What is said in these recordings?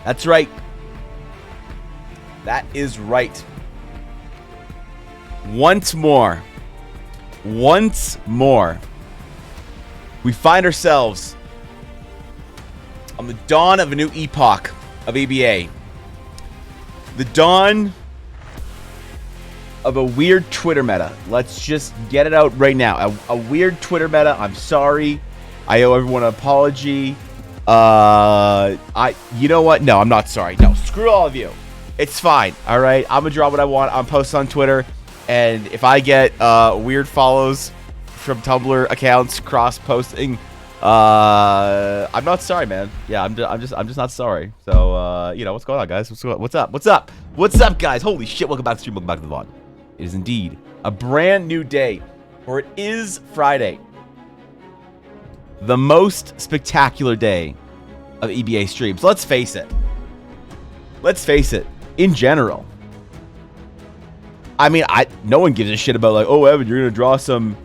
That's right. That is right. Once more, we find ourselves on the dawn of a new epoch of ABA. The dawn of a weird Twitter meta. Let's just get it out right now. A weird Twitter meta. I'm sorry. I owe everyone an apology. You know what? No, I'm not sorry. No, screw all of you. It's fine. All right. I'm gonna draw what I want. I'm posting on Twitter, and if I get weird follows from Tumblr accounts cross-posting, I'm not sorry, man. Yeah, I'm just not sorry. So, you know, what's going on, guys? What's up, guys? Holy shit! Welcome back to the stream. Welcome back to the VOD. It is indeed a brand new day, for it is Friday, the most spectacular day of EBA streams. Let's face it. In general, I mean, no one gives a shit about like, oh, Evan, you're gonna draw some.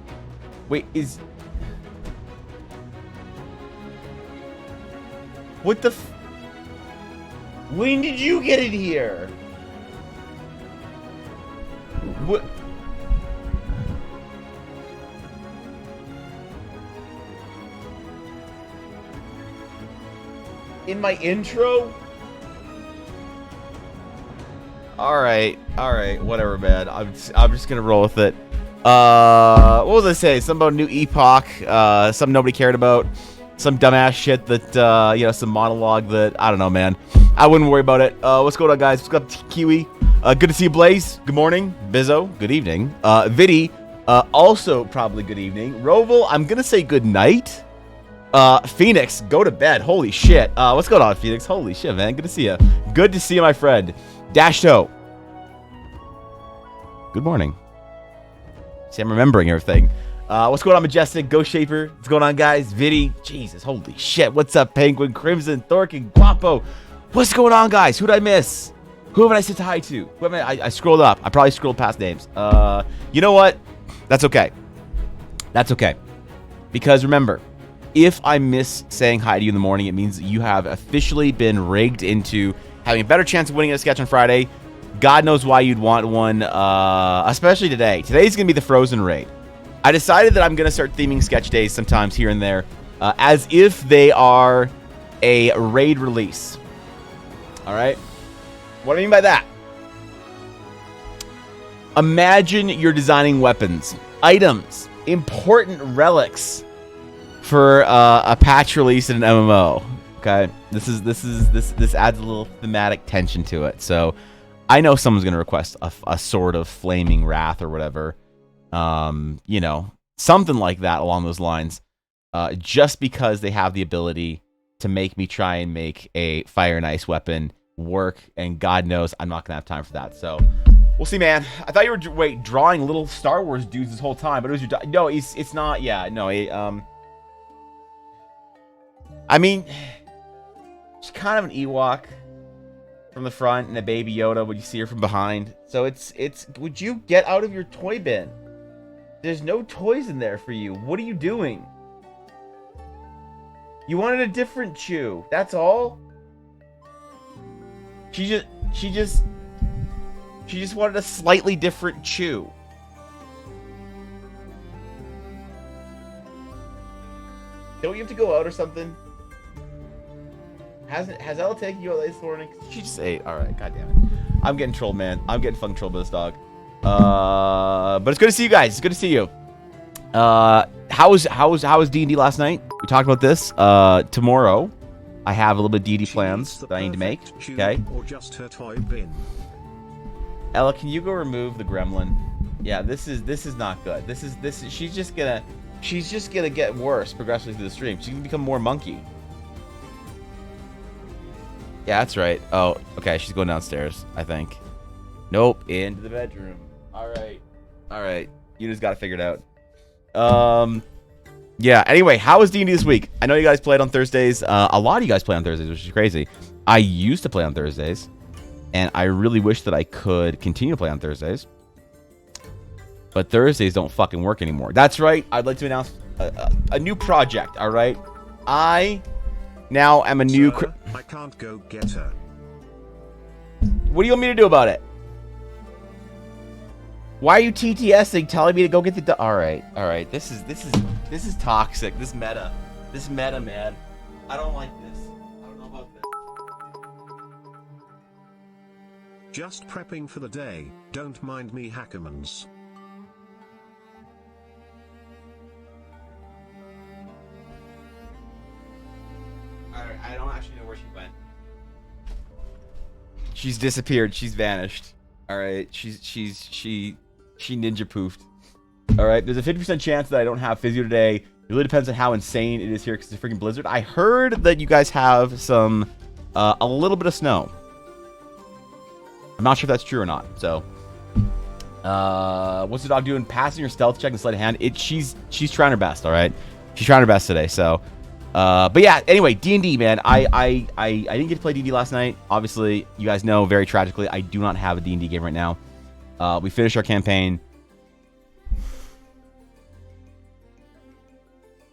Wait, what the? When did you get in here? What? In my intro? All right, whatever, man. I'm just gonna roll with it. What was I saying? Something about a new epoch. Something nobody cared about. Some dumbass shit that you know, some monologue that I don't know, man. I wouldn't worry about it. What's going on, guys? What's up, Kiwi? Good to see you, Blaze. Good morning, Bizzo. Good evening. Vidi. Also probably good evening. Roval. I'm gonna say good night. Phoenix, go to bed. Holy shit. What's going on, Phoenix? Holy shit, man. Good to see you. Good to see you, my friend. Dashto. Good morning. See, I'm remembering everything. What's going on, Majestic? Ghost Shaper. What's going on, guys? Vidi. Jesus, holy shit. What's up, Penguin, Crimson, Thorkin, Guapo? What's going on, guys? Who did I miss? Who haven't I said hi to? Who haven't I scrolled up. I probably scrolled past names. You know what? That's okay. That's okay. Because remember, if I miss saying hi to you in the morning, it means that you have officially been rigged into having a better chance of winning a sketch on Friday. God knows why you'd want one, especially today. Today's going to be the Frozen raid. I decided that I'm going to start theming sketch days sometimes here and there, as if they are a raid release. All right? What do I mean by that? Imagine you're designing weapons, items, important relics for a patch release in an MMO. Okay, this adds a little thematic tension to it. So I know someone's gonna request a sort of flaming wrath or whatever, you know, something like that along those lines, just because they have the ability to make me try and make a fire and ice weapon work, and God knows I'm not gonna have time for that. So we'll see, man. I thought you were drawing little Star Wars dudes this whole time, but it was your no. It's not. Yeah, no. I mean, she's kind of an Ewok from the front and a baby Yoda when you see her from behind. So it's. Would you get out of your toy bin? There's no toys in there for you. What are you doing? You wanted a different Chew. That's all. She just wanted a slightly different Chew. Don't you have to go out or something? Has Ella taken you out this morning? She just ate. All right, goddamn it. I'm getting trolled, man. I'm getting fucking trolled by this dog. But it's good to see you guys. It's good to see you. How was D&D last night? We talked about this. Tomorrow, I have a little bit of D&D plans that I need to make. Okay. Or just her toy bin. Ella, can you go remove the gremlin? Yeah, this is not good. This is she's just gonna get worse progressively through the stream. She's gonna become more monkey. Yeah, that's right. Oh, okay. She's going downstairs, I think. Nope, into the bedroom. All right. You just gotta figure it out. Yeah. Anyway, how was D&D this week? I know you guys played on Thursdays. A lot of you guys play on Thursdays, which is crazy. I used to play on Thursdays, and I really wish that I could continue to play on Thursdays. But Thursdays don't fucking work anymore. That's right. I'd like to announce a new project. All right. I now am a new. I can't go get her. What do you want me to do about it? Why are you TTSing, telling me to go get the... All right. This is toxic. This meta, man. I don't like this. I don't know about this. Just prepping for the day. Don't mind me, Hackermans. I don't actually know where she went. She's disappeared. She's vanished. All right. She ninja poofed. All right. There's a 50% chance that I don't have physio today. It really depends on how insane it is here because it's a freaking blizzard. I heard that you guys have some a little bit of snow. I'm not sure if that's true or not. So, what's the dog doing? Passing your stealth check and sleight of hand. She's trying her best. All right. She's trying her best today. So. But yeah, anyway, D&D, man. I didn't get to play D&D last night. Obviously, you guys know, very tragically, I do not have a D&D game right now. We finished our campaign.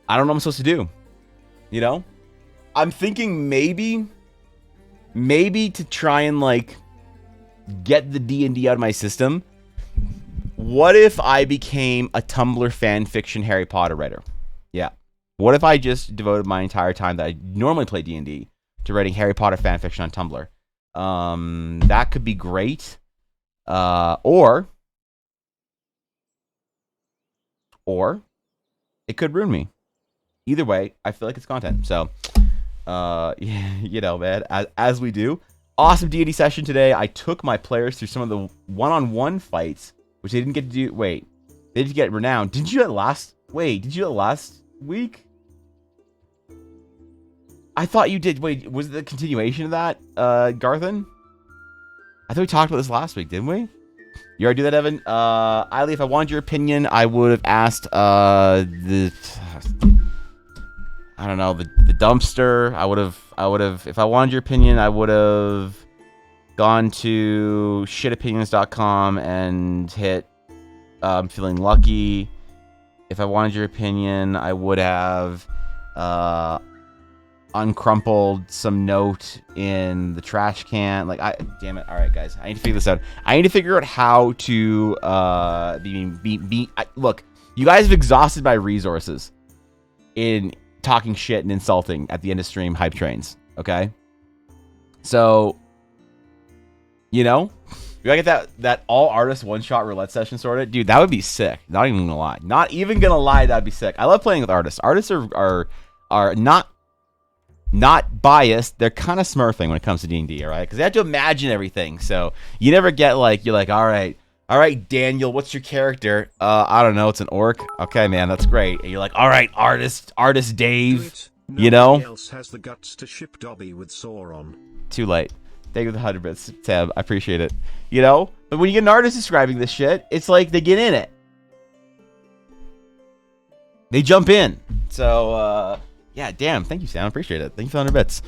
I don't know what I'm supposed to do. You know? I'm thinking maybe to try and, like, get the D&D out of my system. What if I became a Tumblr fan fiction Harry Potter writer? Yeah. What if I just devoted my entire time that I normally play D&D to writing Harry Potter fanfiction on Tumblr? That could be great. Or it could ruin me. Either way, I feel like it's content. So, you know, man, as we do. Awesome D&D session today. I took my players through some of the one-on-one fights, which they didn't get to do. Wait, they didn't get renowned. Did you do it last? Wait, did you do it last week? I thought you did. Wait, was it the continuation of that, Garthen? I thought we talked about this last week, didn't we? You already do that, Evan? Eiley, if I wanted your opinion, I would have asked, I don't know, the dumpster. I would have, if I wanted your opinion, I would have gone to shitopinions.com and hit, I'm feeling lucky. If I wanted your opinion, I would have, uncrumpled some note in the trash can. Like, damn it. All right, guys, I need to figure this out. I need to figure out how to look, you guys have exhausted my resources in talking shit and insulting at the end of stream hype trains. Okay, so you know, you gotta get that all artist one-shot roulette session sorted. Dude, that would be sick. Not even gonna lie. That'd be sick. I love playing with artists. Artists are not biased. They're kind of smurfing when it comes to D&D, all right? Because they have to imagine everything. So you never get like, you're like, all right, Daniel, what's your character? I don't know. It's an orc. Okay, man, that's great. And you're like, all right, artist Dave. You know? Nobody else has the guts to ship Dobby with Sauron. Too late. Thank you for the 100 bits, Tab. I appreciate it. You know? But when you get an artist describing this shit, it's like they get in it. They jump in. So, yeah, damn. Thank you, Sam. I appreciate it. Thank you for 100 bits.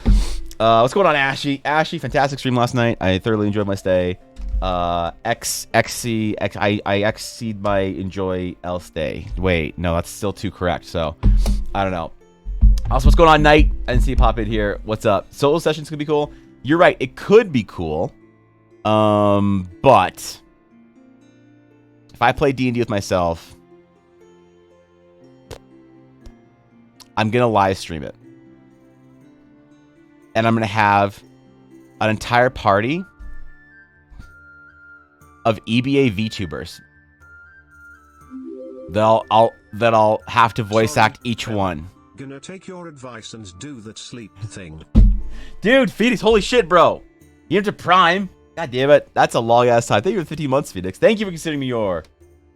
What's going on, Ashy? Ashy, fantastic stream last night. I thoroughly enjoyed my stay. I exceed my enjoy else stay. Wait, no, that's still too correct. So, I don't know. Also, what's going on, Night? I didn't see you pop in here. What's up? Solo sessions could be cool. You're right. It could be cool. But if I play D&D with myself, I'm going to live stream it. And I'm going to have an entire party of EBA VTubers that I'll have to voice act each one. Gonna take your advice and do that sleep thing. Dude, Phoenix, holy shit, bro. You have to Prime. God damn it. That's a long ass time. Thank you for 15 months, Phoenix. Thank you for considering me your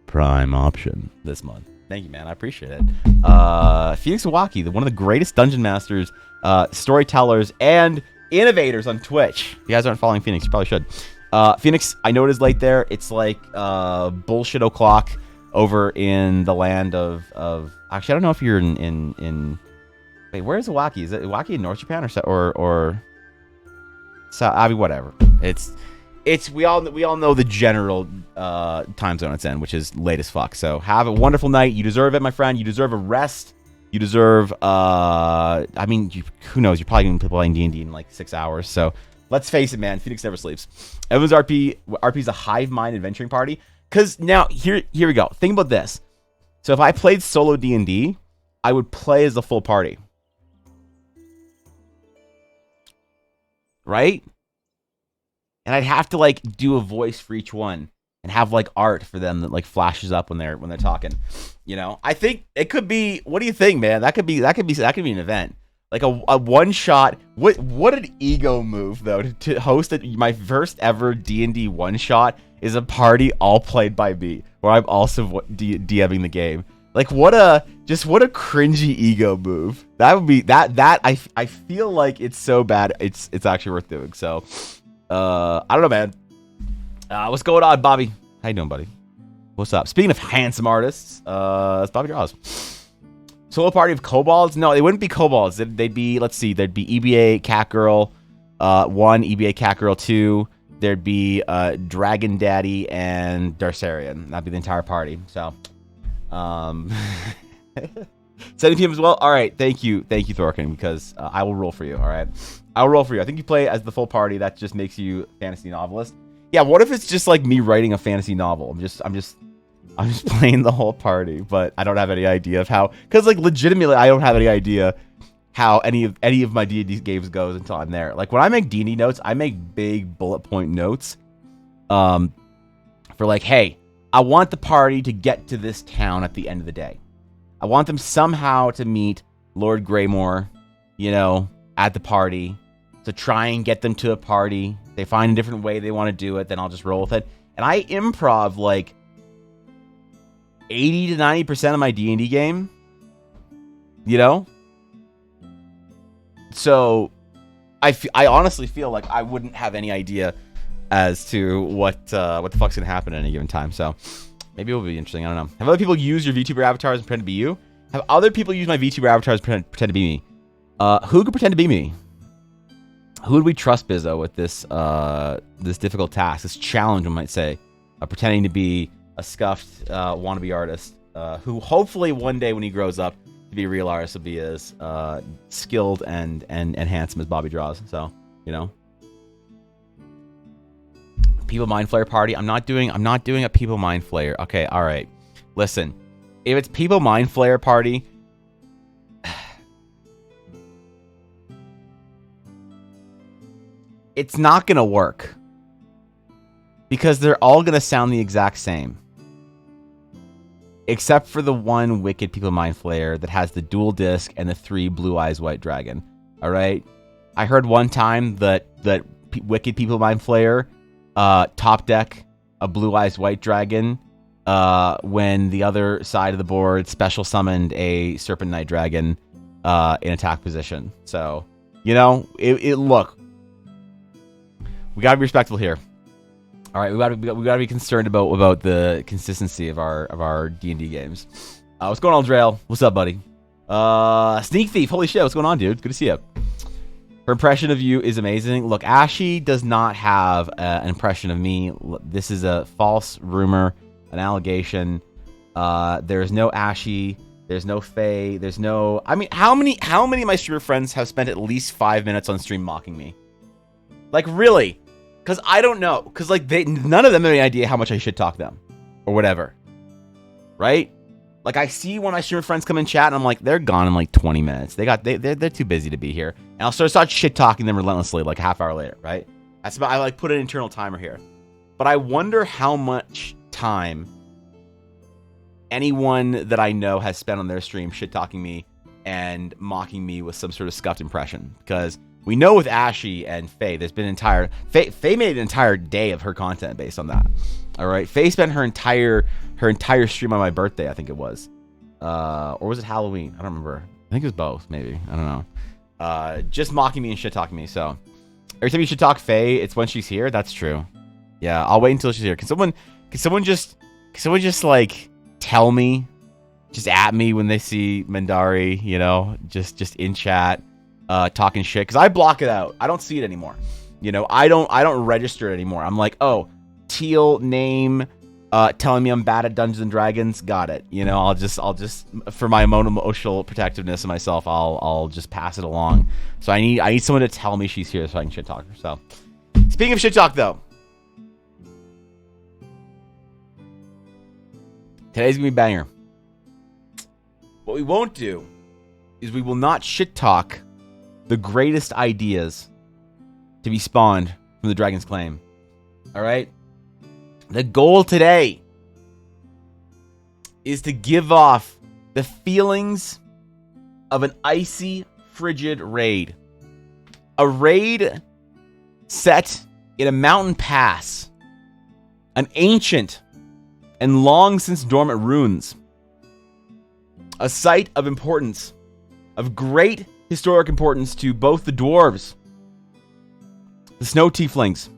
Prime option this month. Thank you, man. I appreciate it. Phoenix Iwaki, one of the greatest dungeon masters, storytellers, and innovators on Twitch. If you guys aren't following Phoenix, you probably should. Phoenix, I know it is late there. It's like bullshit o'clock over in the land of actually, I don't know if you're in wait, where is Iwaki? Is it Iwaki in North Japan or South? I mean, whatever. It's we all know the general time zone it's in, which is late as fuck. So have a wonderful night. You deserve it, my friend. You deserve a rest. You deserve I mean, who knows? You're probably gonna be playing D&D in like 6 hours. So Let's face it, man. Phoenix never sleeps. Everyone's RP's a hive mind adventuring party. Because now, here we go. Think about this. So if I played solo D&D, I would play as the full party. Right? And I'd have to like do a voice for each one and have like art for them that like flashes up when they're talking. You know, I think it could be. What do you think, man? That could be an event, like a one shot. What an ego move though to host my first ever D&D one shot is a party all played by me, where I'm also DMing the game. Like what a cringy ego move. That would be that I feel like it's so bad it's actually worth doing. So I don't know, man. What's going on, Bobby? How you doing, buddy? What's up? Speaking of handsome artists, it's Bobby Draws. Solo party of kobolds? No, they wouldn't be kobolds. They'd be, let's see, there'd be EBA Catgirl 1, EBA Catgirl 2. There'd be Dragon Daddy and Darcerian. That'd be the entire party. So 7 p.m. as well. All right, thank you, Thorkin, because I will roll for you. All right, I'll roll for you. I think you play as the full party. That just makes you fantasy novelist. Yeah, what if it's just like me writing a fantasy novel? I'm just playing the whole party, but I don't have any idea of how. Because like legitimately, I don't have any idea how any of my D&D games goes until I'm there. Like when I make D&D notes, I make big bullet point notes, for like, hey, I want the party to get to this town at the end of the day. I want them somehow to meet Lord Greymore, you know, at the party. To try and get them to a party. They find a different way they want to do it, then I'll just roll with it. And I improv like 80 to 90% of my D&D game. You know? So I honestly feel like I wouldn't have any idea as to what the fuck's gonna happen at any given time. So maybe it will be interesting. I don't know. Have other people used your VTuber avatars and pretend to be you? Have other people used my VTuber avatars and pretend to be me? Who could pretend to be me? Who would we trust, Bizzo, with this this difficult task, this challenge, one might say, pretending to be a scuffed wannabe artist, who hopefully one day when he grows up to be a real artist will be as skilled and handsome as Bobby Draws. So, you know. People Mind Flayer party. I'm not doing a People Mind Flayer. Okay, all right. Listen, if it's People Mind Flayer party, it's not gonna work because they're all gonna sound the exact same, except for the one Wicked People Mind Flayer that has the dual disc and the 3 Blue Eyes White Dragon. All right, I heard one time that Wicked People Mind Flayer top deck a Blue Eyes White Dragon when the other side of the board special summoned a Serpent Knight Dragon in attack position. So, you know, look, we gotta be respectful here. All right, we gotta be concerned about the consistency of our D&D games. What's going on, Drail? What's up, buddy? Sneak Thief, holy shit, what's going on, dude? Good to see you. Her impression of you is amazing. Look, Ashy does not have an impression of me. This is a false rumor, an allegation. There's no Ashy. There's no Faye. There's no. I mean, how many of my streamer friends have spent at least 5 minutes on stream mocking me? Like, really? Because I don't know. Because like none of them have any idea how much I shit talk them, or whatever. Right? Like, I see when my streamer friends come in chat, and I'm like, they're gone in like 20 minutes. They're too busy to be here. And I'll start shit talking them relentlessly like a half hour later, right? That's about, I like put an internal timer here. But I wonder how much time anyone that I know has spent on their stream shit talking me and mocking me with some sort of scuffed impression. Because we know with Ashy and Faye, there's been Faye made an entire day of her content based on that. All right, Faye spent her entire stream on my birthday, I think it was, or was it Halloween? I don't remember. I think it was both, maybe. I don't know. Just mocking me and shit talking me. So every time you should talk Faye, it's when she's here. That's true. Yeah, I'll wait until she's here. Can someone just like tell me, just at me when they see Mendari, you know, just in chat, talking shit, because I block it out. I don't see it anymore. You know, I don't register it anymore. I'm like, oh, Teal name telling me I'm bad at Dungeons and Dragons, got it. You know, I'll just for my emotional protectiveness of myself, I'll just pass it along. So I need someone to tell me she's here so I can shit talk her. So, speaking of shit talk though, today's gonna be a banger. What we won't do is we will not shit talk the greatest ideas to be spawned from the Dragon's Claim. All right. The goal today is to give off the feelings of an icy, frigid raid. A raid set in a mountain pass. An ancient and long since dormant ruins. A site of importance, of great historic importance to both the dwarves, the snow tieflings,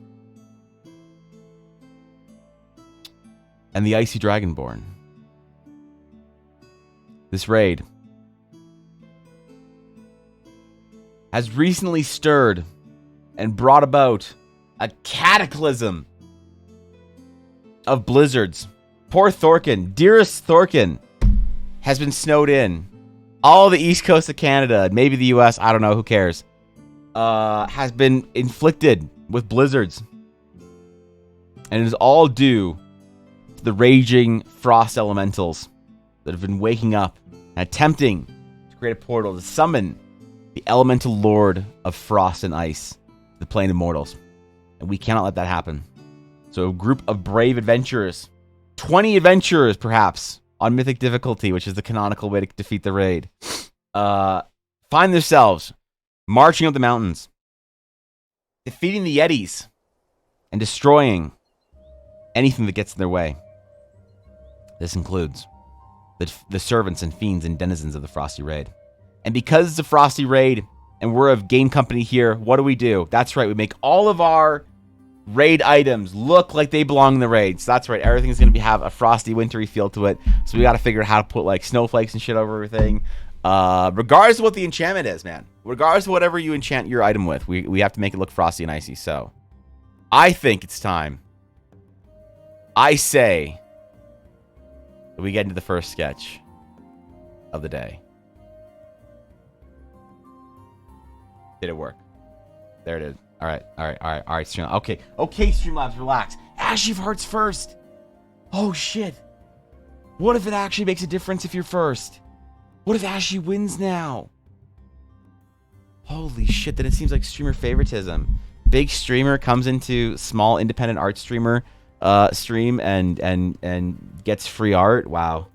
and the icy dragonborn. This raid has recently stirred and brought about a cataclysm of blizzards. Poor Thorkin, dearest Thorkin, has been snowed in. All the east coast of Canada, maybe the US, I don't know, who cares, has been inflicted with blizzards. And it is all due to the raging frost elementals that have been waking up and attempting to create a portal to summon the elemental lord of frost and ice to the plane of mortals. And we cannot let that happen. So a group of brave adventurers, 20 adventurers perhaps, on mythic difficulty, which is the canonical way to defeat the raid, find themselves marching up the mountains, defeating the Yetis, and destroying anything that gets in their way. This includes the servants and fiends and denizens of the Frosty Raid. And because it's a Frosty Raid, and we're a game company here, what do? That's right, we make all of our raid items look like they belong in the raids. So that's right, everything's going to have a frosty, wintry feel to it. So we got to figure out how to put like snowflakes and shit over everything. Regardless of what the enchantment is, man. Regardless of whatever you enchant your item with, we have to make it look frosty and icy. So I think it's time. I say that we get into the first sketch of the day. Did it work? There it is. All right, Streamlabs. Okay, Streamlabs, relax. Ashy hearts first. Oh, shit. What if it actually makes a difference if you're first? What if Ashy wins now? Holy shit, then it seems like streamer favoritism. Big streamer comes into small independent art streamer stream and gets free art. Wow.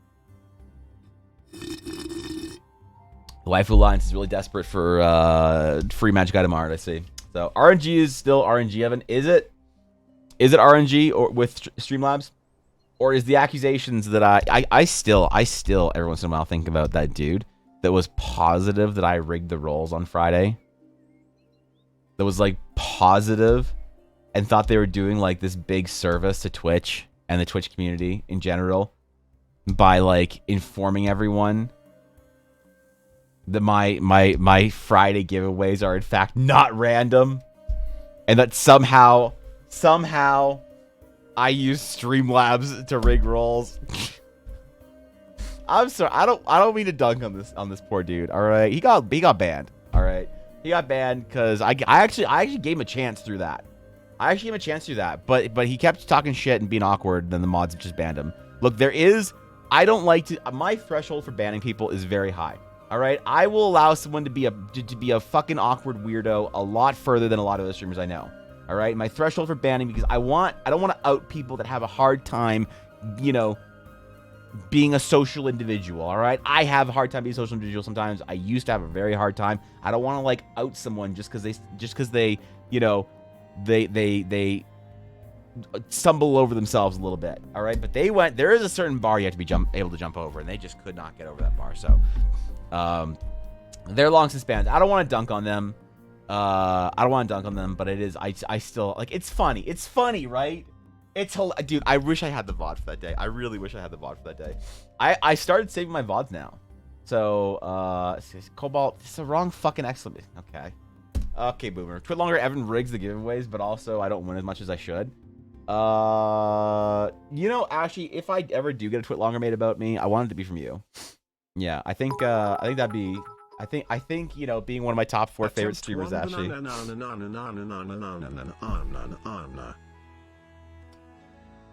The Waifu Alliance is really desperate for free magic item art, I see. So RNG is still RNG, Evan. Is it RNG or with Streamlabs? Or is the accusations that I still every once in a while think about that dude that was positive that I rigged the rolls on Friday? That was like positive and thought they were doing like this big service to Twitch and the Twitch community in general by like informing everyone that my Friday giveaways are in fact not random, and that somehow I use Streamlabs to rig rolls. I'm sorry, I don't mean to dunk on this poor dude. All right, he got banned. All right, he got banned because I actually gave him a chance through that. But he kept talking shit and being awkward. Then the mods have just banned him. Look, I don't like to. My threshold for banning people is very high. All right, I will allow someone to be a fucking awkward weirdo a lot further than a lot of other streamers I know. All right, my threshold for banning, because I don't want to out people that have a hard time, you know, being a social individual. All right, I have a hard time being a social individual sometimes. I used to have a very hard time. I don't want to like out someone just because they you know they stumble over themselves a little bit. All right, but there is a certain bar you have to be able to jump over, and they just could not get over that bar. So they're long since banned. I don't want to dunk on them. But it is. I still like. It's funny. It's funny, right? Dude. I wish I had the VOD for that day. I really wish I had the VOD for that day. I started saving my VODs now. So Cobalt. It's the wrong fucking exclamation. Okay, Boomer. Quit longer. Evan rigs the giveaways, but also I don't win as much as I should. You know, actually, if I ever do get a tweet longer made about me, I want it to be from you. Yeah, I think that'd be. I think you know, being one of my top 4 favorite streamers, actually.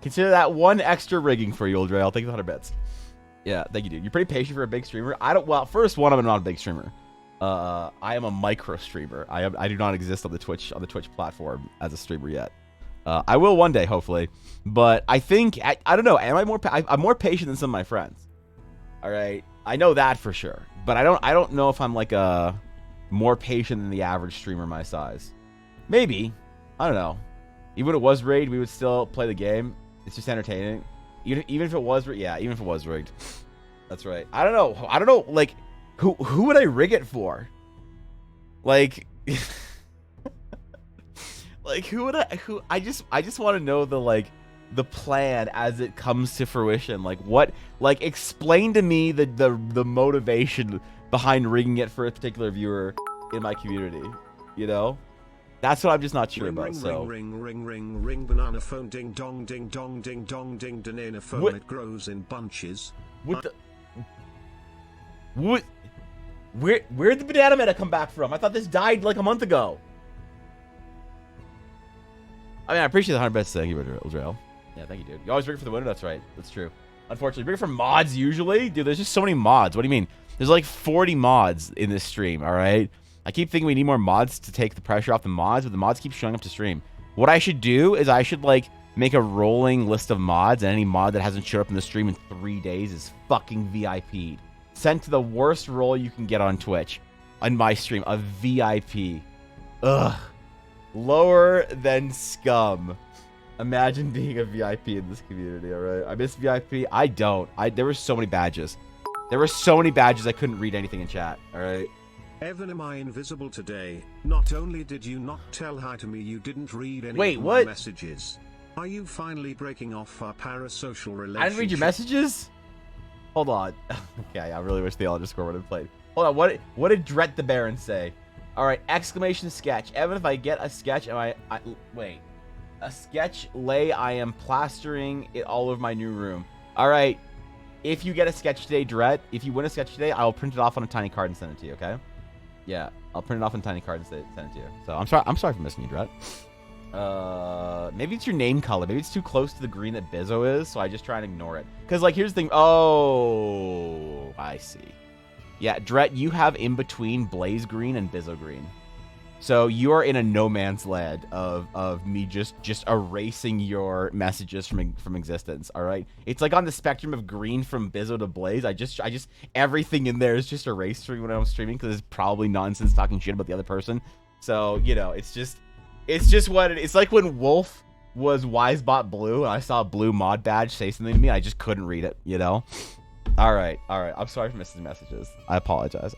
Consider that one extra rigging for you, Oldray. I'll take the 100 bits. Yeah, thank you, dude. You're pretty patient for a big streamer. Well, first one, I'm not a big streamer. I am a micro streamer. I do not exist on the Twitch platform as a streamer yet. I will one day, hopefully. But I think I don't know. I'm more patient than some of my friends. All right, I know that for sure. But I don't know if I'm like a more patient than the average streamer my size. Maybe. I don't know. Even if it was rigged, we would still play the game. It's just entertaining. Even if it was rigged. Yeah, even if it was rigged. That's right. I don't know. Like, who would I rig it for? Like, like I just want to know the plan as it comes to fruition. Like, what, like, explain to me the motivation behind rigging it for a particular viewer in my community, you know? That's what I'm just not sure about. So ring banana phone ding dong ding dong ding dong ding banana phone. What? It grows in bunches. What where'd the banana meta come back from? I thought this died like a month ago. I mean, I appreciate the 100 bits. Thank you, Israel. Yeah, thank you, dude. You always rig for the winner. That's right. That's true. Unfortunately, rig for mods usually. Dude, there's just so many mods. What do you mean? There's like 40 mods in this stream, all right? I keep thinking we need more mods to take the pressure off the mods, but the mods keep showing up to stream. What I should do is I should, like, make a rolling list of mods, and any mod that hasn't showed up in the stream in 3 days is fucking VIP'd. Sent to the worst role you can get on Twitch. On my stream, a VIP. Ugh. Lower than scum. Imagine being a VIP in this community, alright? I miss VIP. I don't. There were so many badges. There were so many badges I couldn't read anything in chat, alright? Evan, am I invisible today? Not only did you not tell hi to me, you didn't read any Wait, of what? my messages. Are you finally breaking off our parasocial relationship? I didn't read your messages? Hold on. Okay, I really wish the underscore would have played. Hold on, what did Dret the Baron say? Alright, exclamation sketch. Evan, if I get a sketch, wait. A sketch lay, I am plastering it all over my new room. Alright, if you get a sketch today, Dret, if you win a sketch today, I will print it off on a tiny card and send it to you, okay? Yeah, I'll print it off on a tiny card and send it to you. So I'm sorry for missing you, Dret. Maybe it's your name color. Maybe it's too close to the green that Bizzo is, so I just try and ignore it. Because, like, here's the thing. Oh, I see. Yeah, Dret, you have in between Blaze Green and Bizzo Green. So you are in a no man's land of me just erasing your messages from existence, all right? It's like on the spectrum of green from Bizzo to Blaze. I just everything in there is just erased when I'm streaming because it's probably nonsense talking shit about the other person. So, you know, it's just what it's like when Wolf was Wisebot Blue and I saw a blue mod badge say something to me. I just couldn't read it, you know? All right. I'm sorry for missing messages. I apologize.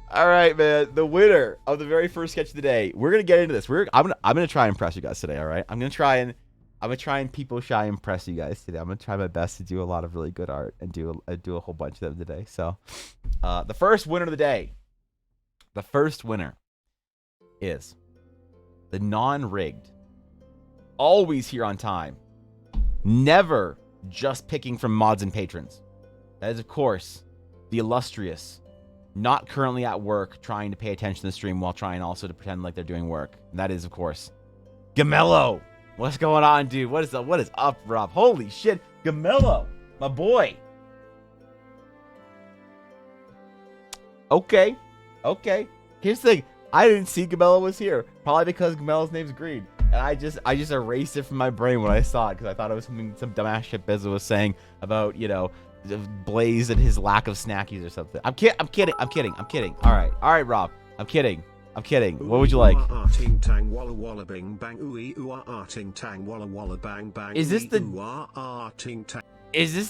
All right, man. The winner of the very first sketch of the day. We're gonna get into this. I'm gonna try and impress you guys today. All right. I'm gonna try and people shy impress you guys today. I'm gonna try my best to do a lot of really good art and do a whole bunch of them today. So, the first winner of the day. The first winner is the non-rigged, always here on time, never just picking from mods and patrons. That is, of course, the illustrious, not currently at work, trying to pay attention to the stream while trying also to pretend like they're doing work. And that is, of course, Gamello. What's going on, dude? What is up, Rob? Holy shit, Gamello, my boy. Okay. Here's the thing. I didn't see Gamello was here. Probably because Gamello's name's Green. And I just erased it from my brain when I saw it because I thought it was some dumbass shit Bizzo was saying about, you know, Blaze and his lack of snackies or something. I'm kidding. All right, Rob. I'm kidding. What would you like? Is this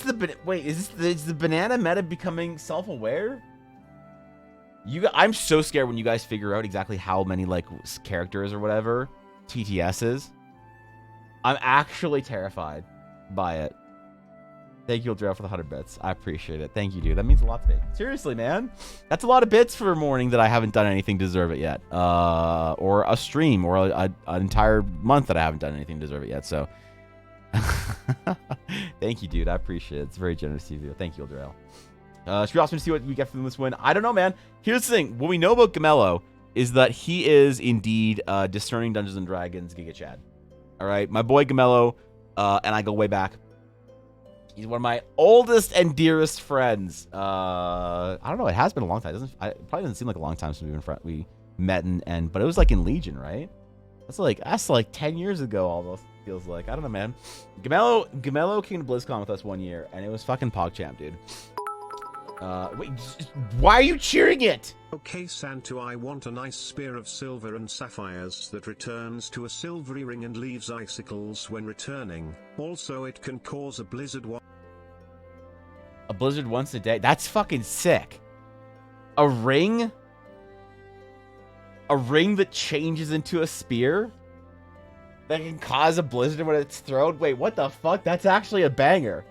the banana meta becoming self-aware? I'm so scared when you guys figure out exactly how many, like, characters or whatever TTS is. I'm actually terrified by it. Thank you, Aldrell, for the 100 bits. I appreciate it. Thank you, dude. That means a lot to me. Seriously, man. That's a lot of bits for a morning that I haven't done anything to deserve it yet. Or a stream, or an entire month that I haven't done anything to deserve it yet. So, thank you, dude. I appreciate it. It's very generous of you. Thank you, Aldrell. Should we also see what we get from this win? I don't know, man. Here's the thing. What we know about Gamello is that he is indeed discerning Dungeons & Dragons Giga Chad. All right? My boy Gamello, and I go way back. He's one of my oldest and dearest friends. I don't know. It has been a long time. It probably doesn't seem like a long time since we met, but it was like in Legion, right? That's like 10 years ago almost. Feels like. I don't know, man. Gamello came to BlizzCon with us one year, and it was fucking PogChamp, dude. Wait, why are you cheering it? Okay, Santo, I want a nice spear of silver and sapphires that returns to a silvery ring and leaves icicles when returning. Also, it can cause a blizzard. A blizzard once a day? That's fucking sick. A ring? A ring that changes into a spear? That can cause a blizzard when it's thrown? Wait, what the fuck? That's actually a banger.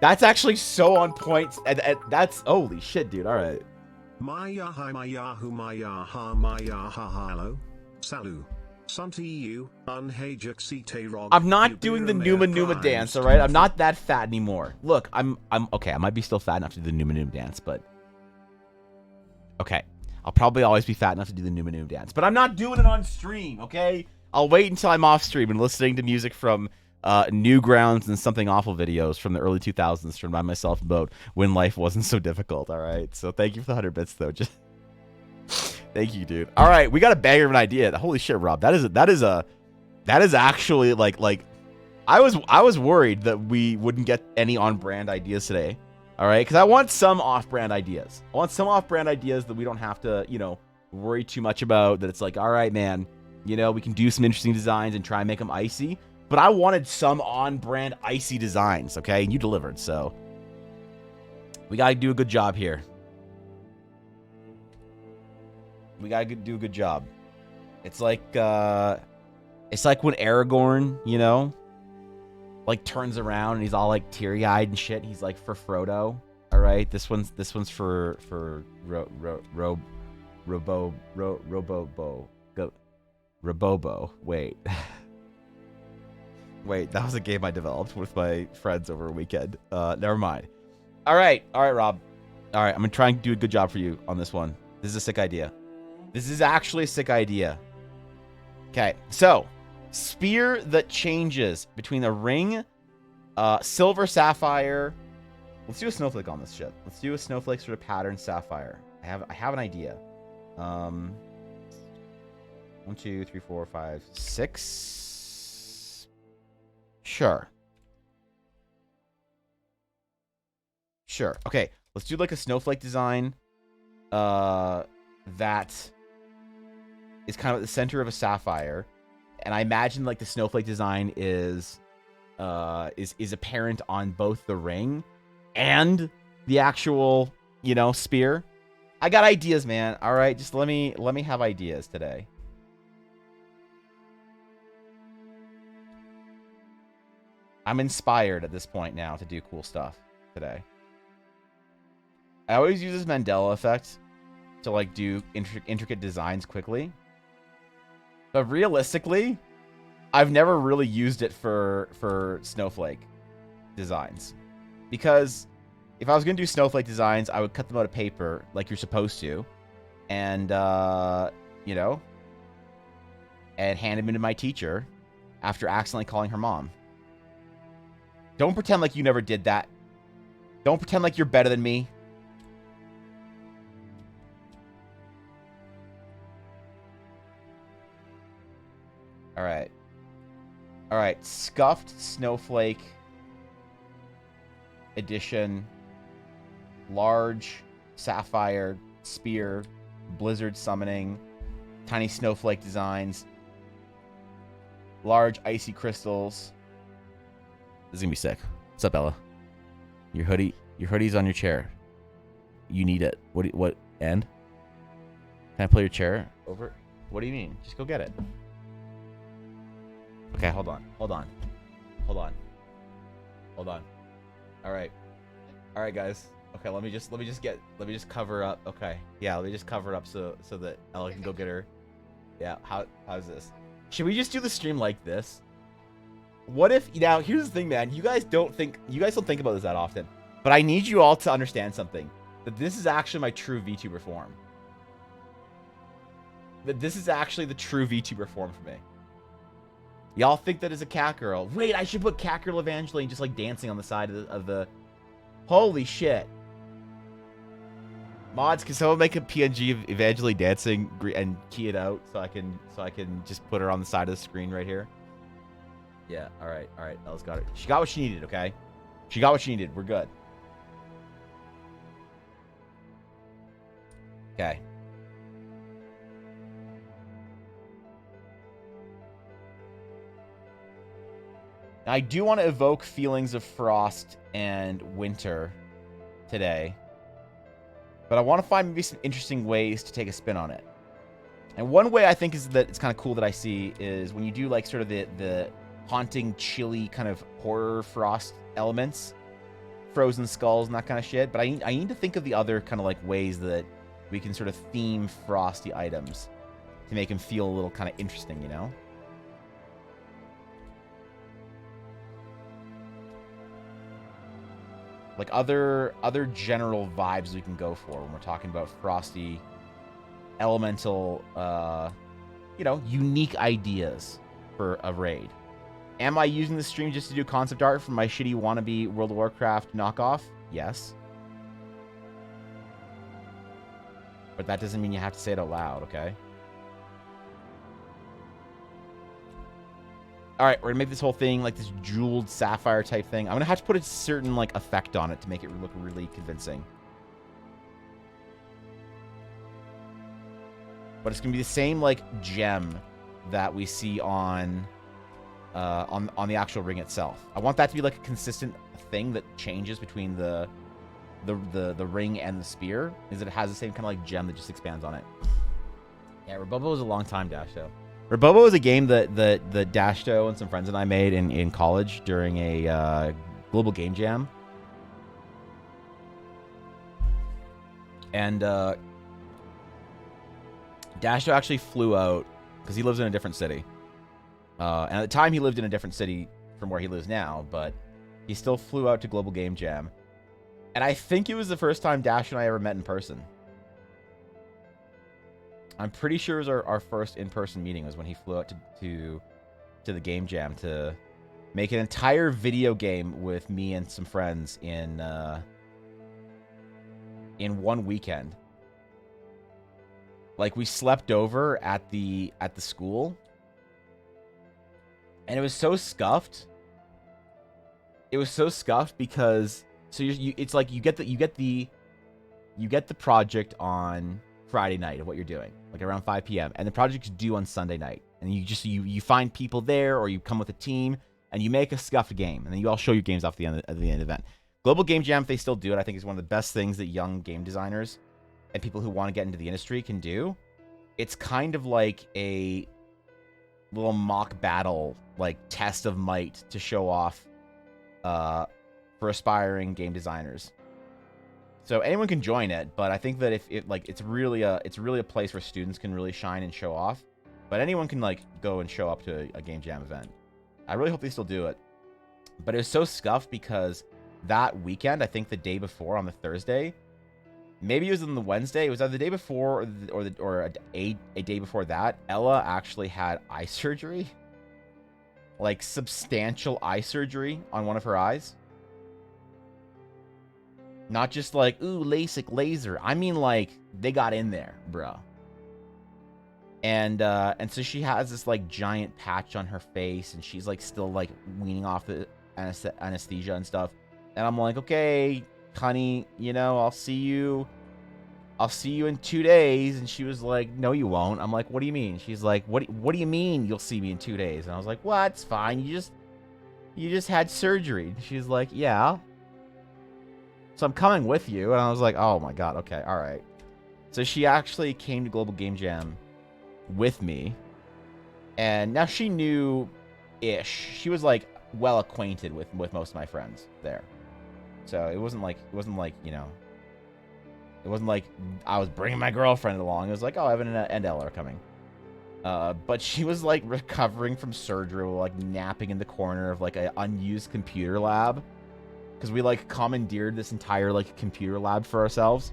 That's actually so on point. And that's... Holy shit, dude. All right. Maya hi Maya hu Maya ha Maya ha hello. Salut. Santi you, unhajak rog. I'm not doing the Numa dance, all right? I'm not that fat anymore. Look, I'm okay. I might be still fat enough to do the Numa dance, but okay. I'll probably always be fat enough to do the Numa dance, but I'm not doing it on stream, okay? I'll wait until I'm off stream and listening to music from Newgrounds and Something Awful videos from the early 2000s to remind myself about when life wasn't so difficult, all right? So thank you for the 100 bits, though. Just thank you, dude. All right, we got a banger of an idea. Holy shit, Rob. That is actually like I was worried that we wouldn't get any on-brand ideas today. All right, because I want some off-brand ideas. I want some off-brand ideas that we don't have to, worry too much about. That it's like, all right, man, we can do some interesting designs and try and make them icy. But I wanted some on-brand icy designs, okay? And you delivered, so we gotta do a good job here. We gotta do a good job. It's like when Aragorn, like turns around and he's all like teary-eyed and shit. He's like for Frodo. All right, this one's for Robobo. Wait. Wait, that was a game I developed with my friends over a weekend. Never mind. All right, Rob. All right, I'm gonna try and do a good job for you on this one. This is a sick idea. This is actually a sick idea. Okay, so spear that changes between a ring, silver sapphire. Let's do a snowflake on this shit. Let's do a snowflake sort of pattern sapphire. I have an idea. 1, 2, 3, 4, 5, 6. Sure. Okay, let's do like a snowflake design that is kind of at the center of a sapphire. And I imagine like the snowflake design is apparent on both the ring and the actual, spear. I got ideas, man. All right, just let me have ideas today. I'm inspired at this point now to do cool stuff today. I always use this Mandela effect to like do intricate designs quickly. But realistically, I've never really used it for snowflake designs. Because if I was going to do snowflake designs, I would cut them out of paper like you're supposed to. And, and hand them into my teacher after accidentally calling her mom. Don't pretend like you never did that. Don't pretend like you're better than me. All right. Scuffed Snowflake Edition. Large Sapphire Spear. Blizzard Summoning. Tiny Snowflake Designs. Large Icy Crystals. This is gonna be sick. What's up, Ella? Your hoodie's on your chair. You need it. What? And? Can I pull your chair over? What do you mean? Just go get it. Okay, hold on. All right. All right, guys. Okay, let me just cover up. Okay. Yeah, let me just cover it up so that Ella can go get her. Yeah, how's this? Should we just do the stream like this? What if, now here's the thing, man. You guys don't think about this that often. But I need you all to understand something. That this is actually my true VTuber form. That this is actually the true VTuber form for me. Y'all think that is a cat girl. Wait, I should put cat girl Evangeline just like dancing on the side of the... Holy shit. Mods, can someone make a PNG of Evangeline dancing and key it out so I can just put her on the side of the screen right here? Yeah, alright, Ella's got it. She got what she needed, okay? She got what she needed. We're good. Okay. Now, I do want to evoke feelings of frost and winter today. But I want to find maybe some interesting ways to take a spin on it. And one way I think is that it's kind of cool that I see is when you do like sort of the haunting, chilly kind of horror frost elements, frozen skulls and that kind of shit. But I need to think of the other kind of like ways that we can sort of theme frosty items to make them feel a little kind of interesting, you know? Like other general vibes we can go for when we're talking about frosty, elemental, you know, unique ideas for a raid. Am I using the stream just to do concept art for my shitty wannabe World of Warcraft knockoff? Yes. But that doesn't mean you have to say it out loud, okay? Alright, we're gonna make this whole thing like this jeweled sapphire type thing. I'm gonna have to put a certain like effect on it to make it look really convincing. But it's gonna be the same like gem that we see on the actual ring itself. I want that to be like a consistent thing that changes between the ring and the spear, is that it has the same kind of like gem that just expands on it. Yeah, Rabobo was a long time Dash though. Rabobo is a game that Dashto and some friends and I made in college during a global game jam. And Dashto actually flew out because he lives in a different city. And at the time he lived in a different city from where he lives now, but he still flew out to global game jam. And I think it was the first time Dash and I ever met in person. I'm pretty sure it was our first in-person meeting was when he flew out to the game jam to make an entire video game with me and some friends in one weekend. Like we slept over at the school, and it was so scuffed. It was so scuffed because it's like you get the project on Friday night of what you're doing, like around 5 p.m. and the project's due on Sunday night, and you find people there, or you come with a team and you make a scuffed game, and then you all show your games off at the end of the event. Global Game Jam, if they still do it, I think is one of the best things that young game designers and people who want to get into the industry can do. It's kind of like a little mock battle, like test of might to show off for aspiring game designers. So anyone can join it, but I think that if it like it's really a place where students can really shine and show off. But anyone can like go and show up to a game jam event. I really hope they still do it. But it was so scuffed because that weekend, I think the day before on the Thursday, maybe it was on the Wednesday, it was either the day before or a day before that, Ella actually had eye surgery. Like substantial eye surgery on one of her eyes. Not just like, ooh, LASIK laser. I mean, like, they got in there, bro. And so she has this, like, giant patch on her face, and she's, like, still, like, weaning off the anesthesia and stuff. And I'm like, okay, honey, you know, I'll see you in 2 days. And she was like, no, you won't. I'm like, what do you mean? She's like, what do you mean you'll see me in 2 days? And I was like, well, it's fine. You just had surgery. She's like, yeah. So I'm coming with you. And I was like, oh my God. Okay. All right. So she actually came to Global Game Jam with me. And now she knew-ish. She was like well acquainted with most of my friends there. So it wasn't like you know, it wasn't like I was bringing my girlfriend along. It was like, oh, Evan and Ella are coming. But she was like recovering from surgery, like napping in the corner of like an unused computer lab, because we like commandeered this entire like computer lab for ourselves,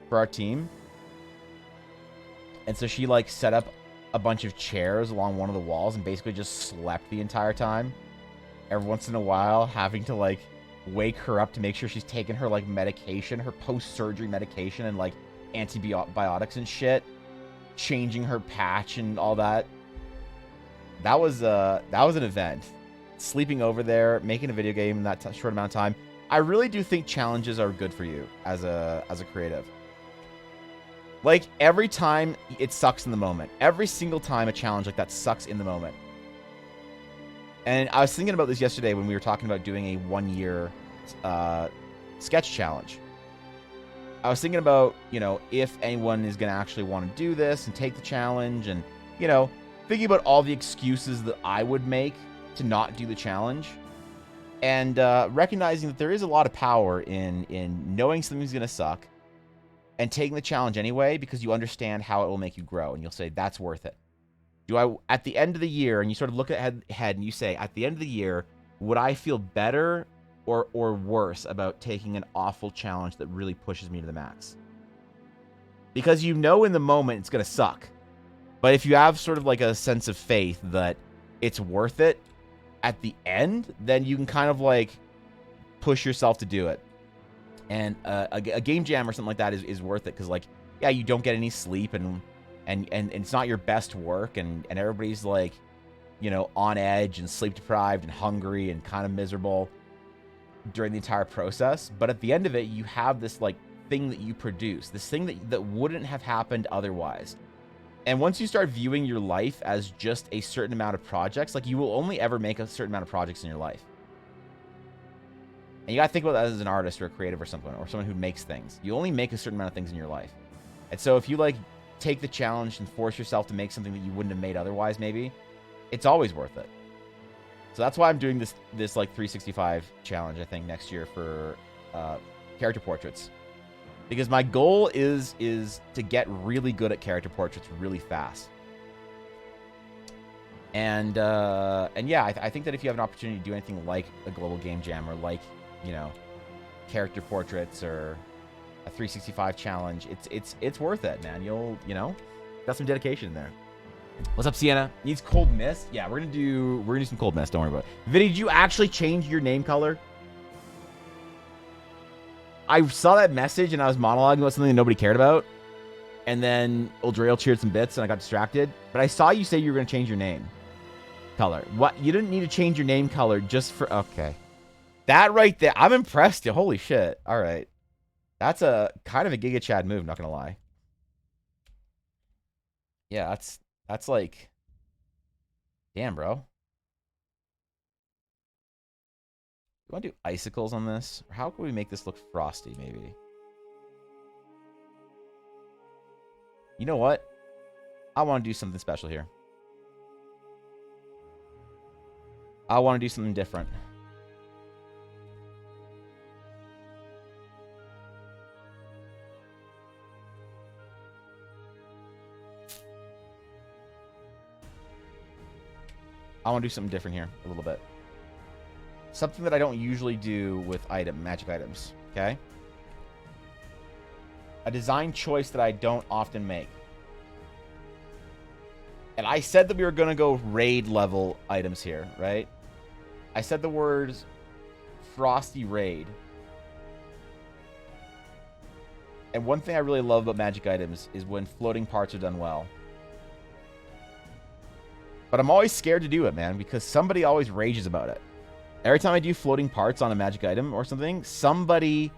for our team. And so she like set up a bunch of chairs along one of the walls and basically just slept the entire time. Every once in a while, having to like wake her up to make sure she's taking her like medication, her post-surgery medication, and like antibiotics and shit. Changing her patch and all that. That was an event. Sleeping over there, making a video game in that short amount of time. I really do think challenges are good for you as a creative. Like, every time it sucks in the moment. Every single time a challenge like that sucks in the moment. And I was thinking about this yesterday when we were talking about doing a 1-year sketch challenge. I was thinking about, you know, if anyone is going to actually want to do this and take the challenge, and, you know, thinking about all the excuses that I would make to not do the challenge, and recognizing that there is a lot of power in knowing something's going to suck and taking the challenge anyway, because you understand how it will make you grow, and you'll say, that's worth it. At the end of the year, and you sort of look ahead and you say, at the end of the year, would I feel better or worse about taking an awful challenge that really pushes me to the max? Because you know in the moment it's going to suck. But if you have sort of like a sense of faith that it's worth it at the end, then you can kind of like push yourself to do it. And a game jam or something like that is worth it, because like, yeah, you don't get any sleep, and it's not your best work, and everybody's like, you know, on edge and sleep deprived and hungry and kind of miserable during the entire process. But at the end of it, you have this like thing that you produce, this thing that wouldn't have happened otherwise. And once you start viewing your life as just a certain amount of projects, like, you will only ever make a certain amount of projects in your life. And you gotta think about that as an artist or a creative or something, or someone who makes things. You only make a certain amount of things in your life. And so if you like take the challenge and force yourself to make something that you wouldn't have made otherwise, maybe, it's always worth it. So that's why I'm doing this like 365 challenge, I think, next year for character portraits. Because my goal is to get really good at character portraits really fast. And yeah, I think that if you have an opportunity to do anything like a global game jam, or like, you know, character portraits, or a 365 challenge, it's worth it, man. You know, got some dedication in there. What's up, Sienna? Needs cold mist? Yeah, we're gonna do some cold mist. Don't worry about it. Vinny, did you actually change your name color? I saw that message and I was monologuing about something that nobody cared about, and then Uldrail cheered some bits and I got distracted. But I saw you say you were gonna change your name color. What? You didn't need to change your name color just for... Okay, that right there, I'm impressed. Holy shit! All right, that's a kind of a Giga Chad move. Not gonna lie. Yeah, that's like, damn, bro. You want to do icicles on this? Or how can we make this look frosty, maybe? You know what? I want to do something special here. I want to do something different. I want to do something different here a little bit. Something that I don't usually do with magic items, okay? A design choice that I don't often make. And I said that we were going to go raid level items here, right? I said the words Frosty Raid. And one thing I really love about magic items is when floating parts are done well. But I'm always scared to do it, man, because somebody always rages about it. Every time I do floating parts on a magic item or something, somebody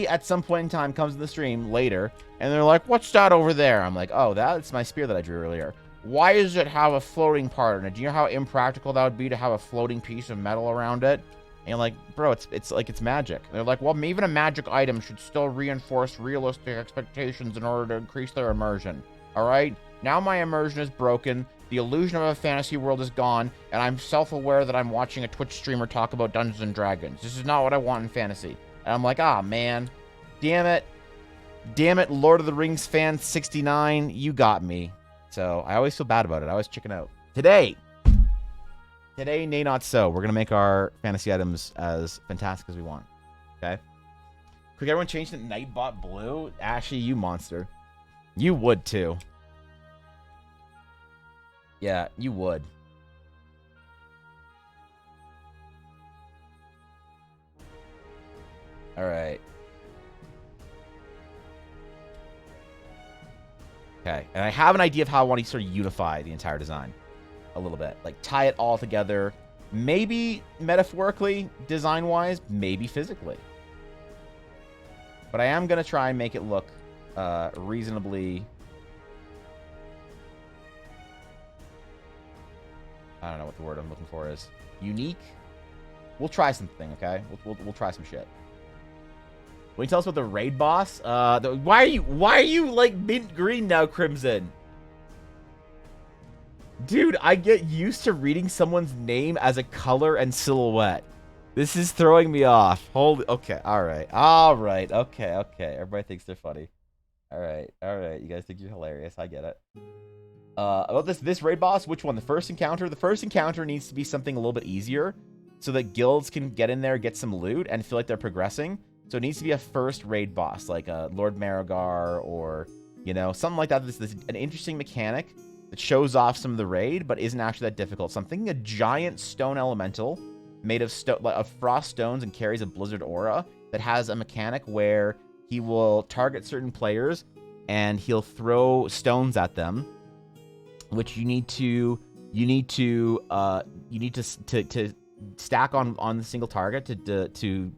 at some point in time comes in the stream later, and they're like, what's that over there? I'm like, oh, that's my spear that I drew earlier. Why does it have a floating part in it? Do you know how impractical that would be to have a floating piece of metal around it? And you're like, bro, it's like, it's magic. And they're like, well, even a magic item should still reinforce realistic expectations in order to increase their immersion. All right? Now my immersion is broken. The illusion of a fantasy world is gone, and I'm self-aware that I'm watching a Twitch streamer talk about Dungeons and Dragons. This is not what I want in fantasy. And I'm like, ah, man. Damn it. Damn it, Lord of the Rings fan 69. You got me. So, I always feel bad about it. I always chicken out. Today, nay, not so. We're going to make our fantasy items as fantastic as we want. Okay? Could everyone change to Nightbot Blue? Ashy, you monster. You would, too. Yeah, you would. Alright. Okay, and I have an idea of how I want to sort of unify the entire design a little bit. Like, tie it all together. Maybe metaphorically, design-wise, maybe physically. But I am going to try and make it look reasonably... I don't know what the word I'm looking for is. Unique? We'll try something, okay? We'll try some shit. Will you tell us about the raid boss? Why are you like mint green now, Crimson? Dude, I get used to reading someone's name as a color and silhouette. This is throwing me off. Okay, alright, okay. Everybody thinks they're funny. Alright, you guys think you're hilarious. I get it. About this raid boss, which one? The first encounter? The first encounter needs to be something a little bit easier so that guilds can get in there, get some loot, and feel like they're progressing. So it needs to be a first raid boss, like a Lord Marigar or, you know, something like that. This an interesting mechanic that shows off some of the raid, but isn't actually that difficult. So I'm thinking a giant stone elemental made of frost stones and carries a blizzard aura that has a mechanic where he will target certain players and he'll throw stones at them, which you need to stack on the single target to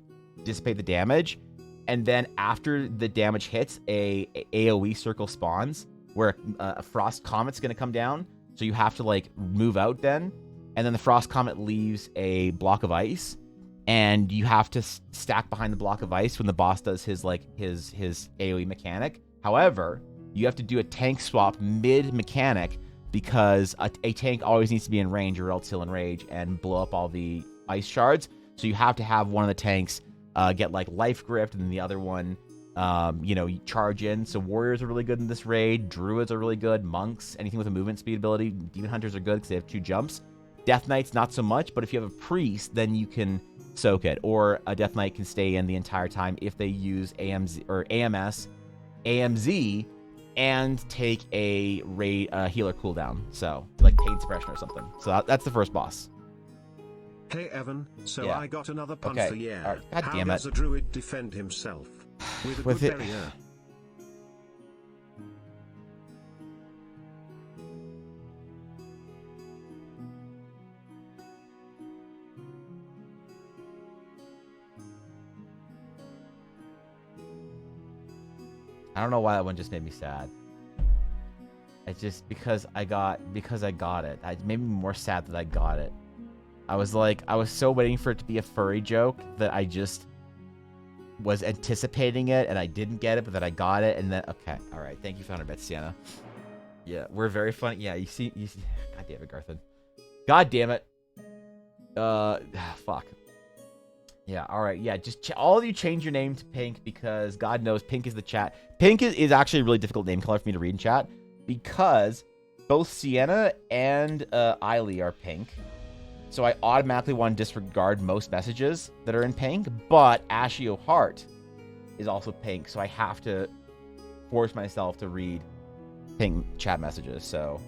dissipate the damage, and then after the damage hits, a AoE circle spawns where a frost comet's gonna come down, so you have to like move out then, and then the frost comet leaves a block of ice, and you have to stack behind the block of ice when the boss does his AoE mechanic. However, you have to do a tank swap mid mechanic because a tank always needs to be in range or else he'll enrage and blow up all the ice shards. So you have to have one of the tanks get like life gripped, and then the other one, you charge in. So warriors are really good in this raid. Druids are really good. Monks, anything with a movement speed ability. Demon hunters are good because they have 2 jumps. Death Knights, not so much, but if you have a priest, then you can soak it. Or a Death Knight can stay in the entire time if they use AMZ or AMZ, and take a raid healer cooldown. So like pain suppression or something. So that's the first boss. Hey Evan, so Yeah. I got another pun Okay. for you. All right. God How damn does it. a druid defend himself? With a With good it- barrier. I don't know why that one just made me sad. It's just because I got it. It made me more sad that I got it. I was so waiting for it to be a furry joke that I just was anticipating it, and I didn't get it, but then I got it, and then okay, all right. Thank you for 100 bits, Sienna. Yeah, we're very funny. Yeah, you see. God damn it, Garthan. God damn it. Fuck. Yeah, all right. Yeah, just all of you change your name to Pink because God knows Pink is the chat. Pink is actually a really difficult name color for me to read in chat because both Sienna and Eiley are pink. So I automatically want to disregard most messages that are in pink, but Ashy O'Hart is also pink, so I have to force myself to read pink chat messages. So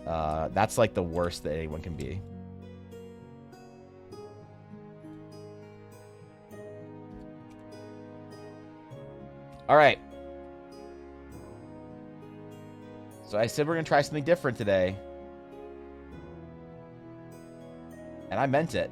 that's like the worst that anyone can be. All right. So I said we're going to try something different today. And I meant it.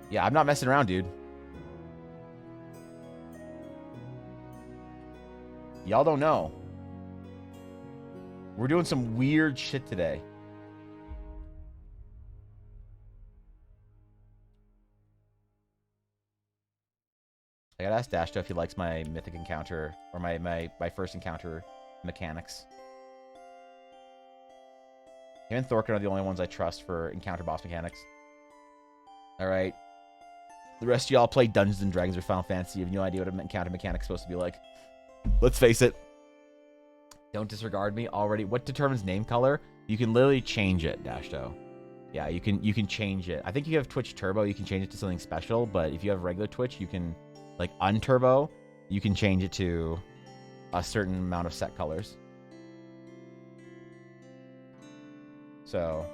Yeah, I'm not messing around, dude. Y'all don't know. We're doing some weird shit today. I gotta ask Dashto if he likes my mythic encounter or my first encounter mechanics. Him and Thorkin are the only ones I trust for encounter boss mechanics. Alright. The rest of y'all play Dungeons and Dragons or Final Fantasy. You have no idea what an encounter mechanic's supposed to be like. Let's face it. Don't disregard me already. What determines name color? You can literally change it, Dashto. Yeah, you can change it. I think if you have Twitch Turbo, you can change it to something special, but if you have regular Twitch, you can, like, unturbo, you can change it to a certain amount of set colors. So,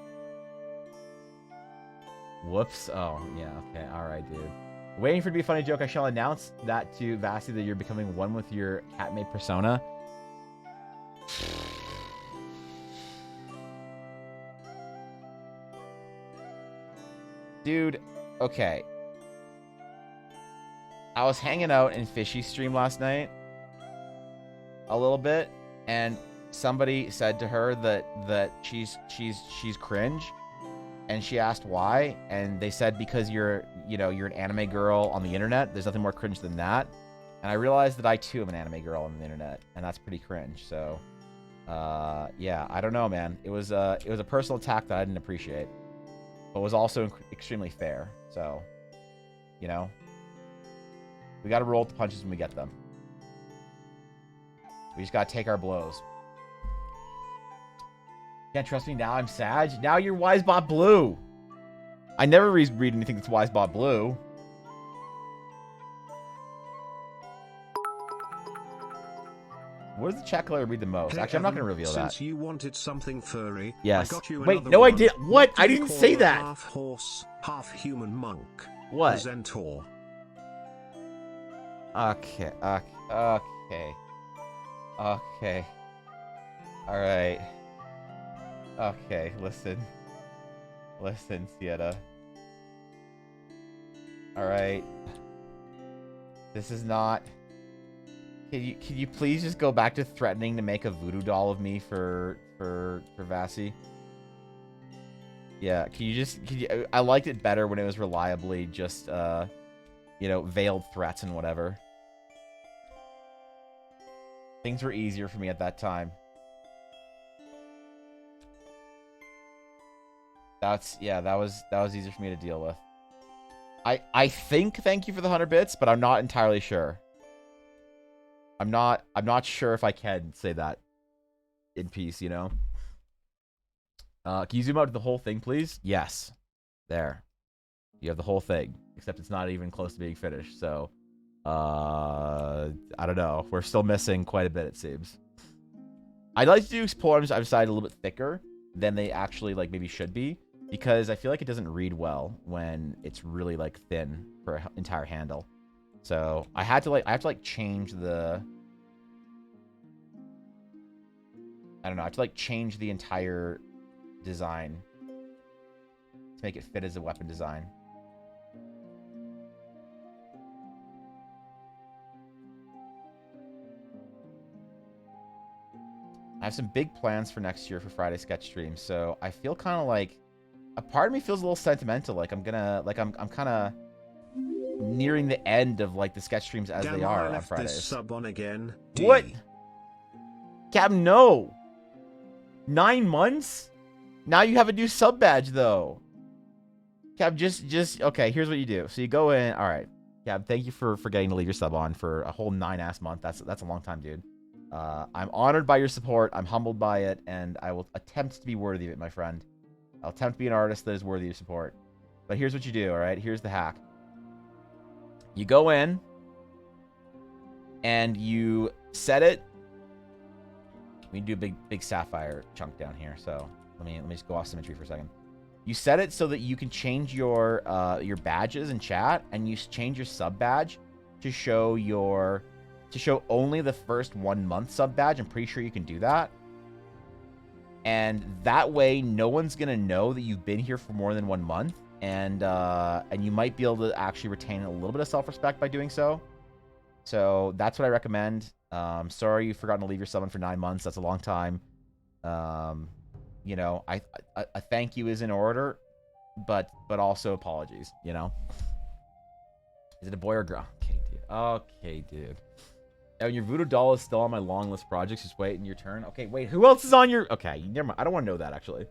whoops. Oh, yeah, okay. All right, dude. Waiting for it to be a funny joke, I shall announce that to Vasi that you're becoming one with your cat-made persona. Dude, okay. I was hanging out in Fishy's stream last night a little bit, and somebody said to her that she's cringe, and she asked why, and they said because you're an anime girl on the internet. There's nothing more cringe than that. And I realized that I too am an anime girl on the internet, and that's pretty cringe. So, yeah, I don't know, man. It was a personal attack that I didn't appreciate, but was also extremely fair. So, you know, we got to roll with the punches when we get them. We just got to take our blows. Can't trust me now. I'm Sag. Now you're Wisebot Blue. I never read anything that's Wisebot Blue. What does the chat color read the most? Hey, Actually, I'm not going to reveal that. Since you wanted something furry, yes. I got you Wait, another no, one. I did. What? I do you didn't call say a that. Half horse, half human monk. What? A Zentor. Okay. Okay. All right. Okay, listen, Sieta. All right. This is not. Can you please just go back to threatening to make a voodoo doll of me for Vasi? Yeah. Can you? I liked it better when it was reliably just veiled threats and whatever. Things were easier for me at that time. That was easier for me to deal with. I think thank you for the 100 bits, but I'm not entirely sure. I'm not sure if I can say that in peace, you know. Can you zoom out to the whole thing, please? Yes. There. You have the whole thing, except it's not even close to being finished. So, I don't know. We're still missing quite a bit, it seems. I'd like to do poems I've decided a little bit thicker than they actually like maybe should be, because I feel like it doesn't read well when it's really like thin for an entire handle. So I have to change the, I don't know, I have to like change the entire design to make it fit as a weapon design. I have some big plans for next year for Friday sketch stream, so I feel kind of like a part of me feels a little sentimental, like I'm kind of nearing the end of like the sketch streams as they are on Fridays. This sub on again. What? Cap, no. 9 months? Now you have a new sub badge though. Cap, just okay. Here's what you do. So you go in. All right, Cap. Thank you for getting to leave your sub on for a whole 9-ass month. That's a long time, dude. I'm honored by your support. I'm humbled by it, and I will attempt to be worthy of it, my friend. I'll attempt to be an artist that is worthy of support. But here's what you do, all right? Here's the hack. You go in, and you set it. We do a big sapphire chunk down here, so let me just go off symmetry for a second. You set it so that you can change your badges in chat, and you change your sub badge to show only the first 1 month sub badge. I'm pretty sure you can do that. And that way, no one's going to know that you've been here for more than 1 month. And you might be able to actually retain a little bit of self-respect by doing so. So that's what I recommend. Sorry you've forgotten to leave your summon for 9 months. That's a long time. You know, a thank you is in order, but also apologies, you know. Is it a boy or girl? Okay, dude. Okay, dude. And your voodoo doll is still on my long list projects. Just waiting your turn. Okay, wait. Who else is on your... Okay, never mind. I don't want to know that, actually.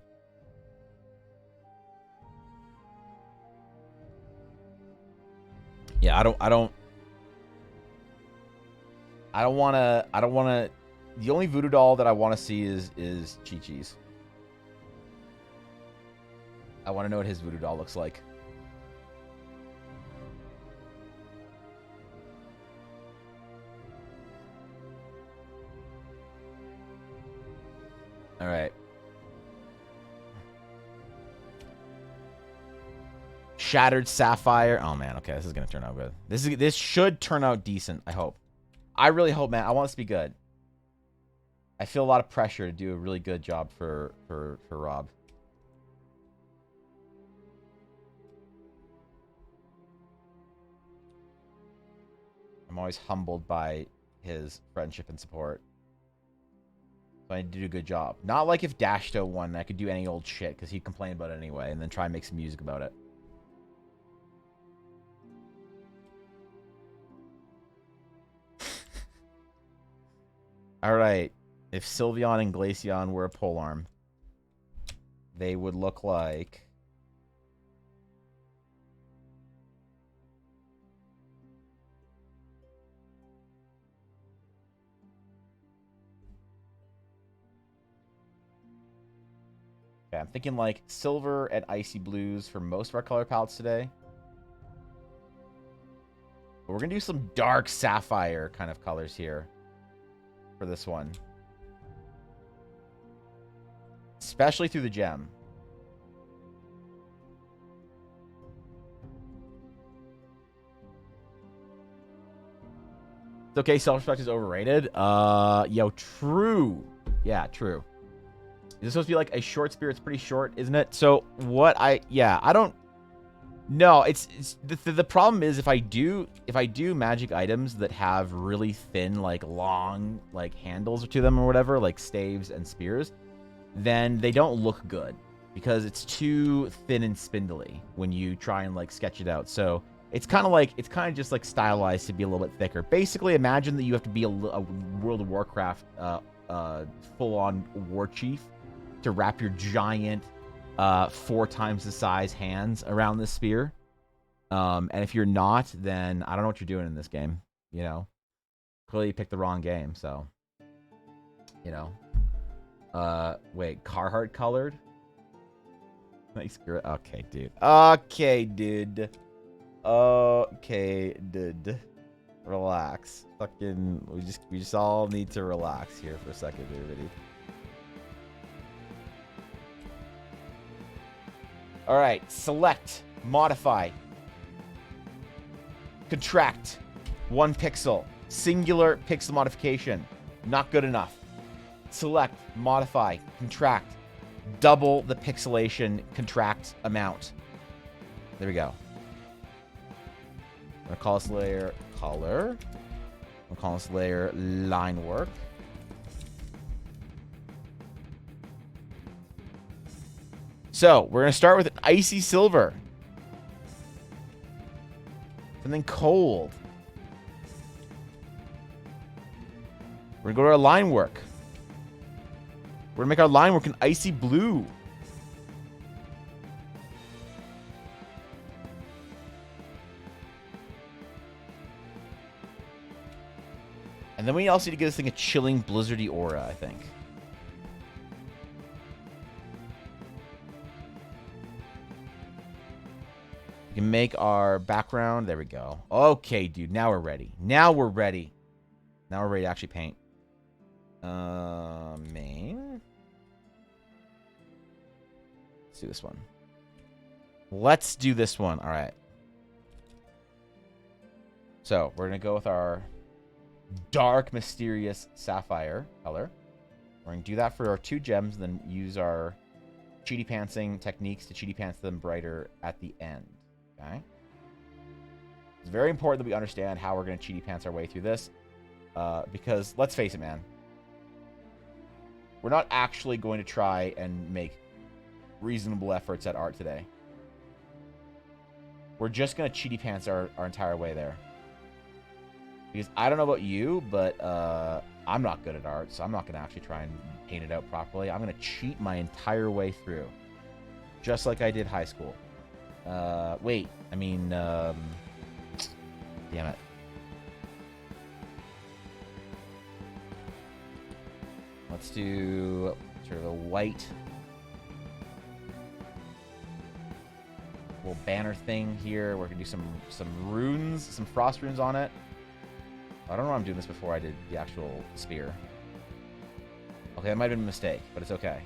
Yeah, I don't want to... The only voodoo doll that I want to see is Chi-Chi's. I want to know what his voodoo doll looks like. All right. Shattered Sapphire. Oh man, okay, this is gonna turn out good. This should turn out decent. I hope. I really hope, man. I want this to be good. I feel a lot of pressure to do a really good job for Rob. I'm always humbled by his friendship and support. So I need to do a good job. Not like if Dashto won, I could do any old shit because he'd complain about it anyway and then try and make some music about it. Alright. If Sylveon and Glaceon were a polearm, they would look like... Okay, I'm thinking like silver and icy blues for most of our color palettes today. But we're going to do some dark sapphire kind of colors here for this one. Especially through the gem. It's okay, self-respect is overrated. Yo, true. Yeah, true. Is this supposed to be like a short spear? It's pretty short, isn't it? So what I don't... No, it's the problem is if I do magic items that have really thin, like long, like handles to them or whatever, like staves and spears, then they don't look good because it's too thin and spindly when you try and like sketch it out. So it's kind of just like stylized to be a little bit thicker. Basically, imagine that you have to be a World of Warcraft full-on war chief to wrap your giant 4 times the size hands around this spear. And if you're not, then I don't know what you're doing in this game. You know, clearly you picked the wrong game. So, you know, wait, Carhartt colored. Nice girl. Okay, dude. Okay, dude. Okay, dude. Relax. Fucking, we just all need to relax here for a second, everybody. All right, select, modify, contract, 1 pixel, singular pixel modification, not good enough. Select, modify, contract, double the pixelation contract amount. There we go. I'm gonna call this layer color. I'm gonna call this layer line work. So, we're going to start with an icy silver. Something cold. We're going to go to our line work. We're going to make our line work an icy blue. And then we also need to give this thing a chilling, blizzardy aura, I think. We can make our background. There we go. Okay, dude. Now we're ready. Now we're ready. Now we're ready to actually paint. Main. Let's do this one. Let's do this one. All right. So we're going to go with our dark, mysterious sapphire color. We're going to do that for our 2 gems, then use our cheaty pantsing techniques to cheaty pants them brighter at the end. Okay. It's very important that we understand how we're going to cheaty pants our way through this. Because, let's face it, man. We're not actually going to try and make reasonable efforts at art today. We're just going to cheaty pants our entire way there. Because I don't know about you, but I'm not good at art, so I'm not going to actually try and paint it out properly. I'm going to cheat my entire way through. Just like I did high school. Wait, I mean, damn it. Let's do sort of a white little banner thing here. We're gonna do some runes, some frost runes on it. I don't know why I'm doing this before I did the actual spear. Okay, that might have been a mistake, but it's okay.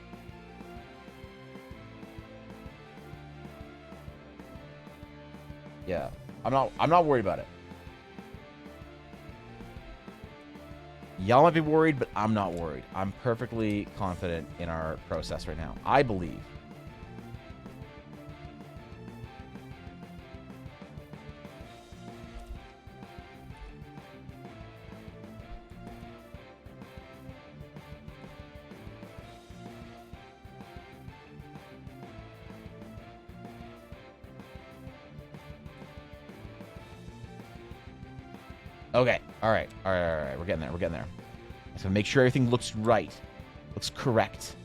Yeah, I'm not worried about it. Y'all might be worried, but I'm not worried. I'm perfectly confident in our process right now. I believe. Okay. All right. We're getting there. So make sure everything looks right. Looks correct.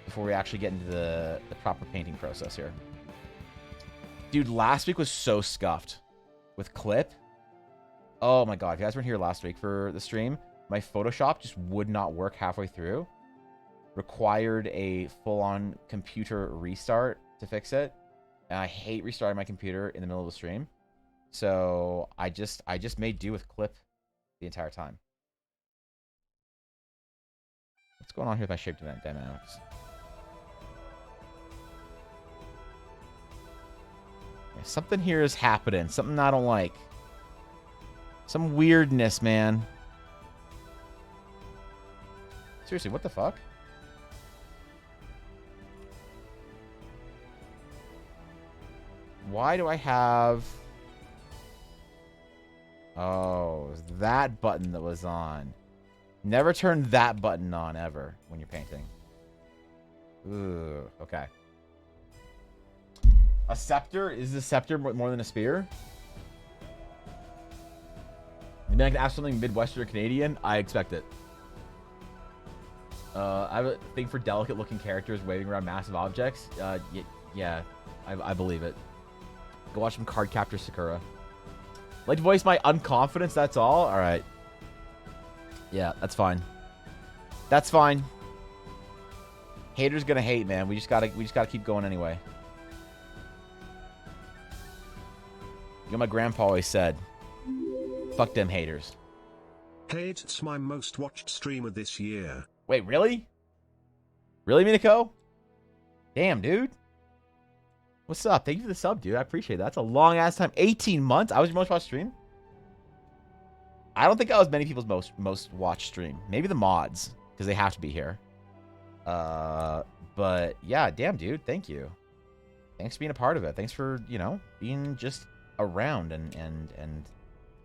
Before we actually get into the proper painting process here. Dude, last week was so scuffed. With Clip. Oh my god. If you guys weren't here last week for the stream, my Photoshop just would not work halfway through. Required a full-on computer restart to fix it. And I hate restarting my computer in the middle of the stream. So I just made do with Clip the entire time. What's going on here with my shape dynamics? Yeah, something here is happening. Something I don't like. Some weirdness, man. Seriously, what the fuck? Why do I have... Oh, it was that button that was on. Never turn that button on, ever, when you're painting. Ooh, okay. A scepter? Is the scepter more than a spear? Maybe I can ask something Midwestern or Canadian? I expect it. I have a thing for delicate-looking characters waving around massive objects. Yeah, I believe it. Go watch some Card Captor Sakura. Like to voice my unconfidence, that's all? Alright. Yeah, that's fine. That's fine. Haters gonna hate, man. We just gotta keep going anyway. You know, my grandpa always said, fuck them haters. Hey, it's my most watched streamer this year. Wait, really? Really, Minako? Damn, dude. What's up? Thank you for the sub, dude. I appreciate that. That's a long-ass time. 18 months? I was your most watched stream? I don't think I was many people's most watched stream. Maybe the mods, because they have to be here. But, yeah, damn, dude. Thank you. Thanks for being a part of it. Thanks for, you know, being just around and an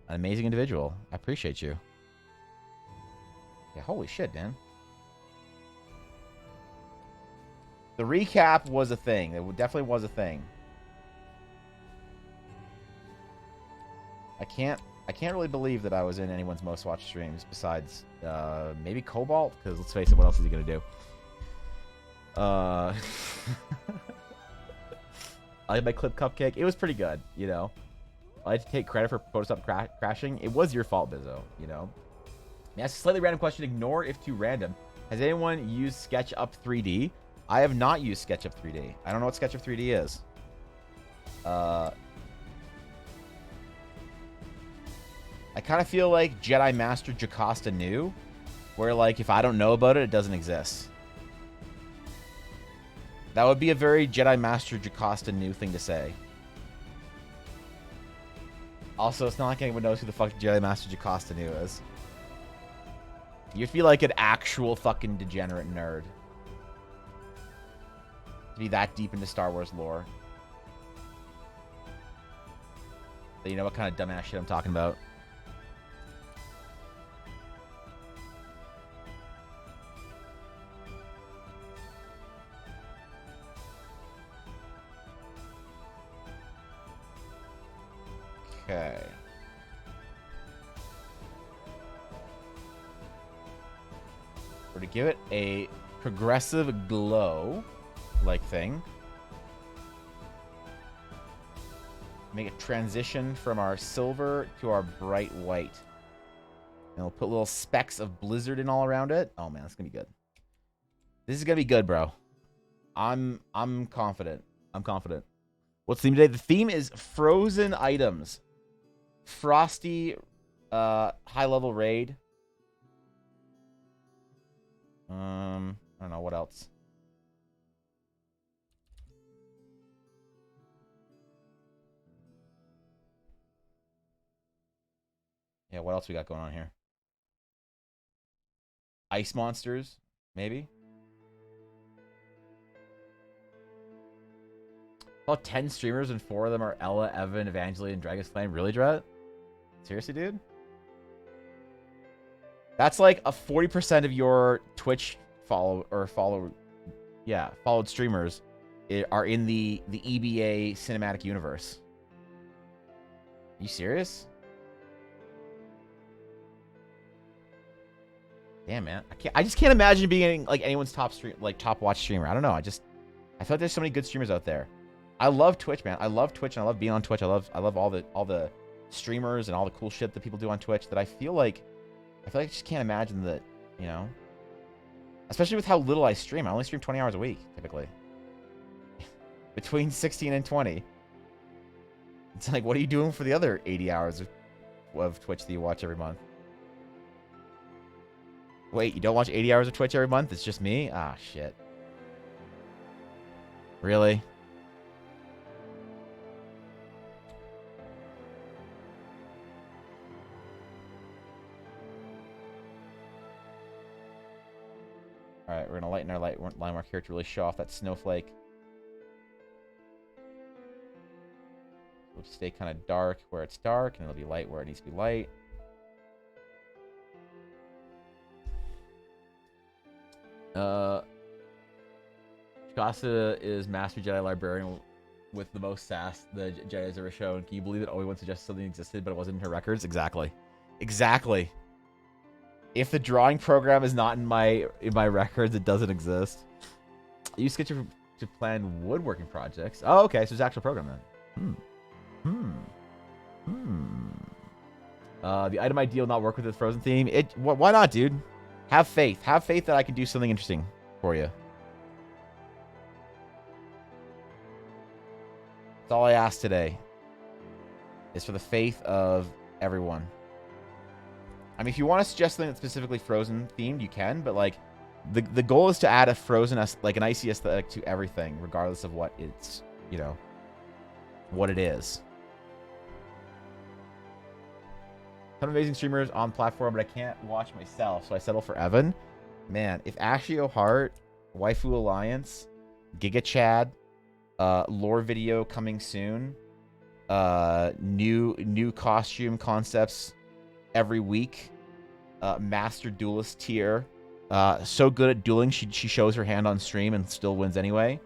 amazing individual. I appreciate you. Yeah, holy shit, man. The recap was a thing. It definitely was a thing. I can't really believe that I was in anyone's most watched streams besides maybe Cobalt, because let's face it, what else is he gonna do? I had my Clip Cupcake. It was pretty good, you know. I like to take credit for Photoshop crashing. It was your fault, Bizzo, you know. May I ask a slightly random question? Ignore if too random. Has anyone used SketchUp 3D? I have not used SketchUp 3D. I don't know what SketchUp 3D is. I kind of feel like Jedi Master Jocasta knew, where like if I don't know about it, it doesn't exist. That would be a very Jedi Master Jocasta new thing to say. Also, it's not like anyone knows who the fuck Jedi Master Jocasta new is. You feel like an actual fucking degenerate nerd. To be that deep into Star Wars lore. So you know what kind of dumbass shit I'm talking about. Okay. We're to give it a progressive glow-like thing. Make a transition from our silver to our bright white. And we'll put little specks of blizzard in all around it. Oh man, that's gonna be good. This is gonna be good, bro. I'm confident. I'm confident. What's the theme today? The theme is frozen items. Frosty, high level raid. I don't know what else. Yeah, what else we got going on here? Ice monsters, maybe. About 10 streamers and 4 of them are Ella, Evan, Evangeline, and Dragon's Flame. Really, Dret? Seriously, dude? That's like a 40% of your Twitch followed streamers are in the EBA cinematic universe. Are you serious? Damn, man. I just can't imagine being like anyone's top watch streamer. I don't know. I feel like there's so many good streamers out there. I love Twitch, man. I love Twitch and I love being on Twitch. I love all the streamers and all the cool shit that people do on Twitch that I feel like I just can't imagine that, you know. Especially with how little I stream. I only stream 20 hours a week, typically. Between 16 and 20. It's like, what are you doing for the other 80 hours of Twitch that you watch every month? Wait, you don't watch 80 hours of Twitch every month? It's just me? Ah, shit. Really? Alright, we're gonna lighten our line mark here to really show off that snowflake. We'll stay kind of dark where it's dark, and it'll be light where it needs to be light. Shasta is Master Jedi Librarian with the most sass the Jedi's ever shown. Can you believe it? Obi-Wan suggested something existed, but it wasn't in her records? Exactly. Exactly. If the drawing program is not in my records, it doesn't exist. I use Sketcher to plan woodworking projects. Oh, okay. So it's an actual program then. The item ID will not work with the Frozen theme. Why not, dude? Have faith. Have faith that I can do something interesting for you. That's all I ask today. Is for the faith of everyone. I mean, if you want to suggest something that's specifically Frozen themed, you can, but like the goal is to add a Frozen, like an icy aesthetic to everything, regardless of what it's, you know, what it is. Some amazing streamers on platform, but I can't watch myself, so I settle for Evan. Man, if Ashley O'Hart, Waifu Alliance, Giga Chad, lore video coming soon, new costume concepts every week, Master Duelist tier, so good at dueling she shows her hand on stream and still wins anyway.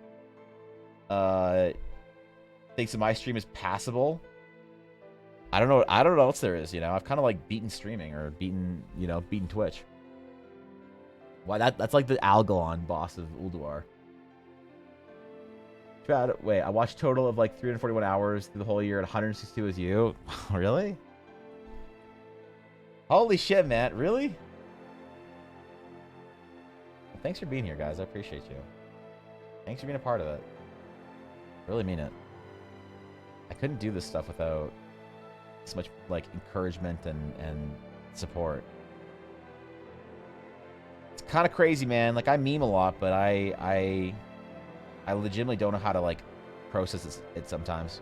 Thinks that my stream is passable. I don't know what else there is, you know. I've kind of like beaten streaming or beaten Twitch. Why that's like the Algalon boss of Ulduar. Wait, I watched total of like 341 hours through the whole year at 162 as you. Really? Holy shit, Matt. Really? Well, thanks for being here, guys. I appreciate you. Thanks for being a part of it. Really mean it. I couldn't do this stuff without so much like encouragement and support. It's kind of crazy, man. Like I meme a lot, but I legitimately don't know how to like process it sometimes.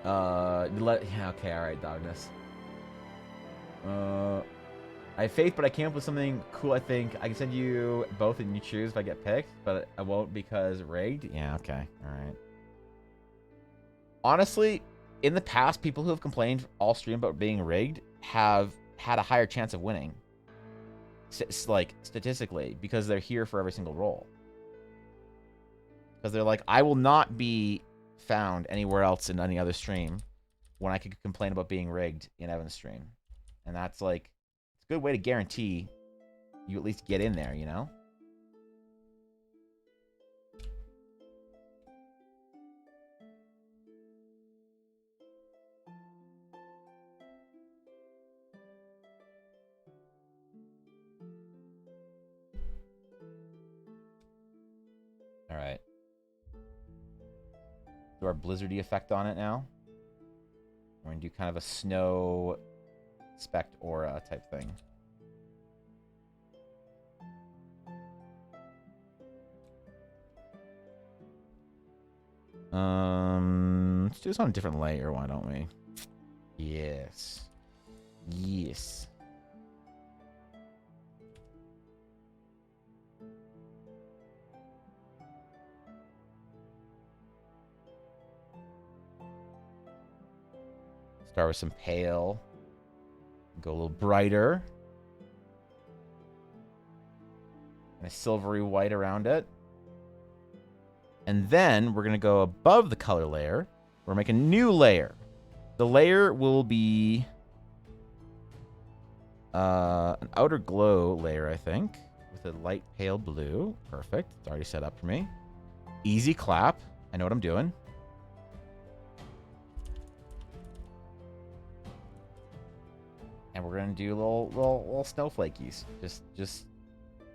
Yeah, okay, all right, Dogness. I have faith, but I came up with something cool. I think I can send you both, and you choose if I get picked, but I won't because rigged. Yeah, okay, all right. Honestly, in the past, people who have complained all stream about being rigged have had a higher chance of winning. Like statistically, because they're here for every single role. Because they're like, I will not be found anywhere else in any other stream when I could complain about being rigged in Evan's stream. And that's like, it's a good way to guarantee you at least get in there, you know? All right. Do our blizzardy effect on it now. We're going to do kind of a snow spect aura type thing. Let's do this on a different layer, why don't we? Yes. Yes. Start with some pale. Go a little brighter. And a silvery white around it. And then we're going to go above the color layer. We're making a new layer. The layer will be an outer glow layer, I think, with a light pale blue. Perfect. It's already set up for me. Easy clap. I know what I'm doing. And we're going to do little snowflakies. Just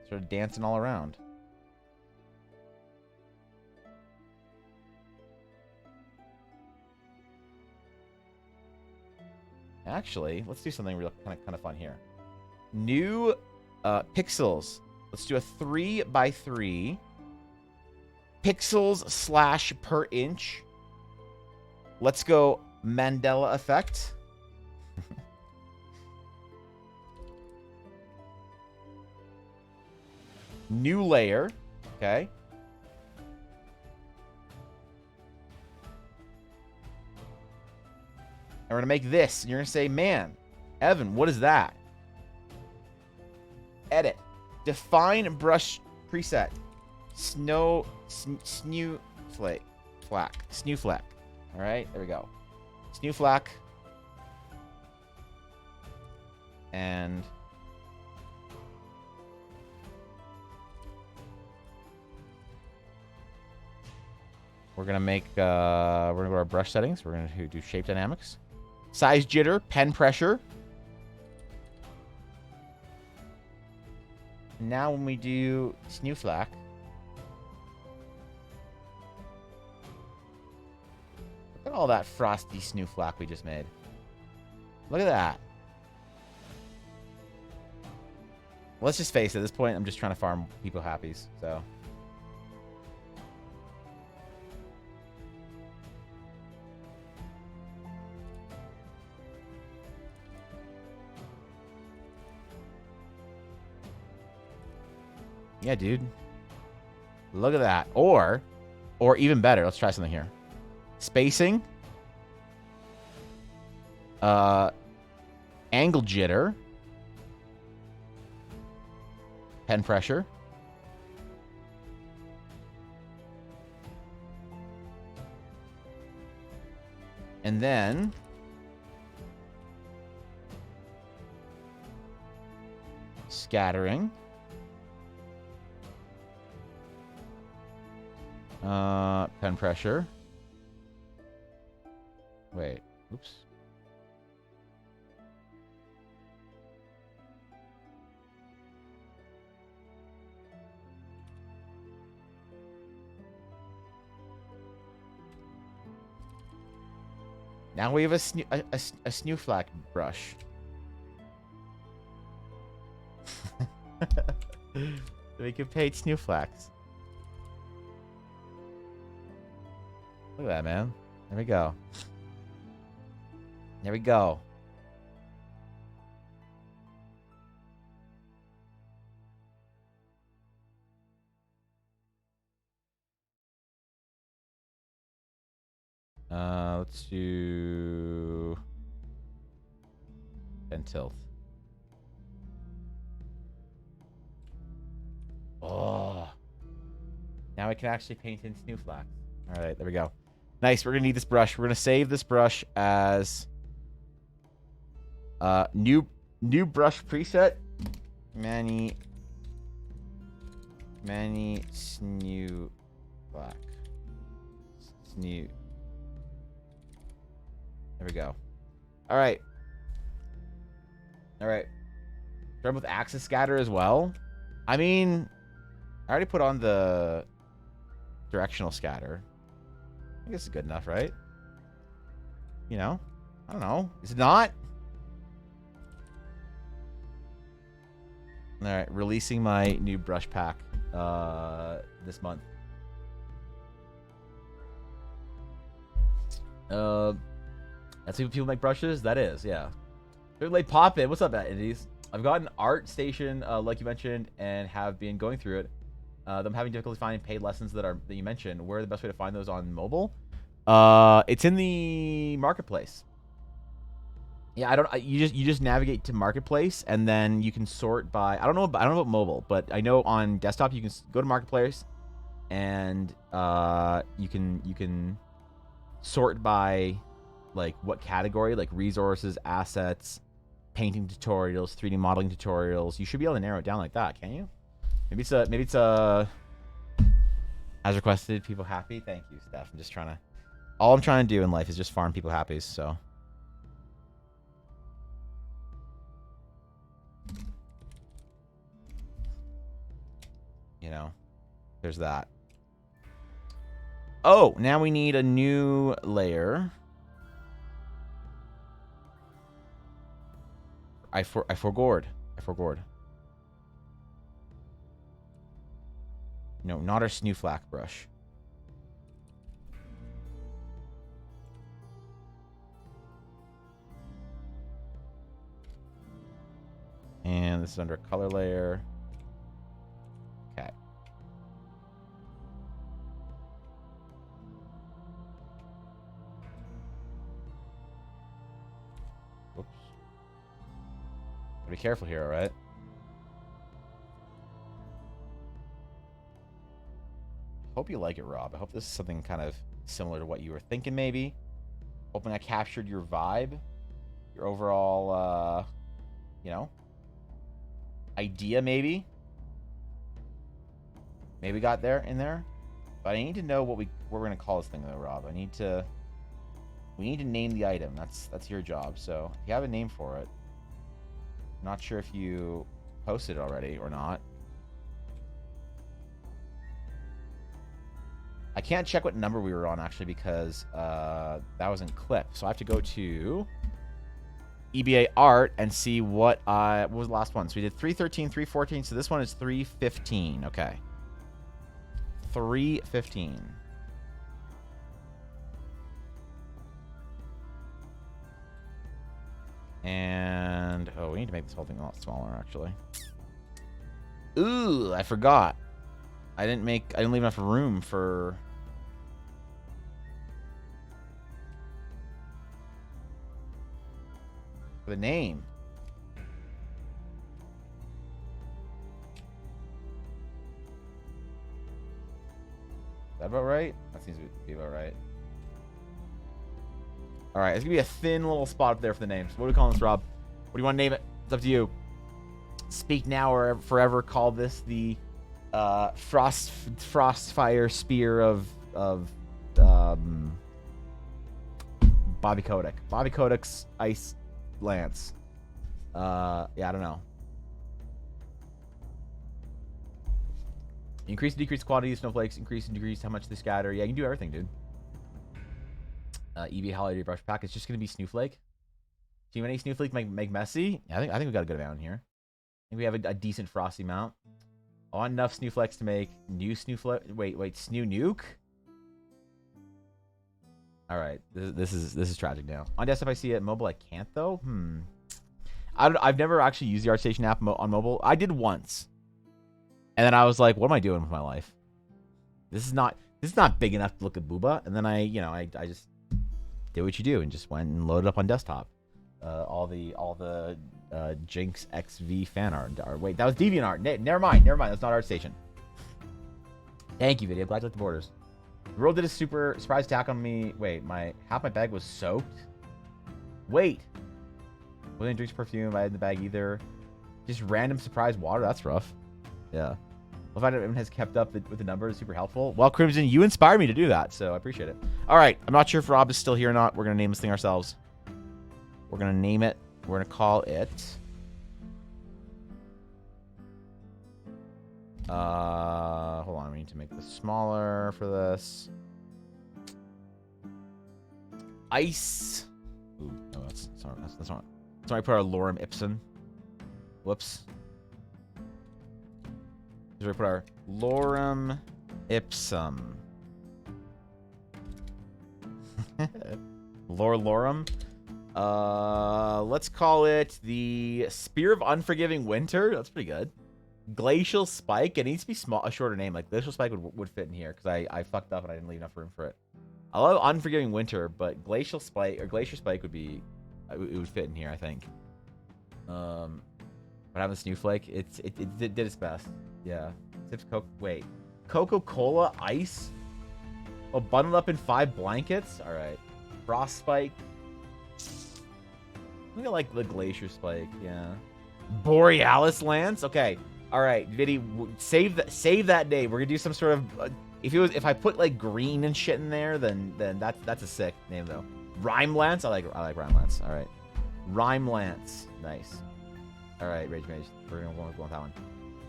sort of dancing all around. Actually, let's do something real kind of fun here. New pixels. Let's do a 3x3 pixels / per inch. Let's go Mandela effect. New layer. Okay. And we're going to make this. And you're going to say, man, Evan, what is that? Edit. Define brush preset. Snowflake. Snowflake. All right, there we go. Snowflake. And we're going to make, we're going to go to our brush settings. We're going to do shape dynamics. Size jitter, pen pressure. Now when we do snowflake, look at all that frosty snowflake we just made. Look at that. Let's just face it, at this point, I'm just trying to farm people happies, so. Yeah, dude. Look at that. Or even better, let's try something here. Spacing. Angle jitter. Pen pressure. And then scattering. Pen pressure. Wait. Oops. Now we have a snowflake brush. We can paint snowflakes. Look at that, man. There we go. There we go. Let's do and tilt. Oh. Now I can actually paint in Snowflake. All right, there we go. Nice. We're gonna need this brush. We're gonna save this brush as new brush preset. Many Snowflake. Snew. There we go. All right. All right. Start with axis scatter as well. I mean, I already put on the directional scatter. I guess it's good enough, right? You know? I don't know. Is it not? All right. Releasing my new brush pack this month. That's how people make brushes? That is, yeah. Like pop in. What's up, Indies? I've got an art station, like you mentioned, and have been going through it. I'm having difficulty finding paid lessons that you mentioned. Where are the best way to find those on mobile? It's in the marketplace. Yeah, you just navigate to marketplace, and then you can sort by. I don't know about mobile, but I know on desktop you can go to marketplace, and you can sort by like what category, like resources, assets, painting tutorials, 3D modeling tutorials. You should be able to narrow it down like that, can't you? Maybe it's a as requested, people happy. Thank you, Steph. All I'm trying to do in life is just farm people happy, so. You know, there's that. Oh, now we need a new layer. I forgored. No, not our Snowflake brush. And this is under color layer. Okay. Oops. Be careful here, all right? Hope you like it, Rob. I hope this is something kind of similar to what you were thinking, maybe. Hoping I captured your vibe, your overall, you know, idea, maybe. Maybe got there in there. But I need to know what we're gonna call this thing, though, Rob. We need to name the item. That's your job. So if you have a name for it, I'm not sure if you posted it already or not. I can't check what number we were on, actually, because that wasn't clipped. So I have to go to EBA Art and see what was the last one. So we did 313, 314. So this one is 315. Okay. 315. And, oh, we need to make this whole thing a lot smaller, actually. Ooh, I forgot. I didn't leave enough room for the name. Is that about right? That seems to be about right. All right, it's gonna be a thin little spot up there for the names. What are we calling this, Rob? What do you want to name it? It's up to you. Speak now or forever. Call this the Frostfire Spear of Bobby Kotick. Bobby Kotick's Ice Lance. Yeah, I don't know. Increase and decrease quantity of snowflakes. Increase and decrease how much they scatter. Yeah, you can do everything, dude. EV Holiday Brush Pack. It's just gonna be Snowflake. Too many Snowflake make messy. I think we got a good amount in here. I think we have a decent frosty amount. Oh, enough Snowflakes to make new Snowflake. Wait, Snow Nuke. All right, this is tragic now. On desktop I see it. Mobile I can't though. I've never actually used the ArtStation app on mobile. I did once, and then I was like, what am I doing with my life? This is not big enough to look at Booba. And then I just did what you do and just went and loaded up on desktop. All the Jinx XV fan art. Wait, that was DeviantArt. Never mind. That's not ArtStation. Thank you, video. Glad you like the borders. The world did a super surprise attack on me. Wait, half my bag was soaked. Wait. William drinks perfume. I had in the bag either. Just random surprise water. That's rough. Yeah. The fact that everyone has kept up with the numbers is super helpful. Well, Crimson, you inspired me to do that, so I appreciate it. All right. I'm not sure if Rob is still here or not. We're going to name this thing ourselves. We're going to name it. We're going to call it... hold on. We need to make this smaller for this. Ice. Ooh, no, that's not. That's not where I put our lorem ipsum. Whoops. Here's where we put our lorem ipsum. Lorem. Let's call it the Spear of Unforgiving Winter. That's pretty good. Glacial Spike. It needs to be a shorter name. Like Glacial Spike would fit in here because I fucked up and I didn't leave enough room for it. I love Unforgiving Winter, but Glacial Spike or Glacier Spike would be it would fit in here, I think. But having Snowflake, it did its best. Yeah. Sips Coke. Wait. Coca-Cola Ice. Oh, bundled up in 5 blankets. All right. Frost Spike. I think I like the Glacier Spike. Yeah. Borealis Lance. Okay. All right, Viddy, save that name. We're gonna do some sort of if I put like green and shit in there, then that's a sick name though. Rhyme Lance. I like Rhyme Lance. All right. Rhyme Lance. Nice. All right, Rage Mage. We're gonna go with that one.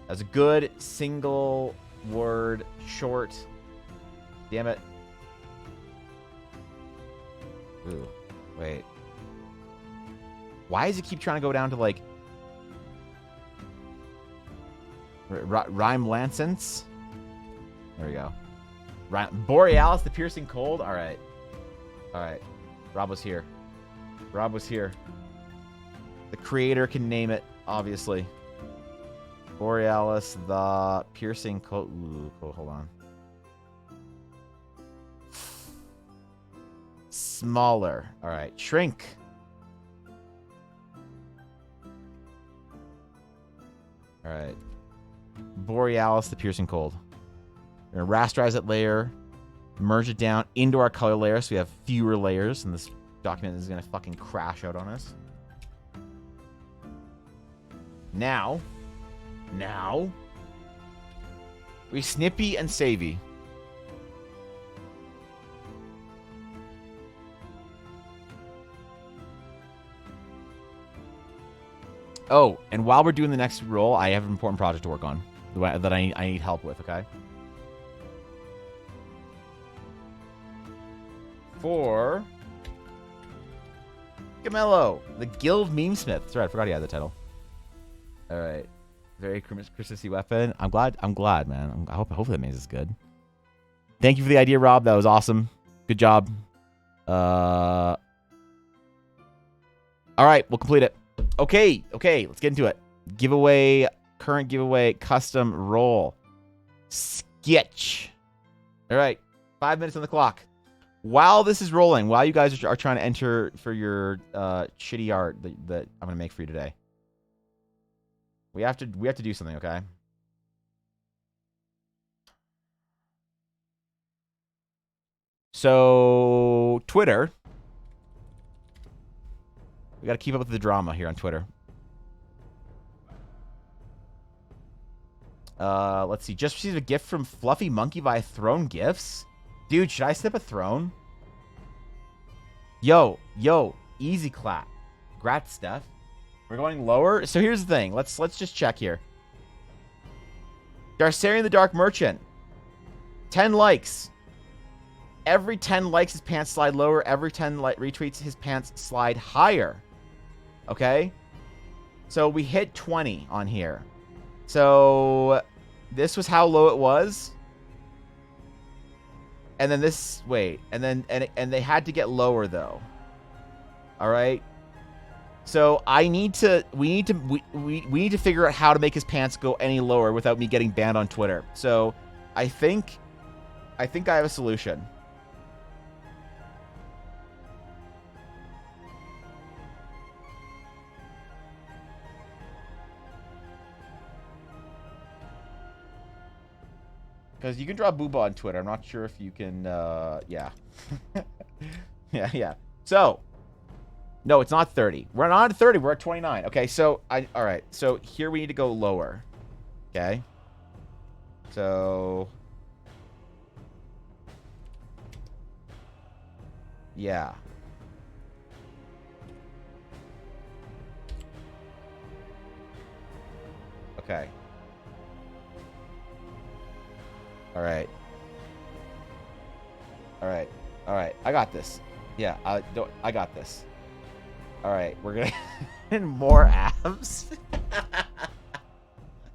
That's a good single word short. Damn it. Ooh. Wait. Why does it keep trying to go down to like Rhyme Lancence? There we go. Borealis, the piercing cold. All right. All right. Rob was here. Rob was here. The creator can name it, obviously. Borealis, the piercing cold. Ooh, hold on. Smaller. All right. Shrink. All right. Borealis, the piercing cold. We're going to rasterize that layer, merge it down into our color layer so we have fewer layers, and this document is going to fucking crash out on us. Now, we snippy and savvy. Oh, and while we're doing the next roll, I have an important project to work on that I need help with, okay? For Gamello, the Guild Meme Smith. Sorry, I forgot he had the title. All right. Very Christmassy weapon. I'm glad, man. Hopefully that means it's good. Thank you for the idea, Rob. That was awesome. Good job. All right, we'll complete it. Okay, let's get into it. Giveaway, current giveaway, custom roll. Sketch. All right, 5 minutes on the clock. While this is rolling, while you guys are trying to enter for your shitty art that I'm gonna make for you today, we have to do something, okay? So Twitter. We got to keep up with the drama here on Twitter. Let's see. Just received a gift from Fluffy Monkey via Throne Gifts. Dude, should I snip a throne? Yo, easy clap. Congrats, Steph. We're going lower. So here's the thing. Let's just check here. Darcerian the Dark Merchant. 10 likes. Every 10 likes, his pants slide lower. Every 10 retweets, his pants slide higher. Okay? So we hit 20 on here. So this was how low it was. And then this, wait, and they had to get lower though. All right? So we need to figure out how to make his pants go any lower without me getting banned on Twitter. So I think I have a solution. Because you can draw booba on Twitter. I'm not sure if you can, yeah. yeah. So, no, it's not 30. We're not at 30. We're at 29. Okay, so, all right. So, here we need to go lower. Okay. So, yeah. Okay. All right. All right. All right. I got this. Yeah, I got this. All right, we're gonna more abs.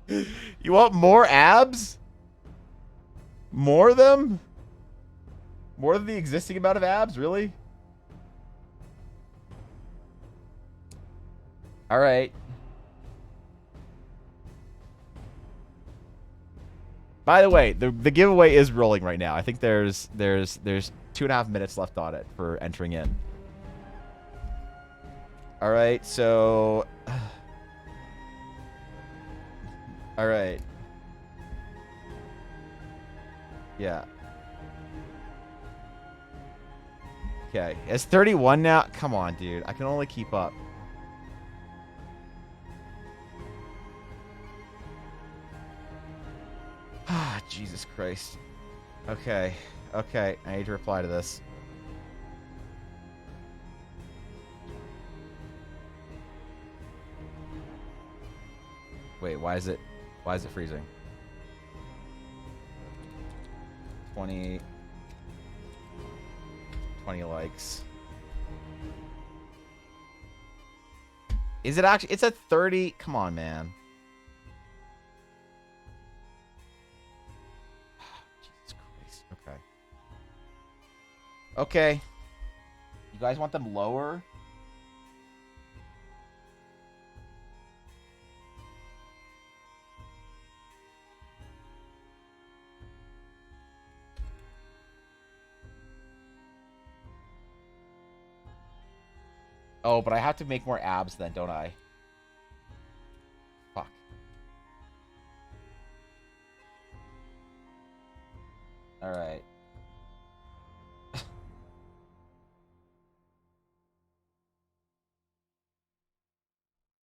You want more abs? More of them? More than the existing amount of abs, really? All right. By the way, the giveaway is rolling right now. I think there's 2.5 minutes left on it for entering in. All right, so all right. Yeah. Okay, it's 31 now. Come on, dude. I can only keep up. Ah, Jesus Christ. Okay. Okay, I need to reply to this. Wait, why is it freezing? 20 likes. Is it actually? It's at 30. Come on, man. Jesus Christ. Okay. Okay. You guys want them lower? Oh, but I have to make more abs then, don't I? Fuck. All right.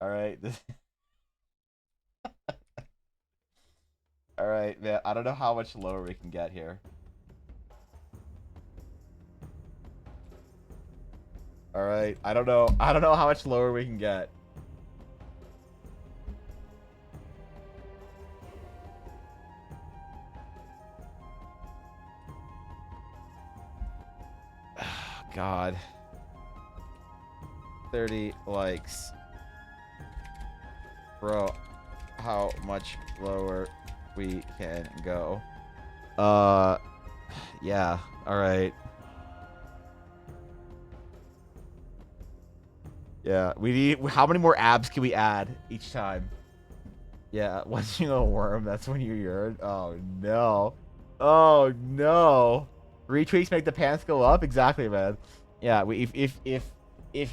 All right. All right, man. I don't know how much lower we can get here. All right. I don't know how much lower we can get. God. 30 likes. Bro, how much lower we can go? Yeah. All right. Yeah, we need. How many more abs can we add each time? Yeah, once you go worm, that's when you urine. Oh no. Oh no. Retweets make the pants go up. Exactly, man. Yeah, if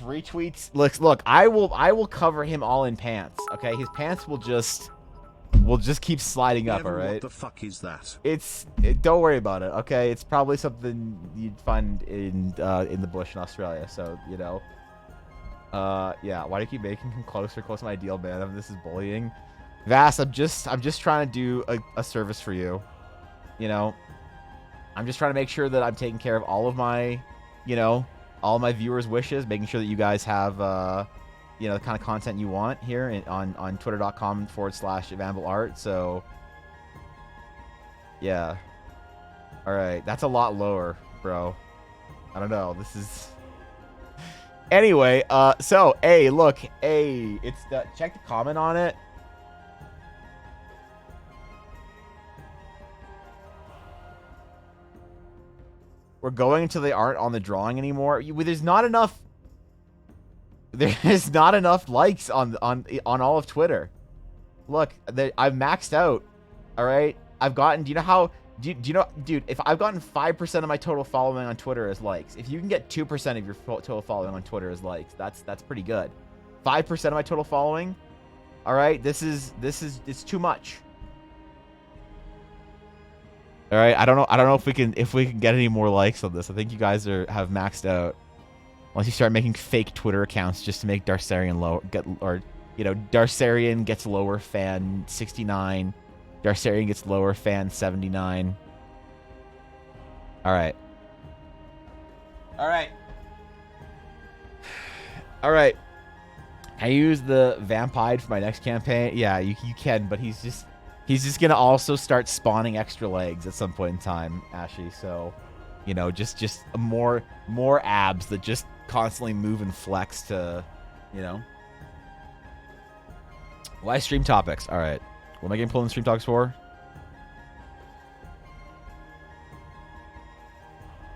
retweets look, I will cover him all in pants. Okay, his pants will just keep sliding up. All right. What the fuck is that? Don't worry about it. Okay, it's probably something you'd find in the bush in Australia. So you know. Yeah. Why do you keep making him closer to my ideal, man? I mean, this is bullying. Vass, I'm just trying to do a service for you. You know, I'm just trying to make sure that I'm taking care of all of my, you know, all my viewers' wishes, making sure that you guys have, you know, the kind of content you want here on twitter.com/evanvilart. So, yeah. All right, that's a lot lower, bro. I don't know. This is. Anyway, so look, it's check the comment on it. We're going until they aren't on the drawing anymore. There's not enough. There's not enough likes on all of Twitter. Look, I've maxed out. All right, I've gotten. Do you know how? Do you know, dude? If I've gotten 5% of my total following on Twitter as likes, if you can get 2% of your total following on Twitter as likes, that's pretty good. 5% of my total following. All right, this is it's too much. All right, I don't know if we can get any more likes on this. I think you guys have maxed out. Unless you start making fake Twitter accounts just to make Darcerian Darcerian gets lower fan 69, Darcerian gets lower fan 79. All right. Can I use the Vampire for my next campaign? Yeah, you can, but he's just gonna also start spawning extra legs at some point in time, Ashy. So, just more abs that just constantly move and flex to, Why stream topics? All right. What am I getting pulled in stream topics for?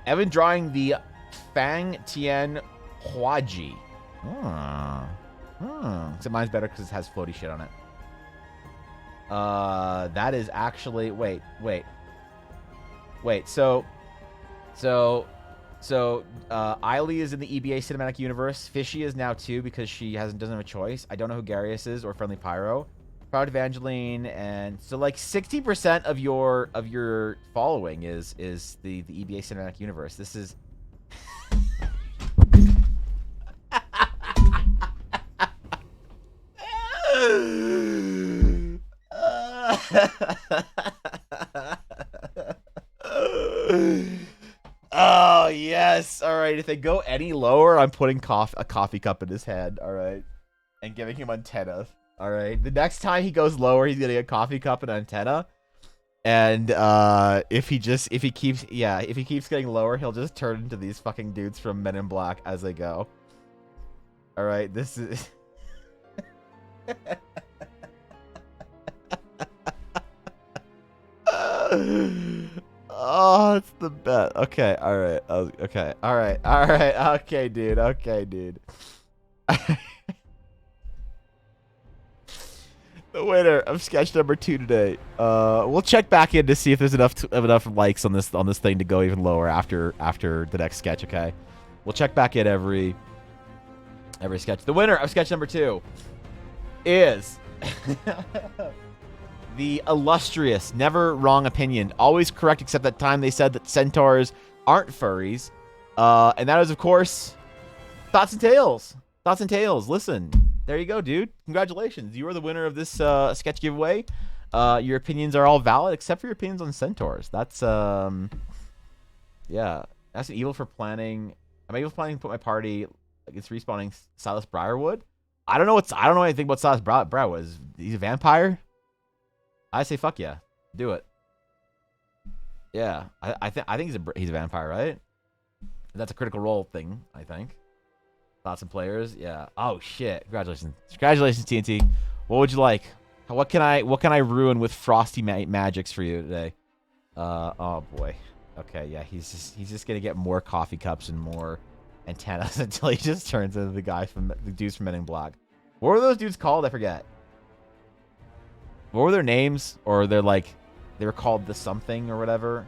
Evan drawing the Fang Tian Huaji. Except mine's better because it has floaty shit on it. That is actually wait. So Eiley is in the EBA cinematic universe. Fishy is now too because she doesn't have a choice. I don't know who Garius is or Friendly Pyro. Proud Evangeline, and so like 60% of your following is the EBA cinematic universe. This is Oh yes. All right. If they go any lower, I'm putting a coffee cup in his head. All right, and giving him antenna. All right. The next time he goes lower, he's getting a coffee cup and antenna. And if he keeps getting lower, he'll just turn into these fucking dudes from Men in Black as they go. All right. This is. Oh, it's the best. Okay, all right. Okay, all right. Okay, dude. The winner of sketch number 2 today. We'll check back in to see if there's enough likes on this thing to go even lower after the next sketch. Okay, we'll check back in every sketch. The winner of sketch number 2 is. The illustrious, never wrong opinion, always correct except that time they said that centaurs aren't furries. And that is, of course, Thoughts and Tales. Thoughts and Tales. Listen, there you go, dude. Congratulations. You are the winner of this sketch giveaway. Your opinions are all valid except for your opinions on centaurs. That's, yeah. That's an evil for planning. Am I evil for planning to put my party against respawning Silas Briarwood? I don't know anything about Silas Briarwood. Is he a vampire? I say fuck yeah, do it. Yeah, I think he's a vampire, right? That's a critical role thing, I think. Thoughts and players, yeah. Oh shit! Congratulations, TNT. What would you like? What can I ruin with frosty magics for you today? Oh boy. Okay, yeah. He's just gonna get more coffee cups and more antennas until he just turns into the dudes from Men in Black. What were those dudes called? I forget. What were their names? Or they were called the something or whatever.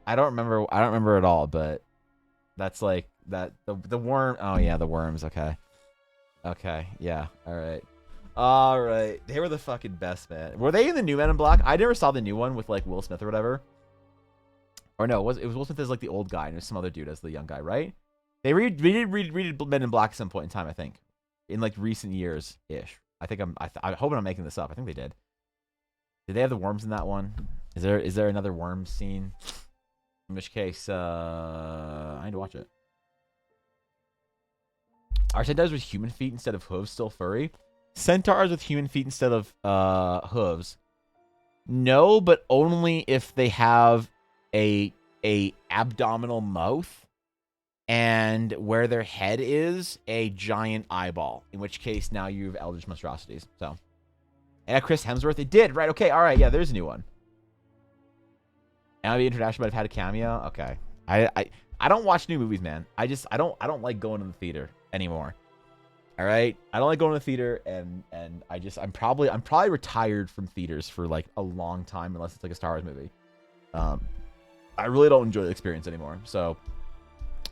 I don't remember at all, but that's like that the worm. Oh yeah, the worms. Okay, yeah. All right. They were the fucking best, man. Were they in the new Men in Black? I never saw the new one with like Will Smith or whatever. Or no, it was Will Smith as like the old guy and there's some other dude as the young guy, right? They redid Men in Black at some point in time, I think, in like recent years ish. I'm hoping I'm making this up. I think they did. Did they have the worms in that one? Is there another worm scene? In which case, I need to watch it. Are centaurs with human feet instead of hooves still furry? Centaurs with human feet instead of hooves. No, but only if they have a abdominal mouth. And where their head is, a giant eyeball. In which case, now you have eldritch monstrosities. So, and Chris Hemsworth, it did, right? Okay, all right, yeah, there's a new one. MLB International might have had a cameo. Okay, I don't watch new movies, man. I don't like going to the theater anymore. All right, I don't like going to the theater, and I'm probably retired from theaters for like a long time, unless it's like a Star Wars movie. I really don't enjoy the experience anymore. So.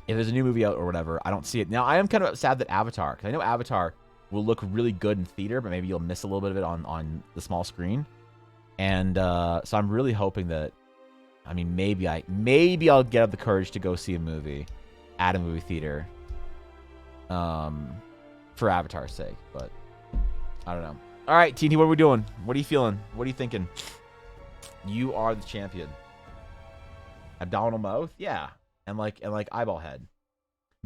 If there's a new movie out or whatever, I don't see it. Now, I am kind of sad that Avatar, because I know Avatar will look really good in theater, but maybe you'll miss a little bit of it on the small screen. And so I'm really hoping that I mean, maybe I'll get up the courage to go see a movie at a movie theater. For Avatar's sake, but I don't know. All right, TNT, what are we doing? What are you feeling? What are you thinking? You are the champion. Abdominal mouth? Yeah. And like eyeball head.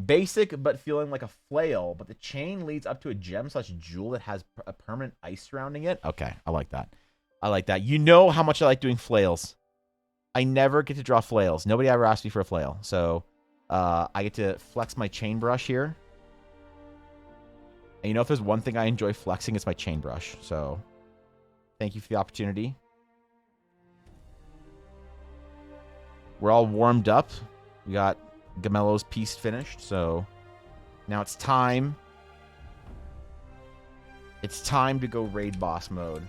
Basic, but feeling like a flail, but the chain leads up to a gem/jewel that has a permanent ice surrounding it. Okay, I like that. I like that. You know how much I like doing flails. I never get to draw flails. Nobody ever asked me for a flail. So I get to flex my chain brush here. And you know, if there's one thing I enjoy flexing, it's my chain brush. So thank you for the opportunity. We're all warmed up. We got Gamello's piece finished. So now it's time. It's time to go raid boss mode.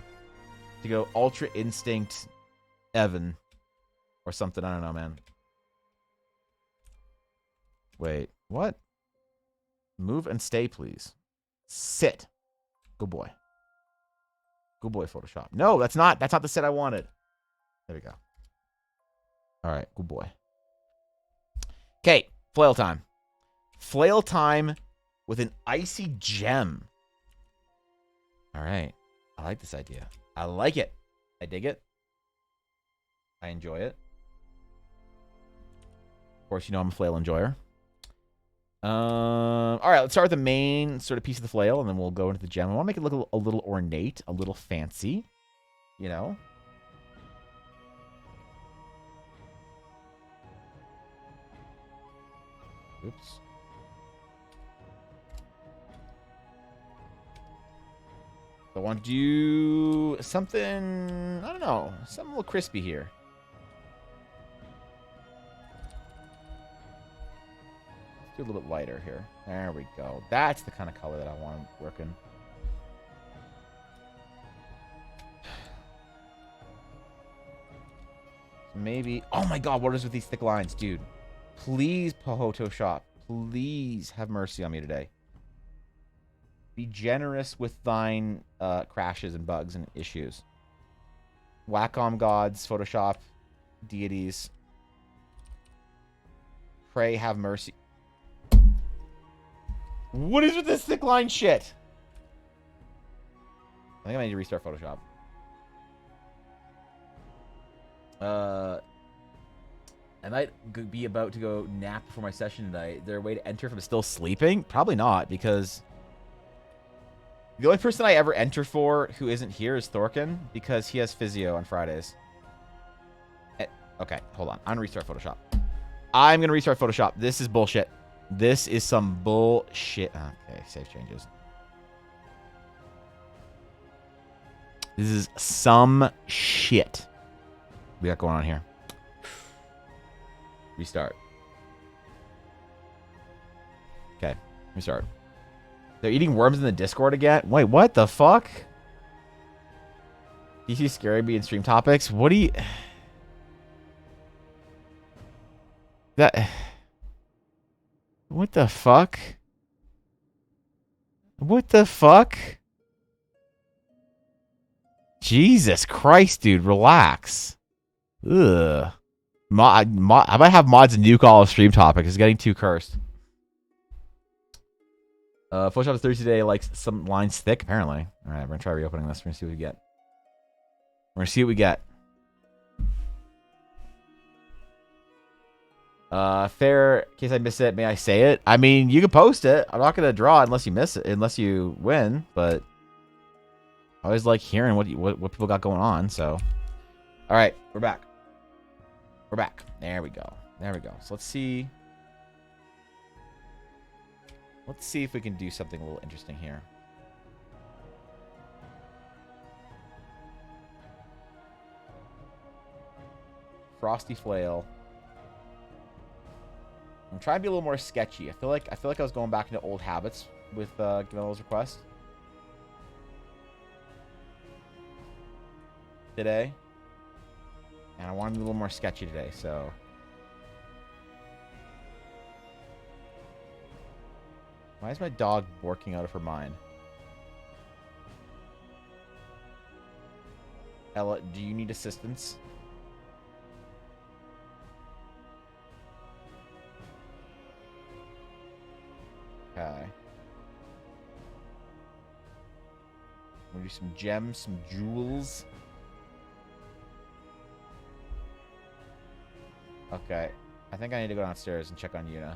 To go Ultra Instinct Evan. Or something. I don't know, man. Wait. What? Move and stay, please. Sit. Good boy. Good boy, Photoshop. No, that's not the sit I wanted. There we go. All right, good boy. Okay, flail time. Flail time with an icy gem. All right. I like this idea. I like it. I dig it. I enjoy it. Of course, you know I'm a flail enjoyer. All right, let's start with the main sort of piece of the flail, and then we'll go into the gem. I want to make it look a little ornate, a little fancy, you know. Oops. I want to do something, I don't know, something a little crispy here. Do a little bit lighter here. There we go. That's the kind of color that I want working. So maybe... Oh my god, what is with these thick lines, dude? Please, Photoshop. Please have mercy on me today. Be generous with thine crashes and bugs and issues. Wacom gods, Photoshop, deities. Pray have mercy. What is with this thick line shit? I think I need to restart Photoshop. I might be about to go nap before my session tonight. Is there a way to enter if I'm still sleeping? Probably not, because the only person I ever enter for who isn't here is Thorkin, because he has physio on Fridays. Okay, hold on. I'm going to restart Photoshop. I'm going to restart Photoshop. This is bullshit. This is some bullshit. Okay, save changes. This is some shit we got going on here. Restart. Okay, restart. They're eating worms in the Discord again? Wait, what the fuck? DC Scary Bee and Stream Topics? What do you... That... What the fuck? What the fuck? Jesus Christ, dude, relax. Ugh. I might have mods nuke all of Stream Topics. It's getting too cursed. Photoshop 30 today likes some lines thick, apparently. All right, we're going to try reopening this. We're going to see what we get. We're going to see what we get. Fair, in case I miss it, may I say it? I mean, you can post it. I'm not going to draw it unless you miss it, unless you win, but I always like hearing what people got going on, so. All right, we're back. We're back. There we go. There we go. So let's see. Let's see if we can do something a little interesting here. Frosty flail. I'm trying to be a little more sketchy. I feel like I was going back into old habits with Gamello's request today, and I want to be a little more sketchy today. So why is my dog barking out of her mind? Ella, do you need assistance? Okay. We'll do some gems, some jewels. Okay. I think I need to go downstairs and check on Yuna.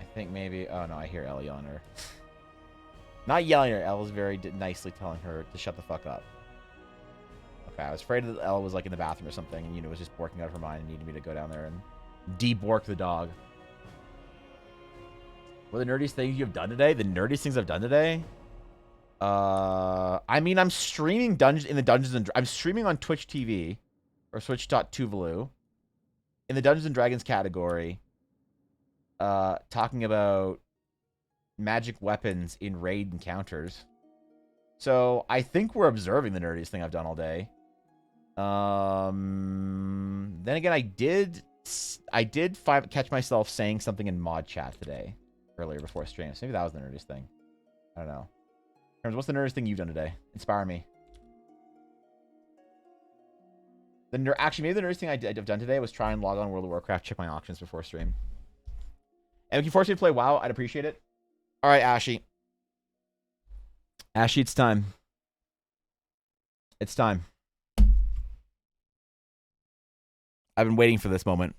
I think maybe... Oh, no, I hear Elle yelling at her. Not yelling at her. Elle was very nicely telling her to shut the fuck up. Okay, I was afraid that Elle was, like, in the bathroom or something, and Yuna was just borking out of her mind and needed me to go down there and de-bork the dog. What are the nerdiest things you've done today? The nerdiest things I've done today? I mean, I'm streaming I'm streaming on Twitch TV or Switch.Tuvalu in the Dungeons and Dragons category, talking about magic weapons in raid encounters. So I think we're observing the nerdiest thing I've done all day. Then again, I did catch myself saying something in mod chat today earlier before stream. So maybe that was the nerdiest thing. I don't know. What's the nerdiest thing you've done today? Inspire me. Actually, maybe the nerdiest thing I've done today was try and log on World of Warcraft, check my auctions before stream. And if you force me to play WoW, I'd appreciate it. All right, Ashy. Ashy, it's time. It's time. I've been waiting for this moment.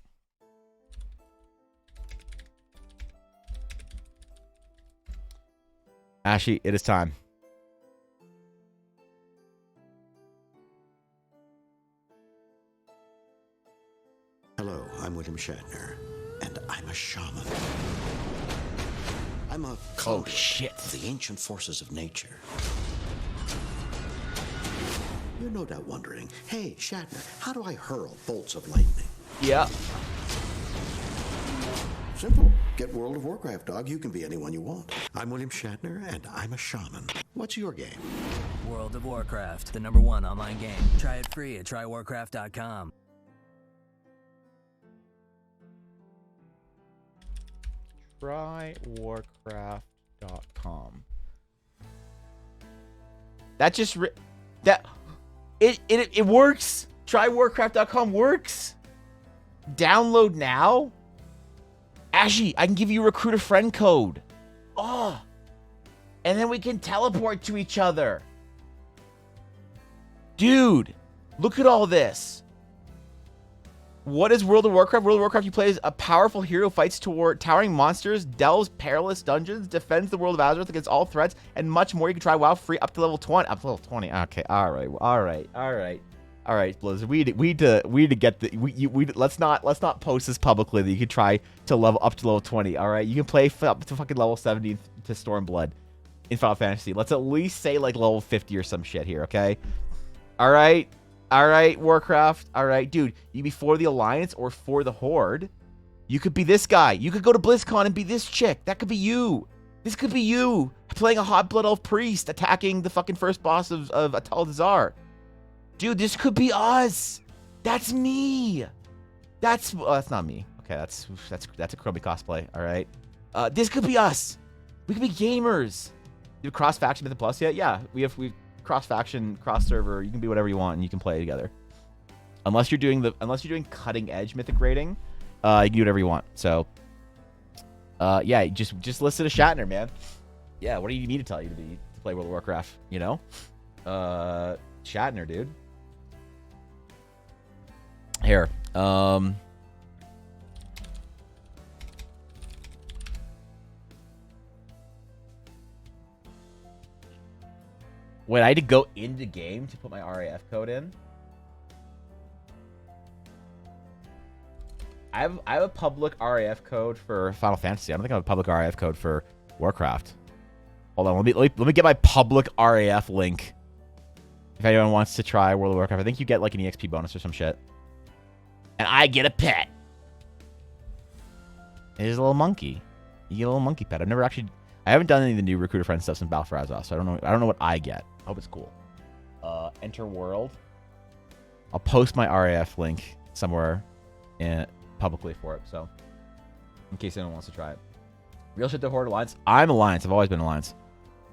Ashy, it is time. Hello, I'm William Shatner, and I'm a shaman. I'm a Oh, shit. of the ancient forces of nature. You're no doubt wondering, hey, Shatner, how do I hurl bolts of lightning? Yeah. Simple. Get World of Warcraft, dog. You can be anyone you want. I'm William Shatner, and I'm a shaman. What's your game? World of Warcraft, the #1 online game. Try it free at trywarcraft.com. Trywarcraft.com. That just it works. Trywarcraft.com works. Download now. Ashy, I can give you a recruit a friend code. Oh. And then we can teleport to each other. Dude, look at all this. What is World of Warcraft? World of Warcraft, you play as a powerful hero, fights toward towering monsters, delves perilous dungeons, defends the world of Azeroth against all threats, and much more. You can try WoW free up to level 20. Up to level 20. Okay, all right, Blizzard. We need to get the let's not post this publicly that you can try to level up to level 20. All right, you can play up to fucking level 70 to Stormblood in Final Fantasy. Let's at least say like level 50 or some shit here. Okay, all right, Warcraft. All right, dude, you be for the Alliance or for the Horde. You could be this guy. You could go to BlizzCon and be this chick. That could be you. This could be you playing a hot blood elf priest attacking the fucking first boss of Atal Dazar. Dude, this could be us. That's me. That's not me. Okay, that's a Krobi cosplay. All right. This could be us. We could be gamers. Do cross faction Mythic Plus yet? Yeah, we cross faction, cross server. You can be whatever you want, and you can play together. Unless you're doing cutting edge Mythic rating, you can do whatever you want. So, yeah, just listen to Shatner, man. Yeah, what do you need to tell you to play World of Warcraft? You know, Shatner, dude. Here, wait, I had to go into game to put my RAF code in. I have a public RAF code for Final Fantasy. I don't think I have a public RAF code for Warcraft. Hold on, let me get my public RAF link. If anyone wants to try World of Warcraft, I think you get like an EXP bonus or some shit. And I get a pet. It is a little monkey. You get a little monkey pet. I haven't done any of the new Recruiter Friend stuff since Battle for Azeroth, so I don't know what I get. I hope it's cool. Enter world. I'll post my RAF link somewhere publicly for it, so in case anyone wants to try it. Real shit to Horde Alliance. I'm Alliance. I've always been Alliance.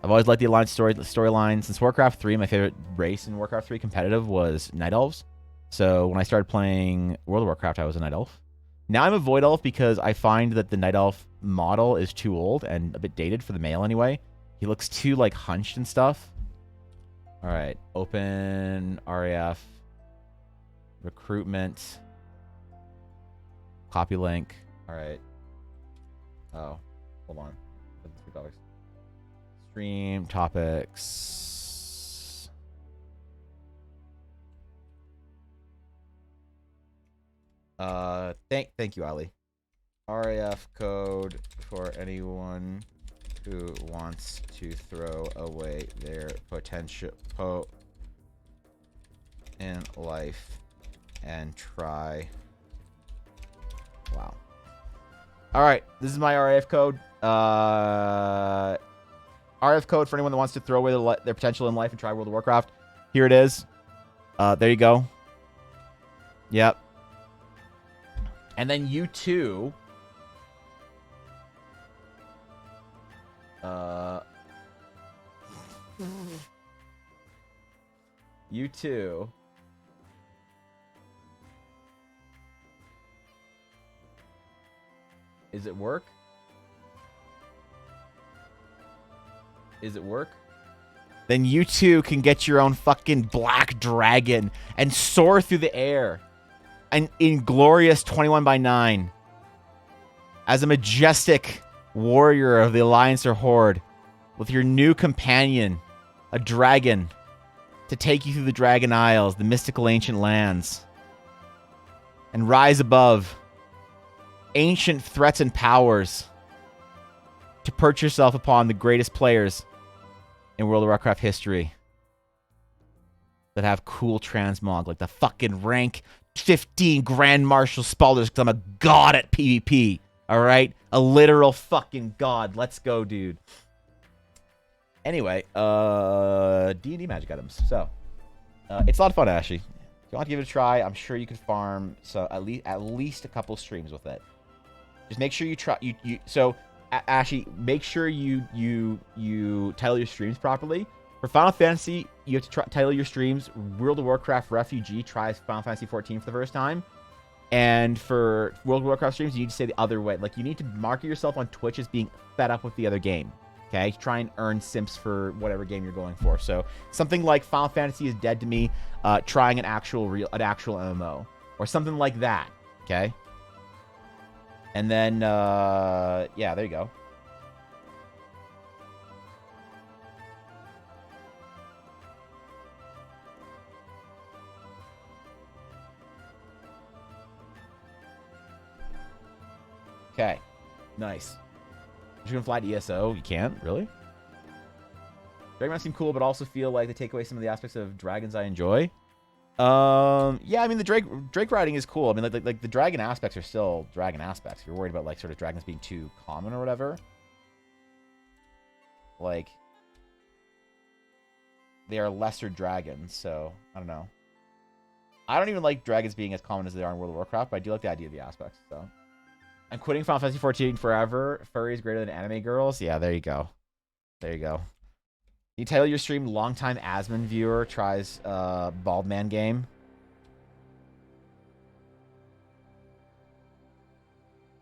I've always liked the Alliance storyline. Since Warcraft 3, my favorite race in Warcraft 3 competitive was Night Elves. So when I started playing World of Warcraft, I was a Night Elf. Now I'm a Void Elf because I find that the Night Elf model is too old and a bit dated for the male anyway. He looks too, like, hunched and stuff. All right. Open RAF. Recruitment. Copy link. All right. Oh, hold on. $3. Stream topics. Thank you, Ali. RAF code for anyone who wants to throw away their potential in life and try. Wow. All right, this is my RAF code. RAF code for anyone that wants to throw away their potential in life and try World of Warcraft. Here it is. There you go. Yep. And then you too. You too. Is it work? Is it work? Then you too can get your own fucking black dragon and soar through the air. An inglorious 21/9. As a majestic warrior of the Alliance or Horde. With your new companion, a dragon. To take you through the Dragon Isles, the mystical ancient lands. And rise above ancient threats and powers. To perch yourself upon the greatest players in World of Warcraft history. That have cool transmog, like the fucking rank 15 Grand Marshal Spalders, because I'm a god at PvP. Alright? A literal fucking god. Let's go, dude. Anyway, D&D magic items. So, it's a lot of fun, actually. If you want to give it a try, I'm sure you can farm so at least a couple streams with it. Just make sure you try. So, Ashley, make sure you title your streams properly. For Final Fantasy, you have to title your streams World of Warcraft Refugee tries Final Fantasy 14 for the first time. And for World of Warcraft streams, you need to say the other way. Like, you need to market yourself on Twitch as being fed up with the other game. Okay? Try and earn simps for whatever game you're going for. So, something like Final Fantasy is dead to me, trying an actual MMO. Or something like that. Okay? And then, yeah, there you go. Okay, nice. You're gonna fly to ESO? You can't? Really? Dragon seem cool, but also feel like they take away some of the aspects of dragons I enjoy. Yeah, I mean, the Drake riding is cool. I mean, like the dragon aspects are still dragon aspects. If you're worried about, like, sort of dragons being too common or whatever. Like, they are lesser dragons, so, I don't know. I don't even like dragons being as common as they are in World of Warcraft, but I do like the idea of the aspects, so. I'm quitting Final Fantasy 14 forever. Furries greater than anime girls. Yeah, there you go. There you go. You title your stream longtime Asmon viewer tries Bald Man game.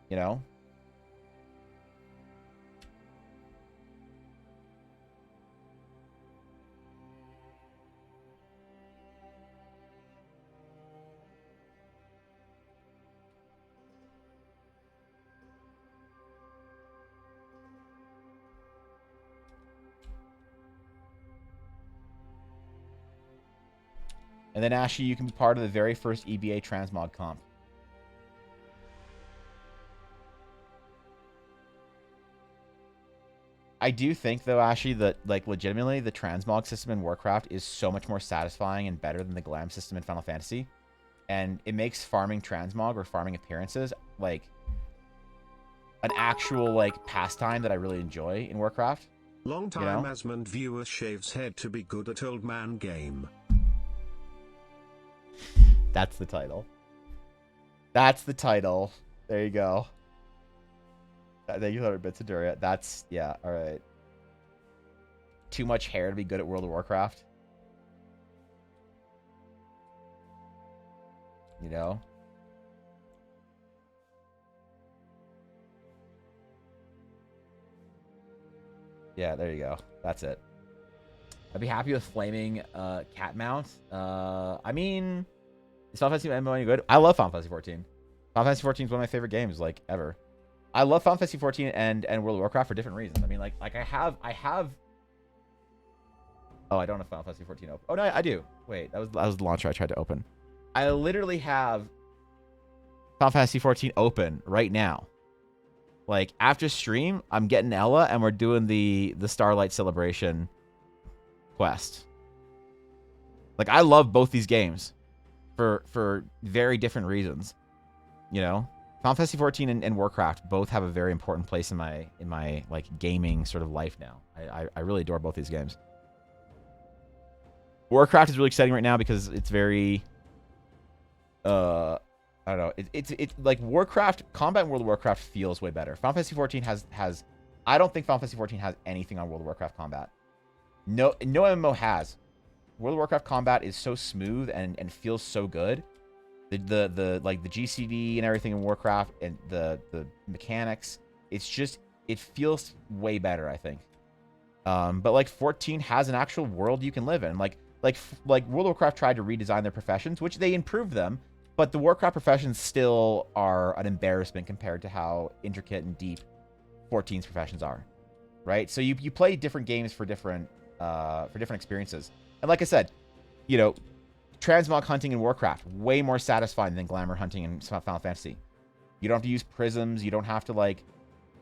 You know? And then, Ashley, you can be part of the very first EBA transmog comp. I do think, though, Ashley, that, like, legitimately, the transmog system in Warcraft is so much more satisfying and better than the glam system in Final Fantasy. And it makes farming transmog or farming appearances, like, an actual, like, pastime that I really enjoy in Warcraft. Long-time Asmund viewer shaves head to be good at old man game. That's the title. That's the title. There you go. Thank you for 100 bits of Duria. That's, yeah, alright. Too much hair to be good at World of Warcraft. You know? Yeah, there you go. That's it. I'd be happy with flaming cat mount. I mean, is Final Fantasy MMO any good? I love Final Fantasy 14. Final Fantasy 14 is one of my favorite games, like, ever. I love Final Fantasy 14 and World of Warcraft for different reasons. I mean, like I have. Oh, I don't have Final Fantasy 14 open. Oh no, I do. Wait, that was the launcher I tried to open. I literally have Final Fantasy 14 open right now. Like, after stream, I'm getting Ella and we're doing the Starlight Celebration quest. Like, I love both these games for very different reasons. You know? Final Fantasy 14 and Warcraft both have a very important place in my like gaming sort of life now. I really adore both these games. Warcraft is really exciting right now because it's very I don't know. It's like Warcraft combat in World of Warcraft feels way better. Final Fantasy 14 has I don't think Final Fantasy 14 has anything on World of Warcraft combat. No MMO has. World of Warcraft combat is so smooth and feels so good. The like the GCD and everything in Warcraft and the mechanics, it's just, it feels way better, I think. But like 14 has an actual world you can live in. Like World of Warcraft tried to redesign their professions, which they improved them, but the Warcraft professions still are an embarrassment compared to how intricate and deep 14's professions are, right? So you play different games for different experiences. And like I said, you know, transmog hunting in Warcraft, way more satisfying than glamour hunting in Final Fantasy. You don't have to use prisms. You don't have to, like,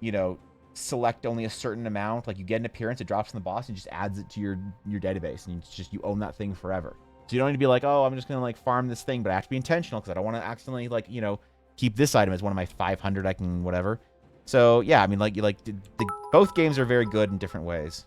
you know, select only a certain amount. Like, you get an appearance, it drops in the boss, and just adds it to your database, and you own that thing forever. So you don't need to be like, oh, I'm just gonna like farm this thing, but I have to be intentional because I don't want to accidentally, like, you know, keep this item as one of my 500. I can whatever. So yeah, I mean, like, both games are very good in different ways.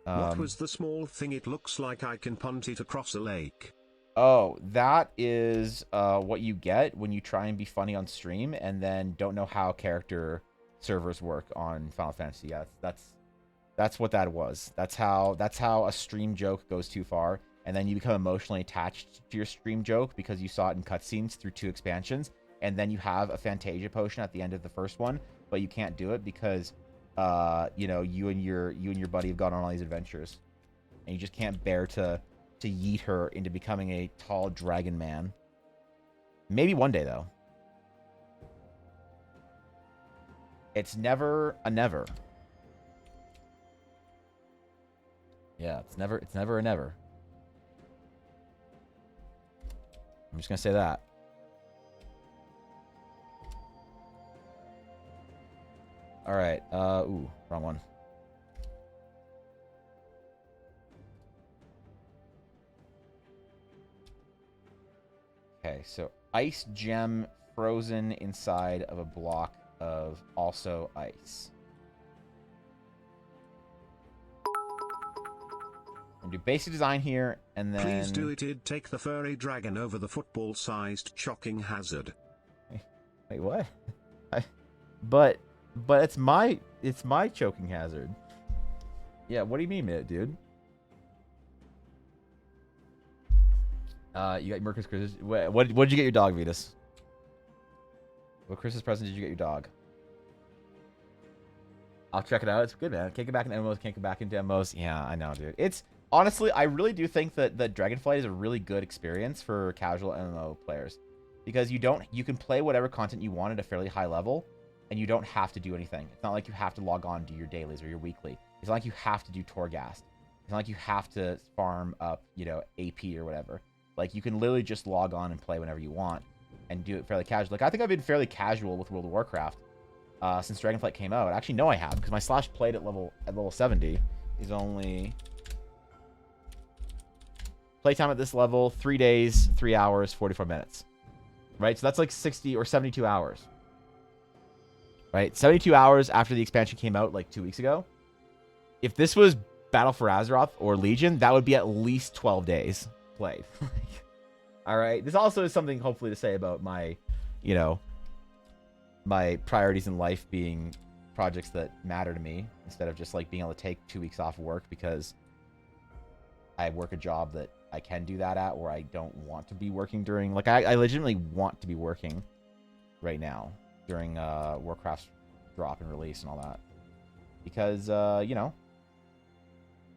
What was the small thing? It looks like I can punt it across a lake. Oh, that is what you get when you try and be funny on stream and then don't know how character servers work on Final Fantasy. Yeah, that's what that was. That's how a stream joke goes too far, and then you become emotionally attached to your stream joke because you saw it in cutscenes through 2 expansions, and then you have a Fantasia potion at the end of the first one, but you can't do it because you know, you and your buddy have gone on all these adventures, and you just can't bear to yeet her into becoming a tall dragon man. Maybe one day, though. It's never a never. Yeah, it's never a never. I'm just gonna say that. All right. Ooh, wrong one. Okay, so ice gem frozen inside of a block of also ice. I'm gonna do basic design here, and then... Please do it. It'd take the furry dragon over the football-sized choking hazard. Wait, what? But it's my choking hazard. Yeah, what do you mean, dude? You got Mercus Christmas. What did you get your dog, Vetus? What Christmas present did you get your dog? I'll check it out. It's good, man. Can't get back into MMOs. Can't get back into MMOs. Yeah, I know, dude. It's honestly, I really do think that Dragonflight is a really good experience for casual MMO players, because you can play whatever content you want at a fairly high level, and you don't have to do anything. It's not like you have to log on to your dailies or your weekly. It's not like you have to do Torghast. It's not like you have to farm up, you know, AP or whatever. Like, you can literally just log on and play whenever you want and do it fairly casual. Like, I think I've been fairly casual with World of Warcraft since Dragonflight came out. Actually, no, I have, because my slash played at level 70 is only... Playtime at this level, 3 days, 3 hours, 44 minutes. Right? So that's like 60 or 72 hours. Right? 72 hours after the expansion came out like 2 weeks ago. If this was Battle for Azeroth or Legion, that would be at least 12 days played. All right. This also is something hopefully to say about my, you know, my priorities in life being projects that matter to me instead of just like being able to take 2 weeks off of work because I work a job that I can do that at, or I don't want to be working during, like, I legitimately want to be working right now during Warcraft's drop and release and all that. because you know,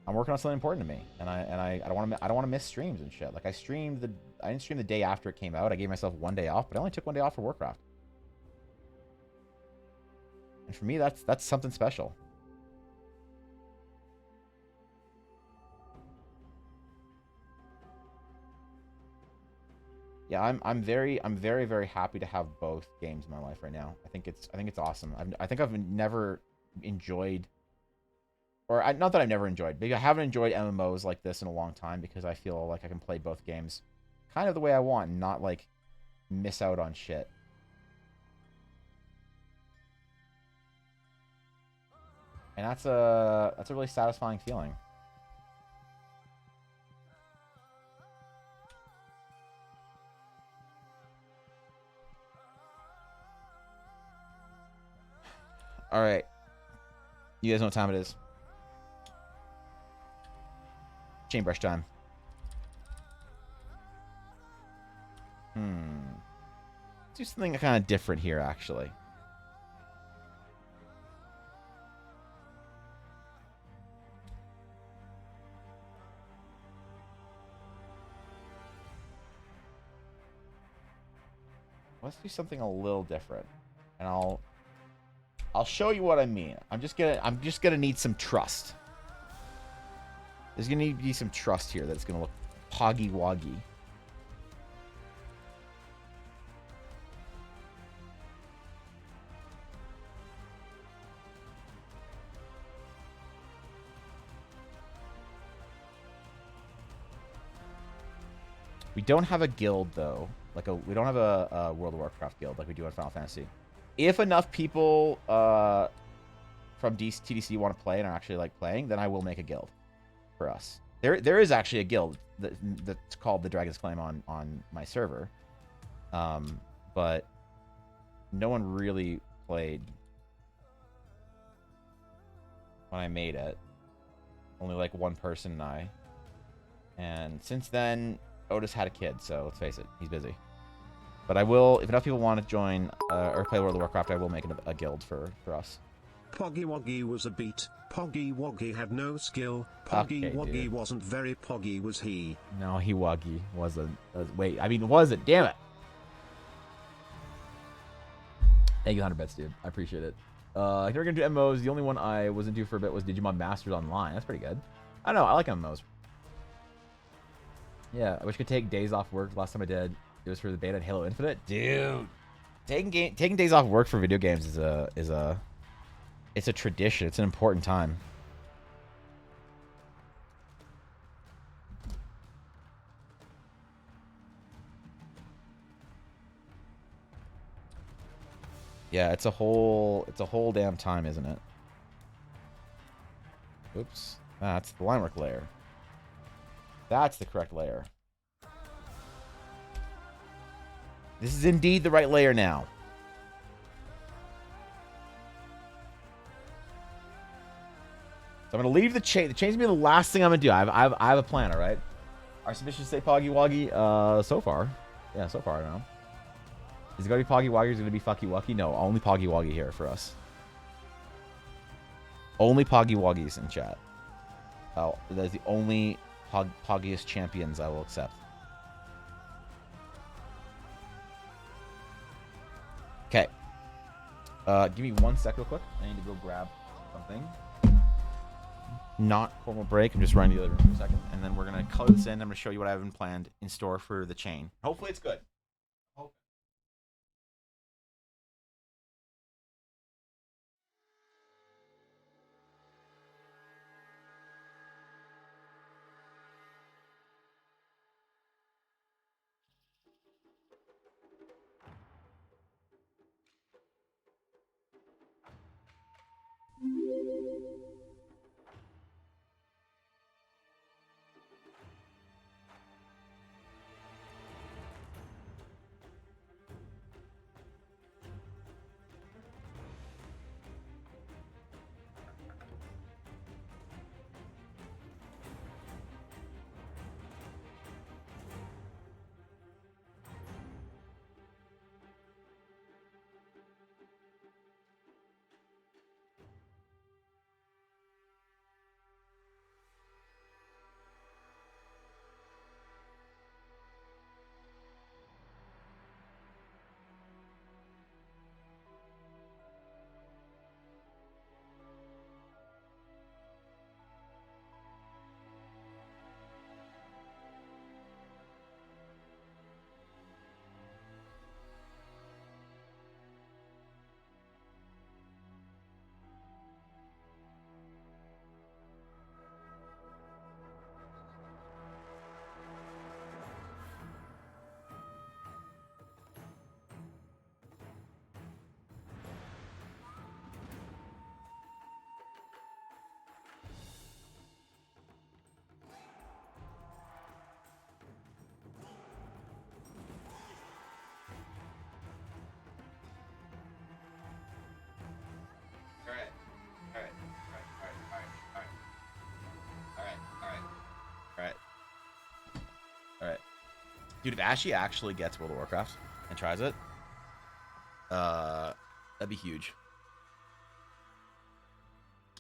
I'm working on something important to me, and I don't want to miss streams and shit. Like I didn't stream the day after it came out. I gave myself 1 day off, but I only took 1 day off for Warcraft. And for me, that's something special. Yeah, I'm very happy to have both games in my life right now. I think it's awesome. I think I've never enjoyed, not that I've never enjoyed, but I haven't enjoyed MMOs like this in a long time because I feel like I can play both games kind of the way I want and not like miss out on shit. And that's a really satisfying feeling. All right. You guys know what time it is. Chain brush time. Let's do something kind of different here, actually. Let's do something a little different. And I'll show you what I mean. I'm just gonna need some trust. There's gonna need to be some trust here that's gonna look poggy woggy. We don't have a guild though. We don't have a World of Warcraft guild like we do in Final Fantasy. If enough people from TDC want to play and are actually like playing, then I will make a guild for us. There is actually a guild that's called the Dragon's Claim on my server, but no one really played when I made it. Only like one person and I. And since then, Otis had a kid, so let's face it, he's busy. But I will, if enough people want to join or play World of Warcraft, I will make a guild for us. Poggy Woggy was a beat. Poggy Woggy had no skill. Poggy Woggy wasn't very poggy, was he? No, he Woggy wasn't. Wait, I mean, wasn't. Damn it. Thank you, 100 bits, dude. I appreciate it. I think we're going to do MMOs. The only one I wasn't due for a bit was Digimon Masters Online. That's pretty good. I don't know. I like MMOs. Yeah, I wish I could take days off work. Last time I did, it was for the beta of Halo Infinite. Dude, taking days off work for video games is a tradition. It's an important time. Yeah, it's a whole damn time, isn't it? Oops. That's the line work layer. That's the correct layer. This is indeed the right layer now. So I'm going to leave the chain. The chain's going to be the last thing I'm going to do. I have a plan, all right? Our submissions say Poggy Woggy so far. Yeah, so far, I don't know. Is it going to be Poggy Woggy or is it going to be Fucky Wucky? No, only Poggy Woggy here for us. Only Poggy Woggies in chat. Oh, that's the only Poggiest champions I will accept. Okay. Give me 1 sec real quick. I need to go grab something. Not formal break. I'm just running to the other room for a second. And then we're going to color this in. I'm going to show you what I have planned in store for the chain. Hopefully it's good. Dude, if Ashy actually gets World of Warcraft and tries it, that'd be huge.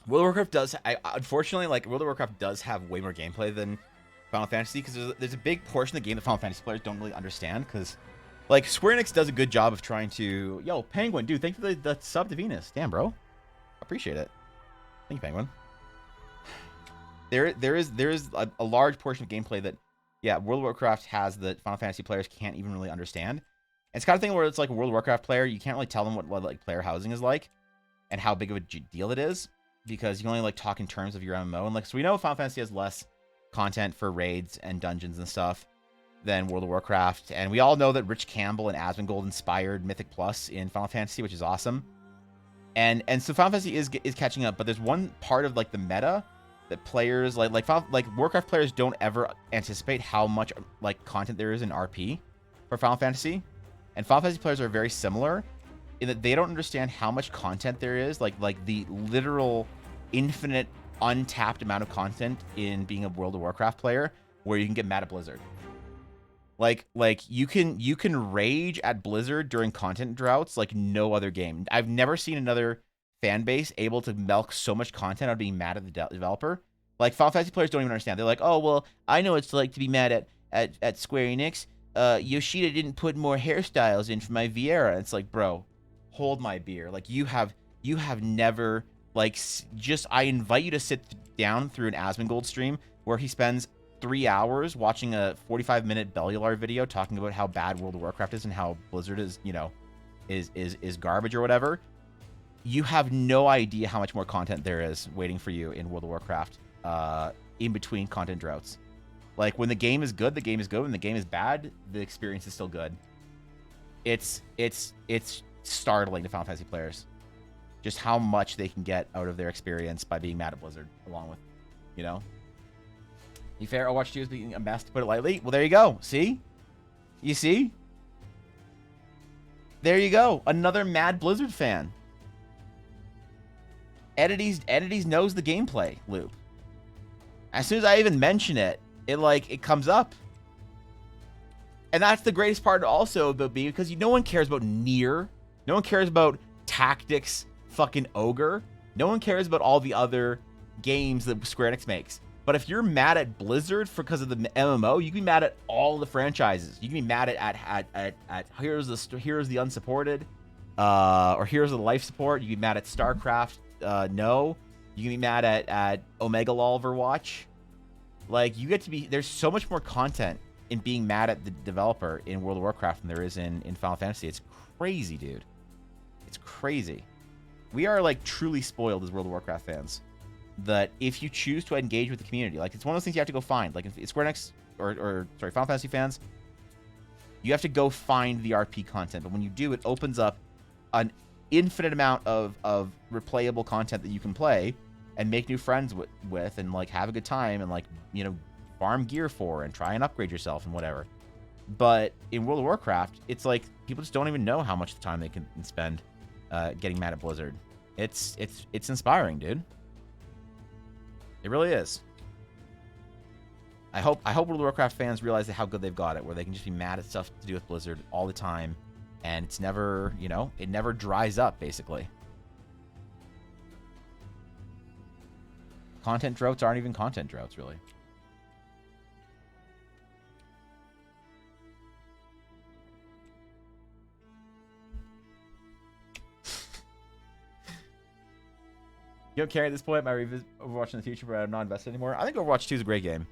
World of Warcraft does, unfortunately, like, World of Warcraft does have way more gameplay than Final Fantasy, because there's a big portion of the game that Final Fantasy players don't really understand, because, like, Square Enix does a good job of trying to... Yo, Penguin, dude, thank you for the sub to Venus. Damn, bro. Appreciate it. Thank you, Penguin. There is a large portion of gameplay that, yeah, World of Warcraft has that Final Fantasy players can't even really understand. And it's kind of thing where it's like a World of Warcraft player, you can't really tell them what like player housing is like and how big of a deal it is, because you can only like talk in terms of your MMO. And like, so we know Final Fantasy has less content for raids and dungeons and stuff than World of Warcraft, and we all know that Rich Campbell and Asmongold inspired Mythic Plus in Final Fantasy, which is awesome. And so Final Fantasy is catching up, but there's one part of like the meta that players like Warcraft players don't ever anticipate how much like content there is in RP for Final Fantasy, and Final Fantasy players are very similar in that they don't understand how much content there is, like the literal infinite untapped amount of content in being a World of Warcraft player, where you can get mad at Blizzard. Like you can rage at Blizzard during content droughts like no other game. I've never seen another fan base able to milk so much content out being mad at the developer. Like, Final Fantasy players don't even understand. They're like, oh, well, I know it's like to be mad at Square Enix. Yoshida didn't put more hairstyles in for my Viera. And it's like, bro, hold my beer. Like, you have never, like, I invite you to sit down through an Asmongold stream where he spends 3 hours watching a 45-minute Bellular video talking about how bad World of Warcraft is and how Blizzard is, you know, is garbage or whatever. You have no idea how much more content there is waiting for you in World of Warcraft in between content droughts. Like, when the game is good, the game is good. When the game is bad, the experience is still good. It's startling to Final Fantasy players just how much they can get out of their experience by being mad at Blizzard, along with, you know. Be fair, Overwatch 2 is being a mess, to put it lightly. Well, there you go. See? You see? There you go. Another mad Blizzard fan. Entities knows the gameplay loop. As soon as I even mention it, it comes up. And that's the greatest part also about being, because no one cares about Nier. No one cares about Tactics fucking Ogre. No one cares about all the other games that Square Enix makes. But if you're mad at Blizzard because of the MMO, you can be mad at all the franchises. You can be mad at Heroes the Unsupported, or Heroes of the Life Support. You can be mad at StarCraft. No, you can be mad at Omega Law Overwatch. Like, you get to be, there's so much more content in being mad at the developer in World of Warcraft than there is in Final Fantasy. It's crazy, dude. It's crazy. We are like truly spoiled as World of Warcraft fans. That if you choose to engage with the community, like, it's one of those things you have to go find. Like, if Square Enix or Final Fantasy fans, you have to go find the RP content. But when you do, it opens up an infinite amount of replayable content that you can play and make new friends with and like have a good time and, like, you know, farm gear for and try and upgrade yourself and whatever. But in World of Warcraft, it's like people just don't even know how much time they can spend getting mad at Blizzard. It's inspiring, dude. It really is. I hope World of Warcraft fans realize how good they've got it, where they can just be mad at stuff to do with Blizzard all the time, and it's never, you know, it never dries up, basically. Content droughts aren't even content droughts, really. You don't care at this point. My revisit Overwatch in the future, but I'm not invested anymore. I think Overwatch 2 is a great game.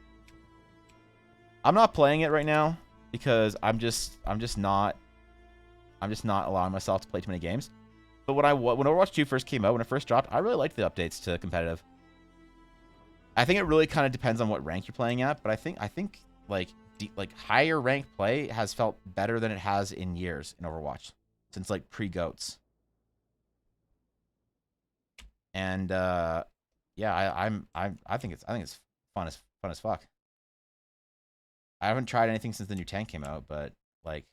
I'm not playing it right now because I'm just not allowing myself to play too many games. But when Overwatch 2 first came out, when it first dropped, I really liked the updates to competitive. I think it really kind of depends on what rank you're playing at, but I think like higher rank play has felt better than it has in years in Overwatch since like pre-goats. And yeah, I think it's fun as fuck. I haven't tried anything since the new tank came out, but like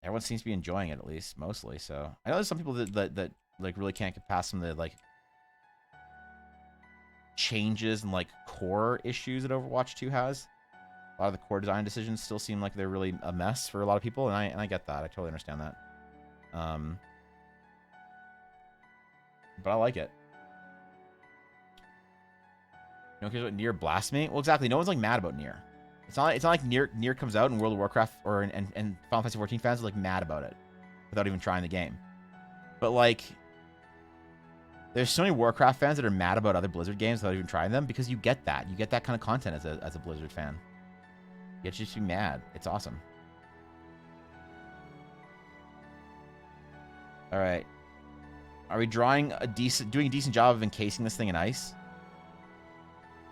everyone seems to be enjoying it, at least mostly. So I know there's some people that like really can't get past some of the like changes and like core issues that Overwatch 2 has. A lot of the core design decisions still seem like they're really a mess for a lot of people, and I get that. I totally understand that. But I like it. No cares about Nier Blasphemy? Well, exactly. No one's like mad about Nier. It's not like Nier comes out and World of Warcraft or and Final Fantasy 14 fans are like mad about it without even trying the game. But like, there's so many Warcraft fans that are mad about other Blizzard games without even trying them because you get that. You get that kind of content as a Blizzard fan. You get just be mad. It's awesome. All right. Are we doing a decent job of encasing this thing in ice?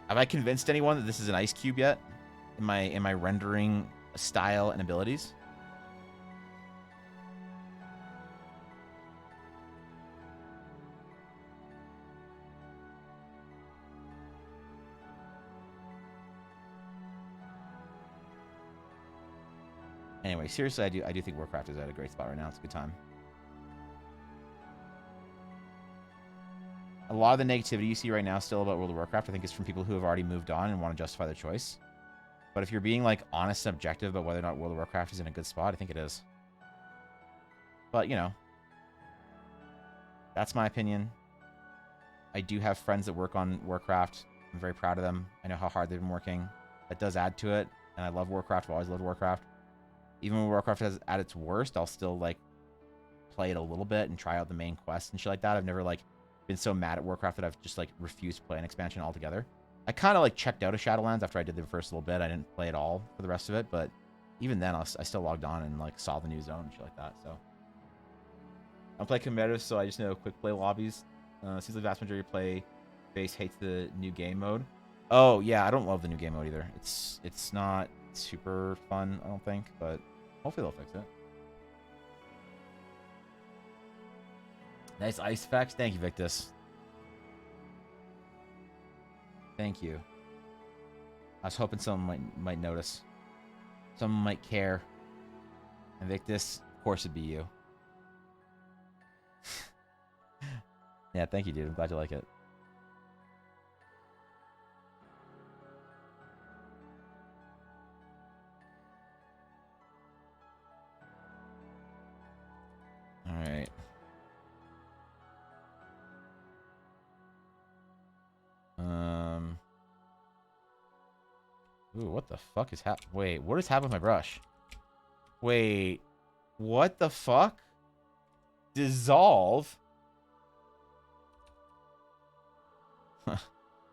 Have I convinced anyone that this is an ice cube yet? In my rendering style and abilities? Anyway, seriously, I do think Warcraft is at a great spot right now. It's a good time. A lot of the negativity you see right now still about World of Warcraft, I think, is from people who have already moved on and want to justify their choice. But if you're being, like, honest and objective about whether or not World of Warcraft is in a good spot, I think it is. But, you know, that's my opinion. I do have friends that work on Warcraft. I'm very proud of them. I know how hard they've been working. That does add to it. And I love Warcraft. I've always loved Warcraft. Even when Warcraft is at its worst, I'll still, like, play it a little bit and try out the main quest and shit like that. I've never, like, been so mad at Warcraft that I've just, like, refused to play an expansion altogether. I kind of, like, checked out of Shadowlands after I did the first little bit. I didn't play it all for the rest of it, but even then, I still logged on and, like, saw the new zone and shit like that, so. I don't play competitive, so I just know quick play lobbies. Seems like the vast majority of play base hates the new game mode. Oh, yeah, I don't love the new game mode either. It's not super fun, I don't think, but hopefully they'll fix it. Nice ice effects. Thank you, Victus. Thank you. I was hoping someone might notice. Someone might care. And Victus, of course it'd be you. Yeah, thank you, dude. I'm glad you like it. Alright. Ooh, what the fuck is Wait, what is happening with my brush? Wait, what the fuck? Dissolve?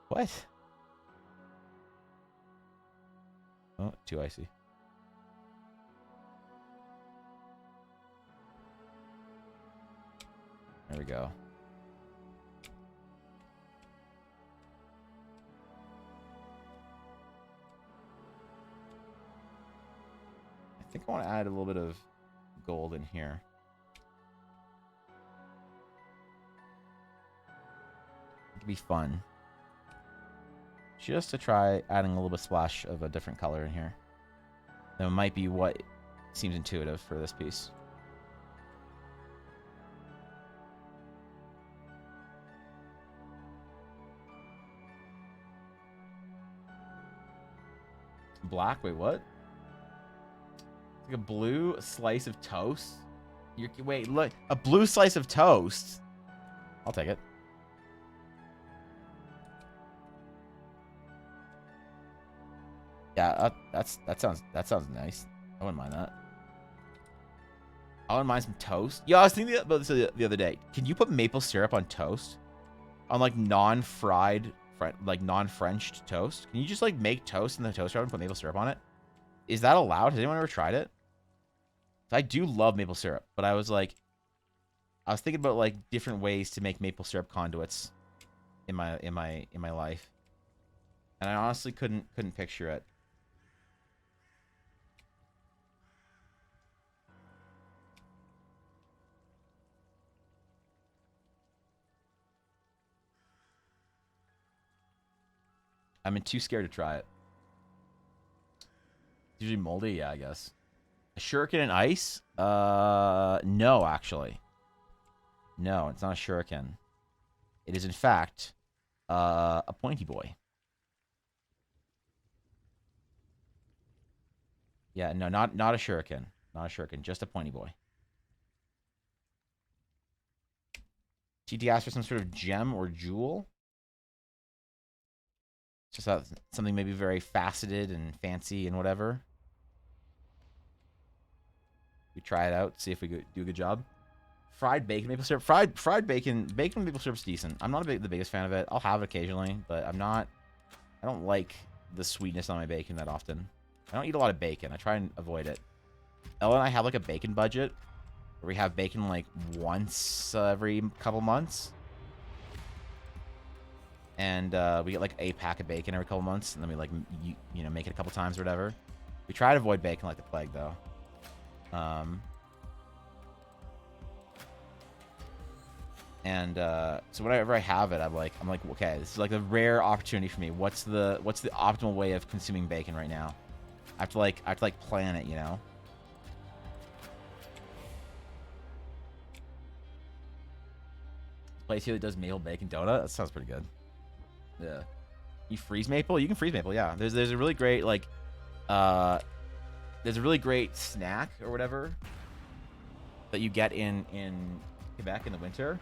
What? Oh, too icy. There we go. I think I want to add a little bit of gold in here. It could be fun. Just to try adding a little bit of splash of a different color in here. That might be what seems intuitive for this piece. Black? Wait, what? It's like a blue slice of toast? Wait, look. A blue slice of toast? I'll take it. Yeah, that sounds nice. I wouldn't mind that. I wouldn't mind some toast. Yeah, I was thinking about this the other day. Can you put maple syrup on toast? On like non-fried, like non-Frenched toast? Can you just like make toast in the toaster oven and put maple syrup on it? Is that allowed? Has anyone ever tried it? I do love maple syrup, but I was thinking about like different ways to make maple syrup conduits in my life, and I honestly couldn't picture it. I'm too scared to try it. It's usually moldy, yeah, I guess. A shuriken and ice? No, actually. No, it's not a shuriken. It is, in fact, a pointy boy. Yeah, no, not a shuriken. Not a shuriken, just a pointy boy. TT asked for some sort of gem or jewel. Just something maybe very faceted and fancy and whatever. We try it out, see if we do a good job. Fried bacon maple syrup. Fried bacon maple syrup's decent. I'm not the biggest fan of it. I'll have it occasionally, but I don't like the sweetness on my bacon that often. I don't eat a lot of bacon. I try and avoid it. Ella and I have like a bacon budget where we have bacon like once every couple months. And we get like a pack of bacon every couple months, and then we like you know, make it a couple times or whatever. We try to avoid bacon like the plague though. So whenever I have it, I'm like, okay, this is like a rare opportunity for me. What's the optimal way of consuming bacon right now? I have to like plan it, you know. Place here that does maple bacon donut. That sounds pretty good. Yeah. You freeze maple? You can freeze maple. Yeah. There's a really great like there's a really great snack or whatever that you get in Quebec in the winter.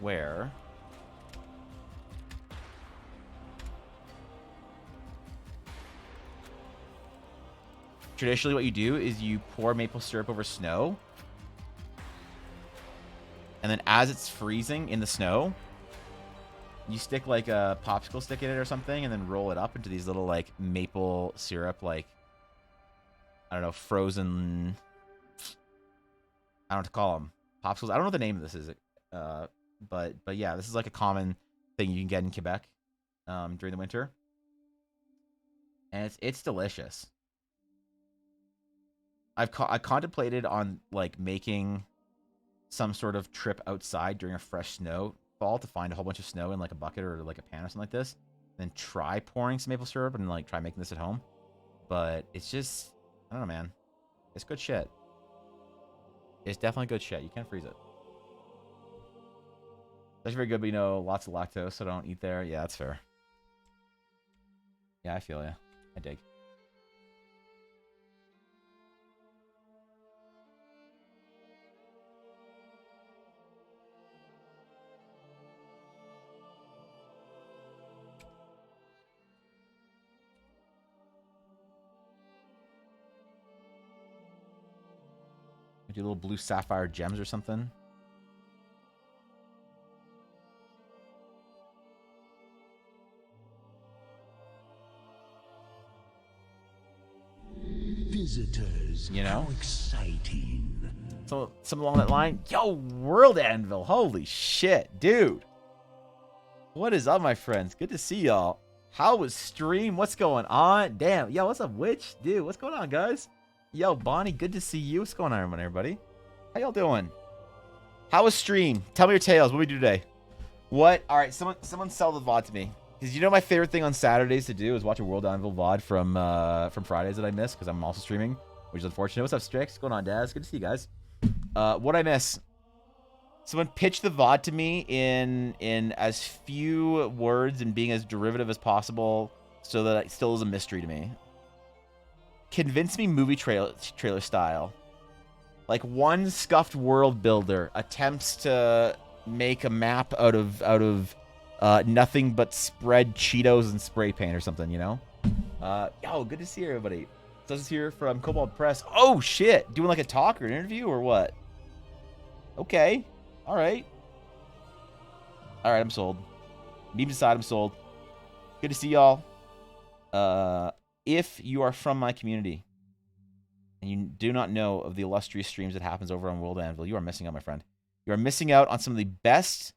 Where traditionally what you do is you pour maple syrup over snow, and then as it's freezing in the snow, you stick like a popsicle stick in it or something, and then roll it up into these little like maple syrup, like, I don't know, frozen, I don't know what to call them, popsicles. I don't know what the name of this is, but yeah, this is like a common thing you can get in Quebec during the winter, and it's delicious. I contemplated on like making some sort of trip outside during a fresh snowfall to find a whole bunch of snow in like a bucket or like a pan or something like this, and then try pouring some maple syrup and like try making this at home. But it's just, I don't know, man. It's good shit. It's definitely good shit. You can't freeze it. That's very good, but you know, lots of lactose, so don't eat there. Yeah, that's fair. Yeah, I feel ya. I dig. Do little blue sapphire gems or something. Visitors, you know, how exciting. So something along that line. Yo, World Anvil, holy shit, dude. What is up, my friends? Good to see y'all. How was stream? What's going on? Damn, yo, what's up, Witch? Dude, what's going on, guys? Yo, Bonnie, good to see you. What's going on, everybody? How y'all doing? How was stream? Tell me your tales. What we do today? What? All right, someone sell the VOD to me. Because you know my favorite thing on Saturdays to do is watch a World Anvil VOD from Fridays that I miss because I'm also streaming, which is unfortunate. What's up, Strix? What's going on, Daz? Good to see you guys. What I miss? Someone pitch the VOD to me in as few words and being as derivative as possible so that it still is a mystery to me. Convince me movie trailer style. Like one scuffed world builder attempts to make a map out of nothing but spread Cheetos and spray paint or something, you know? Yo, good to see everybody. So this is here from Cobalt Press. Oh shit! Doing like a talk or an interview or what? Okay. Alright. Alright, I'm sold. Memes aside, I'm sold. Good to see y'all. If you are from my community and you do not know of the illustrious streams that happens over on World Anvil, you are missing out, my friend. You are missing out on some of the best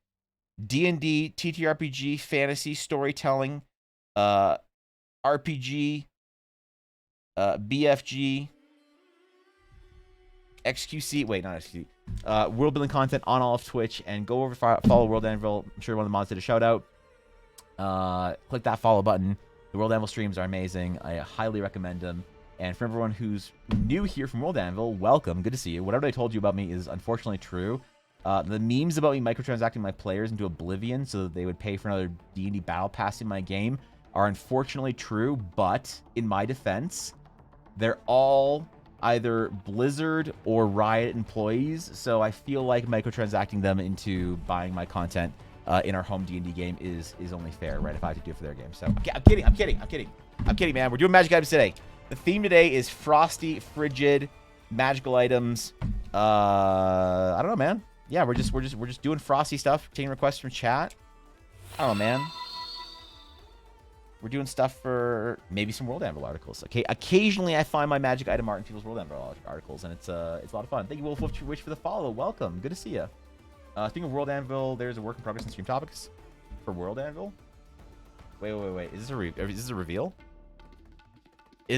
D&D, TTRPG, fantasy, storytelling, RPG, BFG, XQC, wait, not XQC, world building content on all of Twitch, and go over, follow World Anvil. I'm sure one of the mods did a shout out. Click that follow button. The World Anvil streams are amazing. I highly recommend them. And for everyone who's new here from World Anvil, welcome. Good to see you. Whatever I told you about me is unfortunately true. The memes about me microtransacting my players into oblivion so that they would pay for another D&D battle pass in my game are unfortunately true, but in my defense, they're all either Blizzard or Riot employees, so I feel like microtransacting them into buying my content in our home D&D game is only fair, right? If I have to do it for their game. So I'm kidding, man. We're doing magic items today. The theme today is frosty, frigid, magical items. I don't know, man. Yeah, we're just doing frosty stuff, taking requests from chat. I don't know, man. We're doing stuff for maybe some World Anvil articles. Okay, occasionally I find my magic item art in people's World Anvil articles, and it's a lot of fun. Thank you, Wolf Witch, for the follow. Welcome. Good to see you. Speaking of World Anvil, there's a work in progress in stream topics for World Anvil. Wait. Is this a reveal? Is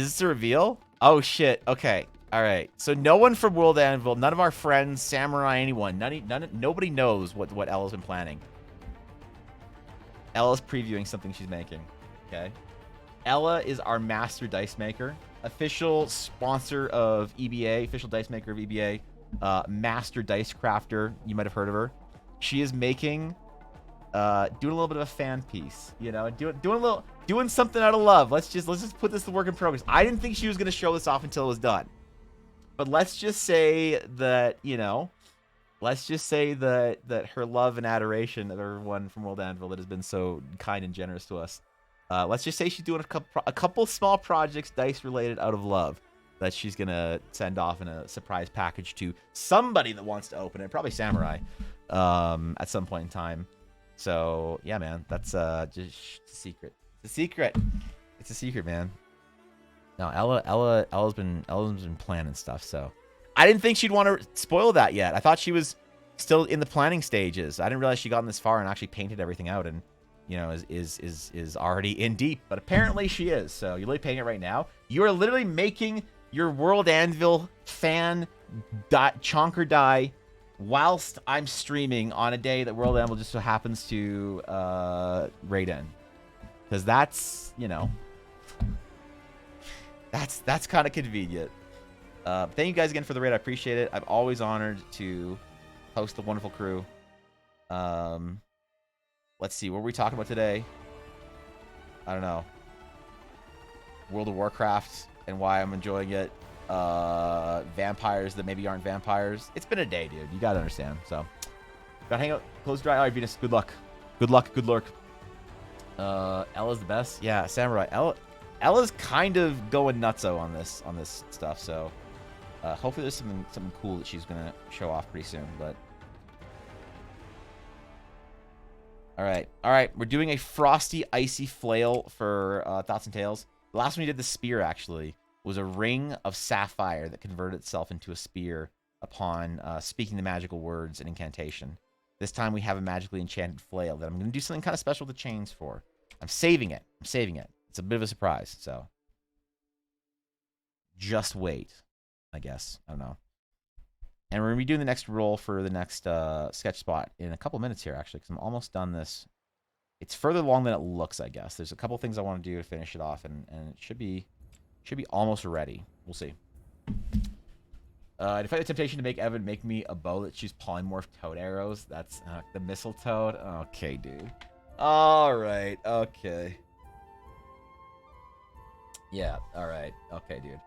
this a reveal? Oh shit. Okay. All right. So no one from World Anvil, none of our friends, Samurai, anyone, nobody knows what Ella's been planning. Ella's previewing something she's making. Okay. Ella is our master dice maker, official sponsor of EBA, official dice maker of EBA, master dice crafter. You might have heard of her. She is making, doing a little bit of a fan piece, you know, doing something out of love. Let's just put this to work in progress. I didn't think she was gonna show this off until it was done, but let's just say that, you know, that her love and adoration of everyone from World Anvil that has been so kind and generous to us. Let's just say she's doing a couple small projects, dice related, out of love, that she's gonna send off in a surprise package to somebody that wants to open it, probably Samurai, at some point in time. So yeah, man, that's just a secret. It's a secret, man. No, Ella's been planning stuff, so I didn't think she'd want to spoil that yet. I thought she was still in the planning stages. I didn't realize she gotten this far and actually painted everything out and, you know, is already in deep, but apparently she is. So you're literally painting it right now. You are literally making your World Anvil fan chonker die whilst I'm streaming on a day that World Anvil just so happens to raid in, because that's, you know, that's kind of convenient. Thank you guys again for the raid. I appreciate it. I'm always honored to host a wonderful crew. Let's see, what were we talking about today? I don't know. World of Warcraft and why I'm enjoying it. Vampires that maybe aren't vampires. It's been a day, dude. You gotta understand. So, gotta hang out. Close your eye. All right, Venus. Good luck. Good luck. Good lurk. Ella's the best. Yeah, Samurai. Ella's kind of going nutso on this stuff. So, hopefully there's something cool that she's gonna show off pretty soon. But. All right. We're doing a frosty, icy flail for Thoughts and Tales. The last one we did, the spear, actually, was a ring of sapphire that converted itself into a spear upon speaking the magical words and incantation. This time we have a magically enchanted flail that I'm going to do something kind of special with the chains for. I'm saving it. It's a bit of a surprise, so just wait, I guess. I don't know. And we're going to be doing the next roll for the next sketch spot in a couple minutes here, actually, because I'm almost done this. It's further along than it looks, I guess. There's a couple things I want to do to finish it off, and it should be almost ready. We'll see. To fight the temptation to make Evan make me a bow that shoots polymorph toad arrows. That's the missile toad. Okay, dude. All right. Okay. Yeah. All right. Okay, dude.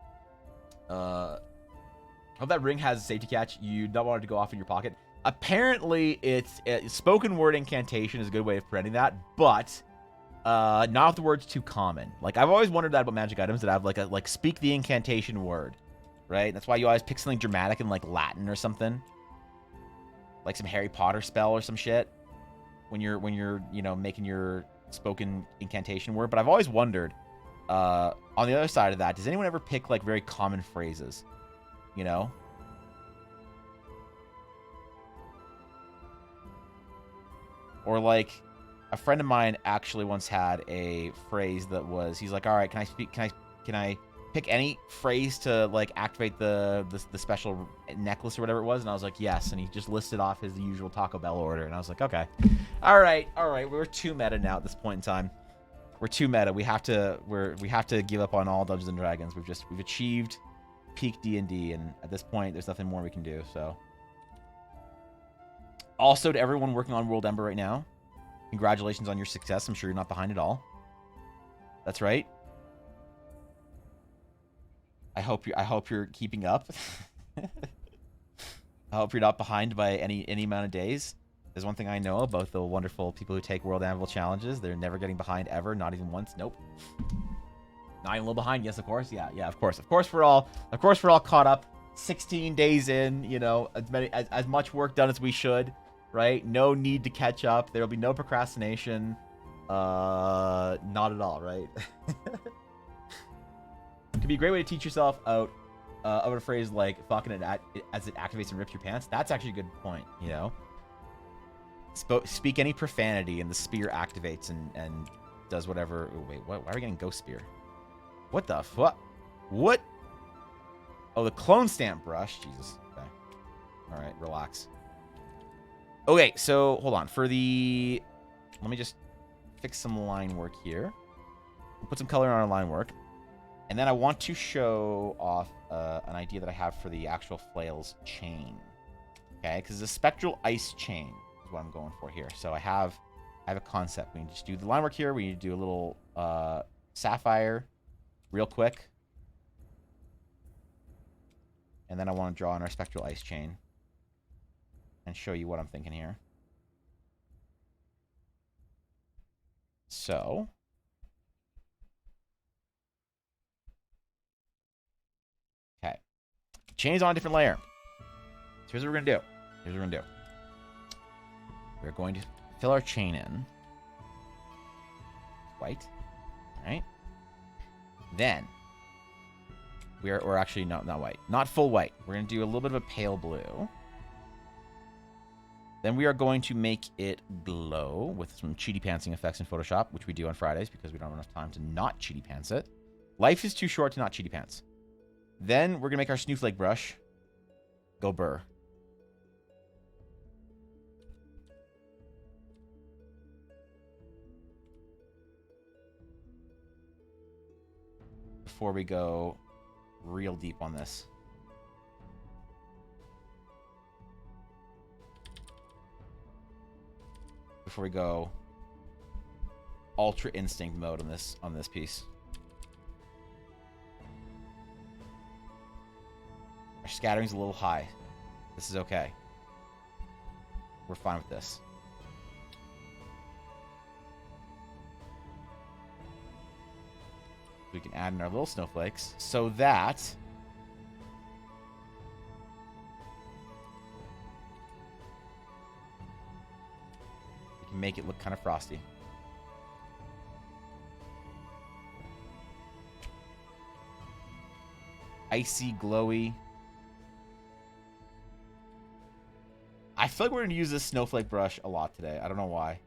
Hope that ring has a safety catch. You don't want it to go off in your pocket. Apparently, it's spoken word incantation is a good way of preventing that, but not if the word's too common. Like, I've always wondered that about magic items that have like speak the incantation word, right? That's why you always pick something dramatic in like Latin or something, like some Harry Potter spell or some shit when you're you know, making your spoken incantation word. But I've always wondered, on the other side of that, does anyone ever pick like very common phrases? You know? Or like a friend of mine actually once had a phrase that was, he's like, all right, can I pick any phrase to like activate the special necklace or whatever it was? And I was like, yes. And he just listed off his usual Taco Bell order. And I was like, okay, all right. We're too meta now at this point in time. We're too meta. We have to give up on all Dungeons and Dragons. We've achieved peak D&D, and at this point there's nothing more we can do. So also, to everyone working on World Ember right now, congratulations on your success. I'm sure you're not behind at all. That's right. I hope you're keeping up. I hope you're not behind by any amount of days. There's one thing I know about the wonderful people who take World Anvil challenges. They're never getting behind ever, not even once. Nope. Not even a little behind. Yes, of course. Yeah, of course. Of course we're all caught up. 16 days in, you know, as much work done as we should, right? No need to catch up. There'll be no procrastination. Not at all, right? It could be a great way to teach yourself out a phrase like fucking it as it activates and rips your pants. That's actually a good point, you know? Speak any profanity and the spear activates and does whatever. Oh, wait, what? Why are we getting ghost spear? What the fuck? What? Oh, the clone stamp brush. Jesus. Okay. All right, relax. Okay, so hold on. Let me just fix some line work here. We'll put some color on our line work. And then I want to show off an idea that I have for the actual flails chain. Okay, because the spectral ice chain is what I'm going for here. So I have a concept. We need to just do the line work here. We need to do a little sapphire real quick. And then I want to draw on our spectral ice chain and show you what I'm thinking here. So okay. Chain is on a different layer. So here's what we're going to do. We're going to fill our chain in. White. All right. Then we're actually not white. Not full white. We're going to do a little bit of a pale blue. Then we are going to make it glow with some cheaty pantsing effects in Photoshop, which we do on Fridays because we don't have enough time to not cheaty pants it. Life is too short to not cheaty pants. Then we're going to make our snowflake brush go burr. Before we go real deep on this. Before we go ultra instinct mode on this piece. Our scattering's a little high. This is okay. We're fine with this. We can add in our little snowflakes so that we can make it look kind of frosty. Icy, glowy. I feel like we're going to use this snowflake brush a lot today. I don't know why.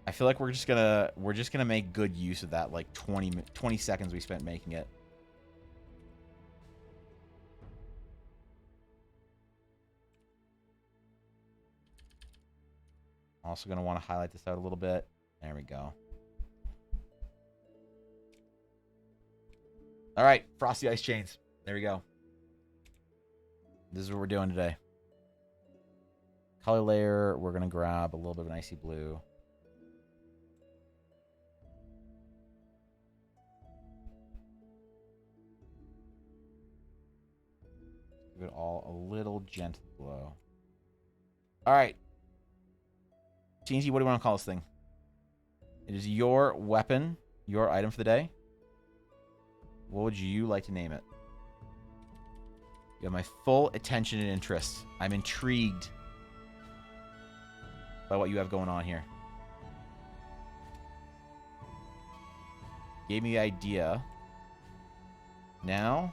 I feel like we're just gonna make good use of that like 20 seconds we spent making it. Also gonna want to highlight this out a little bit. There we go. All right, frosty ice chains. There we go. This is what we're doing today. Color layer, we're gonna grab a little bit of an icy blue. Give it all a little gentle glow. All right. TNT, what do you want to call this thing? It is your weapon, your item for the day. What would you like to name it? You have my full attention and interest. I'm intrigued by what you have going on here. Gave me the idea. Now,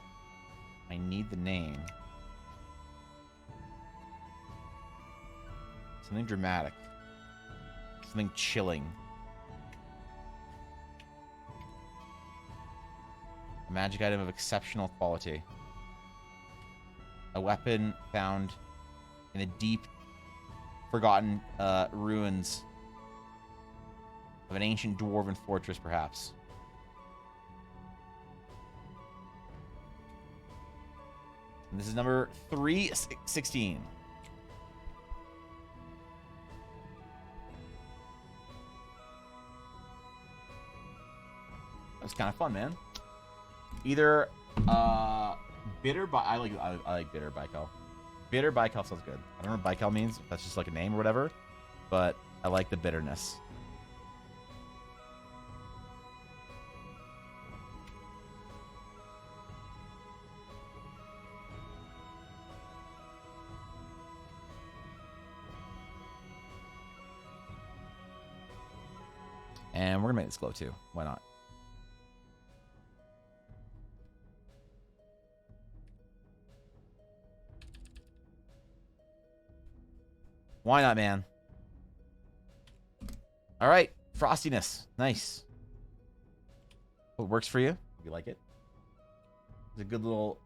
I need the name. Something dramatic. Something chilling. A magic item of exceptional quality. A weapon found in the deep, forgotten ruins of an ancient dwarven fortress, perhaps. And this is number 316. was kind of fun, man. Either bitter, but I like bitter Baikal. Bitter Baikal sounds good. I don't know what Baikal means. If that's just like a name or whatever, but I like the bitterness. And we're gonna make this glow too. Why not? Why not, man? All right, frostiness, nice. What works for you? You like it? It's a good little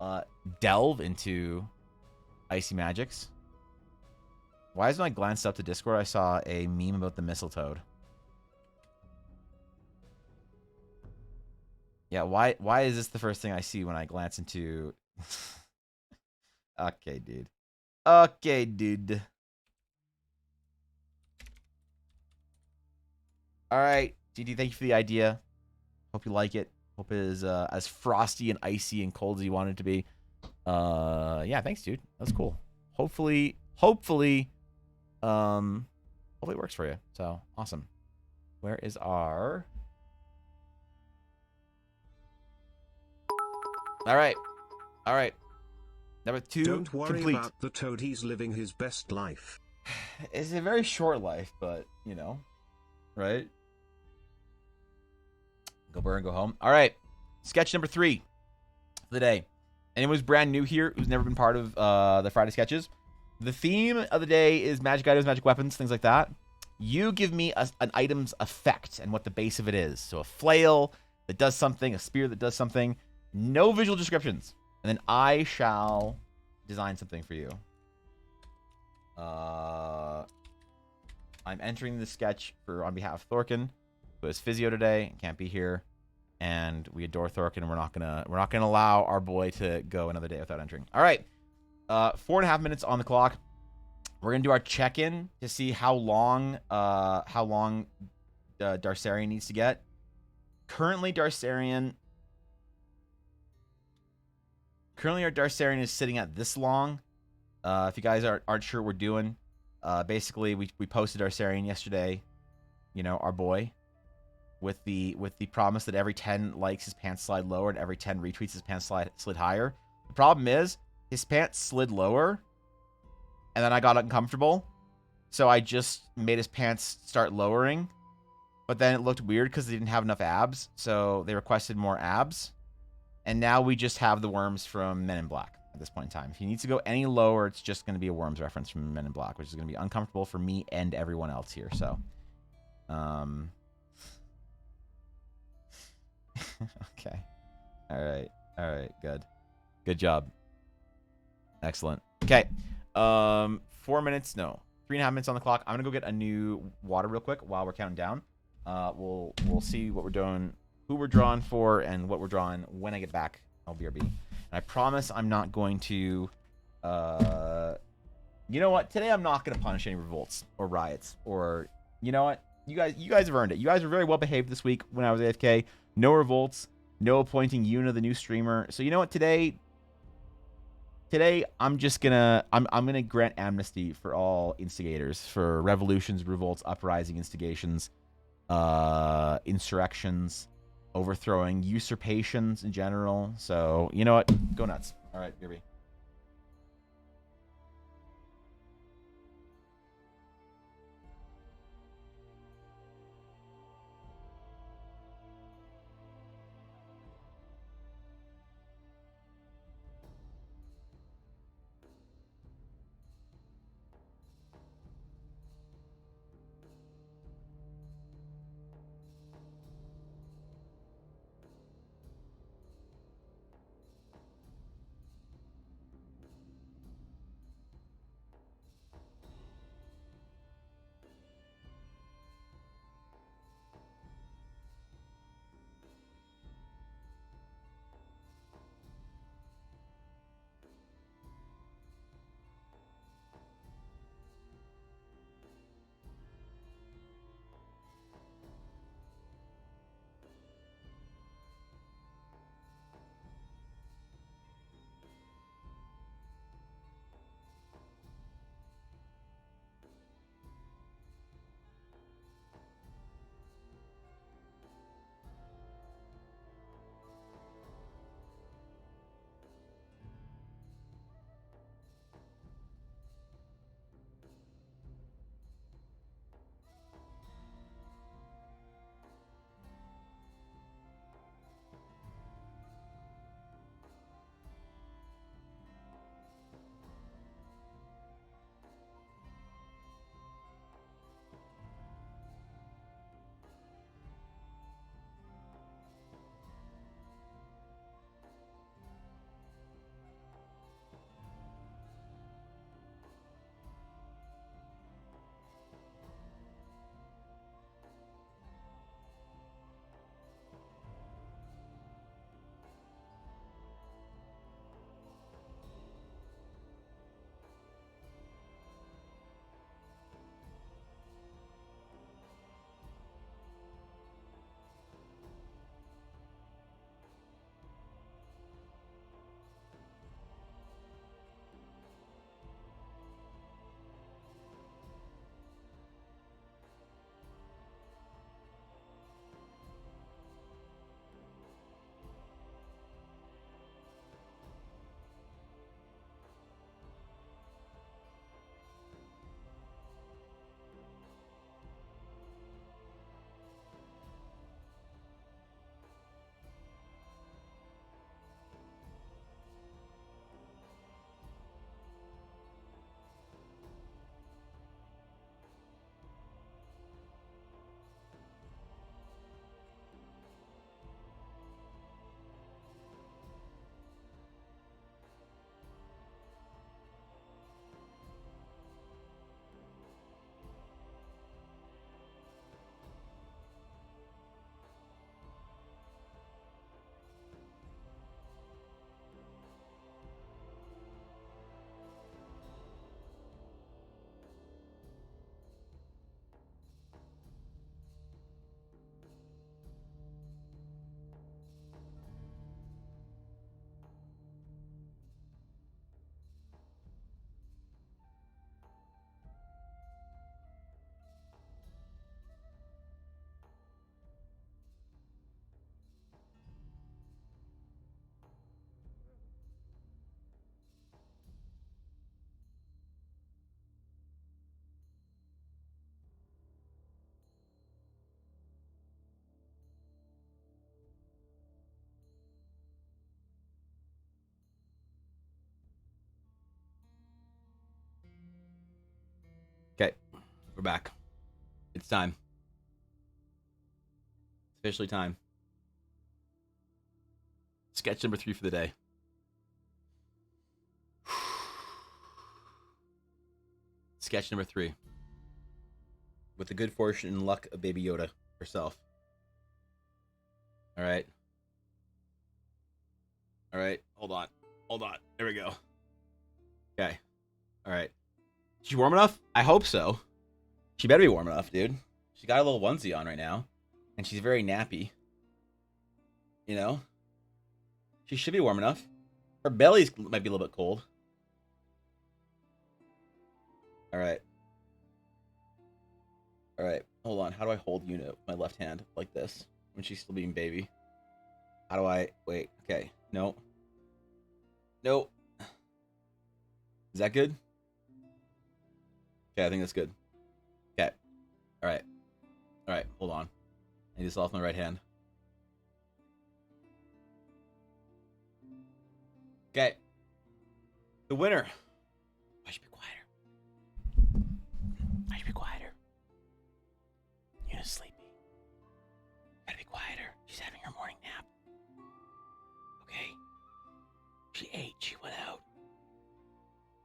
delve into icy magics. Why is when I glanced up to Discord, I saw a meme about the mistletoe. Yeah, why is this the first thing I see when I glance into... Okay, dude. Okay, dude. All right, GD, thank you for the idea. Hope you like it. Hope it is as frosty and icy and cold as you want it to be. Yeah, thanks, dude. That's cool. Hopefully it works for you. So, awesome. Where is our... All right. Number 2, Don't worry complete. about the toad, he's living his best life. It's a very short life, but, you know, right? Go burn, go home. All right. Sketch number 3 for the day. Anyone who's brand new here, who's never been part of the Friday sketches, the theme of the day is magic items, magic weapons, things like that. You give me an item's effect and what the base of it is. So a flail that does something, a spear that does something. No visual descriptions. And then I shall design something for you. I'm entering the sketch on behalf of Thorkin, who is physio today, can't be here. And we adore Thorkin, and we're not gonna allow our boy to go another day without entering. All right. 4.5 minutes on the clock. We're gonna do our check-in to see how long Darcerian needs to get. Currently, our Darcerian is sitting at this long. If you guys aren't sure what we're doing, basically we posted Darcerian yesterday, you know, our boy, with the promise that every 10 likes his pants slide lower and every 10 retweets his pants slid higher. The problem is his pants slid lower, and then I got uncomfortable, so I just made his pants start lowering, but then it looked weird because they didn't have enough abs, so they requested more abs. And now we just have the worms from Men in Black at this point in time. If he needs to go any lower, it's just going to be a worms reference from Men in Black, which is going to be uncomfortable for me and everyone else here. So, okay. All right. Good job. Excellent. Okay. 4 minutes. No, 3.5 minutes on the clock. I'm going to go get a new water real quick while we're counting down. We'll see what we're doing, who we're drawing for, and what we're drawing when I get back. I'll BRB. And I promise I'm not going to... you know what? Today I'm not going to punish any revolts or riots. Or, you know what? You guys have earned it. You guys were very well behaved this week when I was AFK. No revolts. No appointing Yuna, the new streamer. So you know what? Today I'm just gonna... I'm gonna grant amnesty for all instigators. For revolutions, revolts, uprising, instigations, insurrections, overthrowing, usurpations in general. So, you know what? Go nuts. All right, BRB. Okay, we're back. It's time. It's officially time. Sketch number 3 for the day. Sketch number 3. With the good fortune and luck of Baby Yoda herself. All right. All right. Hold on. Hold on. There we go. Okay. All right. Is she warm enough? I hope so. She better be warm enough, dude. She got a little onesie on right now. And she's very nappy. You know? She should be warm enough. Her belly might be a little bit cold. All right. All right. Hold on. How do I hold Una with my left hand like this when she's still being baby? How do I... Wait. Okay. No. No. Is that good? Okay, I think that's good. Okay. All right. All right. Hold on. I need this off my right hand. Okay. The winner. I should be quieter. I should be quieter. Una's sleepy. Gotta be quieter. She's having her morning nap. Okay. She ate. She went out.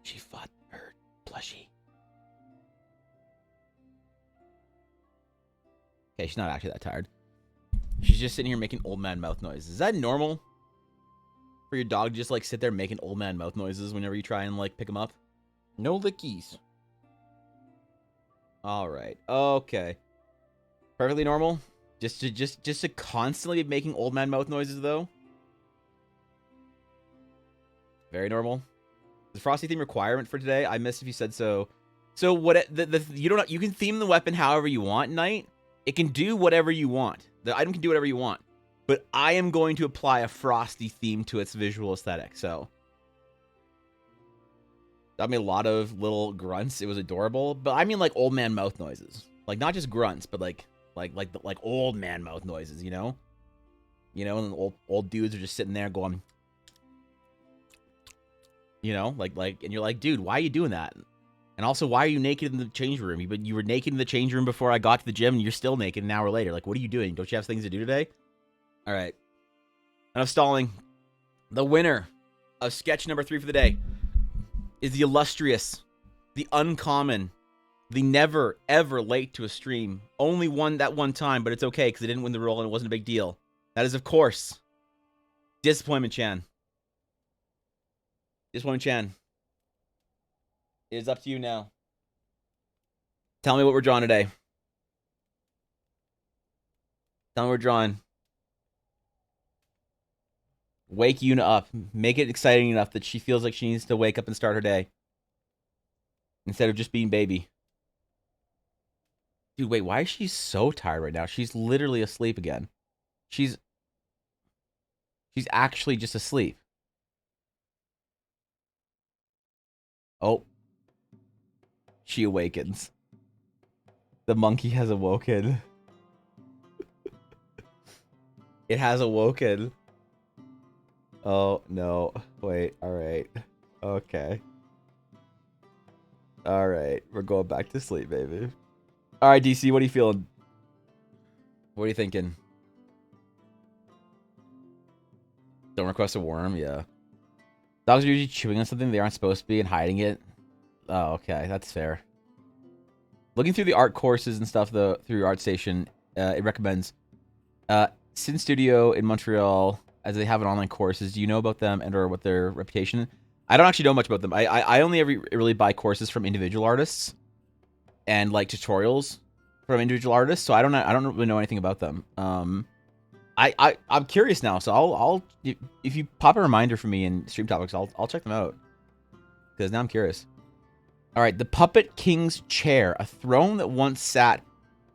She fought her plushie. Okay, she's not actually that tired. She's just sitting here making old man mouth noises. Is that normal? For your dog to just like sit there making old man mouth noises whenever you try and like pick him up? No lickies. All right. Okay. Perfectly normal. Just to constantly be making old man mouth noises though. Very normal. The Frosty theme requirement for today. I missed if you said so. So what you can theme the weapon however you want, Knight. It can do whatever you want. The item can do whatever you want. But I am going to apply a Frosty theme to its visual aesthetic. So that made a lot of little grunts. It was adorable. But I mean like old man mouth noises. Like not just grunts, but like old man mouth noises, you know? You know, and old dudes are just sitting there going, you know, and you're like, dude, why are you doing that? And also, why are you naked in the change room? You were naked in the change room before I got to the gym, and you're still naked an hour later. Like, what are you doing? Don't you have things to do today? All right. Enough stalling. The winner of sketch number 3 for the day is the illustrious, the uncommon, the never, ever late to a stream. Only won that one time, but it's okay because it didn't win the role and it wasn't a big deal. That is, of course, Disappointment Chan. Disappointment Chan. It is up to you now. Tell me what we're drawing today. Tell me what we're drawing. Wake Una up. Make it exciting enough that she feels like she needs to wake up and start her day. Instead of just being baby. Dude, wait, why is she so tired right now? She's literally asleep again. She's actually just asleep. Oh. She awakens. The monkey has awoken. It has awoken. Oh, no. Wait, alright. Okay. Alright, we're going back to sleep, baby. Alright, DC, what are you feeling? What are you thinking? Don't request a worm? Yeah. Dogs are usually chewing on something they aren't supposed to be and hiding it. Oh, okay. That's fair. Looking through the art courses and stuff, though, through ArtStation, it recommends Sin Studio in Montreal, as they have an online courses. Do you know about them and or what their reputation? I don't actually know much about them. I only ever really buy courses from individual artists and like tutorials from individual artists, so I don't really know anything about them. I'm curious now, so I'll if you pop a reminder for me in Stream Topics, I'll check them out because now I'm curious. All right, the Puppet King's chair, a throne that once sat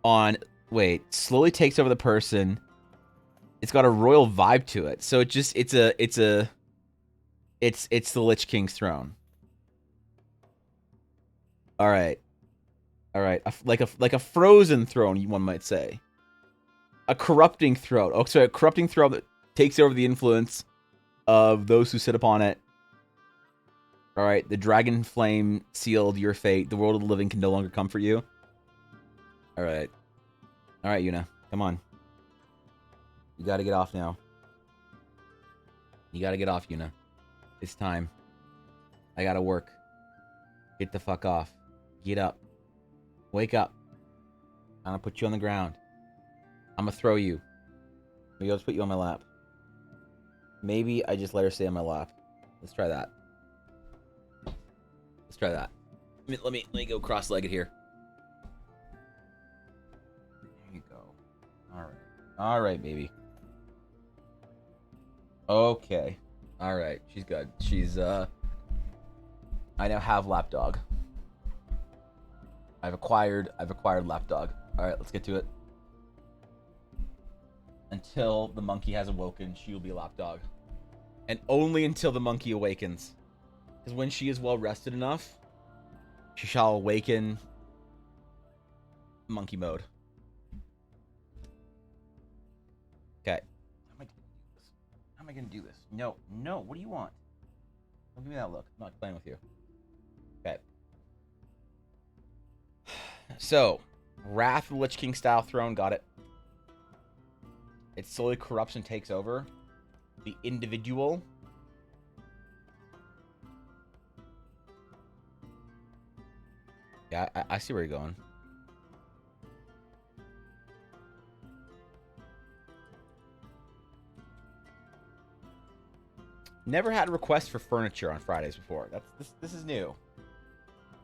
on. Wait, slowly takes over the person. It's got a royal vibe to it, so it's the Lich King's throne. All right, like a frozen throne, one might say. A corrupting throne. Oh, sorry, a corrupting throne that takes over the influence of those who sit upon it. All right, the dragon flame sealed your fate. The world of the living can no longer comfort you. All right. All right, Yuna. Come on. You got to get off now. You got to get off, Yuna. It's time. I got to work. Get the fuck off. Get up. Wake up. I'm going to put you on the ground. I'm going to throw you. Maybe I'll just put you on my lap. Maybe I just let her stay on my lap. Let's try that. Let's try that. Let me go cross-legged here. There you go. All right. All right, baby. Okay. All right. She's good. She's I now have lapdog. I've acquired lapdog. All right, let's get to it. Until the monkey has awoken, she will be lapdog. And only until the monkey awakens. Because when she is well rested enough, she shall awaken monkey mode. Okay. How am I going to do this? No. What do you want? Don't give me that look. I'm not playing with you. Okay. So, Wrath of the Lich King style throne, got it. It slowly corrupts and takes over the individual. Yeah, I see where you're going. Never had requests for furniture on Fridays before. This is new.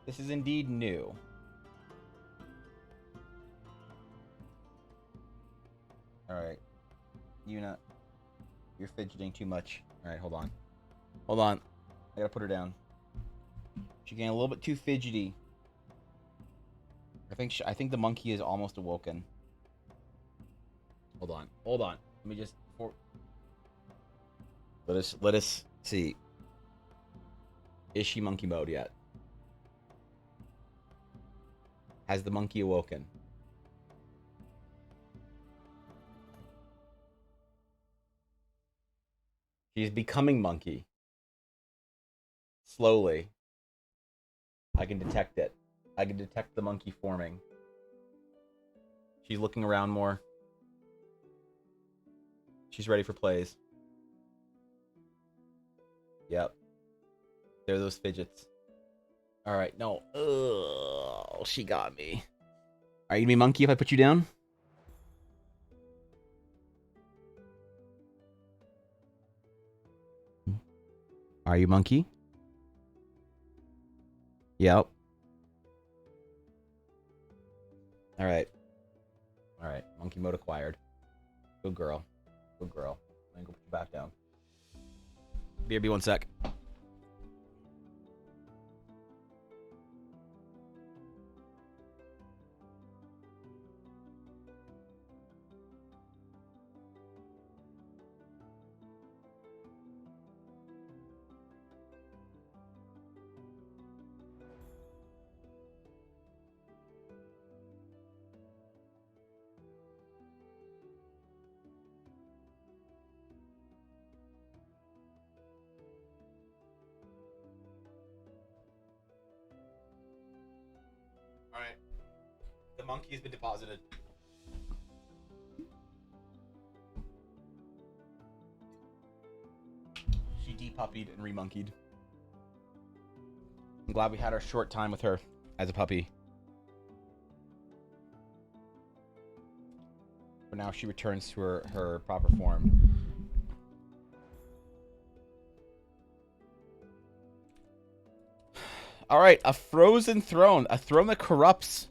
This is indeed new. All right, Yuna, you're fidgeting too much. All right, hold on. I gotta put her down. She's getting a little bit too fidgety. I think the monkey is almost awoken. Hold on. Let me just let us see. Is she monkey mode yet? Has the monkey awoken? She's becoming monkey. Slowly. I can detect it. I can detect the monkey forming. She's looking around more. She's ready for plays. Yep. There are those fidgets. Alright, no. Ugh, she got me. Are you gonna be monkey if I put you down? Are you monkey? Yep. Alright. Monkey mode acquired. Good girl. I'm gonna go put you back down. BRB 1 sec. Alright. The monkey has been deposited. She depuppied and remonkeyed. I'm glad we had our short time with her as a puppy. For now, she returns to her proper form. All right, a frozen throne. A throne that corrupts.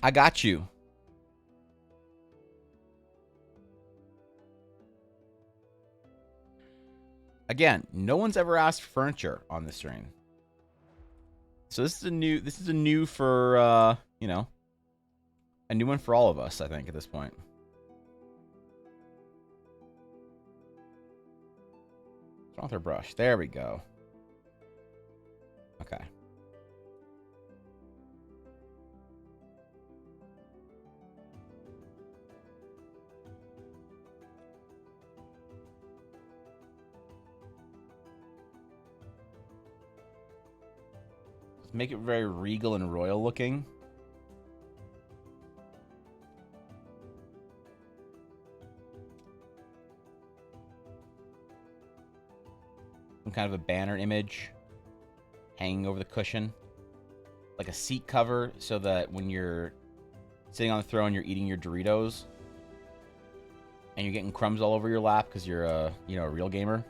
I got you. Again, no one's ever asked for furniture on this stream. So this is a new for you know, a new one for all of us, I think, at this point. What's wrong with her brush? There we go. Okay. Make it very regal and royal looking. Some kind of a banner image hanging over the cushion. Like a seat cover so that when you're sitting on the throne, you're eating your Doritos. And you're getting crumbs all over your lap because you're a, you know, a real gamer.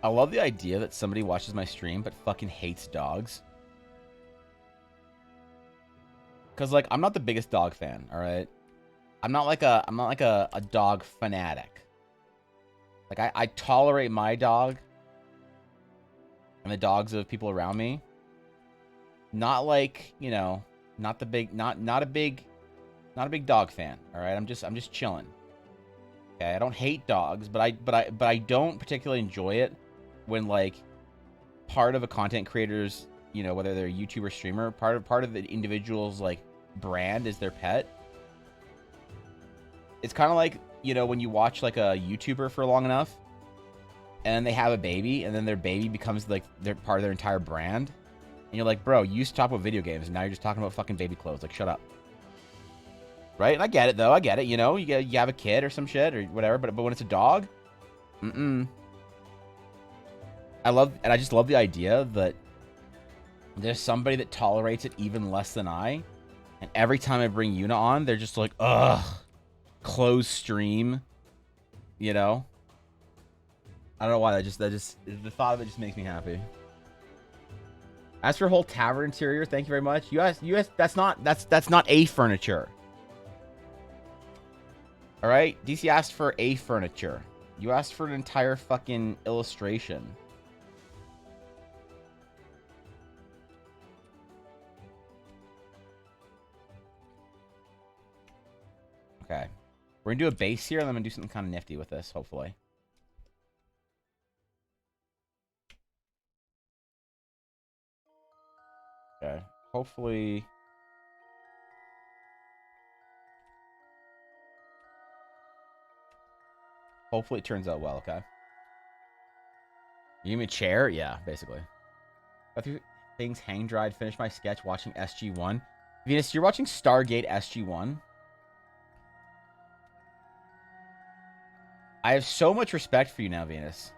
I love the idea that somebody watches my stream but fucking hates dogs. Cause like I'm not the biggest dog fan, all right? I'm not like a dog fanatic. Like I tolerate my dog and the dogs of people around me. Not like, you know, not a big dog fan, all right? I'm just chilling. Okay, I don't hate dogs, but I don't particularly enjoy it when like part of a content creator's, you know, whether they're a YouTuber streamer, part of the individual's like brand is their pet. It's kind of like, you know, when you watch like a YouTuber for long enough and they have a baby and then their baby becomes like their part of their entire brand. And you're like, bro, you used to talk about video games and now you're just talking about fucking baby clothes. Like, shut up. Right? And I get it though. I get it. You know, you have a kid or some shit or whatever, but when it's a dog, I just love the idea that there's somebody that tolerates it even less than I. And every time I bring Yuna on, they're just like, ugh, close stream. You know? I don't know why, that just the thought of it just makes me happy. As for whole tavern interior, thank you very much. US that's not a furniture. Alright? DC asked for a furniture. You asked for an entire fucking illustration. Okay. We're going to do a base here, and I'm going to do something kind of nifty with this, hopefully. Okay. Hopefully... Hopefully it turns out well, okay? You give me a chair? Yeah, basically. Got through things hang-dried, finished my sketch watching SG-1. Venus, you're watching Stargate SG-1? I have so much respect for you now, Venus.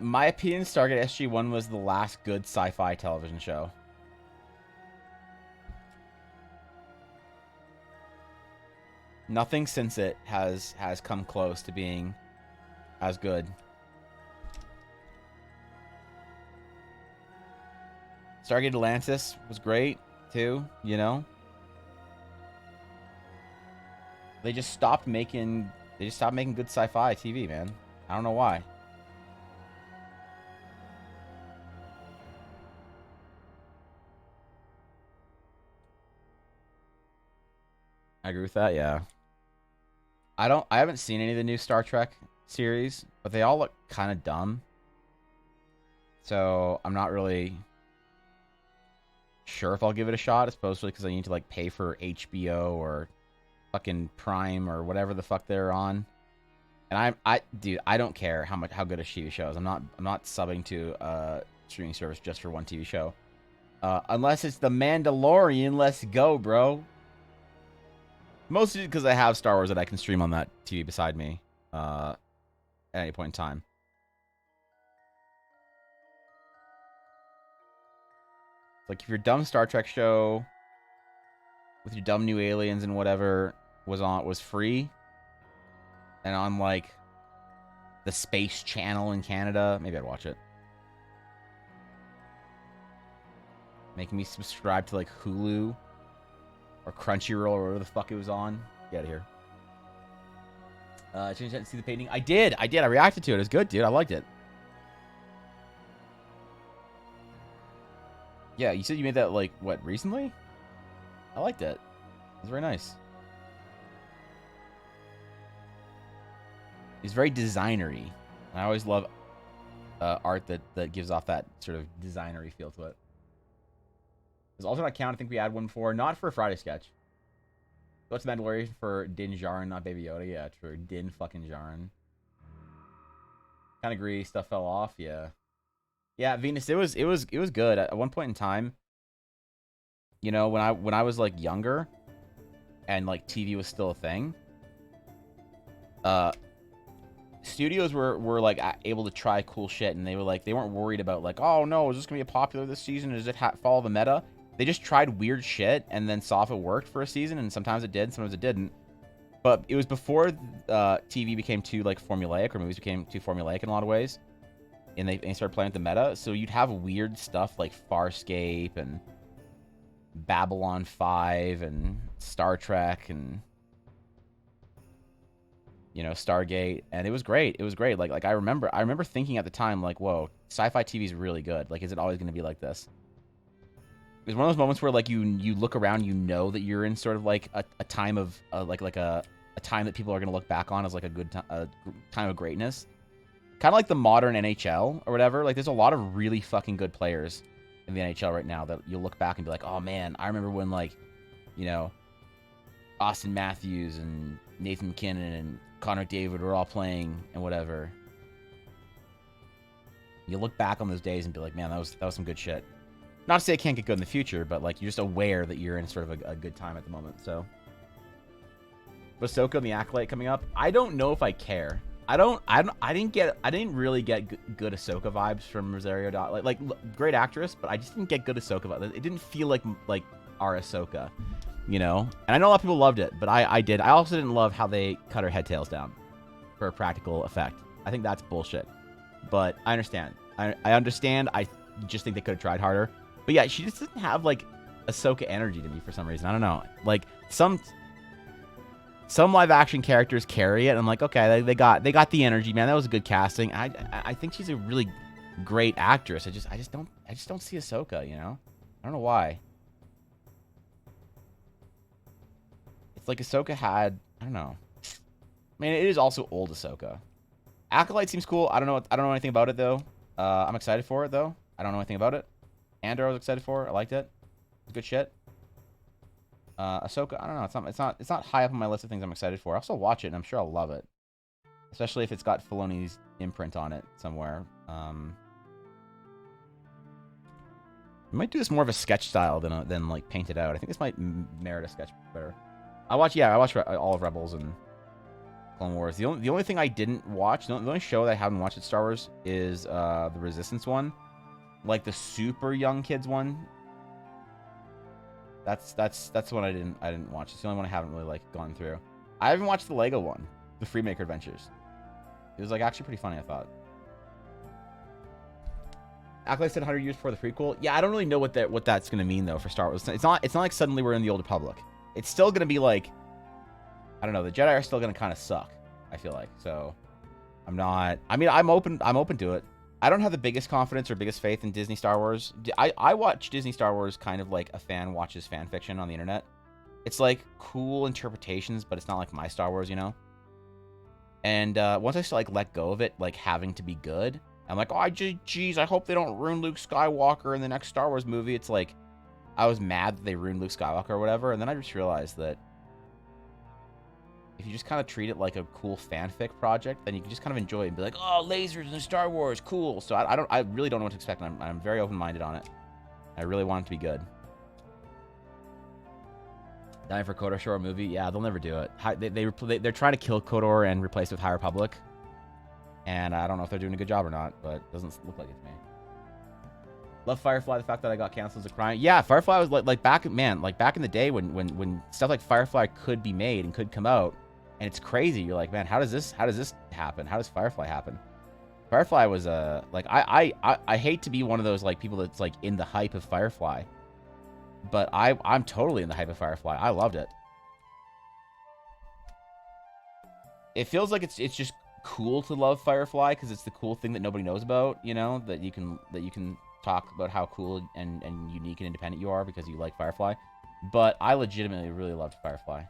My opinion, Stargate SG-1 was the last good sci-fi television show. Nothing since it has come close to being as good. Stargate Atlantis was great, too, you know? They just stopped making good sci-fi TV, man. I don't know why. I agree with that, yeah. I haven't seen any of the new Star Trek series, but they all look kind of dumb. So, I'm not really sure if I'll give it a shot, especially because I need to like pay for HBO or fucking Prime or whatever the fuck they're on. And dude, I don't care how good a TV show is. I'm not subbing to a streaming service just for one TV show. Unless it's The Mandalorian, let's go, bro. Mostly because I have Star Wars that I can stream on that TV beside me at any point in time. Like, if your dumb Star Trek show with your dumb new aliens and whatever was free and on, like, the Space Channel in Canada, maybe I'd watch it. Making me subscribe to, like, Hulu or Crunchyroll or whatever the fuck it was on. Get out of here. Change that and see the painting. I did. I reacted to it. It was good, dude. I liked it. Yeah, you said you made that, like, what, recently? I liked it. It's very nice. He's very designery. I always love art that gives off that sort of designery feel to it. There's also an account I think we had one before, not for a Friday sketch. What's Mandalorian for Din Djarin, not Baby Yoda? Yeah, true. Din fucking Djarin. Kind of agree. Stuff fell off. Yeah. Yeah, Venus. It was good at one point in time. You know, when I was like younger, and like TV was still a thing. Studios were like able to try cool shit, and they weren't worried about like, oh no, is this gonna be popular this season? Does it follow the meta? They just tried weird shit and then saw if it worked for a season, and sometimes it did, sometimes it didn't. But it was before TV became too like formulaic, or movies became too formulaic in a lot of ways, and they started playing with the meta. So you'd have weird stuff like Farscape and Babylon 5 and Star Trek and Stargate, and it was great. It was great. Like I remember thinking at the time like, whoa, sci-fi TV is really good. Like, is it always going to be like this? It was one of those moments where like you look around, that you're in sort of like a time of like a time that people are going to look back on as like a good time of greatness. Kind of like the modern NHL or whatever. Like, there's a lot of really fucking good players in the NHL right now that you'll look back and be like, oh man, I remember when like, Austin Matthews and Nathan McKinnon and Connor McDavid were all playing and whatever. You look back on those days and be like, man, that was some good shit. Not to say it can't get good in the future, but like you're just aware that you're in sort of a good time at the moment. So, Ahsoka and the Acolyte coming up. I don't know if I care. I didn't really get good Ahsoka vibes from Rosario Dawson. Like great actress, but I just didn't get good Ahsoka vibes. It didn't feel like our Ahsoka, And I know a lot of people loved it, but I did. I also didn't love how they cut her head tails down for a practical effect. I think that's bullshit. But I understand. I understand. I just think they could have tried harder. But yeah, she just doesn't have like Ahsoka energy to me for some reason. I don't know. Like some live action characters carry it. And I'm like, okay, they got the energy, man. That was a good casting. I think she's a really great actress. I just don't see Ahsoka. I don't know why. It's like Ahsoka had, I don't know. I mean, it is also old Ahsoka. Acolyte seems cool. I don't know anything about it though. I'm excited for it though. I don't know anything about it. Andor I was excited for. I liked it. It's good shit. Ahsoka, I don't know. It's not high up on my list of things I'm excited for. I'll still watch it, and I'm sure I'll love it. Especially if it's got Filoni's imprint on it somewhere. We might do this more of a sketch style than like painted out. I think this might merit a sketch better. I watched all of Rebels and Clone Wars. The only thing I didn't watch, the only show that I haven't watched at Star Wars is the Resistance one, like the super young kids one. That's the one I didn't watch. It's the only one I haven't really like gone through. I haven't watched the Lego one, the Freemaker Adventures. It was like actually pretty funny, I thought. Acolyte said 100 years before the prequel. Yeah, I don't really know what that's gonna mean though for Star Wars. It's not like suddenly we're in the Old Republic. It's still gonna be like, I don't know. The Jedi are still gonna kind of suck. I feel like so. I'm open to it. I don't have the biggest confidence or biggest faith in Disney Star Wars. I watch Disney Star Wars kind of like a fan watches fan fiction on the internet. It's like cool interpretations, but it's not like my Star Wars, And once I like let go of it, like having to be good, I'm like, oh, geez, I hope they don't ruin Luke Skywalker in the next Star Wars movie. It's like, I was mad that they ruined Luke Skywalker or whatever, and then I just realized that if you just kind of treat it like a cool fanfic project, then you can just kind of enjoy it and be like, oh, lasers in Star Wars, cool. So I really don't know what to expect, and I'm very open-minded on it. I really want it to be good. Dying for KOTOR show or movie? Yeah, they'll never do it. They're trying to kill KOTOR and replace it with High Republic. And I don't know if they're doing a good job or not, but it doesn't look like it to me. Love Firefly. The fact that I got canceled is a crime. Yeah, Firefly was like back in the day when stuff like Firefly could be made and could come out, and it's crazy. You're like, man, how does this happen? How does Firefly happen? Firefly was like I hate to be one of those like people that's like in the hype of Firefly, but I'm totally in the hype of Firefly. I loved it. It feels like it's just cool to love Firefly because it's the cool thing that nobody knows about, that you can talk about how cool and unique and independent you are because you like Firefly. But I legitimately really loved Firefly.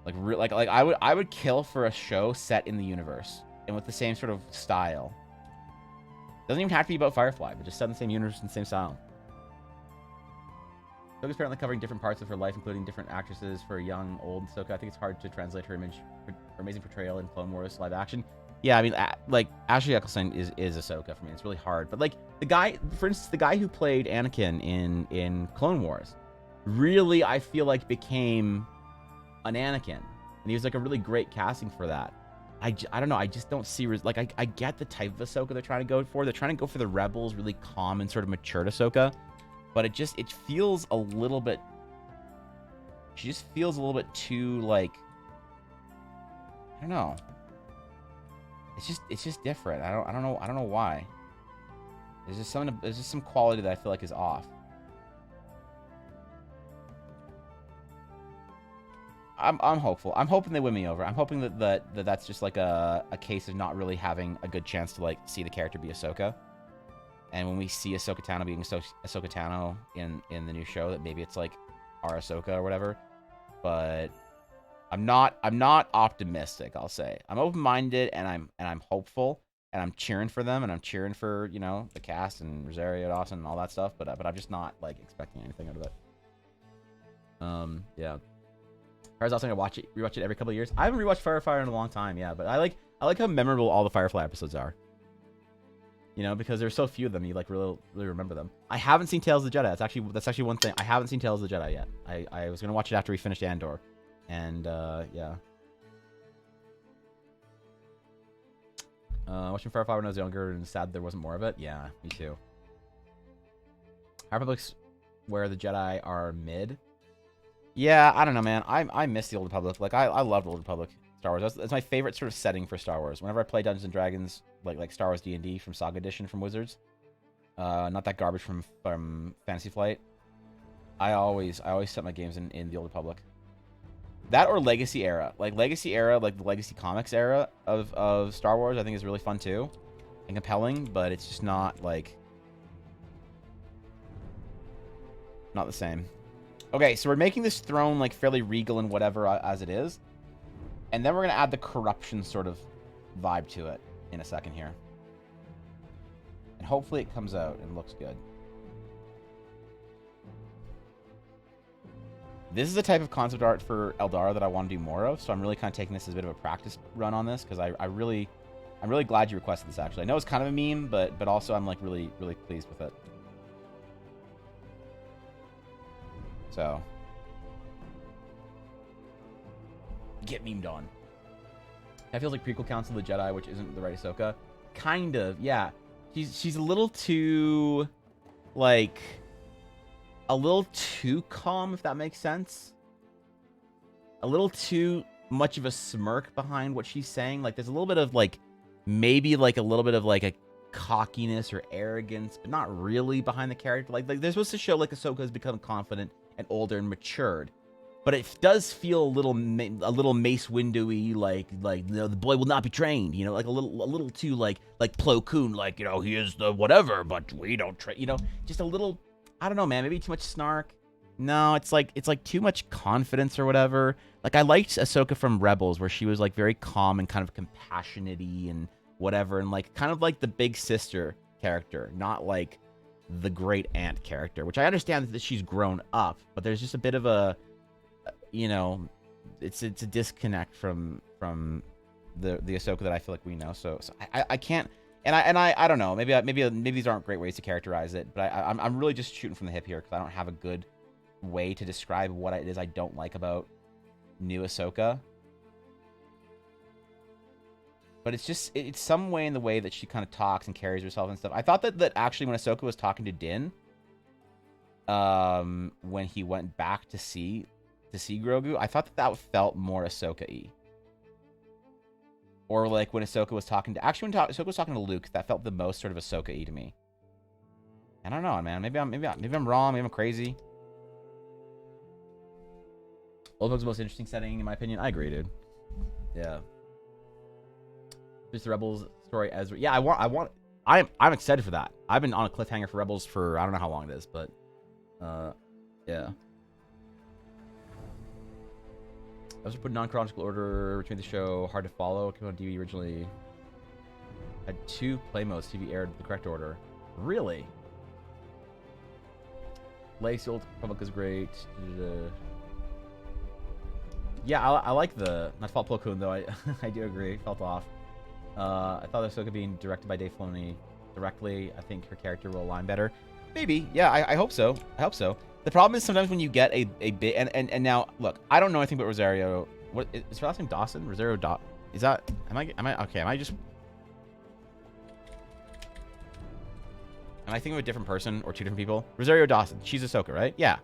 Like I would kill for a show set in the universe and with the same sort of style. Doesn't even have to be about Firefly, but just set in the same universe and same style. Ahsoka's apparently covering different parts of her life, including different actresses for young, old Ahsoka. I think it's hard to translate her image, her amazing portrayal in Clone Wars live action. Yeah, I mean, like Ashley Eccleston is Ahsoka for me. It's really hard, but like the guy, for instance, the guy who played Anakin in Clone Wars, really I feel like became an Anakin, and he was like a really great casting for that. I don't know. I just don't see like I get the type of Ahsoka they're trying to go for. They're trying to go for the Rebels, really calm and sort of matured Ahsoka, but it feels a little bit. She just feels a little bit too like. I don't know. It's just different. I don't know why. There's just some quality that I feel like is off. I'm hopeful. I'm hoping they win me over. I'm hoping that's just like a case of not really having a good chance to like see the character be Ahsoka. And when we see Ahsoka Tano being Ahsoka Tano in the new show, that maybe it's like our Ahsoka or whatever. But I'm not optimistic, I'll say. I'm open-minded and I'm hopeful and I'm cheering for them and I'm cheering for, you know, the cast and Rosario Dawson and all that stuff, but I'm just not like expecting anything out of it. Yeah. I was also gonna rewatch it every couple of years. I haven't rewatched Firefly in a long time, yeah, but I like how memorable all the Firefly episodes are. You know, because there's so few of them, you like really remember them. I haven't seen Tales of the Jedi. That's actually one thing. I haven't seen Tales of the Jedi yet. I was gonna watch it after we finished Andor, and yeah. Watching Firefly when I was younger and sad there wasn't more of it. Yeah, me too. High Republic's where the Jedi are mid. Yeah, I don't know, man. I miss the Old Republic. Like, I loved Old Republic Star Wars. That's my favorite sort of setting for Star Wars. Whenever I play Dungeons & Dragons, like Star Wars D&D from Saga Edition from Wizards, not that garbage from Fantasy Flight, I always set my games in the Old Republic. That or Legacy Era. Like, Legacy Era, like the Legacy Comics era of Star Wars, I think is really fun, too. And compelling, but it's just not, like... not the same. Okay, so we're making this throne like fairly regal and whatever as it is. And then we're going to add the corruption sort of vibe to it in a second here. And hopefully it comes out and looks good. This is the type of concept art for Eldar that I want to do more of. So I'm really kind of taking this as a bit of a practice run on this because I'm really glad you requested this actually. I know it's kind of a meme, but also I'm like really pleased with it. So, get memed on. That feels like prequel Council of the Jedi, which isn't the right Ahsoka. Kind of, yeah. She's a little too, like, a little too calm, if that makes sense. A little too much of a smirk behind what she's saying. Like, there's a little bit of, like, maybe, like, a little bit of, like, a cockiness or arrogance, but not really behind the character. Like they're supposed to show, like, Ahsoka has become confident and older and matured, but it does feel a little Mace Windu-y, like you know, the boy will not be trained, you know, like a little too like Plo Koon, like, you know, he is the whatever, but we don't train, you know, just a little, I don't know, man, maybe too much snark. No, it's like too much confidence or whatever. Like, I liked Ahsoka from Rebels, where she was like very calm and kind of compassionate-y and whatever, and like kind of like the big sister character, not like the great aunt character, which I understand that she's grown up, but there's just a bit of a, you know, it's a disconnect from the Ahsoka that I feel like we know. So I can't, and I don't know, maybe these aren't great ways to characterize it, but I'm really just shooting from the hip here because I don't have a good way to describe what it is I don't like about new Ahsoka. But it's some way in the way that she kind of talks and carries herself and stuff. I thought that actually when Ahsoka was talking to Din, when he went back to see Grogu, I thought that felt more Ahsoka-y. Or like when Ahsoka was talking to, Ahsoka was talking to Luke, that felt the most sort of Ahsoka-y to me. I don't know, man. Maybe I'm wrong. Maybe I'm crazy. Old Republic's the most interesting setting, in my opinion. I agree, dude. Yeah. Just the Rebels story, Ezra. Yeah, I'm excited for that. I've been on a cliffhanger for Rebels for I don't know how long it is, but Yeah. I was put non-chronological order between the show. Hard to follow. Came on DVD originally. Had 2 play modes. TV aired the correct order. Really? Lace Old Republic is great. Yeah, I like the not fault Plo Koon though. I do agree. Felt off. I thought Ahsoka being directed by Dave Filoni directly. I think her character will align better. Maybe. Yeah, I hope so. I hope so. The problem is sometimes when you get a bit and now look, I don't know anything about Rosario. What is her last name? Dawson? Rosario Dawson? Is that? Am I okay? Am I thinking of a different person or 2 different people? Rosario Dawson. She's Ahsoka, right? Yeah.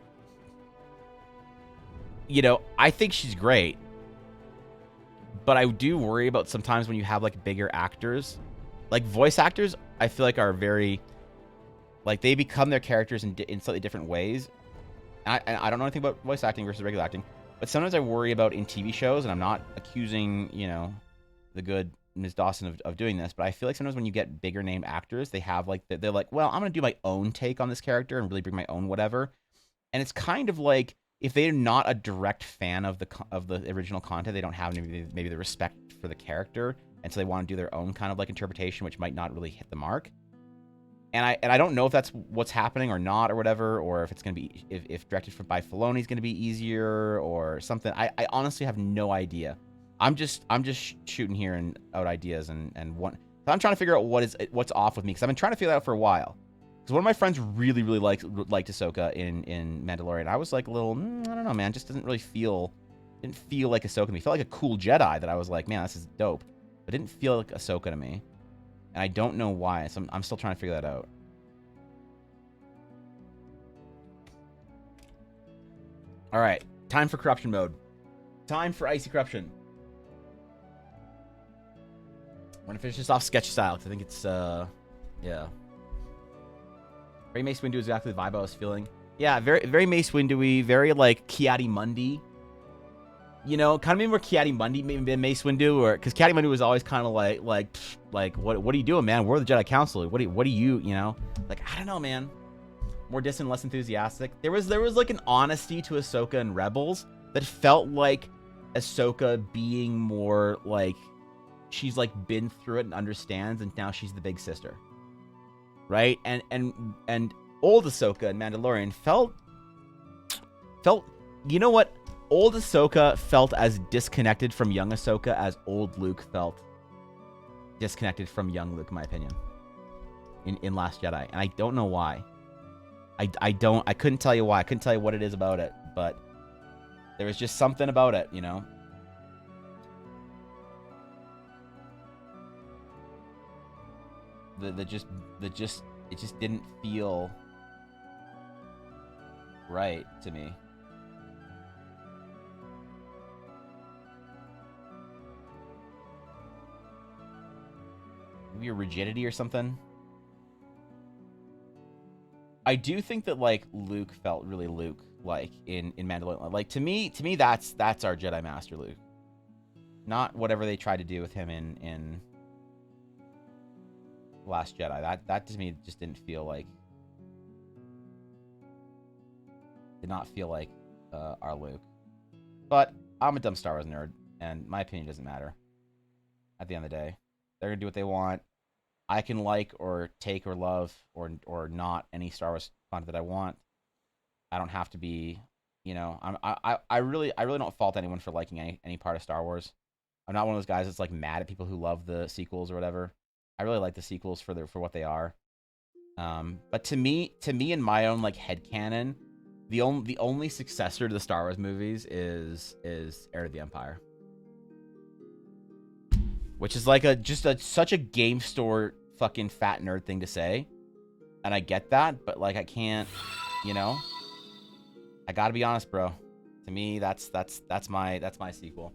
You know, I think she's great, but I do worry about sometimes when you have like bigger actors, like voice actors. I feel like are very, like they become their characters in slightly different ways. And I don't know anything about voice acting versus regular acting, but sometimes I worry about in TV shows, and I'm not accusing, you know, the good Ms. Dawson of doing this, but I feel like sometimes when you get bigger name actors, they have like, they're like, well, I'm going to do my own take on this character and really bring my own whatever. And it's kind of like, if they're not a direct fan of the original content, they don't have maybe the respect for the character, and so they want to do their own kind of like interpretation, which might not really hit the mark. And I don't know if that's what's happening or not or whatever, or if it's gonna be if directed by Filoni is gonna be easier or something. I honestly have no idea. I'm just shooting here and out ideas and so I'm trying to figure out what's off with me, because I've been trying to figure that out for a while. Because one of my friends really liked Ahsoka in Mandalorian. I was like a little, I don't know, man, just didn't feel like Ahsoka to me. It felt like a cool Jedi that I was like, man, this is dope, but it didn't feel like Ahsoka to me. And I don't know why, so I'm still trying to figure that out. All right, time for corruption mode. Time for icy corruption. I'm gonna finish this off sketch style, because I think it's, yeah. Very Mace Windu is exactly the vibe I was feeling. Yeah, very Mace Windu-y, very like Ki-Adi-Mundi. You know, kind of maybe more Ki-Adi-Mundi than Mace Windu, or because Ki-Adi-Mundi was always kind of like what are you doing, man? We're the Jedi Council. What do you know? Like, I don't know, man. More distant, less enthusiastic. There was like an honesty to Ahsoka and Rebels that felt like Ahsoka being more like she's like been through it and understands, and now she's the big sister, right? And old Ahsoka in Mandalorian felt, you know what? Old Ahsoka felt as disconnected from young Ahsoka as old Luke felt disconnected from young Luke, in my opinion, in Last Jedi. And I don't know why. I couldn't tell you why. I couldn't tell you what it is about it, but there was just something about it, you know? It just didn't feel right to me. Maybe a rigidity or something. I do think that like Luke felt really Luke like in Mandalorian. Like to me that's our Jedi Master Luke. Not whatever they tried to do with him in Last Jedi. That to me just didn't feel like, did not feel like our Luke. But I'm a dumb Star Wars nerd, and my opinion doesn't matter. At the end of the day, they're gonna do what they want. I can like or take or love or not any Star Wars content that I want. I don't have to be, you know. I really don't fault anyone for liking any part of Star Wars. I'm not one of those guys that's like mad at people who love the sequels or whatever. I really like the sequels for what they are. But to me in my own like headcanon, the only successor to the Star Wars movies is Heir to the Empire. Which is like such a game store fucking fat nerd thing to say. And I get that, but like I can't, you know? I gotta be honest, bro. To me, that's my sequel.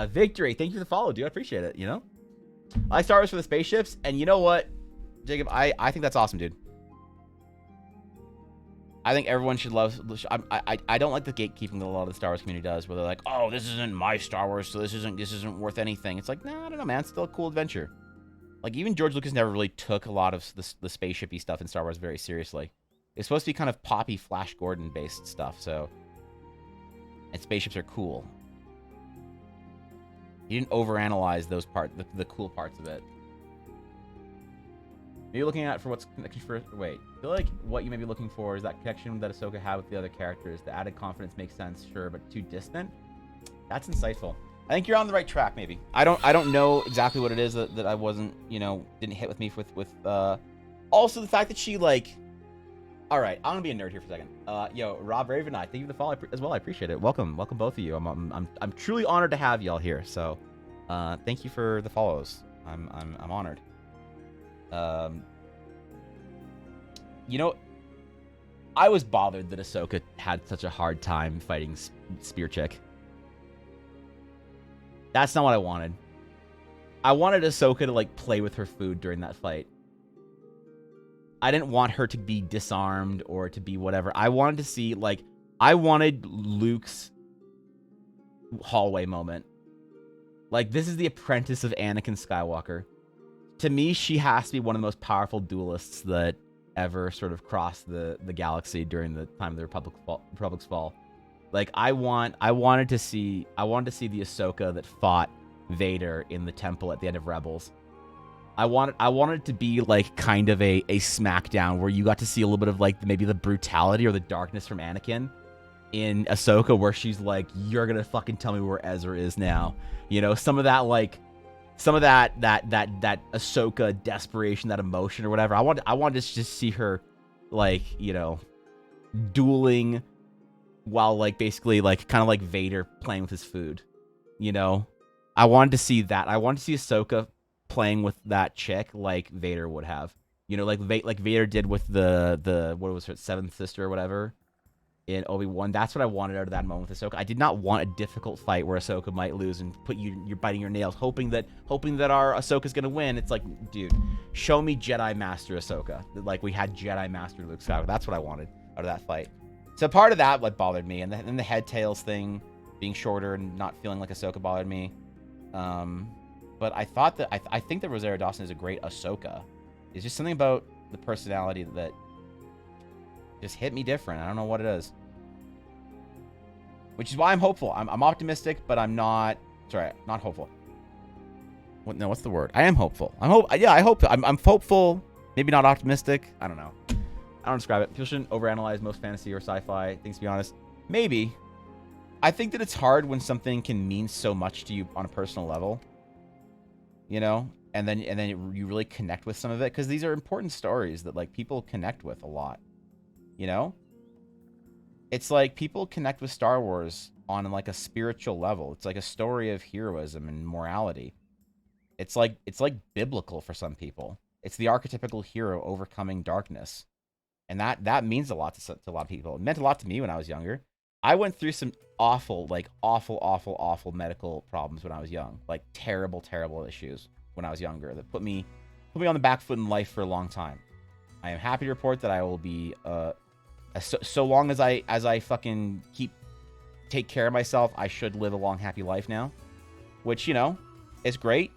Victory, thank you for the follow, dude. I appreciate it, you know? I like Star Wars for the spaceships, and you know what, Jacob? I think that's awesome, dude. I think everyone should love. I don't like the gatekeeping that a lot of the Star Wars community does, where they're like, "Oh, this isn't my Star Wars, so this isn't worth anything." It's like, nah, I don't know, man. It's still a cool adventure. Like even George Lucas never really took a lot of the spaceshipy stuff in Star Wars very seriously. It's supposed to be kind of poppy Flash Gordon based stuff. So, and spaceships are cool. You didn't overanalyze those the cool parts of it. Maybe looking at for what's connection for. Wait, I feel like what you may be looking for is that connection that Ahsoka had with the other characters. The added confidence makes sense, sure, but too distant. That's insightful. I think you're on the right track. Maybe I don't know exactly what it is that I wasn't, didn't hit with me with. Also the fact that she like. All right, I'm gonna be a nerd here for a second. Yo, Rob Raven, I thank you for the follow as well. I appreciate it. Welcome both of you. I'm truly honored to have y'all here. So, thank you for the follows. I'm honored. I was bothered that Ahsoka had such a hard time fighting Spear Chick. That's not what I wanted. I wanted Ahsoka to like play with her food during that fight. I didn't want her to be disarmed or to be whatever. I wanted to see I wanted Luke's hallway moment. Like, this is the apprentice of Anakin Skywalker. To me, she has to be one of the most powerful duelists that ever sort of crossed the galaxy during the time of the Republic's fall. Like, I wanted to see the Ahsoka that fought Vader in the temple at the end of Rebels. I wanted it to be like kind of a smackdown where you got to see a little bit of like maybe the brutality or the darkness from Anakin in Ahsoka, where she's like, "You're gonna fucking tell me where Ezra is now." Some of that Ahsoka desperation, that emotion or whatever. I wanted to just see her like, dueling while like basically like kind of like Vader playing with his food. I wanted to see that. I wanted to see Ahsoka playing with that chick like Vader would have. Like Vader did with the what was her seventh sister or whatever in Obi-Wan. That's what I wanted out of that moment with Ahsoka. I did not want a difficult fight where Ahsoka might lose and you're biting your nails, hoping that our Ahsoka's gonna win. It's like, dude, show me Jedi Master Ahsoka. Like we had Jedi Master Luke Skywalker. That's what I wanted out of that fight. So part of that what bothered me, and the head tails thing being shorter and not feeling like Ahsoka bothered me. But I thought that I think that Rosario Dawson is a great Ahsoka. It's just something about the personality that just hit me different. I don't know what it is. Which is why I'm hopeful. I'm optimistic, but I'm not. Sorry, not hopeful. No, what's the word? I am hopeful. I hope. I'm hopeful. Maybe not optimistic. I don't know. I don't describe it. People shouldn't overanalyze most fantasy or sci-fi things. To be honest, maybe. I think that it's hard when something can mean so much to you on a personal level. And then you really connect with some of it, because these are important stories that like people connect with a lot. It's like people connect with Star Wars on like a spiritual level. It's like a story of heroism and morality. It's like biblical for some people. It's the archetypical hero overcoming darkness, and that means a lot to a lot of people. It meant a lot to me when I was younger. I went through some awful medical problems when I was young, like terrible issues when I was younger that put me on the back foot in life for a long time. I am happy to report that I will be so long as I fucking take care of myself, I should live a long happy life now, which is great.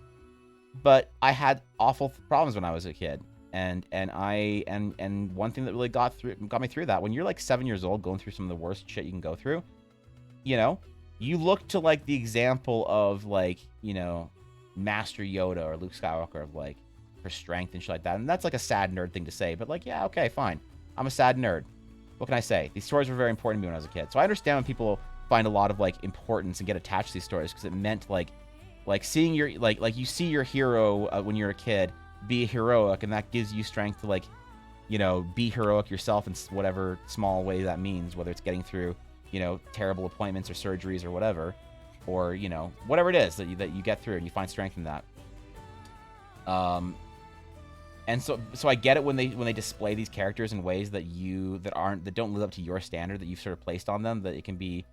But I had awful problems when I was a kid, and one thing that really got me through that, when you're like 7 years old going through some of the worst shit you can go through, you look to like the example of like Master Yoda or Luke Skywalker of like for strength and shit like that. And that's like a sad nerd thing to say, but like, yeah, okay, fine. I'm a sad nerd. What can I say? These stories were very important to me when I was a kid. So I understand when people find a lot of like importance and get attached to these stories, because it meant like seeing your like you see your hero when you're a kid be heroic, and that gives you strength to like be heroic yourself in whatever small way that means, whether it's getting through terrible appointments or surgeries or whatever, or whatever it is that you get through and you find strength in that. And so I get it when they display these characters in ways that don't live up to your standard that you've sort of placed on them, that it can be,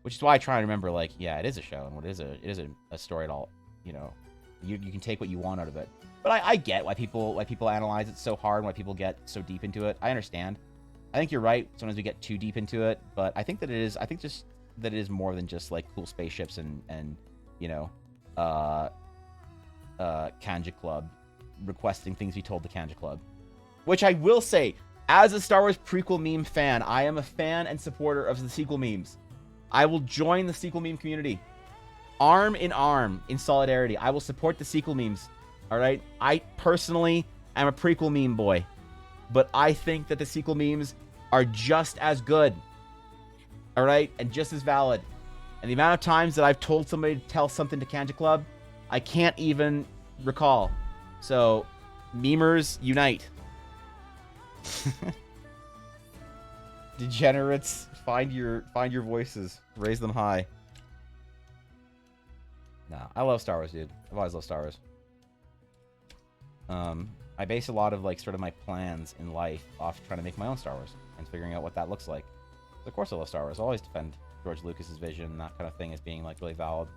which is why I try to remember, like, yeah, it is a show, and it is a story at all. You can take what you want out of it. But I get why people analyze it so hard, and why people get so deep into it. I understand. I think you're right. Sometimes we get too deep into it, but I think that it is more than just like cool spaceships and Kanja Club requesting things be told the Kanja Club. Which I will say, As a Star Wars prequel meme fan, I am a fan and supporter of the sequel memes. I will join the sequel meme community. Arm in arm in solidarity. I will support the sequel memes. All right? I personally am a prequel meme boy. But I think that the sequel memes are just as good. All right? And just as valid. And the amount of times that I've told somebody to tell something to Kanja Club, I can't even recall. So, memers, unite. Degenerates, find your voices. Raise them high. Nah, I love Star Wars, dude. I've always loved Star Wars. I base a lot of, like, sort of my plans in life off trying to make my own Star Wars and figuring out what that looks like. Of course I love Star Wars. I'll always defend George Lucas's vision and that kind of thing as being, like, really valid.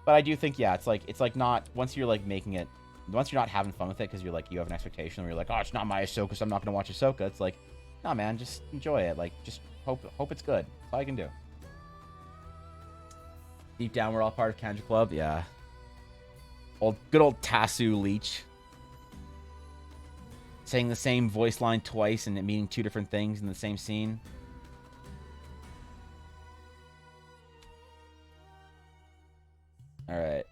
But I do think, yeah, it's like not, once you're, like, making it, once you're not having fun with it because you're, like, you have an expectation where you're like, oh, it's not my Ahsoka, so I'm not going to watch Ahsoka. It's like, nah, man, just enjoy it. Like, just hope it's good. That's all I can do. Deep down, we're all part of Kanja Club. Yeah. Good old Tasu Leech. Saying the same voice line twice and it meaning two different things in the same scene. All right.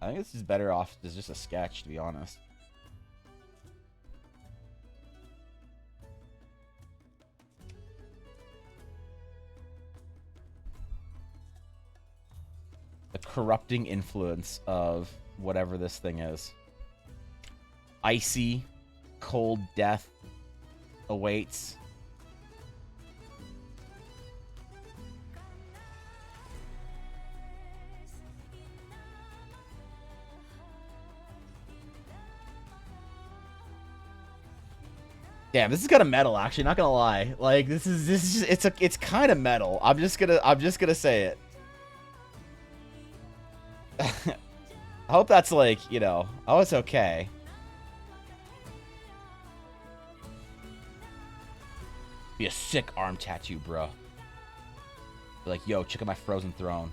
I think this is better off as just a sketch, to be honest. The corrupting influence of whatever this thing is. Icy, cold death awaits. Damn, this is kind of metal, actually. Not gonna lie. Like, this is just, it's kind of metal. I'm just gonna say it. I hope that's like, you know, oh, it's okay. Be a sick arm tattoo, bro. Be like, yo, check out my frozen throne.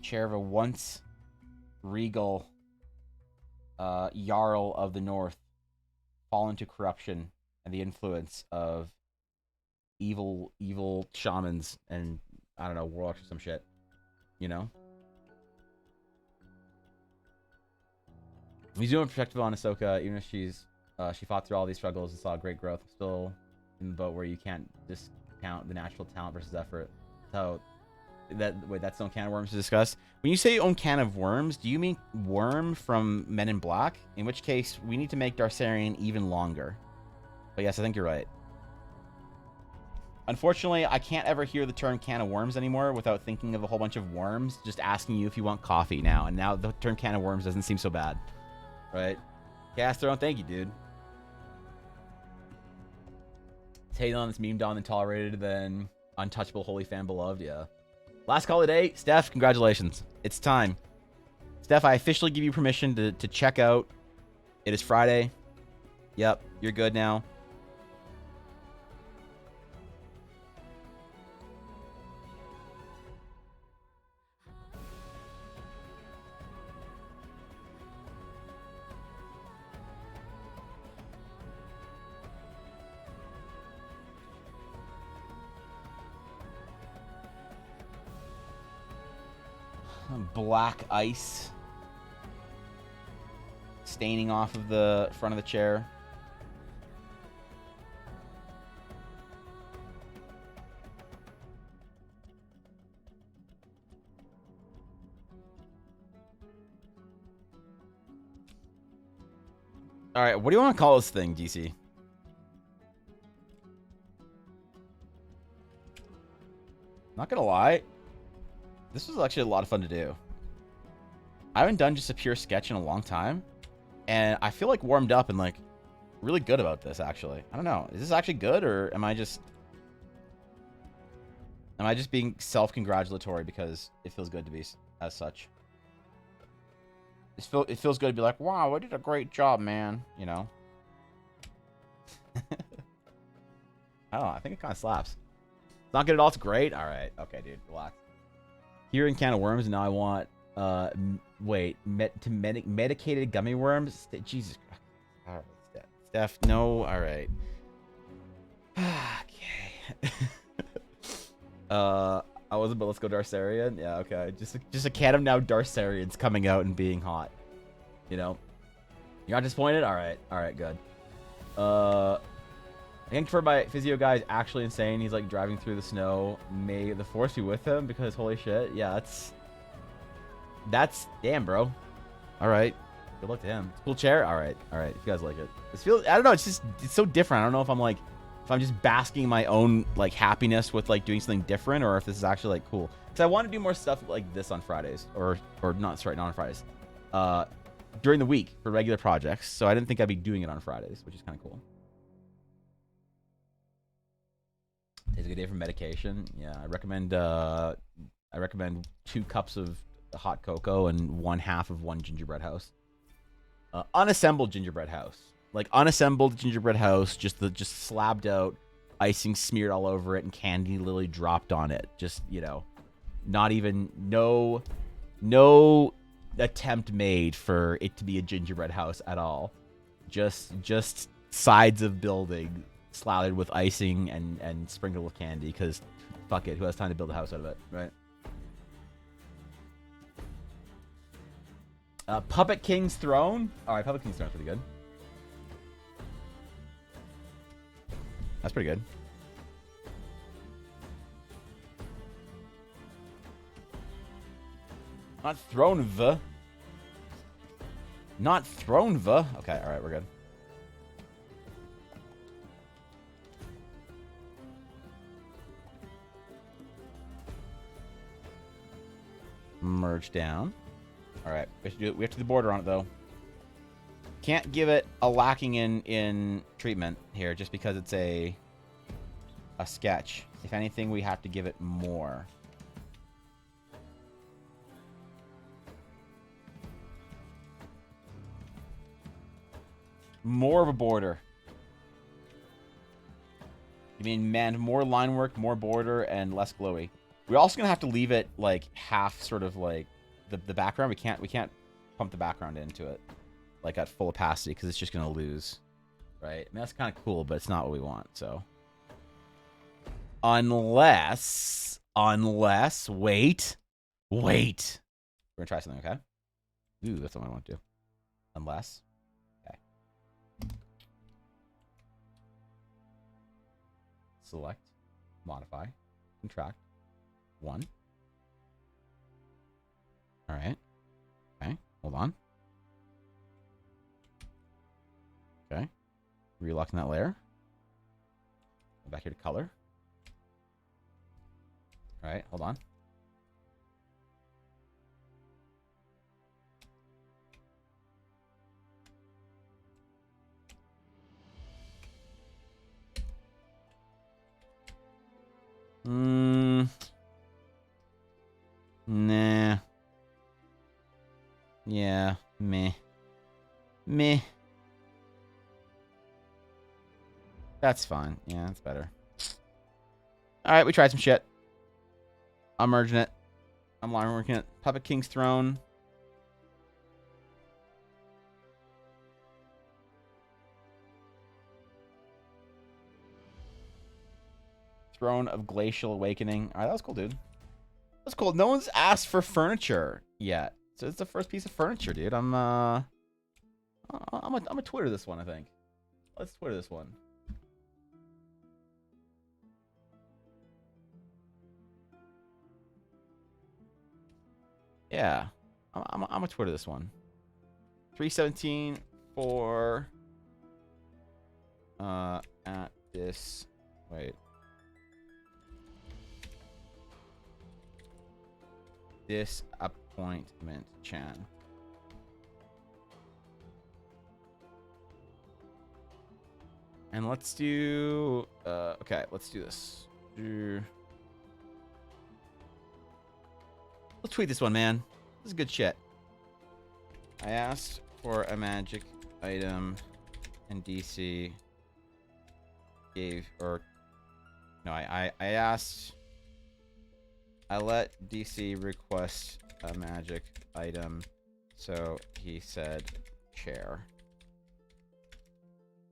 Chair of a once regal Jarl of the North, fallen to corruption and the influence of evil shamans and, I don't know, warlocks or some shit. You know? He's doing perspective on Ahsoka, even if she fought through all these struggles and saw great growth, still in the boat where you can't discount the natural talent versus effort. So that's no can of worms to discuss. When you say own can of worms, do you mean Worm from Men in Black? In which case, we need to make Darcerian even longer. But yes, I think you're right. Unfortunately, I can't ever hear the term can of worms anymore without thinking of a whole bunch of worms just asking you if you want coffee now. And now the term can of worms doesn't seem so bad. Right? Chaos Throne, thank you, dude. Hating on this meme Don and tolerated, then untouchable, holy fan beloved, yeah. Last call of the day, Steph, congratulations. It's time. Steph, I officially give you permission to check out. It is Friday. Yep, you're good now. Black ice staining off of the front of the chair. All right, what do you want to call this thing, DC? Not gonna lie, this was actually a lot of fun to do. I haven't done just a pure sketch in a long time, and I feel like warmed up and like really good about this, actually. I don't know. Is this actually good, or am I just being self-congratulatory because it feels good to be as such? It feels good to be like, wow, I did a great job, man. You know? I don't know. I think it kind of slaps. It's not good at all. It's great. All right. Okay, dude. Relax. Here in Can of Worms, now I want, medicated gummy worms. Jesus Christ. All right, Steph, no. All right. Okay. I wasn't, but let's go Darcerian. Yeah, okay. Just a can of now Darcerians coming out and being hot. You know? You're not disappointed? Alright. Alright, good. I think for my physio guy is actually insane. He's like driving through the snow. May the force be with him, because holy shit. Yeah, that's damn, bro. Alright. Good luck to him. It's a cool chair. Alright. Alright. If you guys like it. This feels, I don't know, it's so different. I don't know if I'm just basking my own like happiness with like doing something different, or if this is actually like cool. Because I want to do more stuff like this on Fridays, or not. Sorry, not on Fridays. During the week for regular projects. So I didn't think I'd be doing it on Fridays, which is kind of cool. Today's a good day for medication. Yeah, I recommend 2 cups of hot cocoa and 1/2 of 1 gingerbread house. Unassembled gingerbread house. Like unassembled gingerbread house, just slabbed out, icing smeared all over it, and candy lily dropped on it. Just, you know, not even no attempt made for it to be a gingerbread house at all. Just sides of building slathered with icing and sprinkled with candy, because fuck it, who has time to build a house out of it, right? Puppet King's Throne. All right, Puppet King's Throne's pretty good. That's pretty good. Not Throneva. Not Throneva. Okay, alright, we're good. Merge down. Alright, we have to do it. We have to do the border on it, though. Can't give it a lacking in treatment here just because it's a sketch. If anything, we have to give it more. More of a border. You mean, man, more line work, more border, and less glowy. We're also gonna have to leave it like half, sort of like the background. We can't pump the background into it like at full opacity, because it's just gonna lose, right? I mean, that's kind of cool, but it's not what we want. So unless wait, we're gonna try something. Okay, ooh, that's what I want to do. Unless, okay, select, modify, contract 1. All right, okay, hold on. Okay, relocking that layer. Go back here to color. All right, hold on. Nah. Yeah, meh. That's fine. Yeah, that's better. Alright, we tried some shit. I'm merging it. I'm line working it. Puppet King's Throne. Throne of Glacial Awakening. Alright, that was cool, dude. That's cool. No one's asked for furniture yet. So it's the first piece of furniture, dude. I'm a Twitter this one, I think. Let's Twitter this one. Yeah. I'm a Twitter this one. 317 for at this, wait. Disappointment Chan. And let's do... okay, let's do this. Let's tweet this one, man. This is good shit. I asked for a magic item, and DC gave... Or... No, I asked... I let DC request a magic item, so he said chair.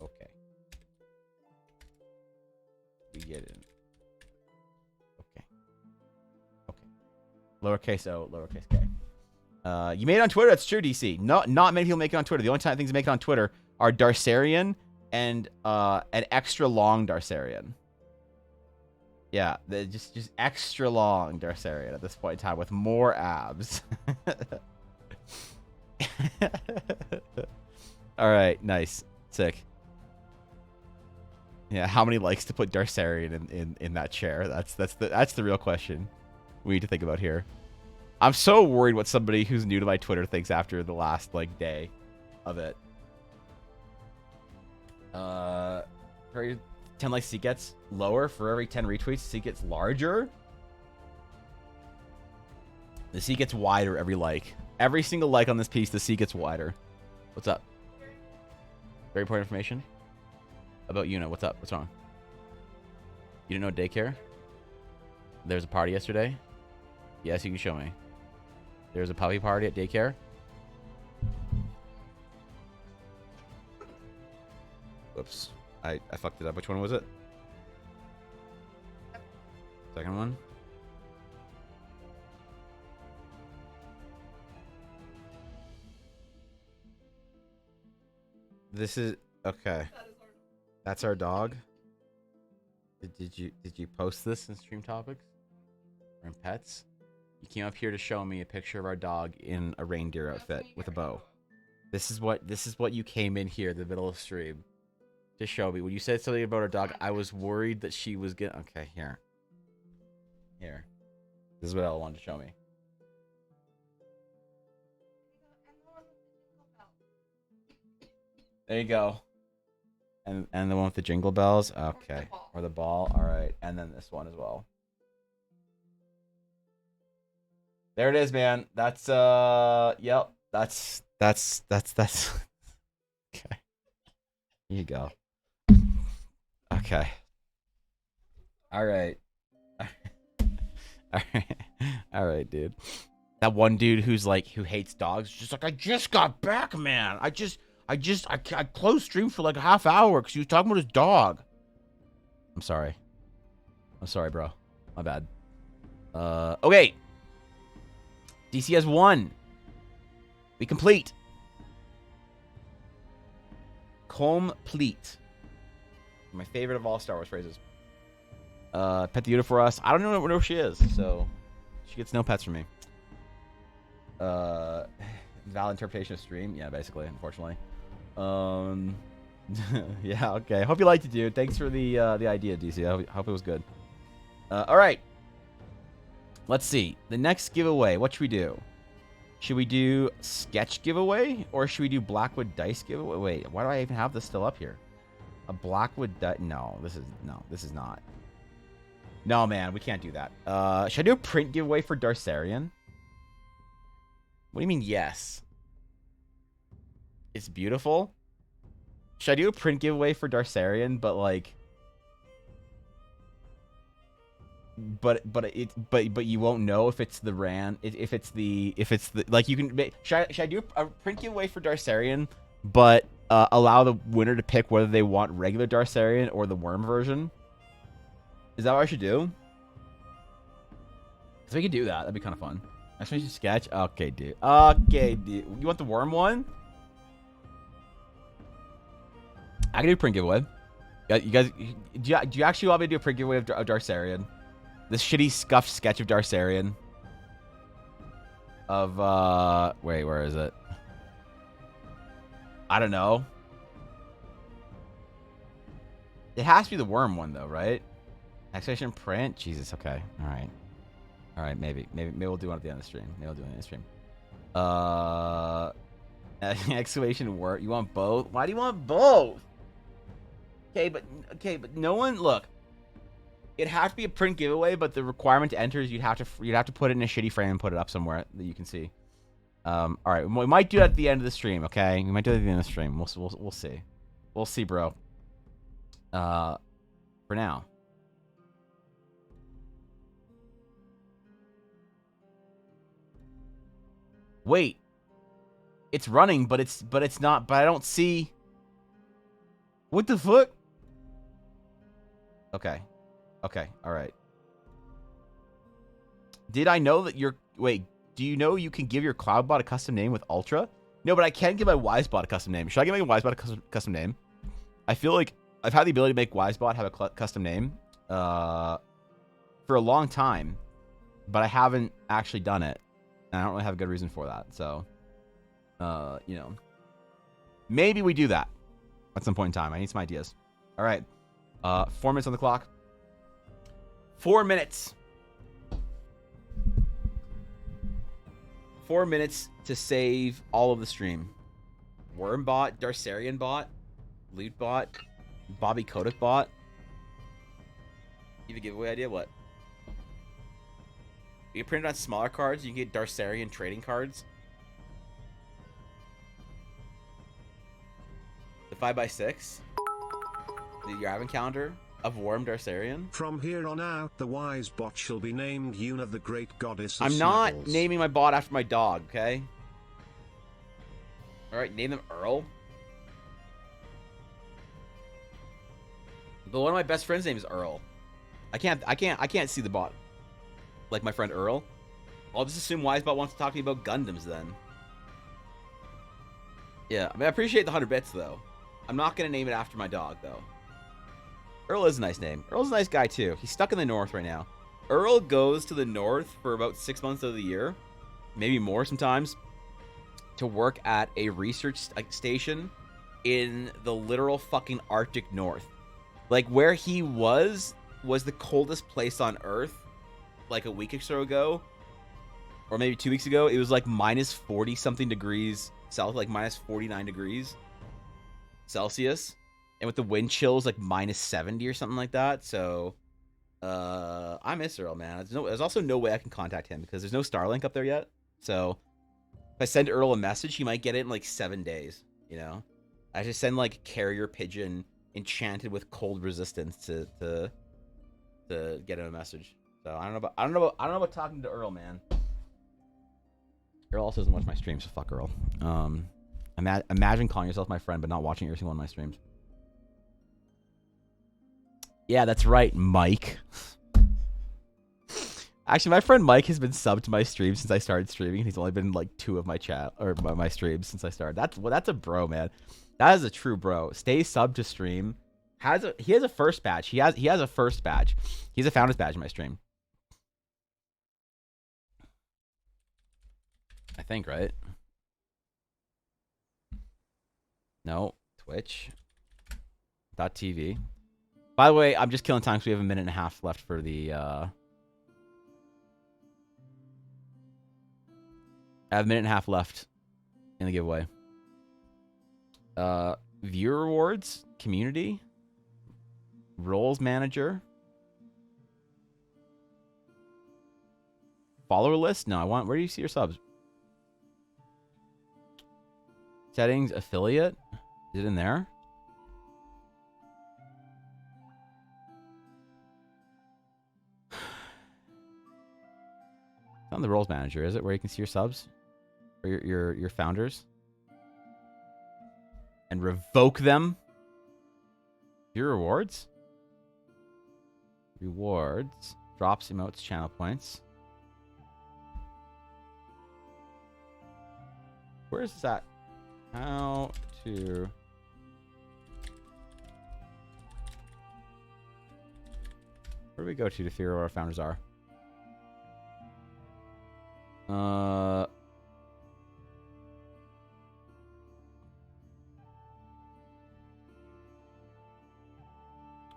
Okay. We get it. Okay. Okay. Lowercase o, lowercase k. You made it on Twitter? That's true, DC. Not many people make it on Twitter. The only time things that make it on Twitter are Darcerian and an extra long Darcerian. Yeah, just extra long Darcerian at this point in time with more abs. All right, nice, sick. Yeah, how many likes to put Darcerian in that chair? That's the real question we need to think about here. I'm so worried what somebody who's new to my Twitter thinks after the last like day of it. 10 likes, seat gets lower. For every 10 retweets, seat gets larger. The seat gets wider every like. Every single like on this piece, the seat gets wider. What's up? Very important information about Yuna. What's up? What's wrong? You didn't know daycare? There's a party yesterday? Yes, you can show me. There's a puppy party at daycare? Whoops. I fucked it up. Which one was it? Second one? This is okay. That's our dog. Did you post this in Stream Topics or in Pets? You came up here to show me a picture of our dog in a reindeer outfit with a bow. This is what you came in here in the middle of stream to show me. When you said something about our dog, I was worried that she was getting... Okay, here. Here. This is what Ella wanted to show me. There you go. And the one with the jingle bells? Okay. Or the ball. Alright. And then this one as well. There it is, man. That's yep. That's okay. Here you go. Okay. Alright. Alright, dude. That one dude who's like who hates dogs, just like, I just got back, man. I closed stream for like a half hour because he was talking about his dog. I'm sorry. I'm sorry, bro. My bad. Okay. DC has won. We complete. Complete. My favorite of all Star Wars phrases. Pet the Yoda for us. I don't know where she is, so she gets no pets from me. Valid interpretation of stream. Yeah, basically, unfortunately. Yeah, okay. Hope you liked it, dude. Thanks for the idea, DC. I hope it was good. All right. Let's see. The next giveaway. What should we do? Should we do sketch giveaway or should we do Blackwood dice giveaway? Wait, why do I even have this still up here? A Blackwood dice? No, this is not. No, man, we can't do that. Should I do a print giveaway for Darcerian? What do you mean, yes? It's beautiful. Should I do a print giveaway for Darcerian, but like... But you won't know if it's the if it's the like you can should I do a print giveaway for Darcerian but allow the winner to pick whether they want regular Darcerian or the worm version? Is that what I should do? So we could do that. That'd be kind of fun. Explanation sketch. Okay, dude. Okay, dude. You want the worm one? I can do a print giveaway. You guys, do you actually want me to do a print giveaway of Darcerian? This shitty scuffed sketch of Darcerian. Wait, where is it? I don't know. It has to be the worm one though, right? Exclamation print? Jesus, okay. Alright. Alright, maybe we'll do one at the end of the stream. Maybe we'll do it at the end of the stream. Exclamation worm. You want both? Why do you want both? Okay, but no one look. It'd have to be a print giveaway, but the requirement to enter is you'd have to put it in a shitty frame and put it up somewhere that you can see. All right, we might do that at the end of the stream. Okay, we might do it at the end of the stream. We'll see. We'll see, bro. For now. Wait. It's running, but it's not. But I don't see. What the fuck? Okay. Okay. All right. Did I know that you're... Wait. Do you know you can give your CloudBot a custom name with Ultra? No, but I can't give my WiseBot a custom name. Should I give my WiseBot a custom name? I feel like I've had the ability to make WiseBot have a custom name for a long time, but I haven't actually done it. And I don't really have a good reason for that. So, you know, maybe we do that at some point in time. I need some ideas. All right. 4 minutes on the clock. 4 minutes. 4 minutes to save all of the stream. Wormbot, Darcerian bot, Loot bot, Bobby Kotick bot. You have a giveaway idea? What? You can print it on smaller cards. You can get Darcerian trading cards. The 5x6. Your advent calendar of Worm Darcerian. From here on out, the wise bot shall be named Yuna, the great goddess of I'm not snuggles. naming my bot after my dog, okay? Alright, name them Earl. But one of my best friends' name is Earl. I can't see the bot like my friend Earl. I'll just assume Wisebot wants to talk to me about Gundams then. Yeah, I mean, I appreciate the 100 bits though. I'm not gonna name it after my dog though. Earl is a nice name. Earl's a nice guy too. He's stuck in the north right now. Earl goes to the north for about 6 months of the year, maybe more sometimes, to work at a research station in the literal fucking Arctic North. Like where he was the coldest place on Earth like a week or so ago, or maybe 2 weeks ago. It was like minus 40 something degrees south, like minus 49 degrees Celsius. And with the wind chills, like minus 70 or something like that. So, I miss Earl, man. There's also no way I can contact him because there's no Starlink up there yet. So, if I send Earl a message, he might get it in like 7 days. You know, I just send like carrier pigeon enchanted with cold resistance to get him a message. So I don't know about talking to Earl, man. Earl also doesn't watch my streams, so fuck Earl. Imagine calling yourself my friend but not watching every single one of my streams. Yeah, that's right, Mike. Actually, my friend Mike has been subbed to my stream since I started streaming. He's only been in like 2 of my chat or my streams since I started. That's a bro, man. That is a true bro. Stay subbed to stream. He has a first badge. He has a first badge. He's a founder's badge in my stream. I think, right? No, Twitch.tv. By the way, I'm just killing time because we have a minute and a half left for the I have a minute and a half left in the giveaway. Viewer rewards, community, roles manager, follower list. No, where do you see your subs? Settings, affiliate. Is it in there? It's on the roles manager, is it? Where you can see your subs? Or your founders? And revoke them? Your rewards? Rewards. Drops, emotes, channel points. Where is this at? How to... Where do we go to figure out where our founders are?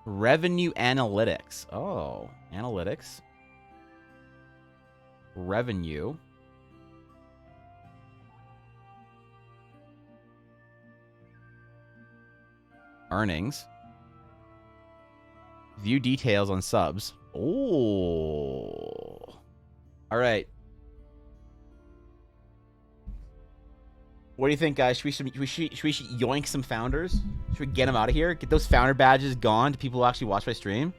Revenue analytics. Oh, analytics. Revenue. Earnings. View details on subs. Oh. All right. What do you think, guys? Should we yoink some founders? Should we get them out of here? Get those founder badges gone to people who actually watch my stream?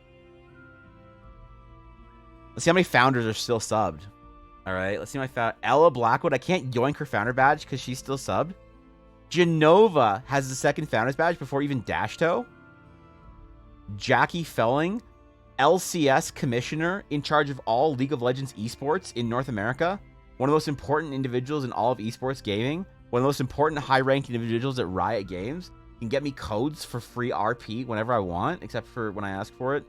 Let's see how many founders are still subbed. All right, let's see my Ella Blackwood. I can't yoink her founder badge because she's still subbed. Genova has the second founders badge before even Dashto. Jackie Felling, LCS commissioner in charge of all League of Legends esports in North America. One of the most important individuals in all of esports gaming. One of the most important high-ranked individuals at Riot Games. Can get me codes for free RP whenever I want, except for when I ask for it.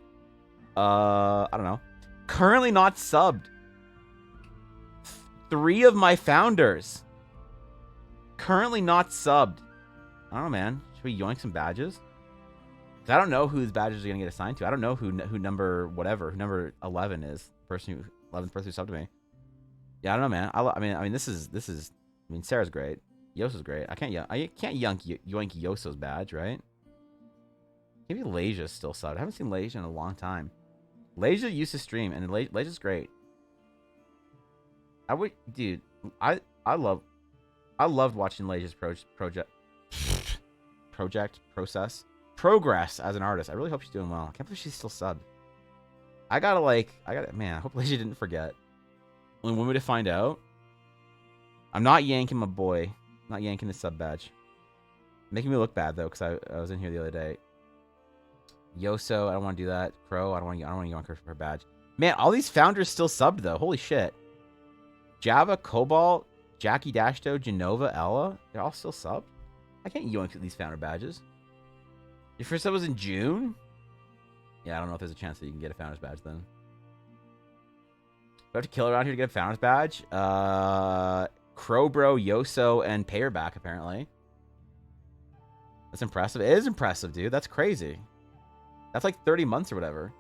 I don't know. Currently not subbed. 3 of my founders. Currently not subbed. I don't know, man. Should we yoink some badges? I don't know whose badges are gonna get assigned to. I don't know who number whatever, who number 11 is. 11th person who subbed to me. Yeah, I don't know, man. I mean, this is. I mean, Sarah's great. Yoso's great. I can't yoink Yoso's badge, right? Maybe Leisia's still subbed. I haven't seen Leisia in a long time. Leisia used to stream, and Leisia's great. Dude. I loved watching Leisia's progress as an artist. I really hope she's doing well. I can't believe she's still subbed. Man, I hope Leisia didn't forget. When we to find out, I'm not yanking my boy. I'm not yanking his sub badge. Making me look bad though, because I was in here the other day. Yoso, I don't want to do that. Crow, I don't want to yank her badge. Man, all these founders still subbed though. Holy shit. Java, Cobalt, Jackie Dashto, Genova, Ella, they're all still subbed. I can't yoink these founder badges. Your first sub was in June? Yeah, I don't know if there's a chance that you can get a founder's badge then. Do I have to kill around here to get a founder's badge? Crowbro, Yoso, and Payerback, apparently. That's impressive. It is impressive, dude. That's crazy. That's like 30 months or whatever.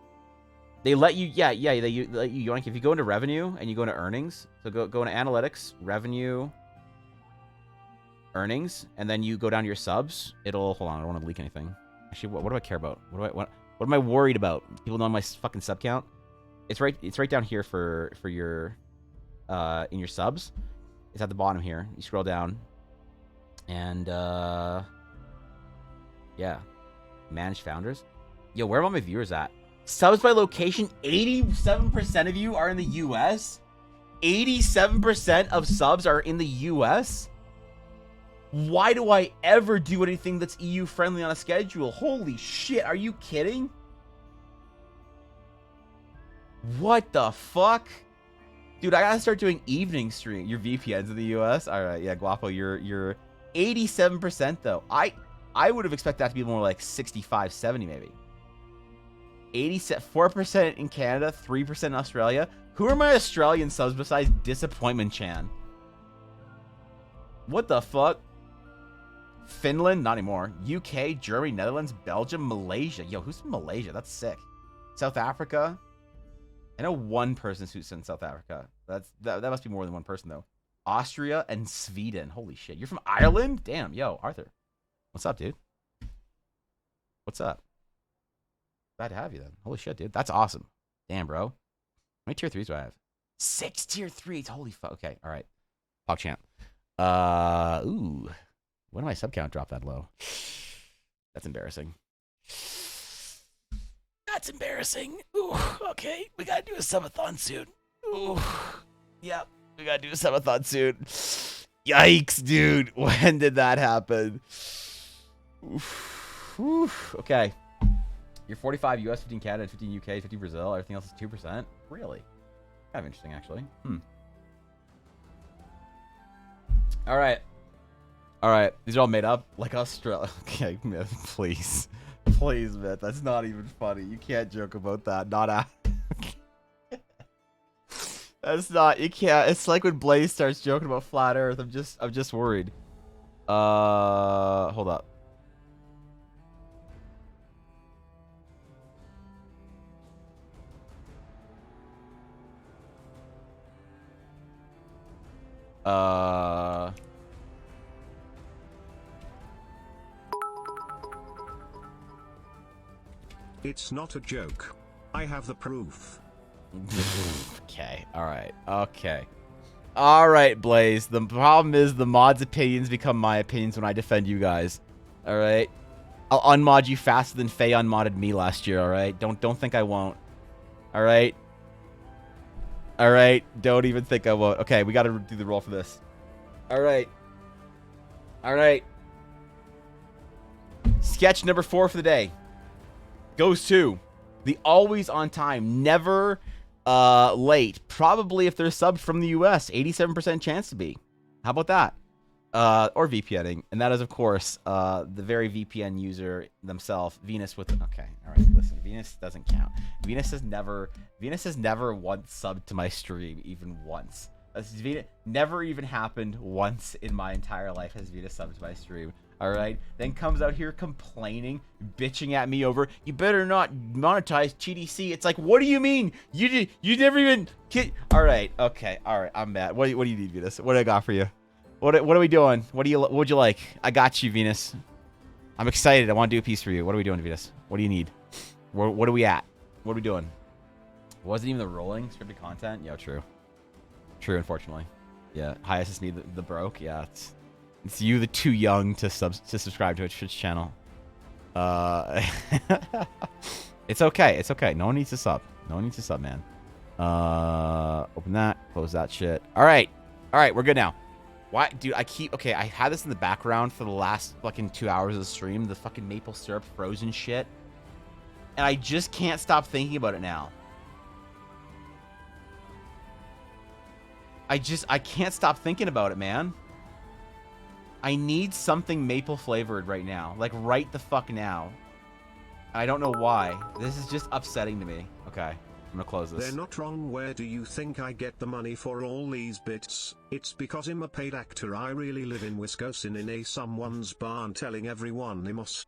They let you, they let you yoink. If you go into revenue and you go into earnings, so go into analytics, revenue, earnings, and then you go down to your subs, hold on, I don't want to leak anything. Actually, what do I care about? What am I worried about? People know my fucking sub count? It's right down here for your in your subs. It's at the bottom here. You scroll down, and yeah, manage founders. Yo, where are all my viewers at? Subs by location. 87% of you are in the U.S. 87% of subs are in the U.S. Why do I ever do anything that's EU friendly on a schedule? Holy shit, are you kidding? What the fuck? Dude, I gotta start doing evening stream. Your VPNs in the US? Alright, yeah, Guapo, you're 87% though. I would have expected that to be more like 65, 70 maybe. 4% in Canada, 3% in Australia. Who are my Australian subs besides Disappointment Chan? What the fuck? Finland? Not anymore. UK, Germany, Netherlands, Belgium, Malaysia. Yo, who's from Malaysia? That's sick. South Africa? I know one person who's in South Africa. That must be more than one person, though. Austria and Sweden. Holy shit. You're from Ireland? Damn. Yo, Arthur. What's up, dude? What's up? Glad to have you, then. Holy shit, dude. That's awesome. Damn, bro. How many tier 3s do I have? 6 tier 3s. Holy fuck. Okay, all right. PogChamp. Ooh. When did my sub count drop that low? That's embarrassing. That's embarrassing. Ooh, okay. We gotta do a subathon soon. Ooh. Yep. We gotta do a subathon soon. Yikes, dude. When did that happen? Oof. Oof. Okay. You're 45 US, 15 Canada, 15 UK, 50 Brazil. Everything else is 2%. Really? Kind of interesting, actually. All right. All right. These are all made up. Like Australia. Okay, Myth, please. Please, Myth. That's not even funny. You can't joke about that. Not That's not. You can't. It's like when Blaze starts joking about flat Earth. I'm just worried. Hold up. It's not a joke. I have the proof. Okay. All right. Okay. All right, Blaze. The problem is the mod's opinions become my opinions when I defend you guys. All right. I'll unmod you faster than Faye unmodded me last year. All right. Don't think I won't. All right. All right. Don't even think I won't. Okay, we got to do the roll for this. All right. All right. Sketch number 4 for the day goes to the always on time, never late. Probably if they're subbed from the US, 87% chance to be. How about that? Or VPNing. And that is, of course, the very VPN user themselves, Venus with... Okay, all right, listen, Venus doesn't count. Venus has never once subbed to my stream, even once. Never even happened once in my entire life has Venus subbed to my stream. All right, then comes out here complaining, bitching at me over, you better not monetize TDC. It's like, what do you mean? You never even... All right, okay, all right, I'm mad. What do you need, Venus? What do I got for you? What are we doing? What would you like? I got you, Venus. I'm excited. I want to do a piece for you. What are we doing, Venus? What do you need? What are we at? What are we doing? Wasn't even the rolling scripted content? Yeah, true. True, unfortunately. Yeah, highest is me, the broke. Yeah, it's you, the too young to subscribe to a Twitch channel. It's okay. It's okay. No one needs to sub. No one needs to sub, man. Open that. Close that shit. All right. All right, we're good now. Why, dude, okay, I had this in the background for the last fucking 2 hours of the stream, the fucking maple syrup frozen shit. And I just can't stop thinking about it now. I can't stop thinking about it, man. I need something maple flavored right now. Like, right the fuck now. I don't know why. This is just upsetting to me. Okay. I'm gonna close this. They're not wrong. Where do you think I get the money for all these bits? It's because I'm a paid actor. I really live in Wisconsin in a someone's barn telling everyone they must.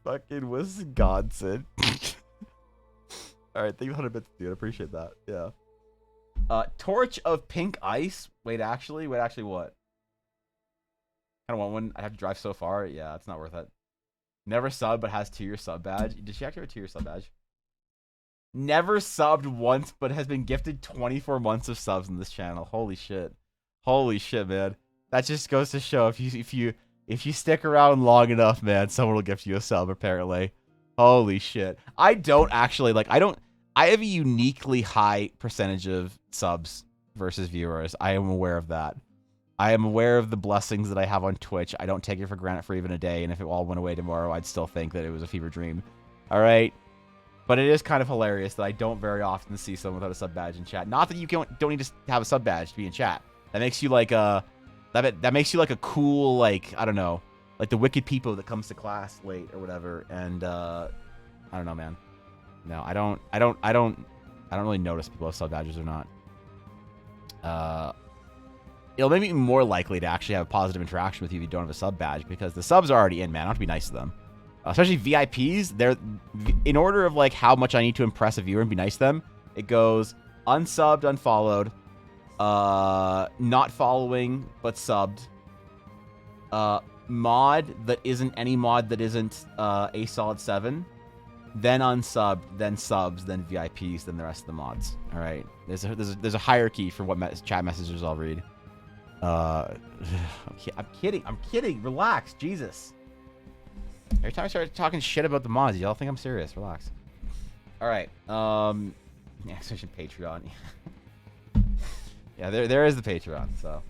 Fucking Wisconsin. Alright, thank you 100 bits, dude. I appreciate that. Yeah. Torch of Pink Ice. Wait, actually what? I don't want one. I have to drive so far. Yeah, it's not worth it. Never sub but has 2-year sub badge. Did she actually have a 2-year sub badge? Never subbed once, but has been gifted 24 months of subs in this channel. Holy shit. Holy shit, man. That just goes to show if you stick around long enough, man, someone will gift you a sub, apparently. Holy shit. I don't actually, like, I have a uniquely high percentage of subs versus viewers. I am aware of that. I am aware of the blessings that I have on Twitch. I don't take it for granted for even a day, and if it all went away tomorrow, I'd still think that it was a fever dream. All right? But it is kind of hilarious that I don't very often see someone without a sub badge in chat. Not that you don't need to have a sub badge to be in chat. That makes you like a that makes you like a cool, like, I don't know, like the wicked people that comes to class late or whatever. And I don't know, man. No, I don't really notice people have sub badges or not. It'll make me more likely to actually have a positive interaction with you if you don't have a sub badge, because the subs are already in, man. I have to be nice to them. Especially VIPs, they're in order of like how much I need to impress a viewer and be nice to them. It goes unsubbed, unfollowed, not following but subbed, mod that isn't any mod that isn't a solid 7, then unsubbed, then subs, then VIPs, then the rest of the mods. All right, there's a hierarchy for what chat messages I'll read. I'm kidding. Relax, Jesus. Every time I start talking shit about the mods, y'all think I'm serious. Relax. All right. Yeah, especially Patreon. Yeah, there is the Patreon. So,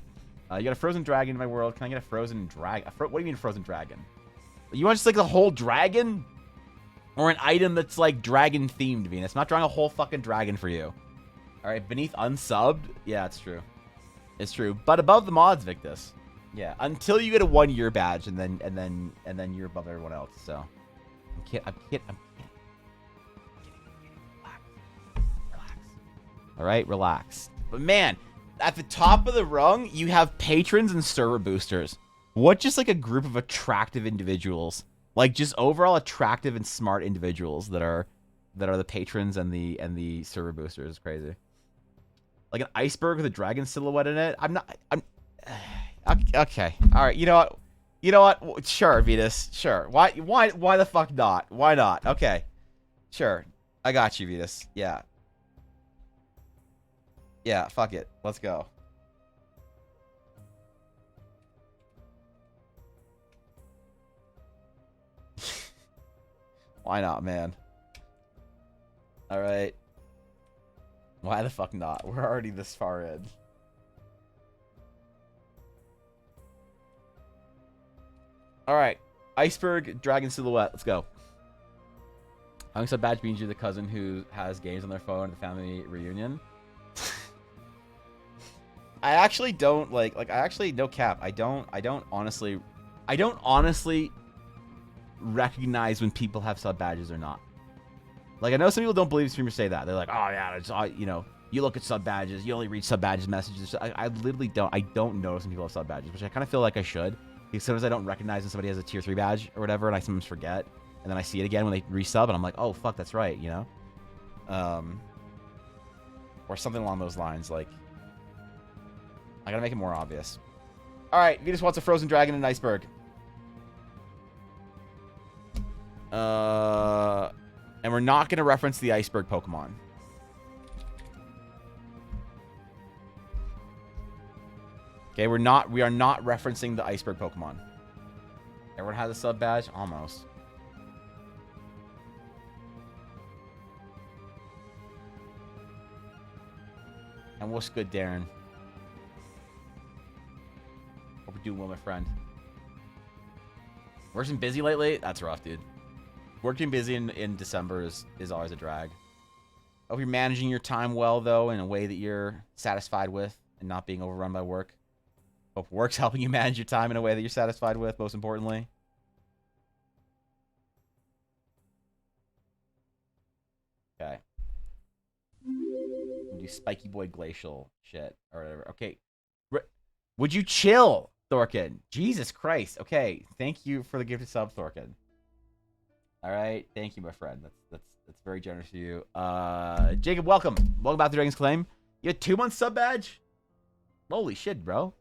you got a frozen dragon in my world. Can I get a frozen dragon? What do you mean frozen dragon? You want just like the whole dragon, or an item that's like dragon themed? Venus, I'm not drawing a whole fucking dragon for you. All right, beneath unsubbed. Yeah, it's true. It's true. But above the mods, Victus. Yeah, until you get a 1-year badge, and then you're above everyone else. So, I'm kidding. Relax. All right, relax. But man, at the top of the rung, you have patrons and server boosters. What just like a group of attractive individuals, like just overall attractive and smart individuals that are the patrons and the server boosters. It's crazy. Like an iceberg with a dragon silhouette in it. I'm okay. All right. You know what? Sure, Venus. Sure. Why the fuck not? Why not? Okay. Sure. I got you, Vetus. Yeah. Yeah, fuck it. Let's go. Why not, man? All right. Why the fuck not? We're already this far in. All right. Iceberg Dragon Silhouette. Let's go. I'm so bad being you the cousin who has games on their phone at the family reunion. I actually don't like I actually no cap. I don't honestly recognize when people have sub badges or not. Like I know some people don't believe streamers say that. They're like, "Oh yeah, it's you know, you look at sub badges, you only read sub badges messages." I literally don't. I don't notice when people have sub badges, which I kind of feel like I should. Because sometimes I don't recognize when somebody has a tier 3 badge or whatever, and I sometimes forget. And then I see it again when they resub, and I'm like, "Oh fuck, that's right," you know. Or something along those lines. Like, I gotta make it more obvious. All right, Vetus wants a frozen dragon and an iceberg. And we're not gonna reference the iceberg Pokemon. Okay, we are not referencing the iceberg Pokemon. Everyone has a sub badge? Almost. And what's good, Darren? Hope you're doing well, my friend. Working busy lately? That's rough, dude. Working busy in December is always a drag. Hope you're managing your time well, though, in a way that you're satisfied with and not being overrun by work. Hope work's helping you manage your time in a way that you're satisfied with, most importantly. Okay. Do Spiky Boy Glacial shit or whatever. Okay. Would you chill, Thorkin? Jesus Christ. Okay. Thank you for the gifted sub, Thorkin. All right. Thank you, my friend. That's very generous of you. Jacob, welcome. Welcome back to Dragon's Claim. You had 2 months sub badge? Holy shit, bro.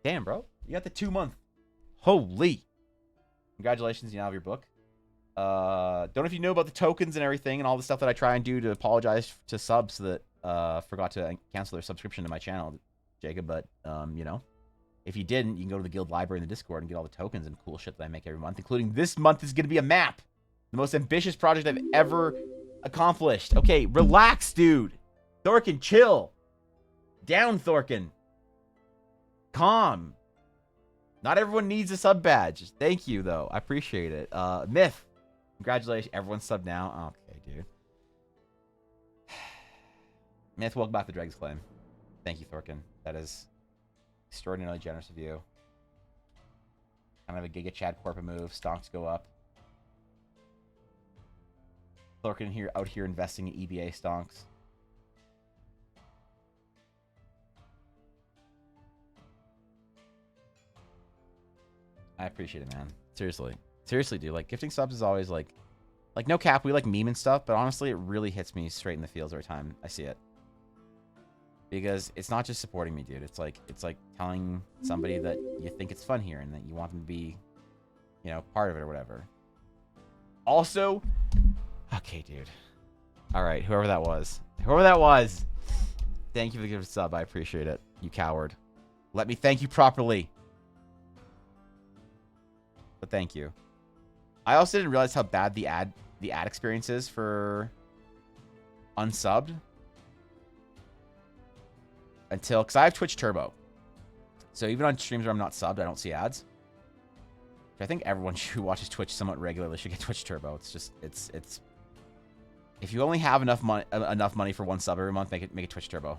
Damn, bro. You got the 2 month. Holy. Congratulations, you now have your book. Don't know if you know about the tokens and everything and all the stuff that I try and do to apologize to subs that forgot to cancel their subscription to my channel, Jacob, but you know, if you didn't, you can go to the guild library in the Discord and get all the tokens and cool shit that I make every month, including this month is going to be a map. The most ambitious project I've ever accomplished. Okay, relax, dude. Thorkin, chill. Down, Thorkin. Calm. Not everyone needs a sub badge. Thank you, though. I appreciate it. Myth. Congratulations. Everyone's sub now. Okay, dude. Myth, welcome back to Dragon's Claim. Thank you, Thorkin. That is extraordinarily generous of you. Kind of a Giga Chad Corpa move. Stocks go up. Thorkin here out here investing in EBA stonks. I appreciate it, man. Seriously. Seriously, dude. Like, gifting subs is always, like, no cap. We like meme and stuff, but honestly, it really hits me straight in the feels every time I see it. Because it's not just supporting me, dude. It's like telling somebody that you think it's fun here and that you want them to be, you know, part of it or whatever. Also, okay, dude. All right, whoever that was. Whoever that was. Thank you for the gift sub. I appreciate it. You coward. Let me thank you properly. But thank you. I also didn't realize how bad the ad experience is for unsubbed until, because I have Twitch Turbo, so even on streams where I'm not subbed, I don't see ads. I think everyone who watches Twitch somewhat regularly should get Twitch Turbo. It's just it's if you only have enough money for one sub every month, make it Twitch Turbo.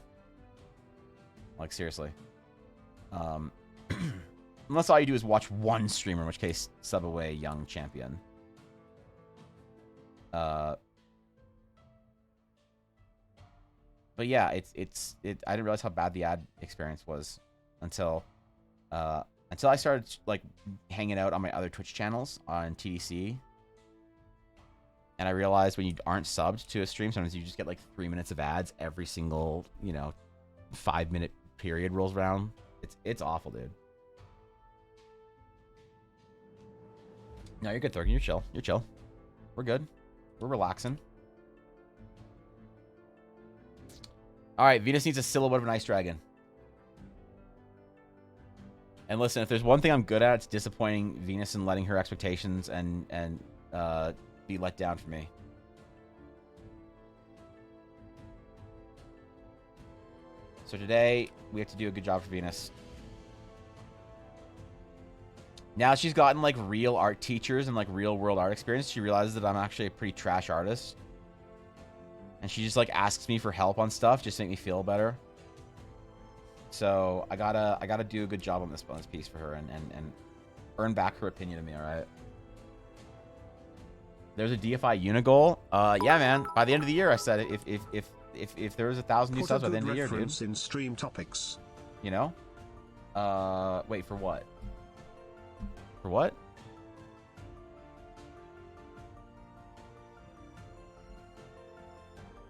Like, seriously. Unless all you do is watch one streamer, in which case, sub away Young Champion. But yeah, I didn't realize how bad the ad experience was until I started like hanging out on my other Twitch channels on TDC. And I realized when you aren't subbed to a stream, sometimes you just get like 3 minutes of ads every single, you know, 5-minute period rolls around. It's awful, dude. No, you're good, Thorgan. You're chill. You're chill. We're good. We're relaxing. All right, Venus needs a silhouette of an ice dragon. And listen, if there's one thing I'm good at, it's disappointing Venus and letting her expectations and be let down for me. So today, we have to do a good job for Venus. Now she's gotten, like, real art teachers and, like, real-world art experience. She realizes that I'm actually a pretty trash artist. And she just, like, asks me for help on stuff just to make me feel better. So I gotta do a good job on this piece for her and earn back her opinion of me, alright? There's a DFI Unigol. Yeah, man. By the end of the year, I said if there was 1,000 new subs by the end of the year, dude. In stream topics. You know? Wait, for what? For what?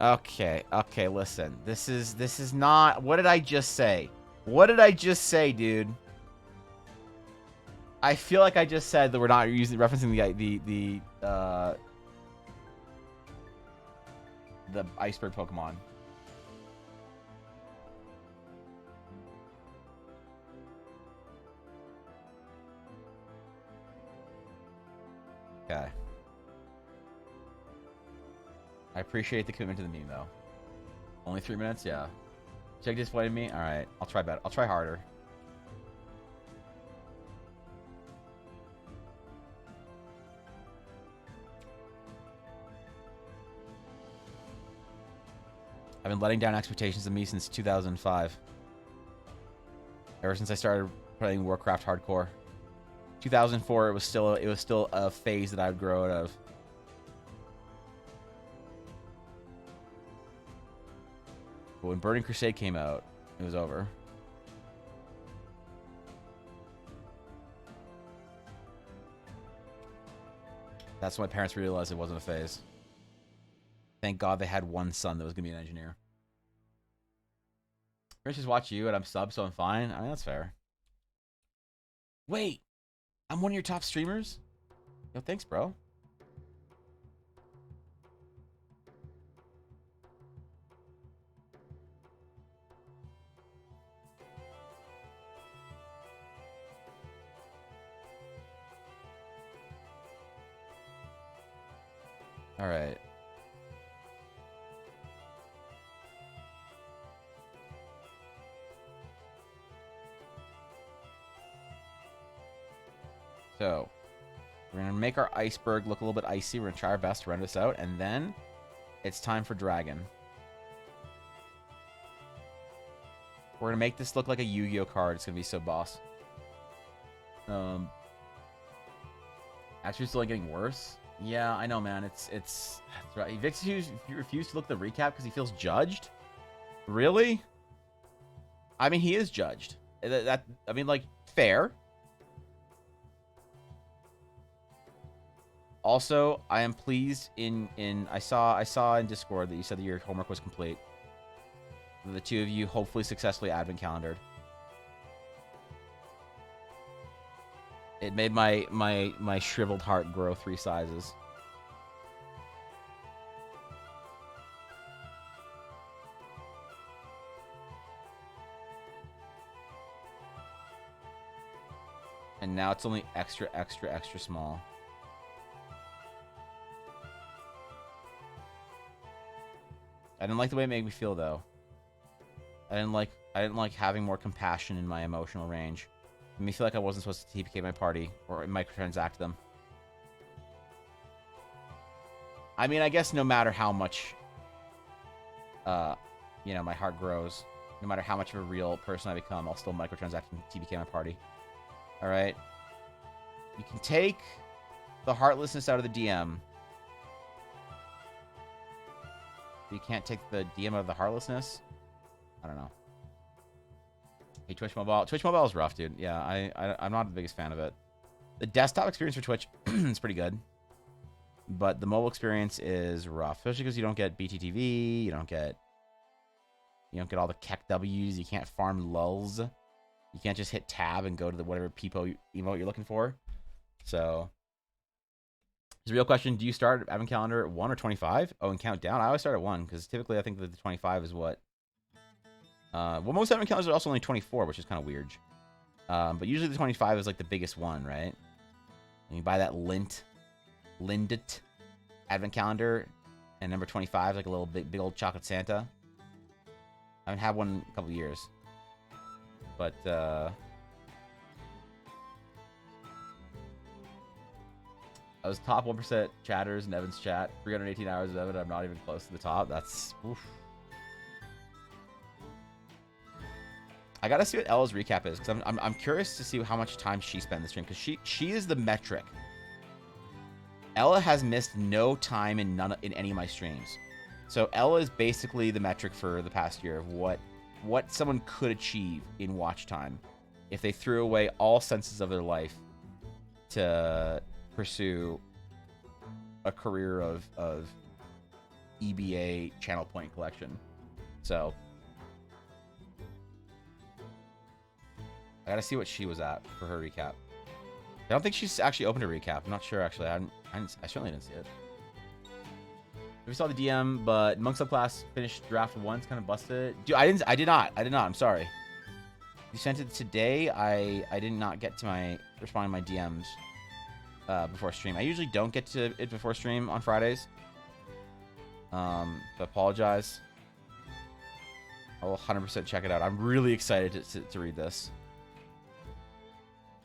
Okay, listen. This is not... What did I just say? What did I just say, dude? I feel like I just said that we're not referencing the iceberg Pokemon. Okay. I appreciate the commitment to the meme, though. Only 3 minutes? Yeah. Check disappointed me? Alright. I'll try better. I'll try harder. I've been letting down expectations of me since 2005. Ever since I started playing Warcraft hardcore. 2004, it was still a phase that I'd grow out of. But when Burning Crusade came out, it was over. That's when my parents realized it wasn't a phase. Thank God they had one son that was going to be an engineer. I just watch you and I'm sub, so I'm fine. I mean, that's fair. Wait! I'm one of your top streamers? Yo, thanks, bro. All right. So, we're going to make our iceberg look a little bit icy. We're going to try our best to render this out. And then, it's time for Dragon. We're going to make this look like a Yu-Gi-Oh card. It's going to be so boss. Actually, it's still getting worse. Yeah, I know, man. It's right. Vix refused to look at the recap because he feels judged? Really? I mean, he is judged. I mean, like, fair. Also, I am pleased I saw in Discord that you said that your homework was complete. The two of you hopefully successfully advent calendared. It made my shriveled heart grow 3 sizes. And now it's only extra small. I didn't like the way it made me feel, though. I didn't like having more compassion in my emotional range. It made me feel like I wasn't supposed to TPK my party or microtransact them. I mean, I guess no matter how much, you know, my heart grows, no matter how much of a real person I become, I'll still microtransact and TPK my party. All right. You can take the heartlessness out of the DM. You can't take the DM out of the heartlessness. I don't know. Hey, Twitch Mobile. Twitch Mobile is rough, dude. Yeah, I'm not the biggest fan of it. The desktop experience for Twitch is pretty good. But the mobile experience is rough. Especially because you don't get BTTV. You don't get all the Keck W's. You can't farm lulls. You can't just hit tab and go to the whatever Peepo emote you're looking for. So, The real question, do you start advent calendar at 1 or 25? Oh, and count down? I always start at 1 because typically I think that the 25 is what... well, most advent calendars are also only 24, which is kind of weird. But usually the 25 is like the biggest one, right? And you buy that Lindt advent calendar, and number 25 is like a little big old chocolate Santa. I haven't had one in a couple years. But, I was top 1% chatters in Evan's chat. 318 hours of Evan. I'm not even close to the top. That's... Oof. I gotta see what Ella's recap is, because I'm curious to see how much time she spent in the stream, because she is the metric. Ella has missed no time in any of my streams. So Ella is basically the metric for the past year of what someone could achieve in watch time if they threw away all senses of their life to pursue a career of EBA channel point collection. So I gotta see what she was at for her recap. I don't think she's actually opened a recap. I'm not sure actually. I certainly didn't see it. We saw the DM, but Monk subclass finished draft 1. It's kind of busted. Dude, I did not. I'm sorry. You sent it today. I did not get to responding to my DMs before stream. I usually don't get to it before stream on Fridays. So apologize. I will 100% check it out. I'm really excited to read this.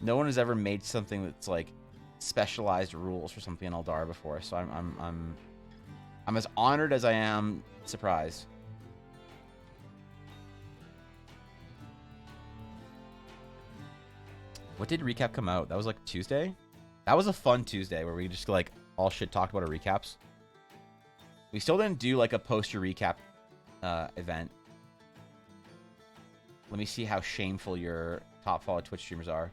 No one has ever made something that's like specialized rules for something in Eldar before, so I'm as honored as I am surprised. What did recap come out? That was like Tuesday? That was a fun Tuesday where we just like all shit talked about our recaps. We still didn't do like a poster recap event. Let me see how shameful your top followed Twitch streamers are.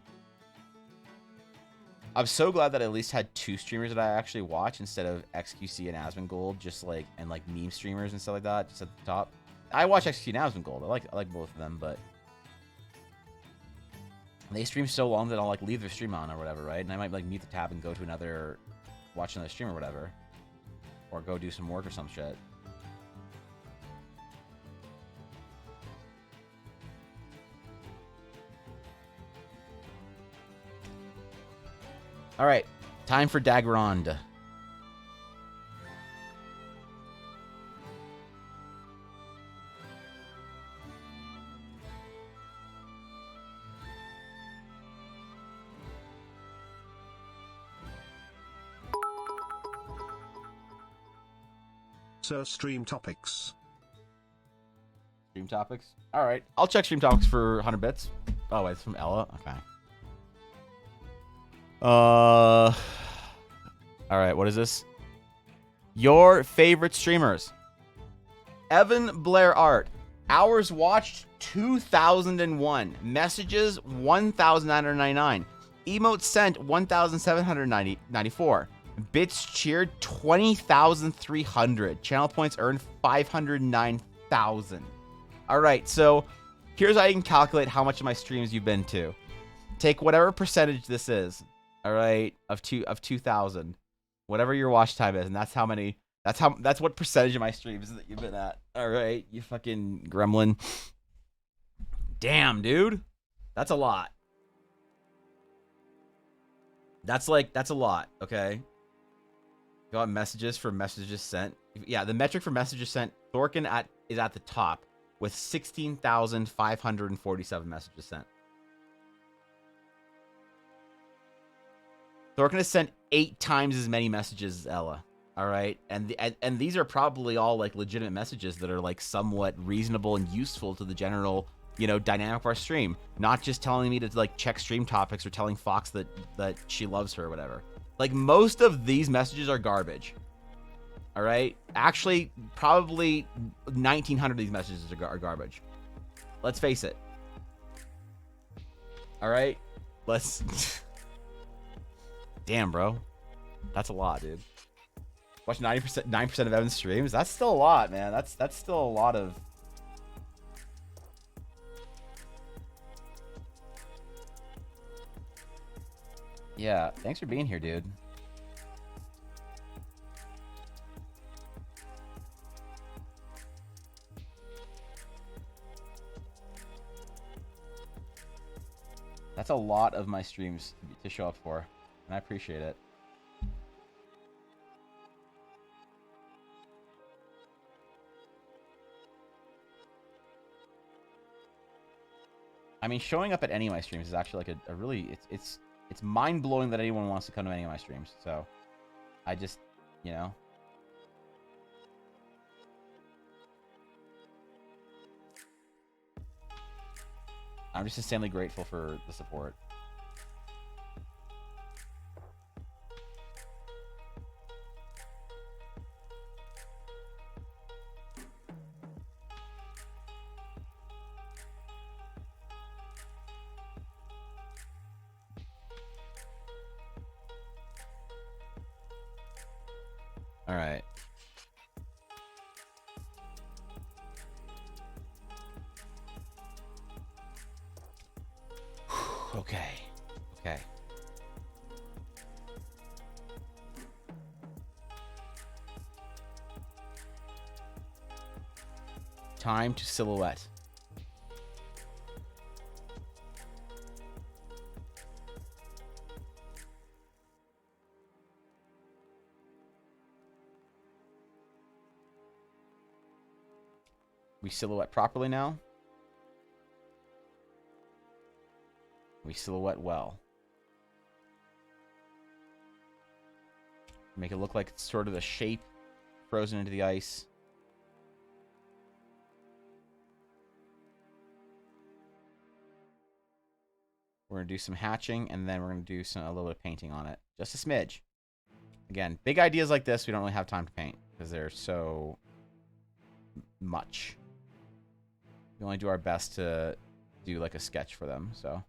I'm so glad that I at least had 2 streamers that I actually watch instead of XQC and Asmongold, just like and like meme streamers and stuff like that, just at the top. I watch XQC and Asmongold. I like both of them, but they stream so long that I'll like leave their stream on or whatever, right? And I might like mute the tab and go to another, watch another stream or whatever, or go do some work or some shit. All right, time for Daggerond. So stream topics. Stream topics? All right, I'll check stream topics for 100 bits. Oh, wait, it's from Ella? Okay. All right, what is this? Your favorite streamers. Evan Blair Art. Hours watched 2,001. Messages 1,999. Emotes sent 1,794. Bits cheered 20,300. Channel points earned 509,000. All right, so here's how you can calculate how much of my streams you've been to. Take whatever percentage this is. All right, of 2,000, whatever your watch time is, and that's how many. That's what percentage of my streams that you've been at. All right, you fucking gremlin. Damn, dude, that's a lot. That's a lot. Okay. Got messages for messages sent. Yeah, the metric for messages sent. Thorkin is at the top with 16,547 messages sent. Thorkin has sent 8 times as many messages as Ella. All right, and these are probably all like legitimate messages that are like somewhat reasonable and useful to the general, dynamic of our stream. Not just telling me to like check stream topics or telling Fox that she loves her or whatever. Like most of these messages are garbage. All right, actually, probably 1,900 of these messages are garbage. Let's face it. All right, let's. Damn, bro. That's a lot, dude. Watch 9% of Evan's streams. That's still a lot, man. That's still a lot of. Yeah, thanks for being here, dude. That's a lot of my streams to show up for, and I appreciate it. I mean, showing up at any of my streams is actually like a really it's mind blowing that anyone wants to come to any of my streams. So, I just, you know. I'm just insanely grateful for the support. All right. Okay. Okay. Time to silhouette. We silhouette properly now. We silhouette well. Make it look like it's sort of the shape frozen into the ice. We're going to do some hatching, and then we're going to do a little bit of painting on it. Just a smidge. Again, big ideas like this, we don't really have time to paint, because they're so much. We only do our best to do like a sketch for them, so.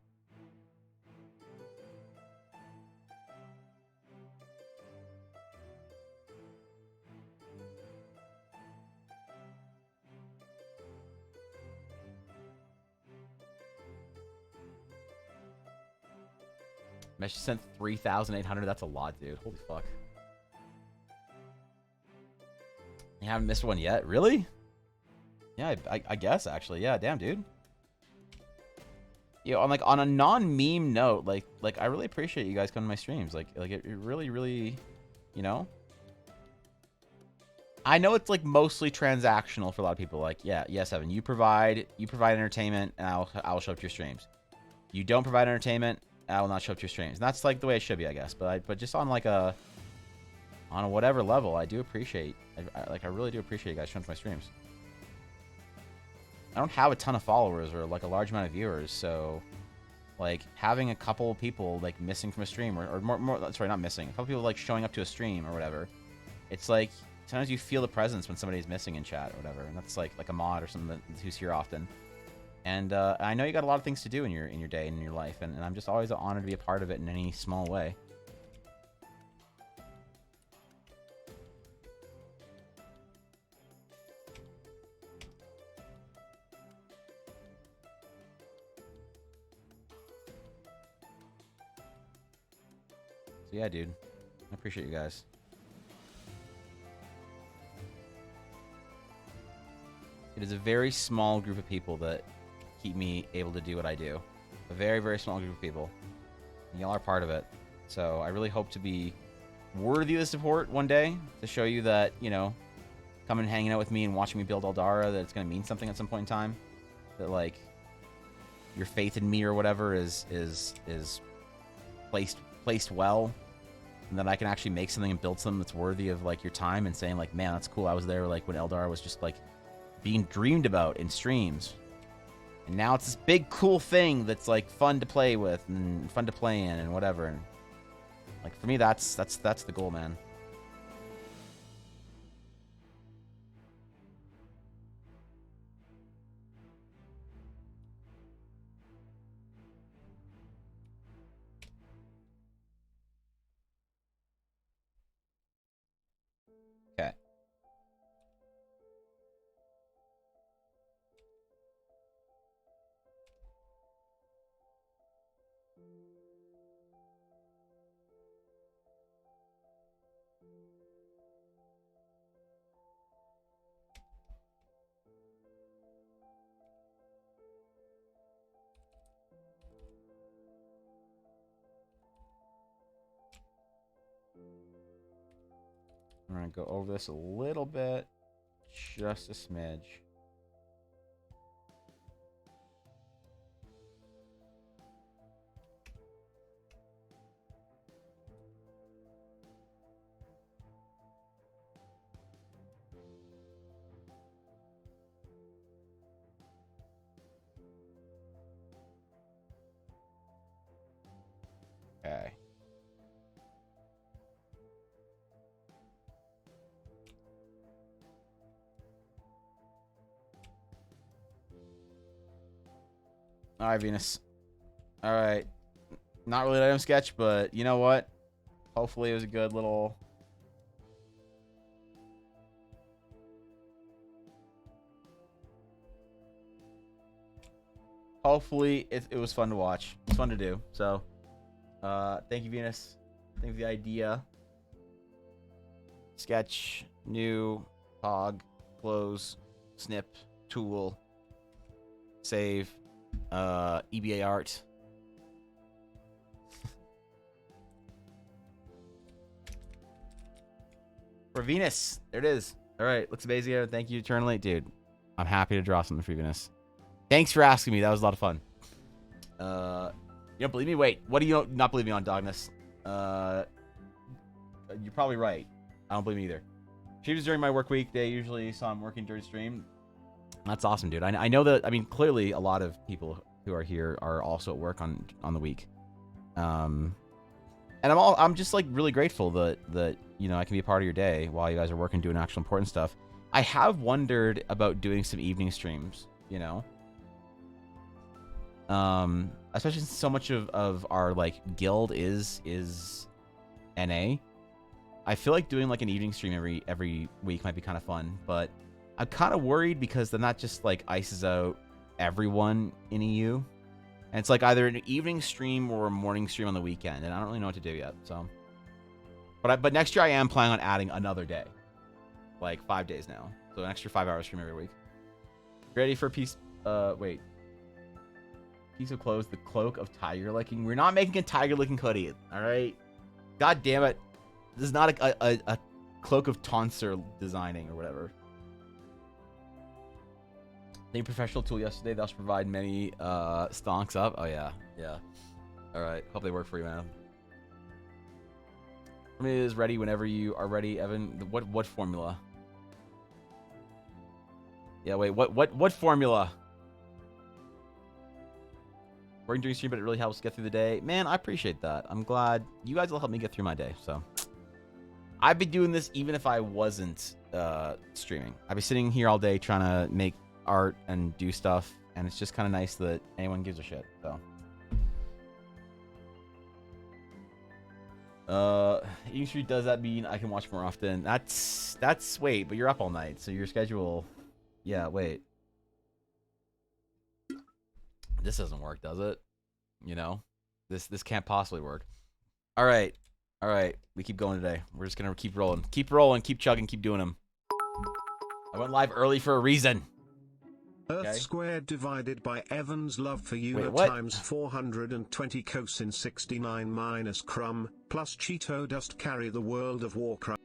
Mesh sent 3,800. That's a lot, dude. Holy fuck. You haven't missed one yet? Really? Yeah, I guess, actually. Yeah, damn, dude. You know, on a non-meme note, like I really appreciate you guys coming to my streams. Like it really, really, you know? I know it's like mostly transactional for a lot of people. Like, yeah, yes, Evan, you provide entertainment, and I'll show up to your streams. You don't provide entertainment, I will not show up to your streams. And that's like the way it should be, I guess. But just on like a whatever level, I do appreciate. I really do appreciate you guys showing up to my streams. I don't have a ton of followers or like a large amount of viewers, so like having a couple people like missing from a stream or more sorry, not missing, a couple people like showing up to a stream or whatever. It's like sometimes you feel the presence when somebody's missing in chat or whatever, and that's like a mod or something who's here often. And I know you got a lot of things to do in your day and in your life, and I'm just always honored to be a part of it in any small way. So yeah, dude, I appreciate you guys. It is a very small group of people that keep me able to do what I do. A very, very small group of people. And y'all are part of it. So I really hope to be worthy of the support one day to show you that, you know, coming and hanging out with me and watching me build Eldara, that it's going to mean something at some point in time. That, like, your faith in me or whatever is placed well. And that I can actually make something and build something that's worthy of, like, your time and saying, like, man, that's cool. I was there, like, when Eldara was just, like, being dreamed about in streams. And now it's this big cool thing that's like fun to play with and fun to play in and whatever. And like for me, that's the goal, man. Okay. I'm going to go over this a little bit. Just a smidge. Okay. All right, Venus. All right. Not really an item sketch, but you know what? Hopefully it was a good little... Hopefully it was fun to watch. It's fun to do. So, thank you, Venus. Thank you for the idea. Sketch, new, hog, close, snip, tool, save, EBA art. For Venus. There it is. All right. Looks amazing. Thank you eternally. Dude, I'm happy to draw something for Venus. Thanks for asking me. That was a lot of fun. You don't believe me? Wait. What do you not believe me on, Dogness? You're probably right. I don't believe me either. Streams during my work week day usually, so I'm working during stream. That's awesome, dude. I know that. I mean, clearly a lot of people who are here are also at work on the week. And I'm just like really grateful that you know I can be a part of your day while you guys are working doing actual important stuff. I have wondered about doing some evening streams, you know. Especially since so much of our like guild is NA. I feel like doing like an evening stream every week might be kind of fun, but I'm kind of worried because then that just like ices out everyone in EU. And it's like either an evening stream or a morning stream on the weekend, and I don't really know what to do yet. So, but next year I am planning on adding another day, like 5 days now, so an extra 5-hour stream every week. Ready for a piece? Wait. Piece of clothes, the cloak of tiger licking. We're not making a tiger licking hoodie. All right. God damn it. This is not a cloak of tonsure designing or whatever. They professional tool yesterday. Thus provide many stonks up. Oh yeah, yeah. All right. Hope they work for you, man. I mean, it is ready whenever you are ready, Evan. What formula? Yeah. Wait. What formula? Working during stream, but it really helps get through the day. Man, I appreciate that. I'm glad you guys will help me get through my day. So I've been doing this even if I wasn't streaming. I've been sitting here all day trying to make art and do stuff, and it's just kind of nice that anyone gives a shit. So eating street, does that mean I can watch more often? That's wait, but you're up all night, so your schedule. Yeah, wait. This doesn't work, does it? You know, this can't possibly work. All right. We keep going today. We're just gonna keep rolling, keep chugging, keep doing them. I went live early for a reason. Earth squared divided by Evan's love for you times 420 cosine 69 minus crumb plus Cheeto dust carry the World of Warcraft.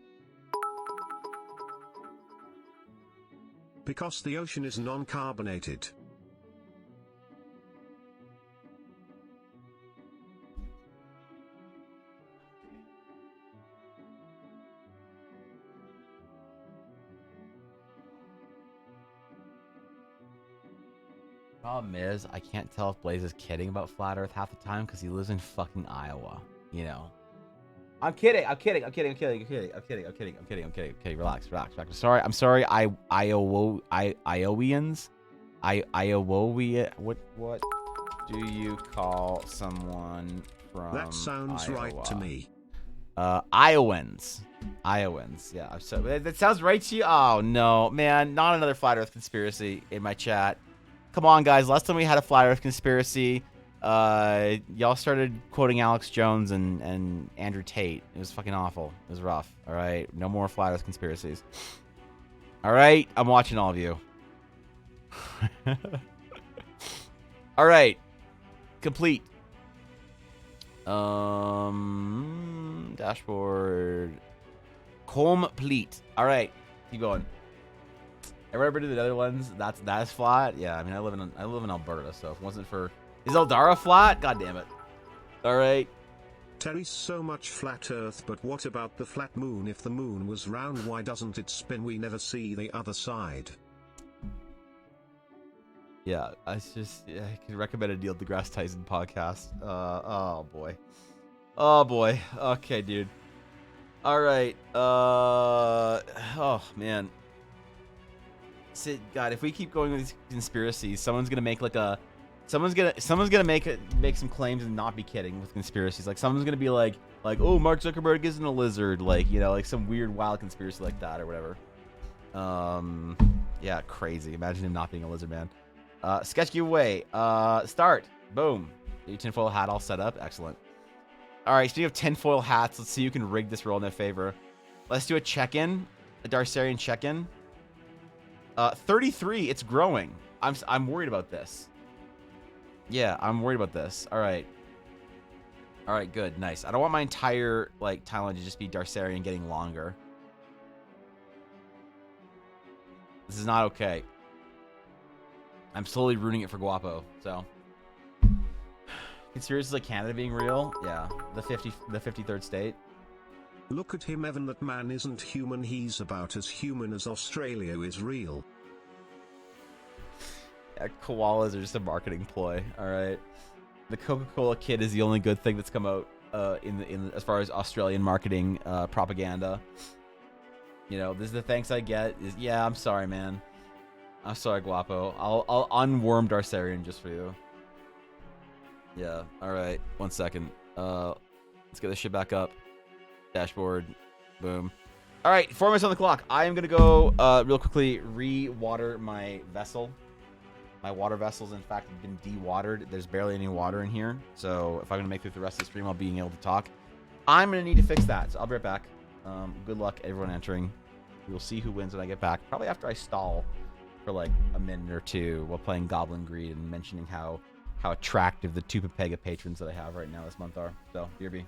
Because the ocean is non-carbonated. Problem is, I can't tell if Blaze is kidding about Flat Earth half the time because he lives in fucking Iowa. You know. I'm kidding. Okay, relax. I'm sorry. Iowans. Iowa. What do you call someone from That sounds Iowa? right to me. Iowans. Yeah, so that sounds right to you. Oh no, man, not another Flat Earth conspiracy in my chat. Come on, guys. Last time we had a Flat Earth conspiracy, y'all started quoting Alex Jones and Andrew Tate. It was fucking awful. It was rough. All right, no more Flat Earth conspiracies. All right, I'm watching all of you. All right, complete. Dashboard. Complete. All right, keep going. Ever to the Netherlands? That's flat. Yeah, I mean I live in Alberta, so if it wasn't for is Eldara flat? God damn it. All right. Terry's so much flat Earth, but what about the flat moon? If the moon was round, why doesn't it spin? We never see the other side. Yeah, I can recommend a Neil deGrasse Tyson podcast. Oh boy. Oh boy. Okay, dude. All right. Oh man. God, if we keep going with these conspiracies, someone's gonna make like a, someone's gonna make some claims and not be kidding with conspiracies. Like someone's gonna be like, oh, Mark Zuckerberg isn't a lizard, like, you know, like some weird wild conspiracy like that or whatever. Yeah, crazy. Imagine him not being a lizard man. Sketch giveaway. Start. Boom. Your tinfoil hat all set up. Excellent. All right. Speaking of tinfoil hats, let's see who can rig this roll in their favor. Let's do a check-in, a Darcerian check-in. 33. It's growing. I'm worried about this. Yeah, I'm worried about this. All right. All right. Good. Nice. I don't want my entire like timeline to just be Darcerian getting longer. This is not okay. I'm slowly rooting it for Guapo. So, conspiracies like Canada being real. Yeah, the 53rd state. Look at him, Evan. That man isn't human. He's about as human as Australia is real. Yeah, koalas are just a marketing ploy. All right, the Coca-Cola kid is the only good thing that's come out in as far as Australian marketing propaganda. You know, this is the thanks I get. Is yeah, I'm sorry, man. I'm sorry, Guapo. I'll unworm Darcerian just for you. Yeah. All right. 1 second. Let's get this shit back up. Dashboard. Boom. All right. 4 minutes on the clock. I am gonna go real quickly re-water my vessel. My water vessel's in fact been de-watered. There's barely any water in here. So if I'm gonna make it through the rest of the stream while being able to talk, I'm gonna need to fix that. So I'll be right back. Good luck, everyone entering. We'll see who wins when I get back. Probably after I stall for like a minute or two while playing Goblin Greed and mentioning how attractive the two Pepega patrons that I have right now this month are. So, BRB.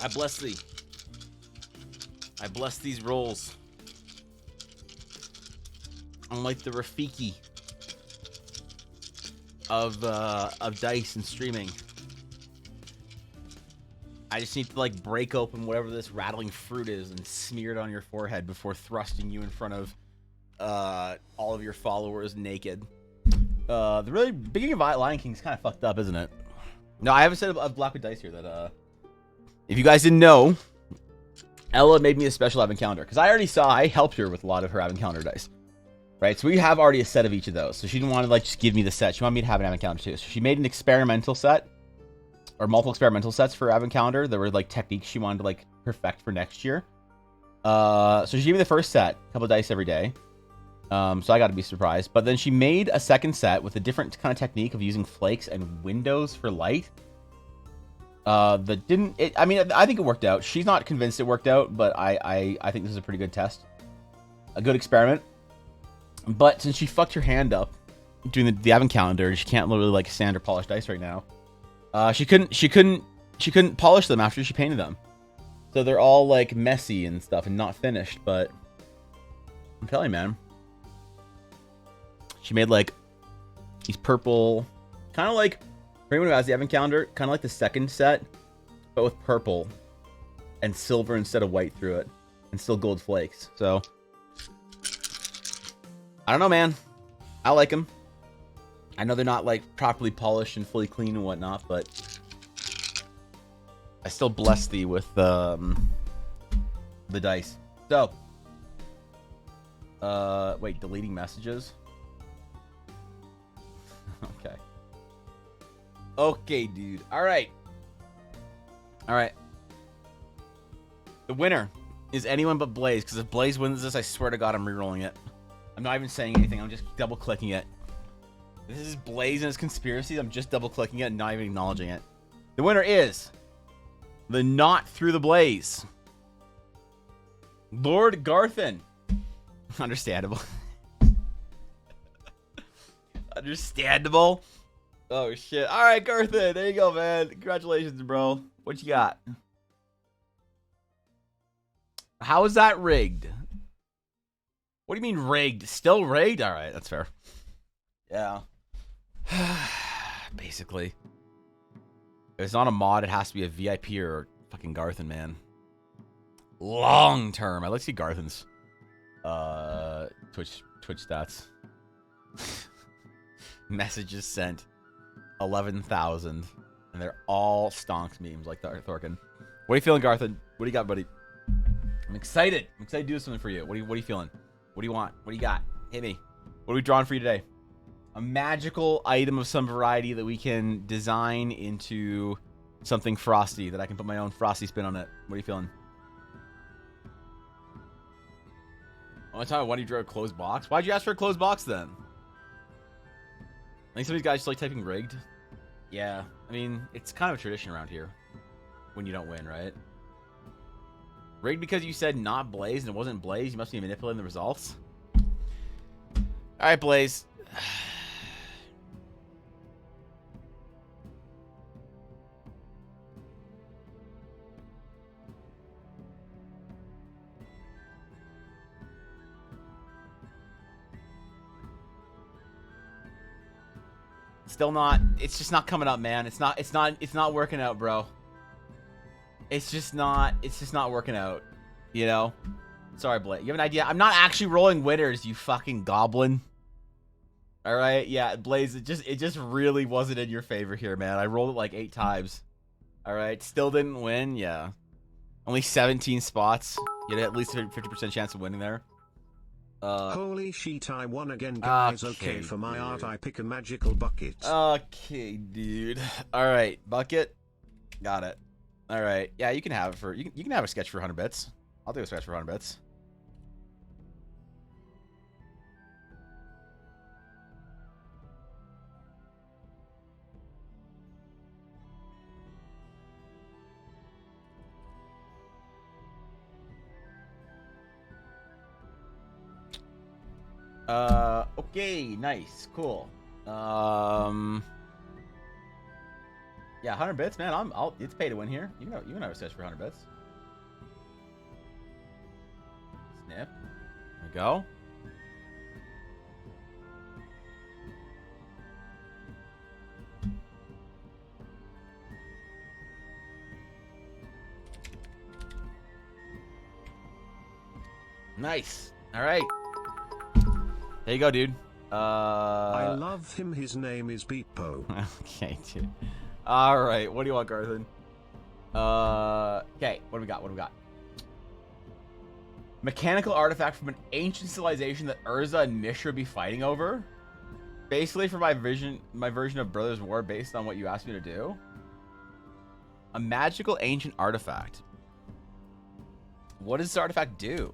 I bless thee. I bless these rolls. Unlike the Rafiki of dice and streaming. I just need to like break open whatever this rattling fruit is and smear it on your forehead before thrusting you in front of all of your followers naked. The really beginning of Lion King is kind of fucked up, isn't it? No, I haven't said of Black with Dice here that if you guys didn't know, Ella made me a special advent calendar because I helped her with a lot of her advent calendar dice. Right, so we have already a set of each of those. So she didn't want to like just give me the set. She wanted me to have an advent calendar too. So she made an experimental set, or multiple experimental sets for advent calendar. There were like techniques she wanted to like perfect for next year. So she gave me the first set, a couple of dice every day. So I got to be surprised. But then she made a second set with a different kind of technique of using flakes and windows for light. I think it worked out. She's not convinced it worked out, but I think this is a pretty good test, a good experiment. But since she fucked her hand up doing the advent calendar, she can't literally like sand or polish dice right now. She couldn't polish them after she painted them, so they're all like messy and stuff and not finished. But I'm telling you, man, she made like these purple, kind of like for anyone who has the advent calendar, kind of like the second set, but with purple and silver instead of white through it, and still gold flakes. So. I don't know, man. I like them. I know they're not like properly polished and fully clean and whatnot, but I still bless thee with the dice. So, wait, deleting messages. Okay. Okay, dude. All right. The winner is anyone but Blaze, because if Blaze wins this, I swear to God, I'm rerolling it. I'm not even saying anything. I'm just double-clicking it. This is Blaze and his conspiracies. I'm just double-clicking it and not even acknowledging it. The winner is the Knot Through the Blaze, Lord Garthen. Understandable. Understandable. Oh, shit. All right, Garthen. There you go, man. Congratulations, bro. What you got? How is that rigged? What do you mean rigged? Still rigged? All right, that's fair. Yeah. Basically. If it's not a mod, it has to be a VIP or fucking Garthen, man. Long term. I like to see Garthen's Twitch stats. Messages sent 11,000, and they're all stonks memes like Thorkin. What are you feeling, Garthen? What do you got, buddy? I'm excited. I'm excited to do something for you. What are you feeling? What do you want? What do you got? Hit me. What are we drawing for you today? A magical item of some variety that we can design into something frosty that I can put my own frosty spin on it. What are you feeling? Only time why do you draw a closed box? Why'd you ask for a closed box then? I think some of these guys just like typing rigged. Yeah, I mean, it's kind of a tradition around here when you don't win, right? Rigged because you said not Blaze and it wasn't Blaze. You must be manipulating the results. All right, Blaze. Still not. It's just not coming up, man. It's not working out, bro. It's just not working out, you know? Sorry, Blake. You have an idea? I'm not actually rolling winners, you fucking goblin. All right? Yeah, Blaze, it just really wasn't in your favor here, man. I rolled it like 8 times. All right? Still didn't win? Yeah. Only 17 spots. You had at least a 50% chance of winning there. Holy shit, I won again, guys. Okay, for my art, I pick a magical bucket. Okay, dude. All right, bucket. Got it. All right. Yeah, you can have it for you can have a sketch for 100 bits. I'll do a sketch for 100 bits. Okay, nice, cool. Yeah, 100 bits, man. It's pay to win here. You can have a search for 100 bits. Snip. There we go. Nice. All right. There you go, dude. I love him. His name is Beepo. Okay, dude. All right. What do you want, Garthan? Okay. What do we got? What do we got? Mechanical artifact from an ancient civilization that Urza and Mishra be fighting over. Basically, for my version of Brothers War, based on what you asked me to do. A magical ancient artifact. What does this artifact do?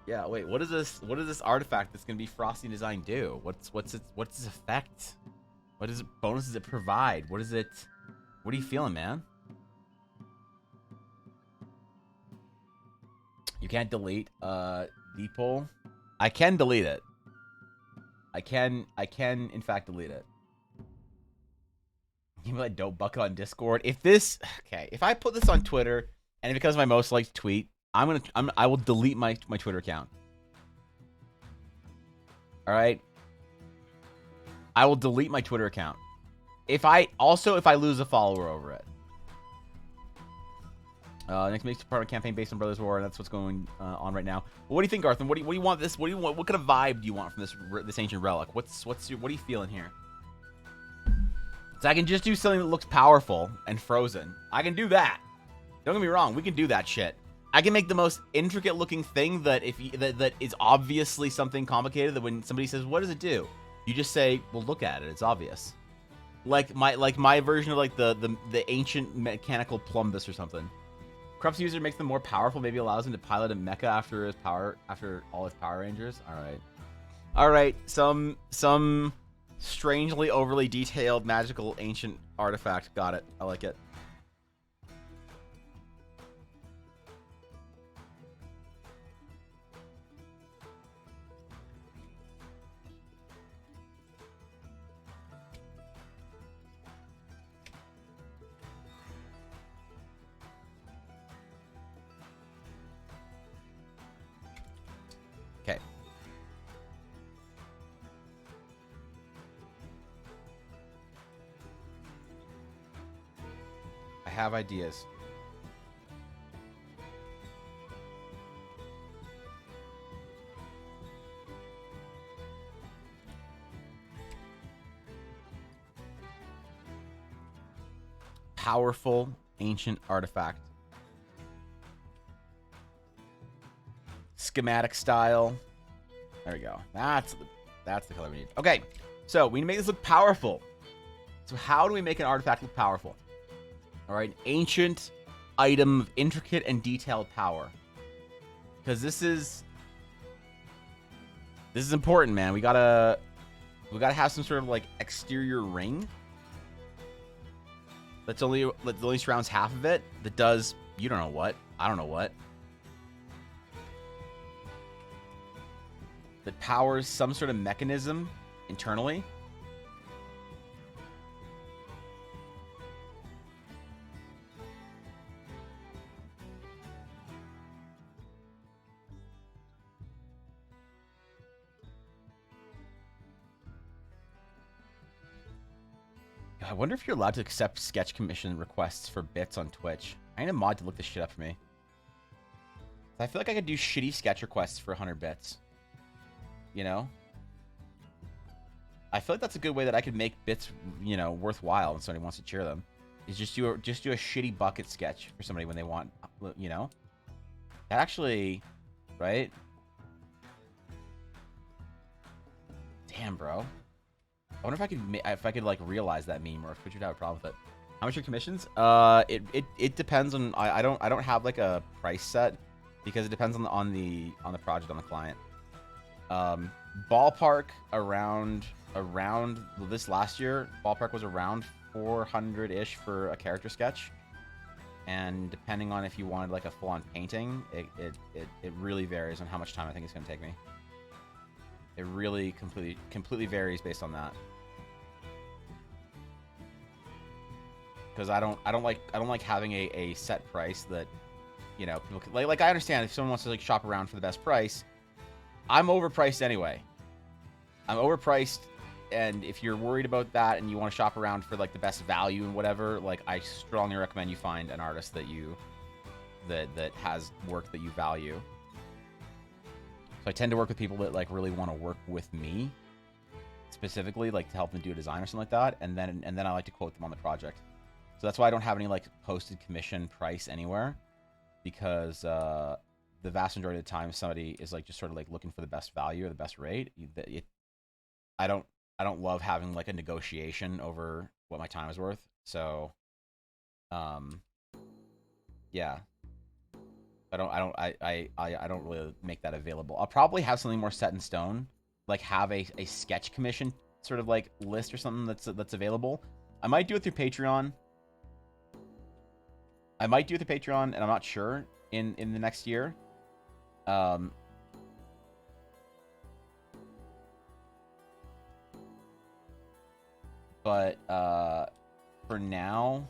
Yeah, wait. What is this? What does this artifact that's gonna be Frosty design do? What's its effect? What is it? Bonus does it provide? What is it? What are you feeling, man? You can't delete Deepole. I can delete it. I can in fact delete it. You like dope bucket on Discord. If I put this on Twitter and it becomes my most liked tweet, I will delete my Twitter account. All right. I will delete my Twitter account. If I lose a follower over it. Next makes part of a campaign based on Brothers War, and that's what's going on right now. Well, what do you think, Garthan? What do you want this? What do you want? What kind of vibe do you want from this ancient relic? What are you feeling here? So I can just do something that looks powerful and frozen. I can do that. Don't get me wrong. We can do that shit. I can make the most intricate looking thing that that is obviously something complicated. That when somebody says, "What does it do?" You just say, "Well, look at it. It's obvious." Like my version of like the ancient mechanical plumbus or something. Corrupts user makes them more powerful. Maybe allows him to pilot a mecha after all his Power Rangers. All right. Some strangely overly detailed magical ancient artifact. Got it. I like it. Okay. I have ideas. Powerful ancient artifact. Schematic style. There we go. That's the color we need. Okay, so we need to make this look powerful. So how do we make an artifact look powerful? All right, ancient item of intricate and detailed power. Because this is important, man. We gotta have some sort of like exterior ring that only surrounds half of it. That does you don't know what. I don't know what. That powers some sort of mechanism internally. I wonder if you're allowed to accept sketch commission requests for bits on Twitch. I need a mod to look this shit up for me. I feel like I could do shitty sketch requests for 100 bits. You know? I feel like that's a good way that I could make bits, you know, worthwhile when somebody wants to cheer them. Is just do a shitty bucket sketch for somebody when they want, you know? That actually, right? Damn, bro. I wonder if I could like realize that meme, or if Twitch would have a problem with it. How much are commissions? It depends on. I don't have like a price set because it depends on the project, on the client. Ballpark around this last year, ballpark was around 400-ish for a character sketch, and depending on if you wanted like a full-on painting, it really varies on how much time I think it's gonna take me. It really completely varies based on that. because I don't like having a set price that, you know, people can, like I understand if someone wants to like shop around for the best price. I'm overpriced anyway. I'm overpriced, and if you're worried about that and you want to shop around for like the best value and whatever, like I strongly recommend you find an artist that you that has work that you value. So I tend to work with people that like really want to work with me specifically, like to help them do a design or something like that, and then I like to quote them on the project. So that's why I don't have any like posted commission price anywhere, because the vast majority of the time somebody is like just sort of like looking for the best value or the best rate. I don't love having like a negotiation over what my time is worth. So yeah. I don't really make that available. I'll probably have something more set in stone, like have a sketch commission sort of like list or something that's available. I might do it through Patreon. And I'm not sure in the next year. But for now,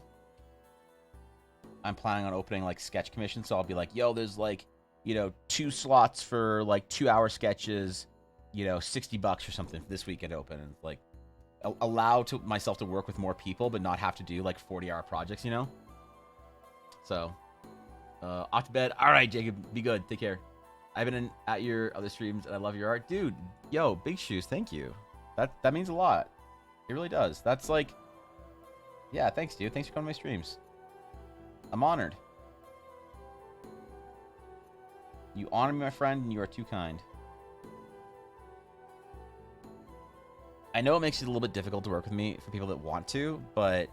I'm planning on opening like sketch commissions, so I'll be like, yo, there's like, you know, 2 slots for like 2-hour sketches, you know, $60 or something this weekend open, and like allow myself to work with more people, but not have to do like 40-hour projects, you know. So, off to bed. All right, Jacob, be good. Take care. I've been at your other streams, and I love your art, dude. Yo, big shoes. Thank you. That means a lot. It really does. That's like, yeah. Thanks, dude. Thanks for coming to my streams. I'm honored. You honor me, my friend, and you are too kind. I know it makes it a little bit difficult to work with me for people that want to, but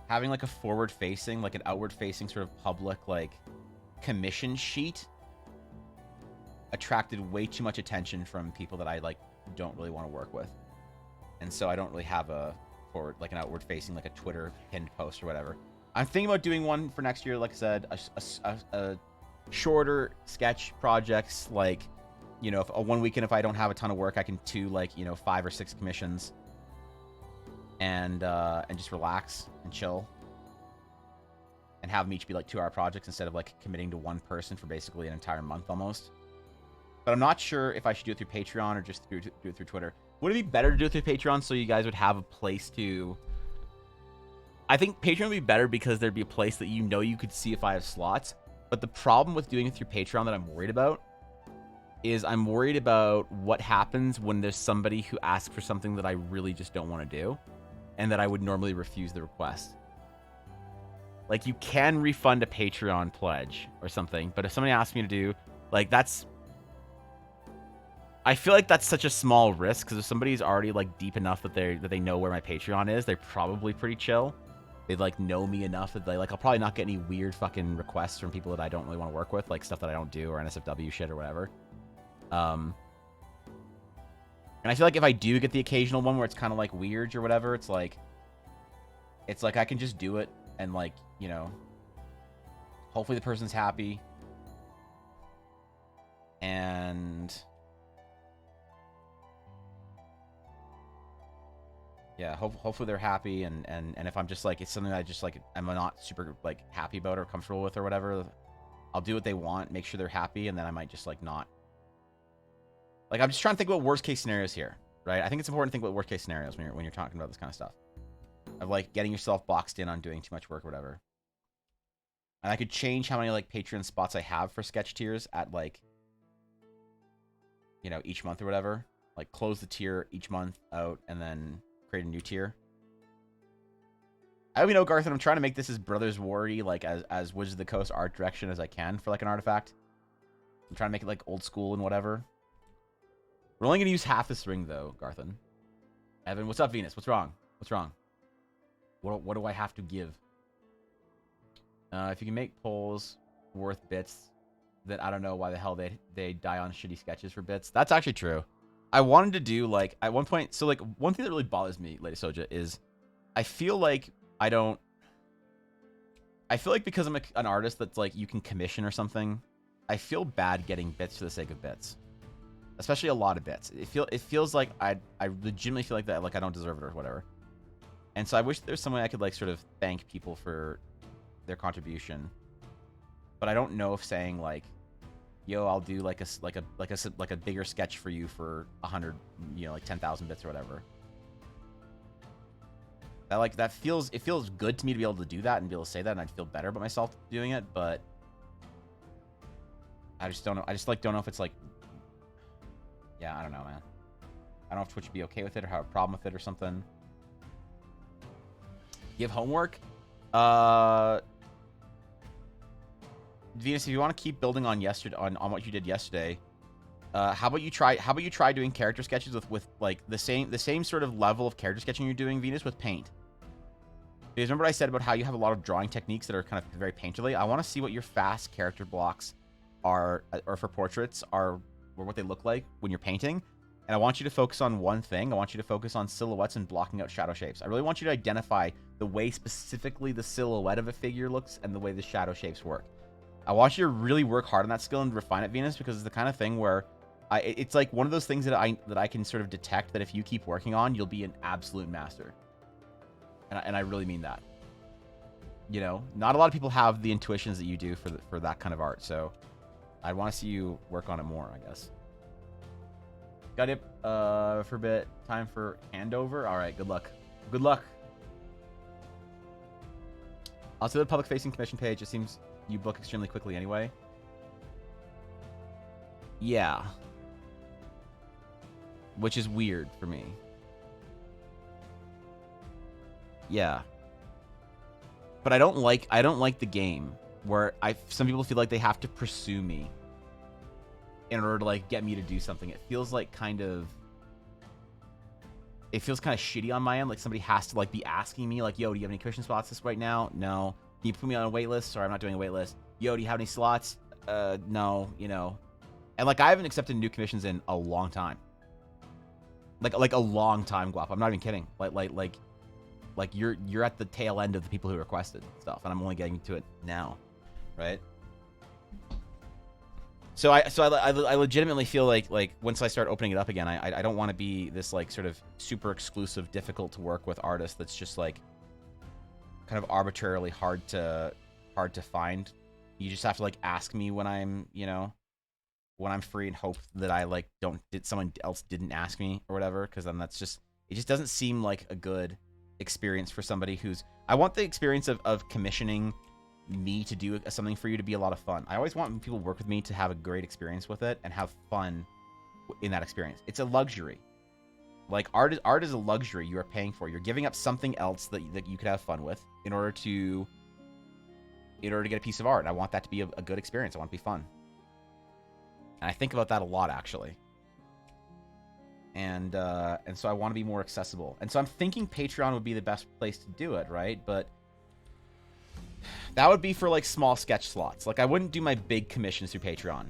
having like a forward-facing, like an outward-facing sort of public like commission sheet attracted way too much attention from people that I like don't really want to work with. And so I don't really have a forward, like an outward-facing, like a Twitter pinned post or whatever. I'm thinking about doing one for next year, like I said, a shorter sketch projects, like, you know, if one weekend if I don't have a ton of work, I can do like, you know, 5 or 6 commissions, and just relax and chill, and have them each be like 2-hour projects instead of like committing to one person for basically an entire month almost. But I'm not sure if I should do it through Patreon or just do it through Twitter. Would it be better to do it through Patreon so you guys would have a place to... I think Patreon would be better because there'd be a place that you know you could see if I have slots. But the problem with doing it through Patreon that I'm worried about is I'm worried about what happens when there's somebody who asks for something that I really just don't want to do, and that I would normally refuse the request. Like, you can refund a Patreon pledge or something, but if somebody asks me to do, like, that's... I feel like that's such a small risk, because if somebody's already, like, deep enough that they know where my Patreon is, they're probably pretty chill. They like know me enough that they like, I'll probably not get any weird fucking requests from people that I don't really want to work with, like stuff that I don't do or NSFW shit or whatever. And I feel like if I do get the occasional one where it's kind of like weird or whatever, it's like I can just do it and like, you know, hopefully the person's happy, and yeah, hopefully they're happy, and if I'm just like, it's something that I just like, I'm not super like happy about or comfortable with or whatever, I'll do what they want, make sure they're happy, and then I might just like not. Like, I'm just trying to think about worst case scenarios here, right? I think it's important to think about worst case scenarios when you're talking about this kind of stuff, of like getting yourself boxed in on doing too much work or whatever. And I could change how many like Patreon spots I have for sketch tiers at like, you know, each month or whatever. Like close the tier each month out and then create a new tier. I hope you know, Garth, I'm trying to make this as Brothers War-y, like as Wizards of the Coast art direction as I can for like an artifact. I'm trying to make it like old school and whatever. We're only gonna use half this ring though, Garthen. Evan, what's up, Venus? What's wrong? What's wrong? What do I have to give? If you can make polls worth bits, then I don't know why the hell they die on shitty sketches for bits. That's actually true. I wanted to do like at one point, so like one thing that really bothers me, Lady Soja, is I feel like because I'm an artist that's like you can commission or something, I feel bad getting bits for the sake of bits, especially a lot of bits. It feels like I legitimately feel like that, like I don't deserve it or whatever. And so I wish there's some way I could like sort of thank people for their contribution. But I don't know if saying like, yo, I'll do like a bigger sketch for you for 100, you know, like 10,000 bits or whatever. It feels good to me to be able to do that and be able to say that, and I'd feel better about myself doing it, but I just don't know. I just like don't know if it's like, yeah, I don't know, man. I don't know if Twitch would be okay with it or have a problem with it or something. Give homework? Venus, if you want to keep building on yesterday on what you did yesterday, how about you try doing character sketches with like the same sort of level of character sketching you're doing, Venus, with paint. Because remember what I said about how you have a lot of drawing techniques that are kind of very painterly? I want to see what your fast character blocks are, or for portraits are, or what they look like when you're painting. And I want you to focus on one thing. I want you to focus on silhouettes and blocking out shadow shapes. I really want you to identify the way specifically the silhouette of a figure looks and the way the shadow shapes work. I want you to really work hard on that skill and refine it, Venus, because it's the kind of thing where it's like one of those things that I can sort of detect that if you keep working on, you'll be an absolute master. And I really mean that. You know, not a lot of people have the intuitions that you do for that kind of art. So I want to see you work on it more, I guess. Got it for a bit. Time for handover. All right, good luck. Good luck. I'll see the public-facing commission page. It seems you book extremely quickly anyway. Yeah. Which is weird for me. Yeah. But I don't like the game where some people feel like they have to pursue me in order to like get me to do something. It feels like kind of shitty on my end. Like somebody has to like be asking me like, yo, do you have any cushion spots this right now? No. Can you put me on a wait list? Sorry, I'm not doing a wait list. Yo, do you have any slots? No, you know. And like I haven't accepted new commissions in a long time. Like a long time, Guap. I'm not even kidding. Like you're at the tail end of the people who requested stuff, and I'm only getting to it now, right? So I legitimately feel like once I start opening it up again, I don't want to be this like sort of super exclusive, difficult to work with artist that's just like kind of arbitrarily hard to find. You just have to like ask me when I'm, you know, when I'm free and hope that I like someone else didn't ask me or whatever, because then it just doesn't seem like a good experience for somebody who's. I want the experience of commissioning me to do something for you to be a lot of fun. I always want people who work with me to have a great experience with it and have fun in that experience. It's a luxury. Like art is a luxury you are paying for. You're giving up something else that you could have fun with in order to get a piece of art. I want that to be a good experience. I want it to be fun. And I think about that a lot, actually. And so I want to be more accessible. And so I'm thinking Patreon would be the best place to do it, right? But that would be for like small sketch slots. Like I wouldn't do my big commissions through Patreon.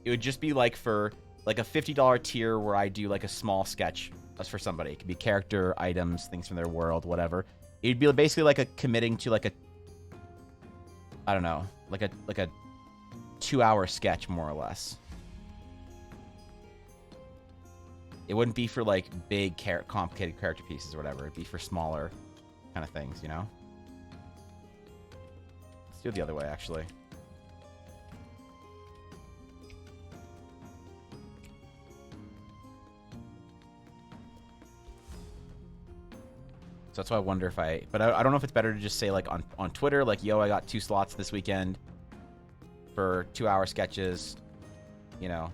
It would just be like for like a $50 tier where I do like a small sketch for somebody. It could be character, items, things from their world, whatever. It'd be basically like a committing to like a, I don't know, like a 2-hour sketch more or less. It wouldn't be for like big complicated character pieces or whatever. It'd be for smaller kind of things, you know? Let's do it the other way, actually. So that's why I wonder if but I don't know if it's better to just say like on Twitter, like, yo, I got 2 slots this weekend for 2-hour sketches, you know,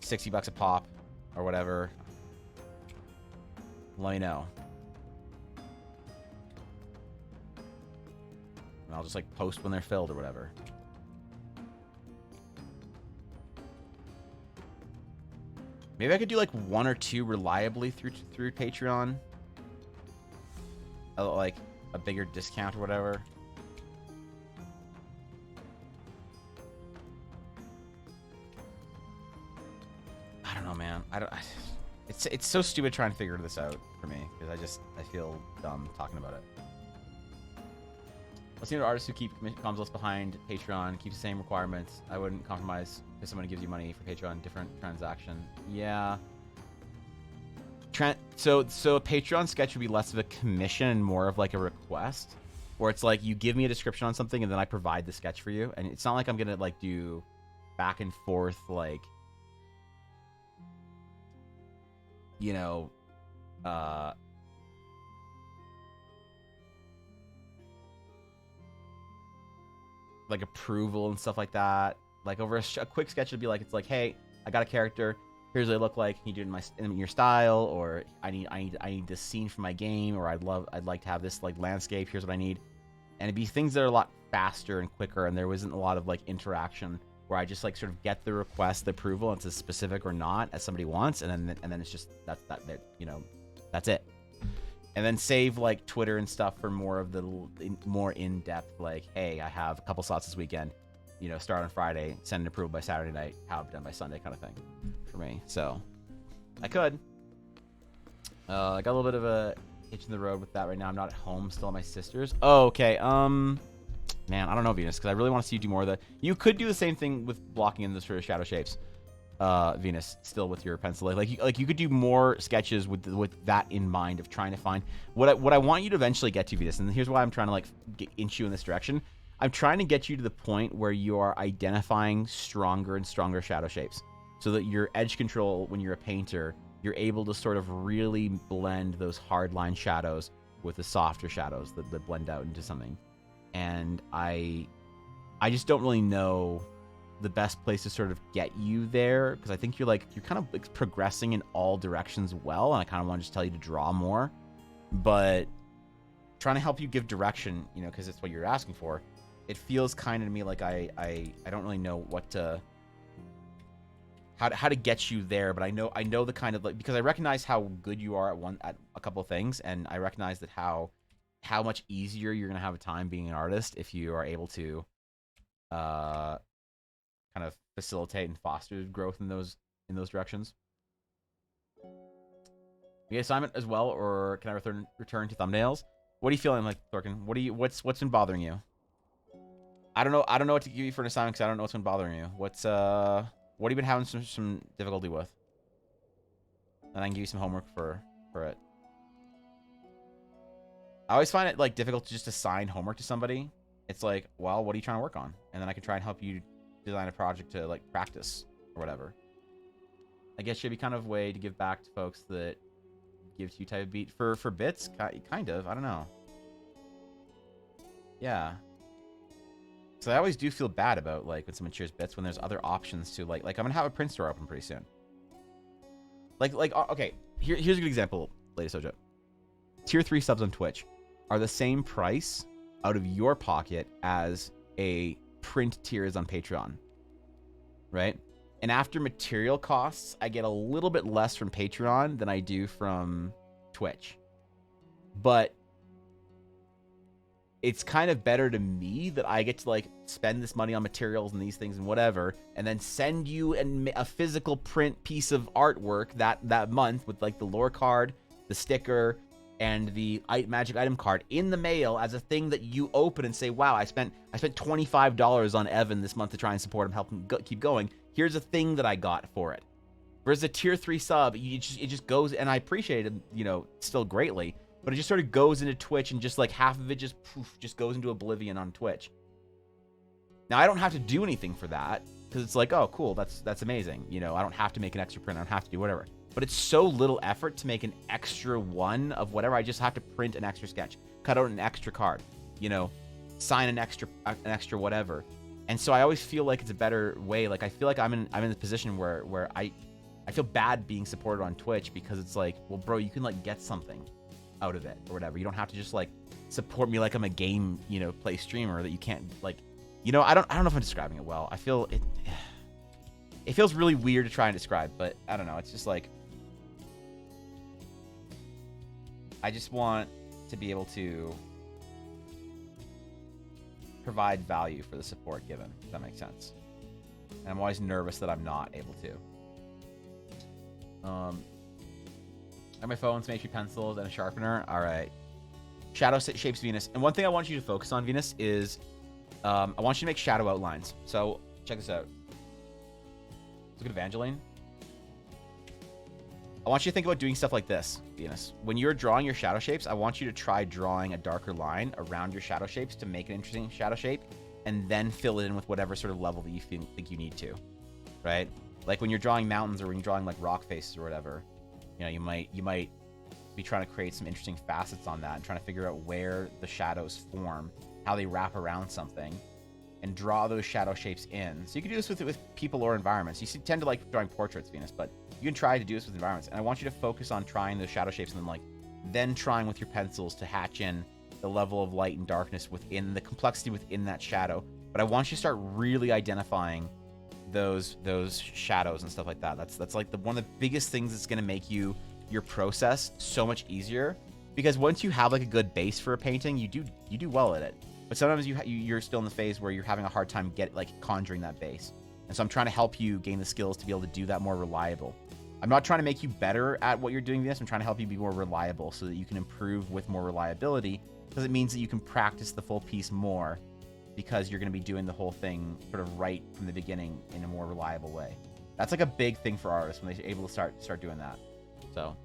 $60 a pop or whatever. Let me know. And I'll just like post when they're filled or whatever. Maybe I could do like 1 or 2 reliably through Patreon. Like a bigger discount or whatever. I don't know, man. It's so stupid trying to figure this out for me because I feel dumb talking about it. Let's see what artists who keep comms lists behind Patreon keep the same requirements. I wouldn't compromise if someone gives you money for Patreon, different transaction. Yeah. So a Patreon sketch would be less of a commission and more of like a request, where it's like you give me a description on something and then I provide the sketch for you, and it's not like I'm gonna like do back and forth like, you know, like approval and stuff like that. Like over a quick sketch would be like, it's like, hey, I got a character. Here's what they look like. Can you do it in your style? Or I need this scene for my game, or I'd like to have this like landscape. Here's what I need. And it'd be things that are a lot faster and quicker, and there wasn't a lot of like interaction where I just like sort of get the request, the approval, and it's as specific or not as somebody wants, and then it's just that you know, that's it. And then save like Twitter and stuff for more of the more in-depth, like, hey, I have a couple slots this weekend, you know, start on Friday, send an approval by Saturday night, have it done by Sunday, kind of thing for me. So I could. I got a little bit of a hitch in the road with that right now. I'm not at home, still at my sister's. Oh, okay. Man, I don't know, Venus, because I really want to see you do more of the. You could do the same thing with blocking in the sort of shadow shapes, Venus, still with your pencil. Like you could do more sketches with that in mind of trying to find what I want you to eventually get to, Venus. And here's why I'm trying to like inch you in this direction. I'm trying to get you to the point where you are identifying stronger and stronger shadow shapes, so that your edge control when you're a painter, you're able to sort of really blend those hard line shadows with the softer shadows that blend out into something. And I just don't really know the best place to sort of get you there, because I think you're kind of like progressing in all directions well, and I kind of want to just tell you to draw more, but trying to help you give direction, you know, because it's what you're asking for. It feels kind of to me like I don't really know what to how to get you there, but I know the kind of like, because I recognize how good you are at a couple of things, and I recognize that how much easier you're gonna have a time being an artist if you are able to kind of facilitate and foster growth in those directions. You assignment as well, or can I return to thumbnails? What are you feeling like, Thorkin? What's been bothering you? I don't know what to give you for an assignment, because I don't know what's been bothering you. What have you been having some difficulty with? And I can give you some homework for it. I always find it like difficult to just assign homework to somebody. It's like, well, what are you trying to work on? And then I can try and help you design a project to like practice or whatever. I guess should be kind of a way to give back to folks that gives you type of beat for bits, kind of. I don't know. Yeah. So I always do feel bad about like when someone shares bits when there's other options to like I'm gonna have a print store open pretty soon. Like okay, here's a good example, Lady Soja. Tier 3 subs on Twitch are the same price out of your pocket as a print tier is on Patreon, right? And after material costs, I get a little bit less from Patreon than I do from Twitch. But it's kind of better to me that I get to like spend this money on materials and these things and whatever, and then send you a physical print piece of artwork that month with like the lore card, the sticker, and the magic item card in the mail as a thing that you open and say, wow, I spent $25 on Evan this month to try and support him, help him keep going. Here's a thing that I got for it. Whereas a tier 3 sub, it just goes, and I appreciate it, you know, still greatly, but it just sort of goes into Twitch, and just like half of it just goes into oblivion on Twitch. Now I don't have to do anything for that, because it's like, oh cool, that's amazing. You know, I don't have to make an extra print, I don't have to do whatever. But it's so little effort to make an extra one of whatever. I just have to print an extra sketch, cut out an extra card, you know, sign an extra whatever. And so I always feel like it's a better way. Like I feel like I'm in this position where I feel bad being supported on Twitch, because it's like, well, bro, you can like get something out of it or whatever. You don't have to just like support me like I'm a game, you know, play streamer that you can't like, you know. I don't know if I'm describing it well. I feel it feels really weird to try and describe, but I don't know. It's just like, I just want to be able to provide value for the support given, if that makes sense. And I'm always nervous that I'm not able to. I have my phone, some HP pencils, and a sharpener. All right. Shadow shapes Venus. And one thing I want you to focus on, Venus, is I want you to make shadow outlines. So check this out. Let's look at Evangeline. I want you to think about doing stuff like this, Venus. When you're drawing your shadow shapes, I want you to try drawing a darker line around your shadow shapes to make an interesting shadow shape, and then fill it in with whatever sort of level that you think you need to, right? Like when you're drawing mountains or when you're drawing like rock faces or whatever, you know, you might be trying to create some interesting facets on that and trying to figure out where the shadows form, how they wrap around something, and draw those shadow shapes in. So you can do this with people or environments. You tend to like drawing portraits, Venus, but you can try to do this with environments. And I want you to focus on trying those shadow shapes and then trying with your pencils to hatch in the level of light and darkness within the complexity within that shadow. But I want you to start really identifying those shadows and stuff like that. That's like one of the biggest things that's going to make your process so much easier, because once you have like a good base for a painting, you do well at it. But sometimes you're still in the phase where you're having a hard time conjuring that base. And so I'm trying to help you gain the skills to be able to do that more reliable. I'm not trying to make you better at what you're doing this. I'm trying to help you be more reliable so that you can improve with more reliability, because it means that you can practice the full piece more, because you're going to be doing the whole thing sort of right from the beginning in a more reliable way. That's like a big thing for artists when they're able to start doing that. So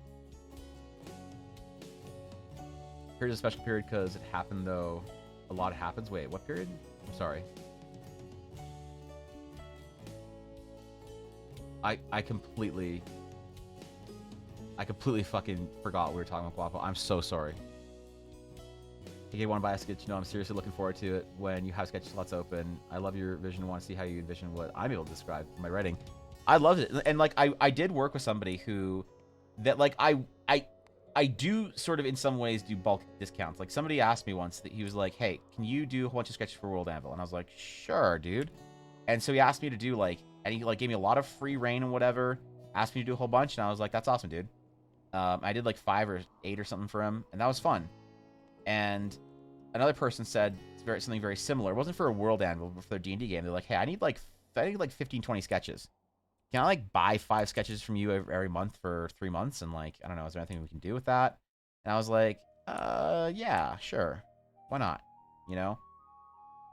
here's a special period because it happened though. A lot happens. Wait, what period? I'm sorry. I completely fucking forgot we were talking about Guapo. I'm so sorry. Okay, want to buy a sketch? No, I'm seriously looking forward to it when you have sketch slots open. I love your vision. Want to see how you envision what I'm able to describe in my writing. I loved it, and like I did work with somebody who that like I do sort of in some ways do bulk discounts. Like somebody asked me once that he was like, "Hey, can you do a bunch of sketches for World Anvil?" And I was like, "Sure, dude." And so he asked me to do and he gave me a lot of free reign and whatever. Asked me to do a whole bunch, and I was like, "That's awesome, dude." I did like 5 or 8 or something for him, and that was fun. And another person said something very similar. It wasn't for a World Anvil, but for their D&D game. They're like, "Hey, I need like 15, 20 sketches. Can I like buy 5 sketches from you every month for 3 months?" And like, I don't know, is there anything we can do with that? And I was like, yeah, sure. Why not? You know?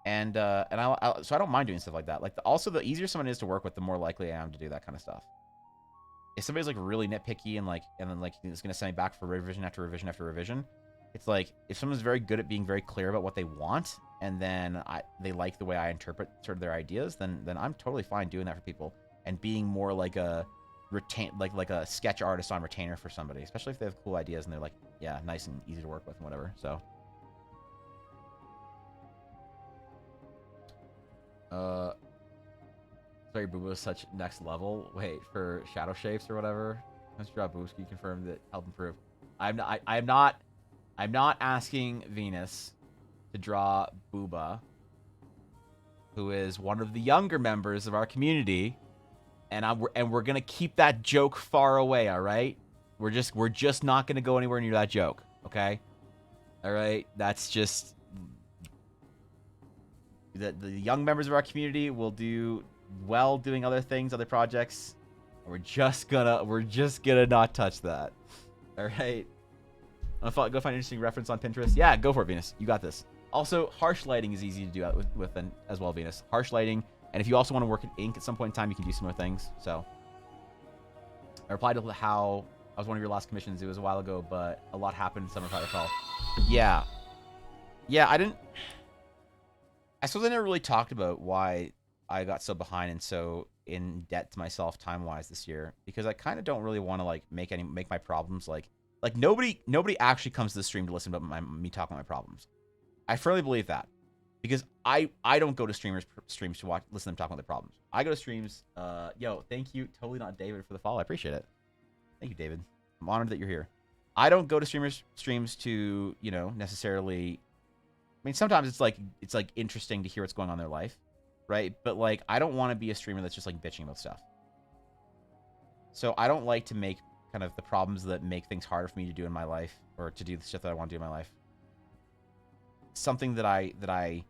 And so I don't mind doing stuff like that. Like also the easier someone is to work with, the more likely I am to do that kind of stuff. If somebody's like really nitpicky and then it's gonna send me back for revision after revision after revision, it's like if someone's very good at being very clear about what they want, and then they like the way I interpret sort of their ideas, then I'm totally fine doing that for people and being more like a like a sketch artist on retainer for somebody, especially if they have cool ideas and they're like, yeah, nice and easy to work with and whatever. So sorry, Boo was such next level. Wait, for shadow shapes or whatever. Mr. Booski confirmed that help improve. I'm not asking Venus to draw Booba, who is one of the younger members of our community, and we're gonna keep that joke far away. All right, we're just not gonna go anywhere near that joke. Okay, all right. That's just the young members of our community will do well doing other things, other projects. We're just gonna not touch that. All right. Go find an interesting reference on Pinterest. Yeah, go for it, Venus. You got this. Also, harsh lighting is easy to do with as well, Venus. Harsh lighting, and if you also want to work in ink at some point in time, you can do similar things. So, I replied to how I was one of your last commissions. It was a while ago, but a lot happened. Summer Fire Fall. Yeah, I suppose I never really talked about why I got so behind and so in debt to myself time-wise this year, because I kind of don't really want to like make my problems like nobody actually comes to the stream to listen to me talk about my problems. I firmly believe that, because I don't go to streams to listen to them talk about their problems. I go to streams. Yo, thank you, totally not David, for the follow. I appreciate it. Thank you, David. I'm honored that you're here. I don't go to streams to necessarily. I mean, sometimes it's like interesting to hear what's going on in their life, right? But like, I don't want to be a streamer that's just like bitching about stuff. So I don't like to make kind of the problems that make things harder for me to do in my life, or to do the stuff that I want to do in my life, something that I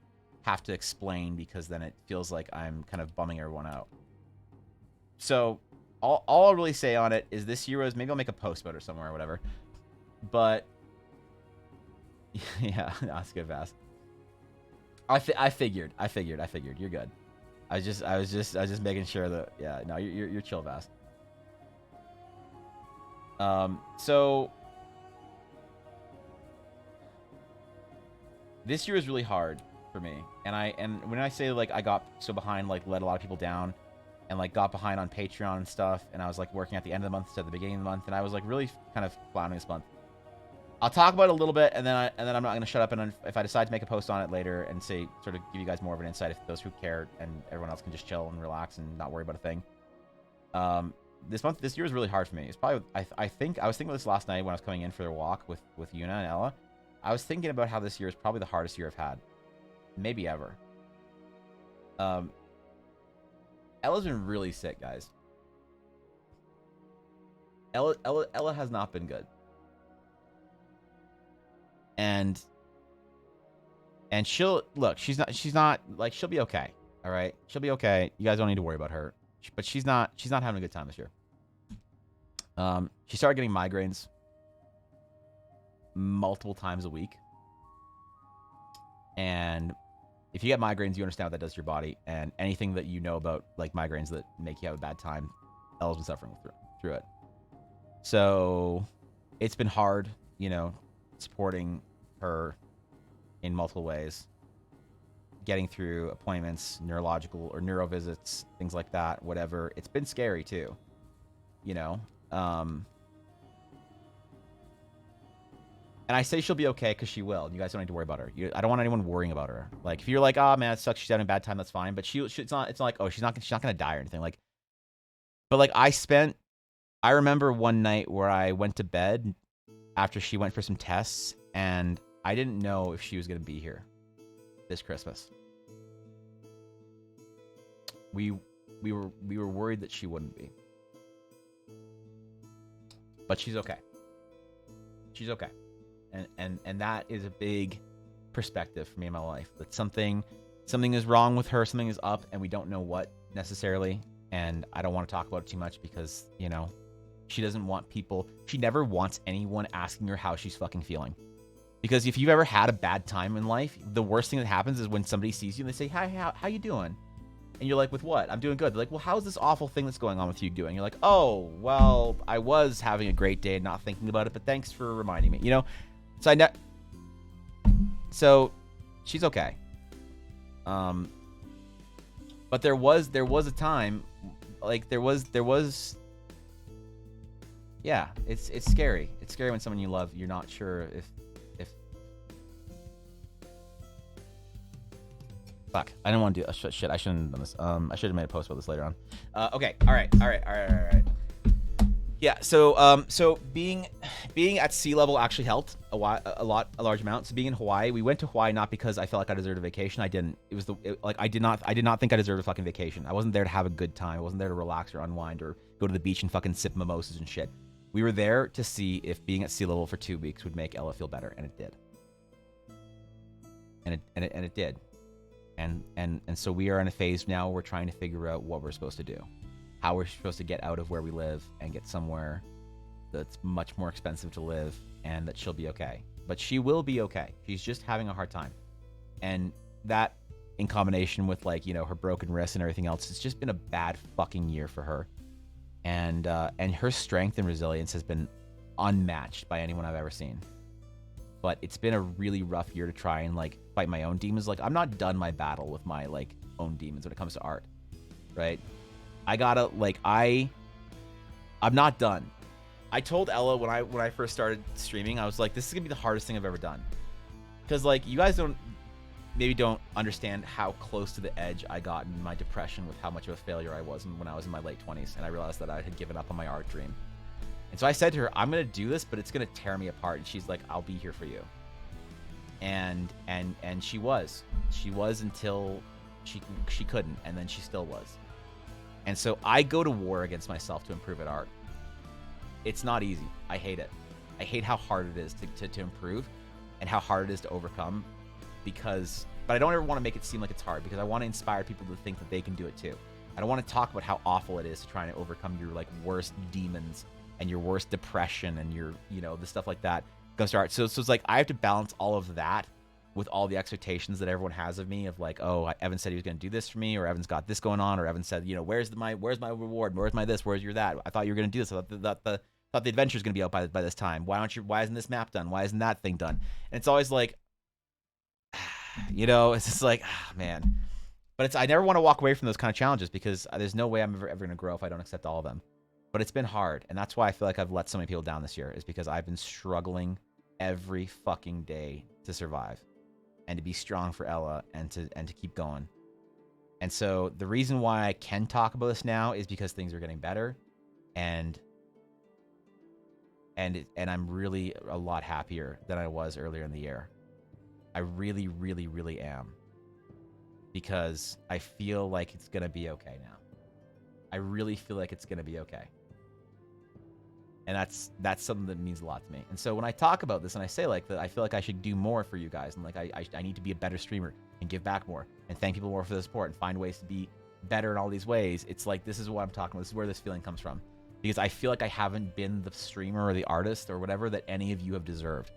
have to explain, because then it feels like I'm kind of bumming everyone out. So all I'll really say on it is this Heroes, maybe I'll make a post about it somewhere or whatever. But yeah, that's good, Vass. I figured. You're good. I was just making sure that, yeah, no, you're chill, Vass. So this year is really hard for me, and when I say like I got so behind, like let a lot of people down, and like got behind on Patreon and stuff, and I was like working at the end of the month instead of the beginning of the month, and I was like really kind of floundering this month. I'll talk about it a little bit, and then I'm not gonna shut up. And if I decide to make a post on it later and say sort of give you guys more of an insight, if those who care and everyone else can just chill and relax and not worry about a thing. This year is really hard for me. It's probably I think I was thinking about this last night when I was coming in for their walk with Yuna and Ella. I was thinking about how this year is probably the hardest year I've had, maybe ever. Ella's been really sick, guys. Ella has not been good. And she'll look, she's not like, she'll be okay. All right. She'll be okay. You guys don't need to worry about her, but she's not having a good time this year. She started getting migraines multiple times a week. And if you get migraines, you understand what that does to your body, and anything that you know about like migraines that make you have a bad time, Ella's been suffering through it. So it's been hard, you know, supporting her in multiple ways, getting through appointments, neurological or neuro visits, things like that, whatever. It's been scary too, you know. And I say she'll be okay because she will. You guys don't need to worry about her. I don't want anyone worrying about her. Like, if you're like, oh man, it sucks, she's having a bad time, that's fine. But it's not like, oh, she's not gonna die or anything. Like, but like I remember one night where I went to bed after she went for some tests, and I didn't know if she was gonna be here this Christmas. We were worried that she wouldn't be, but she's okay. She's okay. And that is a big perspective for me in my life. That something is wrong with her, something is up, and we don't know what necessarily. And I don't want to talk about it too much because, you know, she never wants anyone asking her how she's fucking feeling. Because if you've ever had a bad time in life, the worst thing that happens is when somebody sees you and they say, hi, how you doing? And you're like, with what? I'm doing good. They're like, well, how's this awful thing that's going on with you doing? You're like, oh, well, I was having a great day and not thinking about it, but thanks for reminding me, you know? So she's okay. But there was a time, like there was yeah, it's scary. It's scary when someone you love, you're not sure if fuck, I didn't want to do shit. I shouldn't have done this. I should have made a post about this later on. Okay. All right. Yeah. So being at sea level actually helped a large amount. So being in Hawaii, we went to Hawaii not because I felt like I deserved a vacation. I didn't. I did not think I deserved a fucking vacation. I wasn't there to have a good time. I wasn't there to relax or unwind or go to the beach and fucking sip mimosas and shit. We were there to see if being at sea level for 2 weeks would make Ella feel better, and it did. And it did. And so we are in a phase now where we're trying to figure out what we're supposed to do. How we're supposed to get out of where we live and get somewhere that's much more expensive to live, and that she'll be okay. But she will be okay. She's just having a hard time. And that, in combination with, like, you know, her broken wrist and everything else, it's just been a bad fucking year for her. And her strength and resilience has been unmatched by anyone I've ever seen. But it's been a really rough year to try and, like, fight my own demons. Like, I'm not done my battle with my, like, own demons when it comes to art, right? I gotta, like, I'm not done. I told Ella when I first started streaming, I was like, this is gonna be the hardest thing I've ever done. Because, like, you guys don't understand how close to the edge I got in my depression with how much of a failure I was when I was in my late 20s, and I realized that I had given up on my art dream. And so I said to her, I'm gonna do this, but it's gonna tear me apart. And she's like, I'll be here for you. And she was until she couldn't, and then she still was. And so I go to war against myself to improve at art. It's not easy. I hate it. I hate how hard it is to improve, and how hard it is to overcome. But I don't ever want to make it seem like it's hard, because I want to inspire people to think that they can do it too. I don't want to talk about how awful it is to try to overcome your, like, worst demons and your worst depression and your, you know, the stuff like that goes to art. So it's like I have to balance all of that with all the expectations that everyone has of me, of like, oh, Evan said he was going to do this for me, or Evan's got this going on, or Evan said, you know, where's my reward, where's my this, where's your that, I thought you were going to do this, I thought thought the adventure's gonna be out by this time. Why isn't this map done? Why isn't that thing done? And it's always like, you know, it's just like, man. But I never want to walk away from those kind of challenges because there's no way I'm ever going to grow if I don't accept all of them. But it's been hard, and that's why I feel like I've let so many people down this year, is because I've been struggling every fucking day to survive and to be strong for Ella and to keep going. And so the reason why I can talk about this now is because things are getting better, and I'm really a lot happier than I was earlier in the year. I really, really, really am. Because I feel like it's going to be okay now. I really feel like it's going to be okay. And that's something that means a lot to me. And so when I talk about this and I say like that, I feel like I should do more for you guys. And like I need to be a better streamer and give back more and thank people more for the support and find ways to be better in all these ways. It's like, this is what I'm talking about. This is where this feeling comes from. Because I feel like I haven't been the streamer or the artist or whatever that any of you have deserved.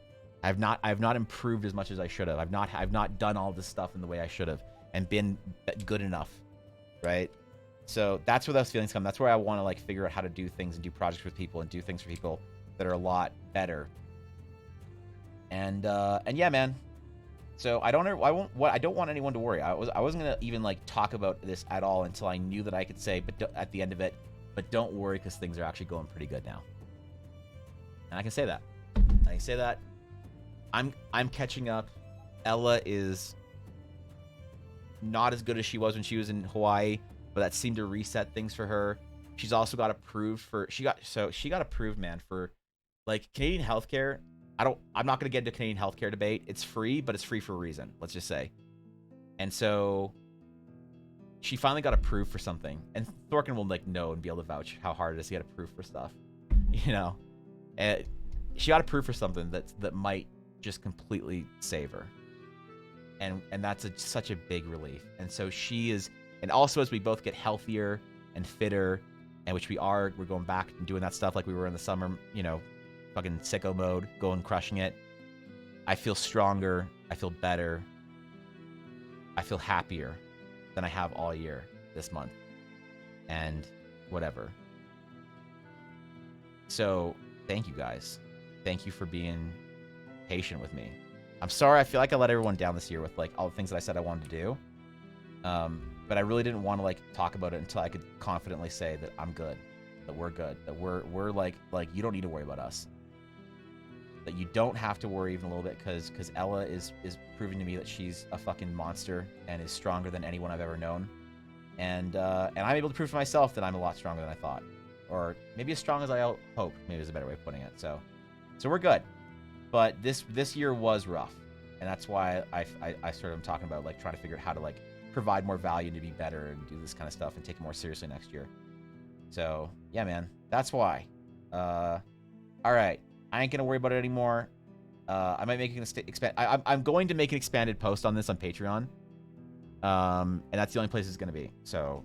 I've not improved as much as I should have. I've not done all this stuff in the way I should have and been good enough, right? So that's where those feelings come. That's where I want to like figure out how to do things and do projects with people and do things for people that are a lot better. And yeah, man. So I don't want anyone to worry. I wasn't gonna even like talk about this at all until I knew that I could say, but at the end of it, but don't worry because things are actually going pretty good now. And I can say that. I can say that. I'm catching up. Ella is not as good as she was when she was in Hawaii, but that seemed to reset things for her. She's also got approved for she got approved, man, for like Canadian healthcare. I'm not gonna get into Canadian healthcare debate. It's free, but it's free for a reason, let's just say. And so she finally got approved for something, and Thorkin will like know and be able to vouch how hard it is to get approved for stuff, you know. And she got approved for something that might just completely save her. And that's such a big relief. And so she is, and also as we both get healthier and fitter, and which we're going back and doing that stuff like we were in the summer, you know, fucking sicko mode, going crushing it. I feel stronger. I feel better. I feel happier than I have all year this month. And whatever. So thank you guys. Thank you for being patient with me. I'm sorry, I feel like I let everyone down this year with like all the things that I said I wanted to do. But I really didn't want to like talk about it until I could confidently say that I'm good, that we're good, that we're like you don't need to worry about us. That you don't have to worry even a little bit because Ella is proving to me that she's a fucking monster and is stronger than anyone I've ever known. And I'm able to prove to myself that I'm a lot stronger than I thought. Or maybe as strong as I hoped, maybe is a better way of putting it. So we're good. But this year was rough, and that's why I sort of am talking about like trying to figure out how to like provide more value to be better and do this kind of stuff and take it more seriously next year. So yeah, man, that's why. All right, I ain't gonna worry about it anymore. I might make an I'm going to make an expanded post on this on Patreon, and that's the only place it's gonna be. So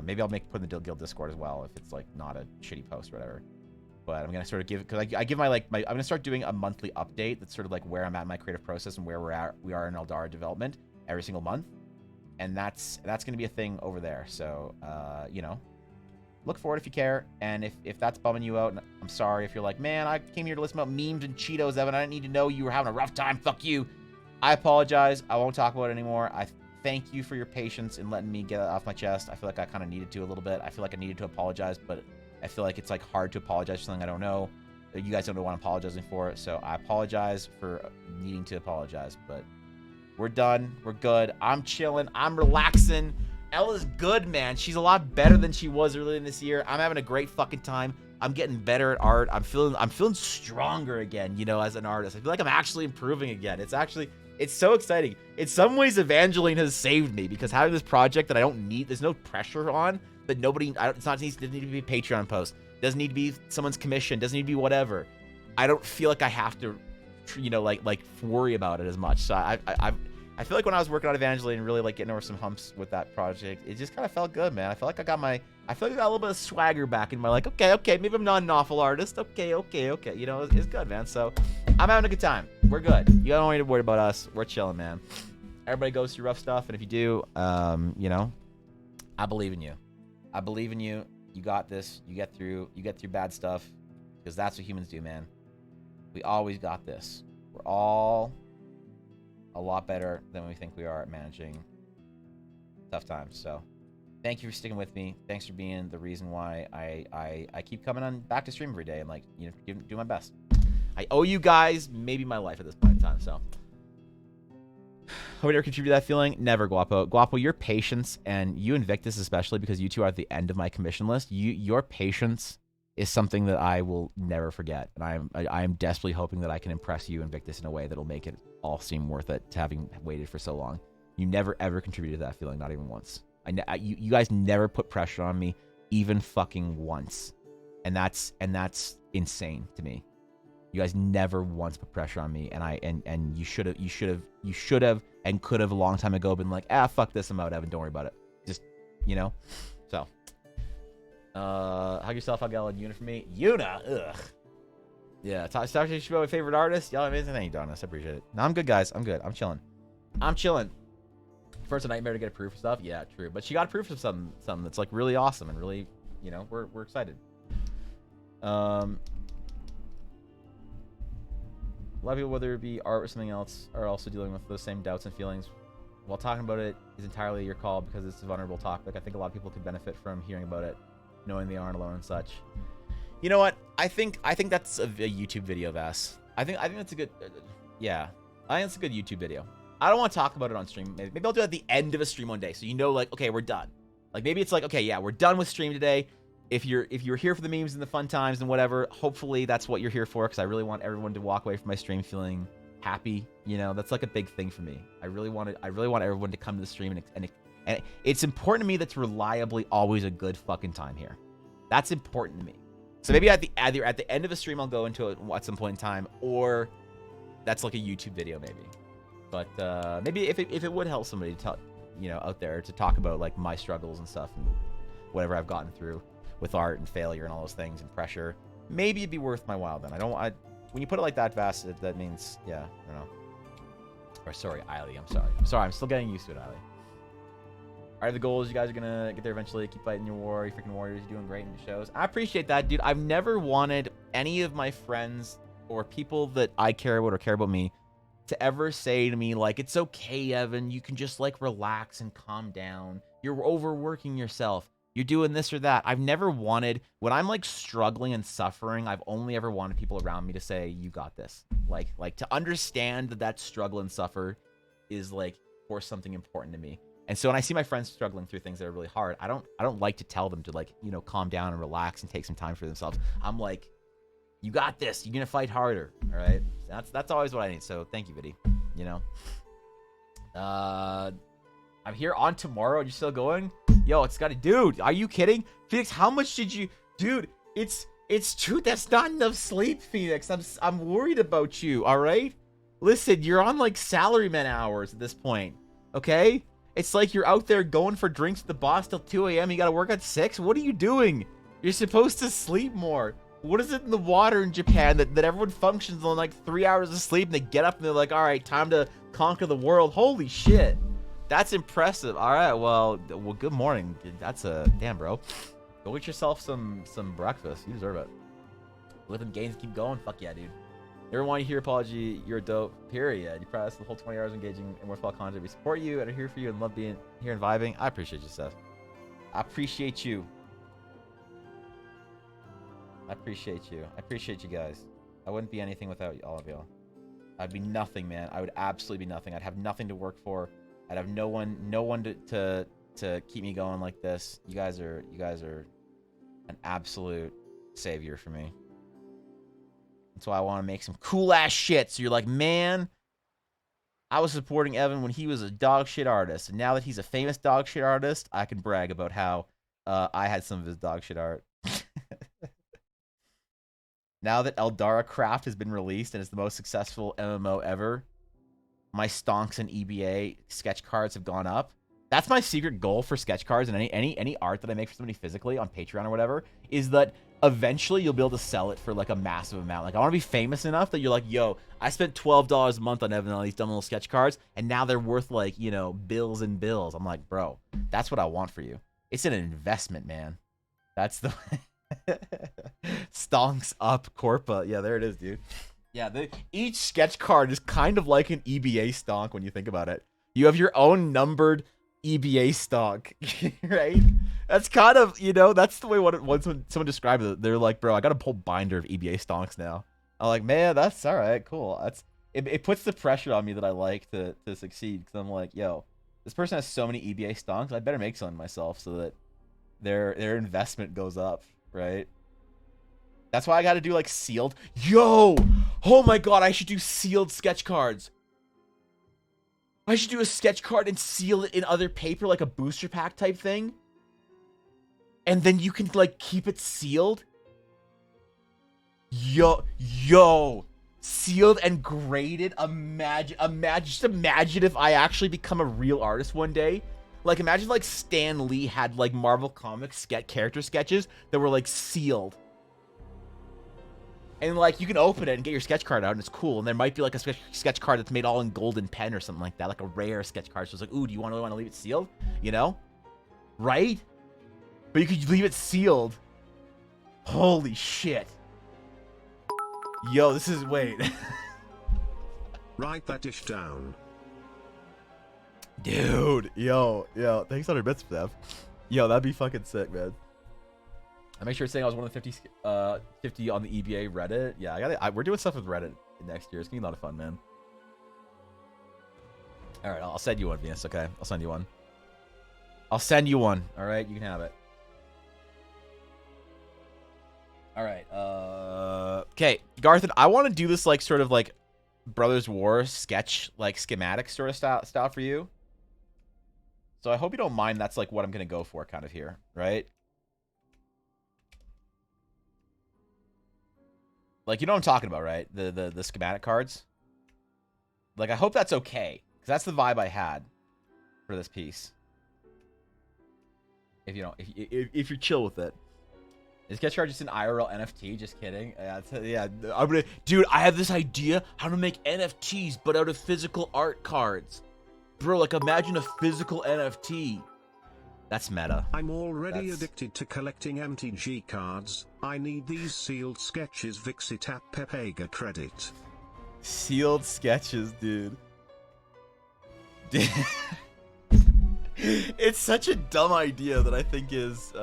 maybe I'll put in the Guild Discord as well if it's like not a shitty post or whatever. But I'm gonna sort of give, because I give my I'm gonna start doing a monthly update that's sort of like where I'm at in my creative process and where we are in Eldara development every single month, and that's gonna be a thing over there. So you know, look for it if you care, and if that's bumming you out, I'm sorry if you're like, man, I came here to listen about memes and Cheetos, Evan. I didn't need to know you were having a rough time. Fuck you. I apologize. I won't talk about it anymore. I thank you for your patience in letting me get it off my chest. I feel like I kind of needed to a little bit. I feel like I needed to apologize, but I feel like it's like hard to apologize for something I don't know. You guys don't know what I'm apologizing for, so I apologize for needing to apologize. But we're done. We're good. I'm chilling. I'm relaxing. Ella's good, man. She's a lot better than she was earlier in this year. I'm having a great fucking time. I'm getting better at art. I'm feeling stronger again, you know, as an artist. I feel like I'm actually improving again. It's so exciting. In some ways, Evangeline has saved me because having this project that I don't need, there's no pressure on. But it doesn't need to be a Patreon post. It doesn't need to be someone's commission. It doesn't need to be whatever. I don't feel like I have to, you know, like worry about it as much. So I feel like when I was working on Evangeline and really like getting over some humps with that project, it just kind of felt good, man. I feel like I got a little bit of swagger back in my like, okay, maybe I'm not an awful artist. Okay. You know, it's good, man. So I'm having a good time. We're good. You don't need to worry about us. We're chilling, man. Everybody goes through rough stuff, and if you do, you know, I believe in you. I believe in you. You got this. You get through bad stuff because that's what humans do, man. We always got this. We're all a lot better than we think we are at managing tough times. So thank you for sticking with me. Thanks for being the reason why I keep coming on back to stream every day and, like, you know, do my best. I owe you guys maybe my life at this point in time, so. Hope you never contribute to that feeling. Never, Guapo. Guapo, your patience, and you Invictus especially, because you two are at the end of my commission list, your patience is something that I will never forget. And I am desperately hoping that I can impress you, Invictus, in a way that will make it all seem worth it to having waited for so long. You never, ever contributed to that feeling, not even once. You guys never put pressure on me, even fucking once. And that's insane to me. You guys never once put pressure on me, and you should have and could have a long time ago been like, fuck this, I'm out, Evan, don't worry about it. Just, you know? So. Hug yourself, hug Ella, and Yuna for me. Yuna, ugh. Yeah, Star should be my favorite artist. Y'all amazing. Thank you, Donis. I appreciate it. No, I'm good, guys. I'm good. I'm chilling. First a nightmare to get approved for stuff. Yeah, true. But she got approved for something that's like really awesome and really, you know, we're excited. A lot of people, whether it be art or something else, are also dealing with those same doubts and feelings. While talking about it is entirely your call because it's a vulnerable topic. I think a lot of people could benefit from hearing about it, knowing they aren't alone and such. You know what? I think that's a YouTube video, Vass. I think that's a good, yeah. I think it's a good YouTube video. I don't want to talk about it on stream. Maybe I'll do it at the end of a stream one day, so you know, like, okay, we're done. Like, maybe it's like, okay, yeah, we're done with stream today. If you're here for the memes and the fun times and whatever, hopefully that's what you're here for, because I really want everyone to walk away from my stream feeling happy. You know, that's like a big thing for me. I really want everyone to come to the stream, and it's important to me that's reliably always a good fucking time here. That's important to me. So maybe at the end of a stream I'll go into it at some point in time, or that's like a YouTube video maybe. But maybe if it would help somebody to talk, you know, out there to talk about like my struggles and stuff and whatever I've gotten through with art and failure and all those things and pressure, maybe it'd be worth my while then. When you put it like that, Vass, that means, yeah, I don't know. Or sorry, Eiley, I'm sorry, I'm still getting used to it, Eiley. Alright, the goal is you guys are gonna get there eventually. Keep fighting your war. You freaking warriors. You're doing great in the shows. I appreciate that, dude. I've never wanted any of my friends or people that I care about or care about me to ever say to me, like, it's okay, Evan. You can just, like, relax and calm down. You're overworking yourself. You're doing this or that. I've never wanted, when I'm, like, struggling and suffering, I've only ever wanted people around me to say, you got this. Like to understand that struggle and suffer is, like, for something important to me. And so when I see my friends struggling through things that are really hard, I don't like to tell them to, like, you know, calm down and relax and take some time for themselves. I'm like, you got this. You're gonna fight harder. All right. That's always what I need. So thank you, Viddy. You know. I'm here on tomorrow. Are you still going? Yo, it's got a dude. Are you kidding, Phoenix? How much did you, dude? It's true. That's not enough sleep, Phoenix. I'm worried about you. All right. Listen, you're on like salaryman hours at this point. Okay. It's like you're out there going for drinks with the boss till 2 a.m. You got to work at 6. What are you doing? You're supposed to sleep more. What is it in the water in Japan that everyone functions on like 3 hours of sleep and they get up and they're like, all right, time to conquer the world. Holy shit. That's impressive. All right. Well, good morning. That's damn, bro. Go get yourself some breakfast. You deserve it. Living games keep going. Fuck yeah, dude. Never want to hear apology. You're a dope. Period. You press the whole 20 hours engaging in worthwhile content. We support you and are here for you and love being here and vibing. I appreciate you, Seth. I appreciate you. I appreciate you. I appreciate you guys. I wouldn't be anything without all of y'all. I'd be nothing, man. I would absolutely be nothing. I'd have nothing to work for. I'd have no one to keep me going like this. You guys are an absolute savior for me. That's why I want to make some cool ass shit. So you're like, man, I was supporting Evan when he was a dog shit artist, and now that he's a famous dog shit artist, I can brag about how I had some of his dog shit art. Now that Eldara Craft has been released and is the most successful MMO ever, my stonks and EBA sketch cards have gone up. That's my secret goal for sketch cards and any art that I make for somebody physically on Patreon or whatever, is that eventually you'll be able to sell it for like a massive amount. Like, I want to be famous enough that you're like, yo, I spent $12 a month on Evan on these dumb little sketch cards, and now they're worth like, you know, bills and bills. I'm like, bro, that's what I want for you. It's an investment, man. That's the stonks up Corpa. Yeah, there it is, dude. Yeah, each sketch card is kind of like an EBA stonk when you think about it. You have your own numbered EBA stonk, right? That's kind of, you know, that's the way when someone described it. They're like, bro, I got a whole binder of EBA stonks now. I'm like, man, that's all right, cool. It puts the pressure on me that I like to succeed, because I'm like, yo, this person has so many EBA stonks, I better make something myself so that their investment goes up, right? That's why I got to do like sealed. Yo, oh my god, I should do sealed sketch cards. I should do a sketch card and seal it in other paper, like a booster pack type thing. And then you can like keep it sealed. Yo, sealed and graded. Just imagine if I actually become a real artist one day. Like, imagine like Stan Lee had like Marvel Comics character sketches that were like sealed. And like you can open it and get your sketch card out and it's cool. And there might be like a sketch card that's made all in golden pen or something like that, like a rare sketch card. So it's like, ooh, do you want to leave it sealed? You know? Right? But you could leave it sealed. Holy shit. Yo, this is, wait. Write that dish down. Dude, yo, thanks 100 bits for that. Yo, that'd be fucking sick, man. I make sure it's saying I was one of the 50 on the EBA Reddit. Yeah, we're doing stuff with Reddit next year. It's gonna be a lot of fun, man. All right, I'll send you one, Venus. Okay, I'll send you one. I'll send you one. All right, you can have it. All right. Okay, Garthan, I want to do this like sort of like Brothers War sketch, like schematic sort of style for you. So I hope you don't mind. That's like what I'm gonna go for, kind of here, right? Like, you know what I'm talking about, right? The schematic cards. Like, I hope that's okay, because that's the vibe I had for this piece. If you don't, if you're chill with it. Is sketch card just an IRL NFT? Just kidding. Yeah, I'm gonna, dude. I have this idea how to make NFTs, but out of physical art cards, bro. Like, imagine a physical NFT. That's meta. I'm already addicted to collecting MTG cards. I need these sealed sketches. Vixie tap Pepega credit. Sealed sketches, dude. It's such a dumb idea that I think is,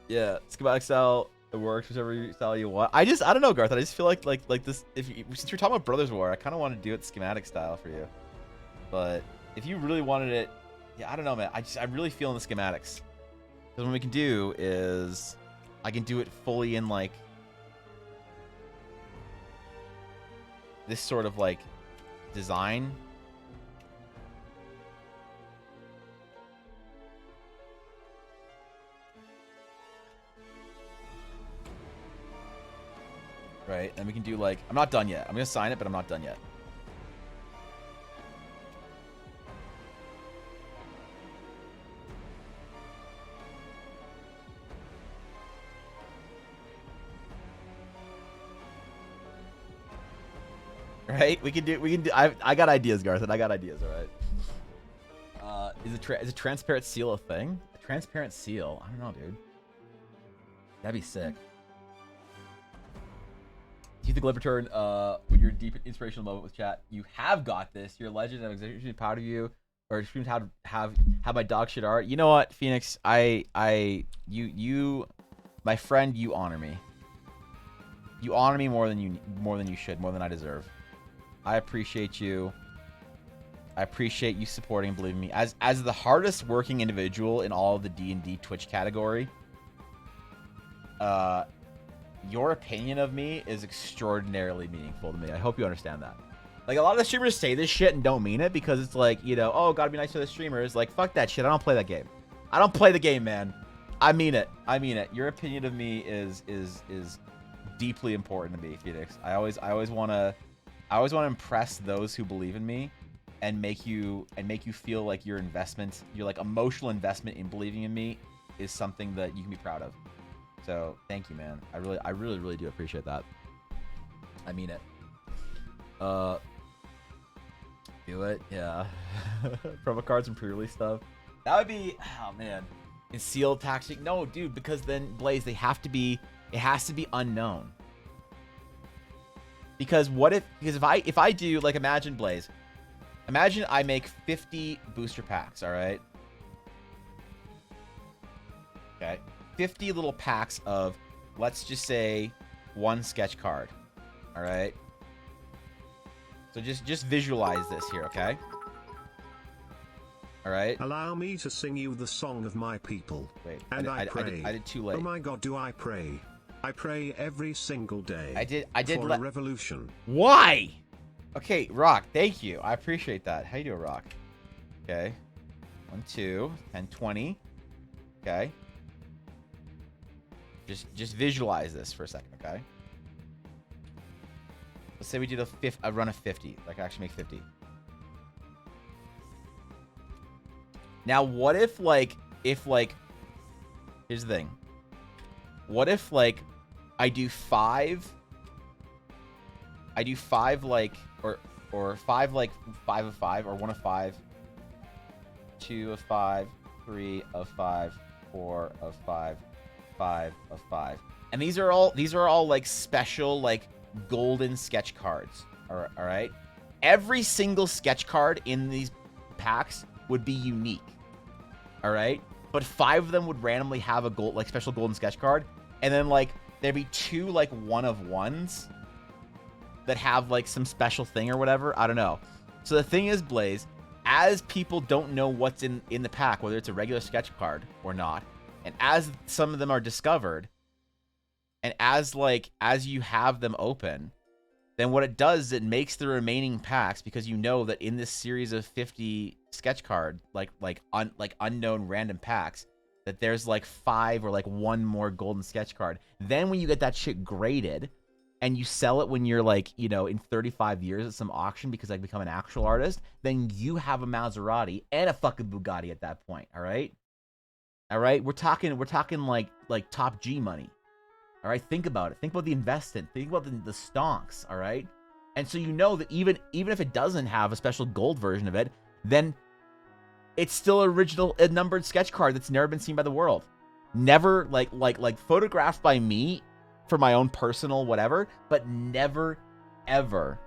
yeah, schematic style, it works, whichever style you want. I don't know, Garth. I just feel like this. Since you're talking about Brothers War, I kind of want to do it schematic style for you. But if you really wanted it, yeah, I don't know, man. I'm really feeling the schematics. Because what we can do is, I can do it fully in like this sort of like design. Right, and we can do like, I'm not done yet. I'm gonna sign it, but I'm not done yet. Right, we can do. I got ideas, Garth, and I got ideas. All right. Is a transparent seal a thing? A transparent seal? I don't know, dude. That'd be sick. Do you think Liberturn, with your deep inspirational moment with chat, you have got this? You're a legend. I'm extremely proud of you. Or extremely proud to have my dog shit art. You know what, Phoenix? You, my friend, you honor me. You honor me more than you should, more than I deserve. I appreciate you. I appreciate you supporting and believing me. As the hardest working individual in all of the D&D Twitch category, your opinion of me is extraordinarily meaningful to me. I hope you understand that. Like, a lot of the streamers say this shit and don't mean it because it's like, you know, oh, gotta be nice to the streamers. Like, fuck that shit. I don't play that game. I don't play the game, man. I mean it. I mean it. Your opinion of me is deeply important to me, Phoenix. I always want to impress those who believe in me and make you feel like your investment, your like emotional investment in believing in me is something that you can be proud of. So thank you, man. I really do appreciate that. I mean it. Do it, yeah. Promo cards and pre-release stuff. That would be, oh man. In sealed taxing, no, dude, because then Blaze, they have to be It has to be unknown. Because if I do, like, imagine Blaze. Imagine I make 50 booster packs, all right? Okay. 50 little packs of, let's just say, one sketch card. All right? So just visualize this here, okay? All right? Allow me to sing you the song of my people. Wait, and I pray. I did too late. Oh my God, do I pray? I pray every single day. I did for a revolution. Why? Okay, Rock, thank you. I appreciate that. How you doing, Rock? Okay. 1, 2, 10, 20. Okay. Just visualize this for a second, okay? Let's say we do a run of 50. Like, I actually make 50. Now, what if, like, here's the thing. What if, like, I do 5, like, or 5, like, 5 of 5, or 1 of 5, 2 of 5, 3 of 5, 4 of 5, 5 of 5. And these are all, like, special, like, golden sketch cards. All right? Every single sketch card in these packs would be unique. All right? But 5 of them would randomly have a gold, like, special golden sketch card. And then, like, there'd be 2, like, 1 of 1s that have, like, some special thing or whatever. I don't know. So the thing is, Blaze, as people don't know what's in the pack, whether it's a regular sketch card or not, and as some of them are discovered, and as you have them open, then what it does is it makes the remaining packs, because you know that in this series of 50 sketch card, like unknown random packs, that there's like 5 or like 1 more golden sketch card. Then when you get that shit graded and you sell it when you're, like, you know, in 35 years at some auction because I become an actual artist, then you have a Maserati and a fucking Bugatti at that point. All right. We're talking like top G money. All right. Think about it. Think about the investment. Think about the stonks. All right. And so you know that even if it doesn't have a special gold version of it, then it's still a numbered sketch card that's never been seen by the world. Never, like photographed by me for my own personal whatever, but never, ever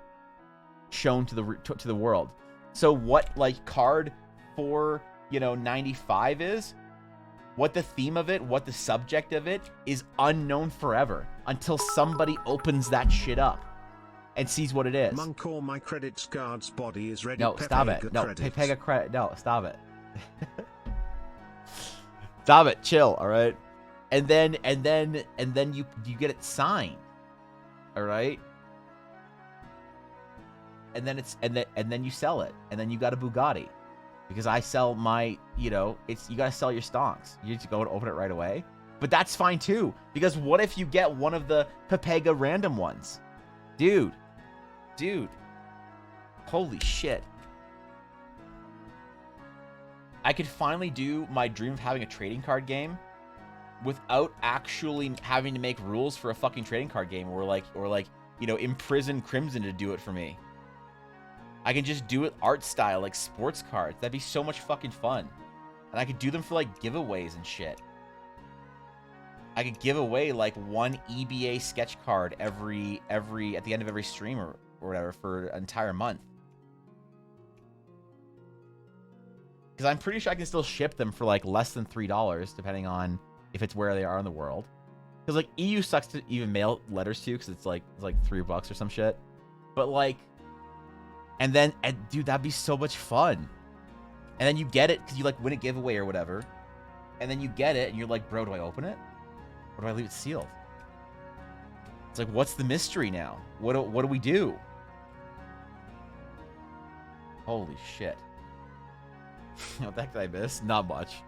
shown to the world. So what, like, card 495 is, what the theme of it, what the subject of it is unknown forever until somebody opens that shit up and sees what it is. Monk, all my credits guard's body is ready. No, stop it. No, Pega credit. No, stop it. Stop it. Chill. All right. And then you get it signed. All right. And then you sell it, and then you got a Bugatti, because I sell my, you gotta sell your stonks. You need to go and open it right away. But that's fine too, because what if you get one of the Pepega random ones? Dude, holy shit. I could finally do my dream of having a trading card game without actually having to make rules for a fucking trading card game, or imprison Crimson to do it for me. I can just do it art style, like sports cards. That'd be so much fucking fun. And I could do them for, like, giveaways and shit. I could give away, like, 1 EBA sketch card every at the end of every stream or whatever for an entire month. Because I'm pretty sure I can still ship them for, like, less than $3, depending on if it's where they are in the world. Because, like, EU sucks to even mail letters to, because it's like $3 or some shit. But, like, dude, that'd be so much fun. And then you get it because you, like, win a giveaway or whatever. And then you get it and you're like, bro, do I open it? Or do I leave it sealed? It's like, what's the mystery now? What do we do? Holy shit. What the heck did I miss? Not much.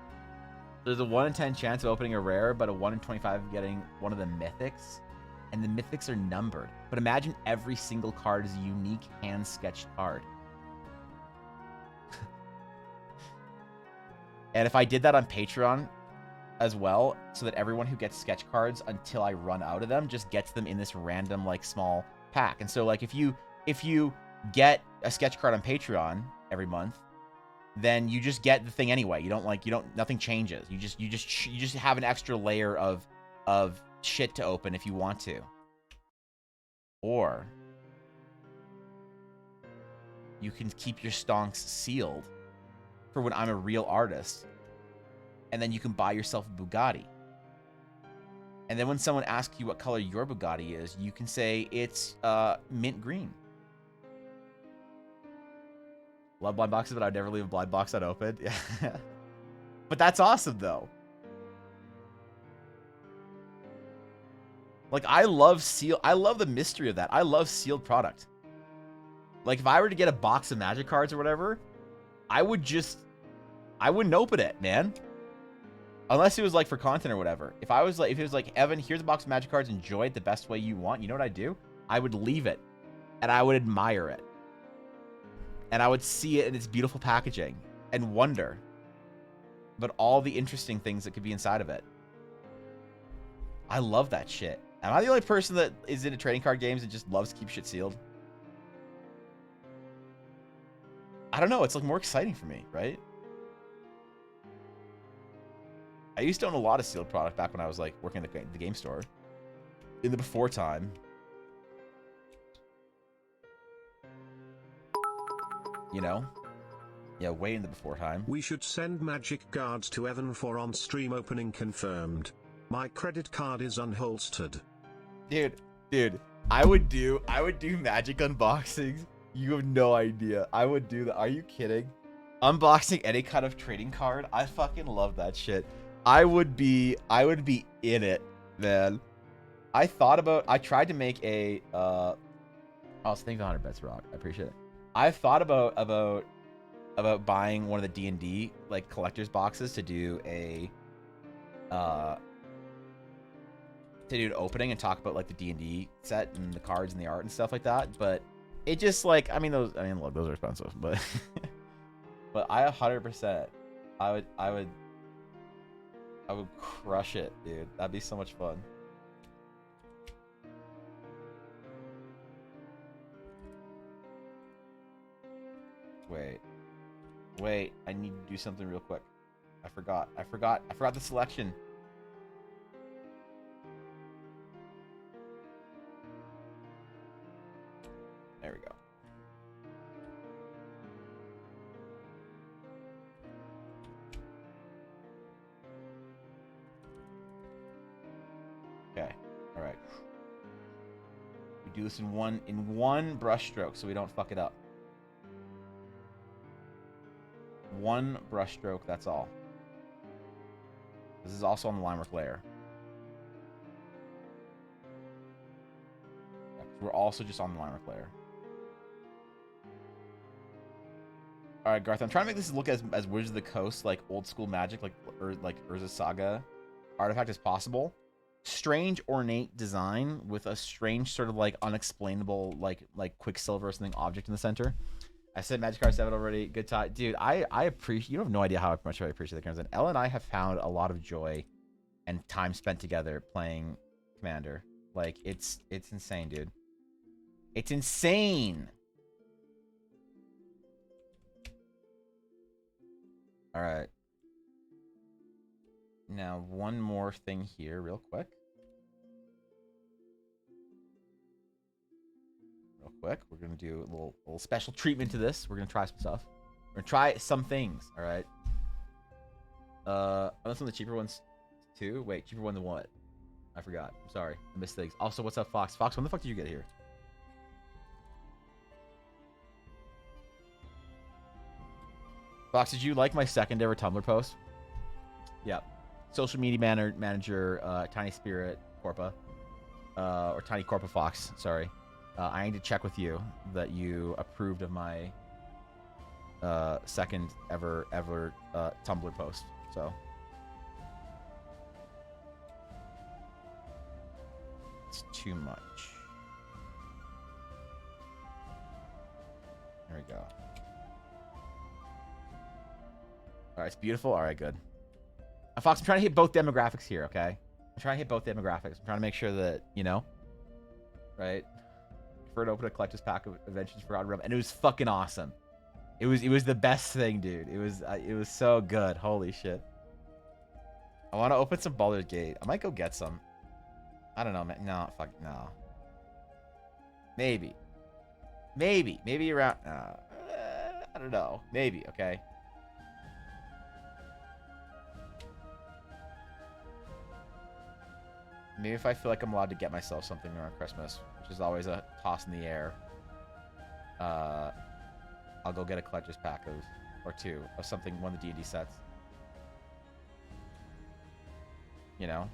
There's a 1 in 10 chance of opening a rare, but a 1 in 25 of getting one of the mythics. And the mythics are numbered. But imagine every single card is a unique hand-sketched card. And if I did that on Patreon as well, so that everyone who gets sketch cards until I run out of them just gets them in this random, like, small pack. And so, like, if you get a sketch card on Patreon every month, then you just get the thing anyway. Nothing changes. You just have an extra layer of shit to open if you want to. Or you can keep your stonks sealed for when I'm a real artist. And then you can buy yourself a Bugatti. And then when someone asks you what color your Bugatti is, you can say it's mint green. Love blind boxes, but I'd never leave a blind box unopened. Yeah. But that's awesome, though. Like, I love the mystery of that. I love sealed product. Like, if I were to get a box of Magic cards or whatever, I wouldn't open it, man. Unless it was like for content or whatever. If it was like, Evan, here's a box of Magic cards, enjoy it the best way you want, you know what I'd do? I would leave it. And I would admire it. And I would see it in its beautiful packaging and wonder about all the interesting things that could be inside of it. I love that shit. Am I the only person that is into trading card games and just loves to keep shit sealed? I don't know. It's like more exciting for me, right? I used to own a lot of sealed product back when I was like working at the game store. In the before time. You know? Yeah, way in the before time. We should send magic cards to Evan for on-stream opening confirmed. My credit card is unholstered. Dude, I would do magic unboxings. You have no idea. I would do that. Are you kidding? Unboxing any kind of trading card. I fucking love that shit. I would be in it, man. I tried to make a oh, thank 100 bets, Rock. I appreciate it. I've thought about buying one of the D&D like collector's boxes to do an opening and talk about like the D&D set and the cards and the art and stuff like that. But it just like look, those are expensive, but but I 100% I would crush it, dude. That'd be so much fun. Wait, I need to do something real quick. I forgot the selection. There we go. Okay. All right. We do this in one brush stroke so we don't fuck it up. One brush stroke, that's all. This is also on the line work layer. Yeah, we're also just on the line work layer. Alright, Garth, I'm trying to make this look as Wizards of the Coast, like old school Magic, like Urza Saga artifact as possible. Strange, ornate design with a strange sort of like unexplainable like Quicksilver or something object in the center. I said Magic Card 7 already. Good time. Dude, I appreciate... You have no idea how much I appreciate the Crimson. Elle and I have found a lot of joy and time spent together playing Commander. Like, it's insane, dude. It's insane! Alright. Now, one more thing here real quick. We're gonna do a little special treatment to this. We're gonna try some stuff. We're gonna try some things. All right. Unless one of the cheaper ones too. Wait, cheaper one than what? I forgot. I'm sorry. I missed things. Also, what's up, Fox? Fox, when the fuck did you get here? Fox, did you like my second ever Tumblr post? Yep. Social media manager, Tiny Spirit Corpa, or Tiny Corpa Fox. Sorry. I need to check with you that you approved of my second ever Tumblr post. So it's too much. There we go. All right, it's beautiful. All right, good. Fox, I'm trying to hit both demographics here. Okay, I'm trying to hit both demographics. I'm trying to make sure that right. To open a collector's pack of Inventions Forgotten Realm, and it was fucking awesome. It was the best thing, dude. It was so good. Holy shit. I want to open some Baldur's Gate. I might go get some. I don't know, man. No, fuck, no. Maybe around. I don't know. Maybe. Okay. Maybe if I feel like I'm allowed to get myself something around Christmas, which is always a toss in the air. I'll go get a collector's pack or two of something, one of the D&D sets. You know?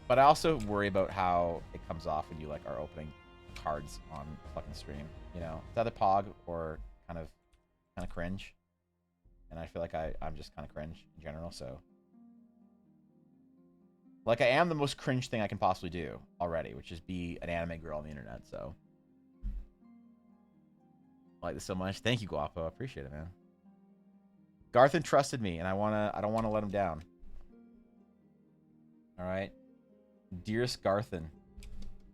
But I also worry about how it comes off when you like are opening cards on fucking stream. You know, it's either pog or kind of cringe, and I feel like I'm just kind of cringe in general. So, like, I am the most cringe thing I can possibly do already, which is be an anime girl on the internet. So, I like this so much. Thank you, Guapo. I appreciate it, man. Garth entrusted me, and I don't wanna let him down. All right. Dearest Garthen,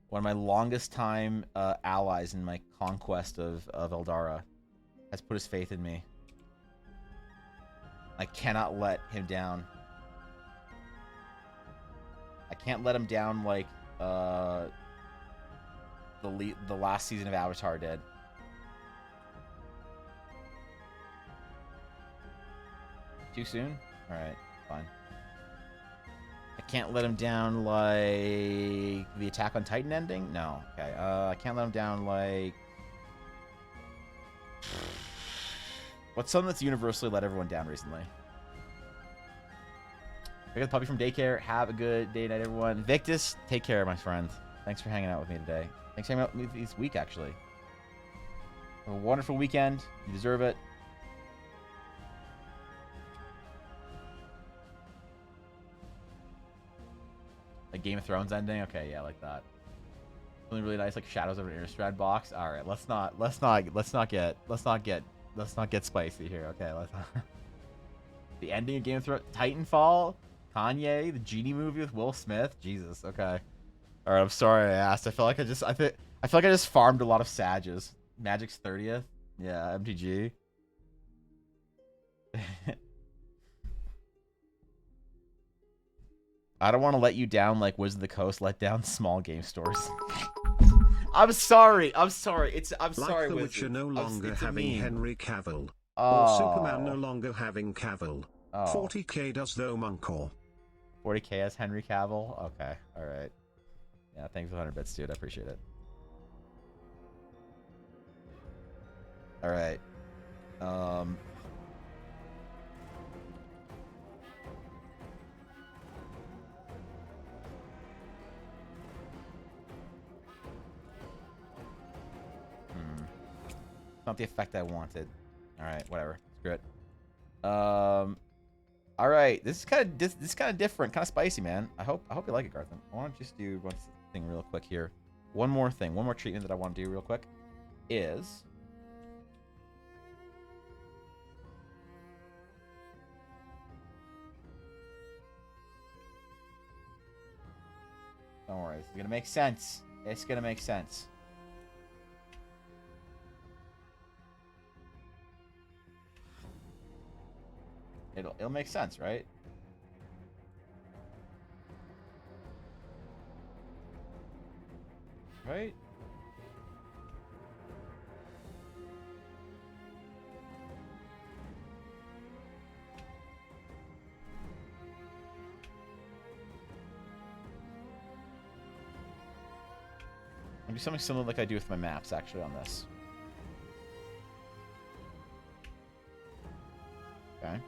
one of my longest time allies in my conquest of Eldara, has put his faith in me. I cannot let him down. I can't let him down like the last season of Avatar did. Too soon? All right, fine. I can't let him down like the Attack on Titan ending? No. Okay. I can't let him down like... What's something that's universally let everyone down recently? Pick up the puppy from daycare. Have a good day, night, everyone. Victus, take care, my friend. Thanks for hanging out with me today. Thanks for hanging out with me this week, actually. Have a wonderful weekend. You deserve it. Like Game of Thrones ending? Okay, yeah, like that. Something really nice, like Shadows of an Innistrad box. All right, let's not get spicy here. Okay, let's not. The ending of Game of Thrones, Titanfall, Kanye, the Genie movie with Will Smith. Jesus. Okay. All right, I'm sorry I asked. I feel like I feel like I just farmed a lot of Sages. Magic's 30th. Yeah, MTG. I don't want to let you down like Wizard of the Coast let down small game stores. I'm sorry. I'm sorry. I'm sorry, The Wizard. Witcher no longer having Henry Cavill. Oh. Or Superman no longer having Cavill. Oh. 40k does though, Munkor. 40k as Henry Cavill? Okay. All right. Yeah, thanks for 100 bits, dude. I appreciate it. All right. Not the effect I wanted. All right, whatever. Screw it. All right. This is kind of different, kind of spicy, man. I hope you like it, Garthan. I want to just do one thing real quick here. One more thing, one more treatment that I want to do real quick is don't worry, this is gonna make sense. It's gonna make sense. It'll make sense, right? Right? I'll do something similar like I do with my maps, actually, on this. Okay.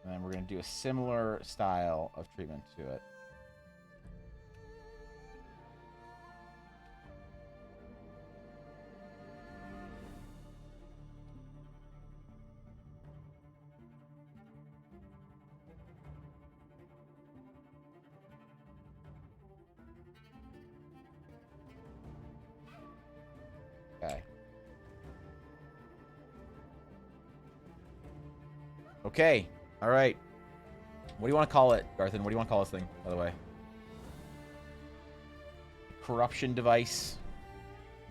And then we're going to do a similar style of treatment to it. Okay. All right. What do you want to call it, Garthan? What do you want to call this thing, by the way? Corruption device.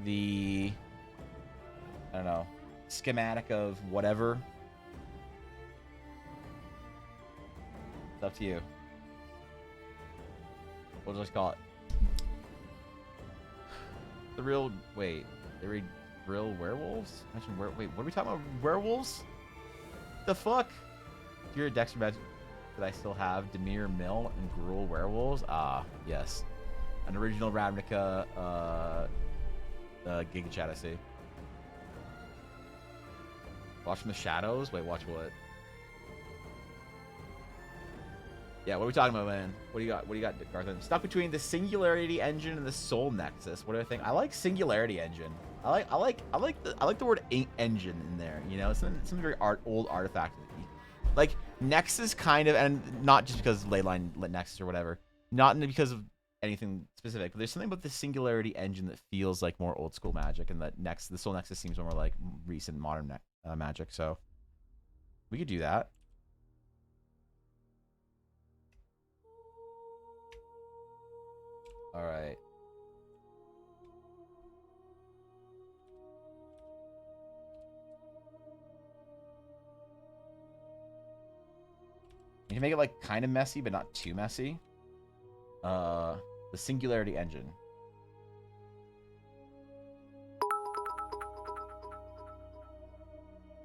The... I don't know. Schematic of whatever. It's up to you. We'll just call it. The real... Wait. The real werewolves? Wait, what are we talking about? Werewolves? The fuck? You're a Dexter Magic that I still have. Demir Mill and Gruul werewolves? Ah, yes. An original Ravnica Giga Chat, I see. Watch from the shadows? Wait, watch what? Yeah, what are we talking about, man? What do you got? What do you got, Garthan? Stuck between the Singularity Engine and the Soul Nexus. What do I think? I like Singularity Engine. I like the word engine in there. You know, it's some very old artifact. Like Nexus, kind of, and not just because Leyline Nexus or whatever. Not because of anything specific, but there's something about the Singularity Engine that feels like more old school Magic, and that the Soul Nexus seems more like recent modern Magic. So we could do that. All right. You can make it like kind of messy, but not too messy. The Singularity Engine.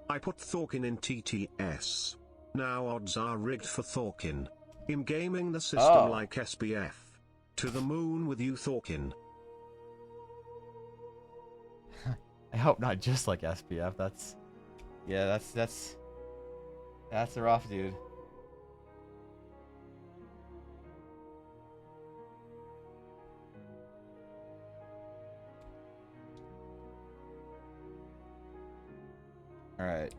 I put Thorkin in TTS. Now odds are rigged for Thorkin. In gaming the system like SPF. To the moon with you, Thorkin. I hope not just like SPF. That's a rough, dude. All right.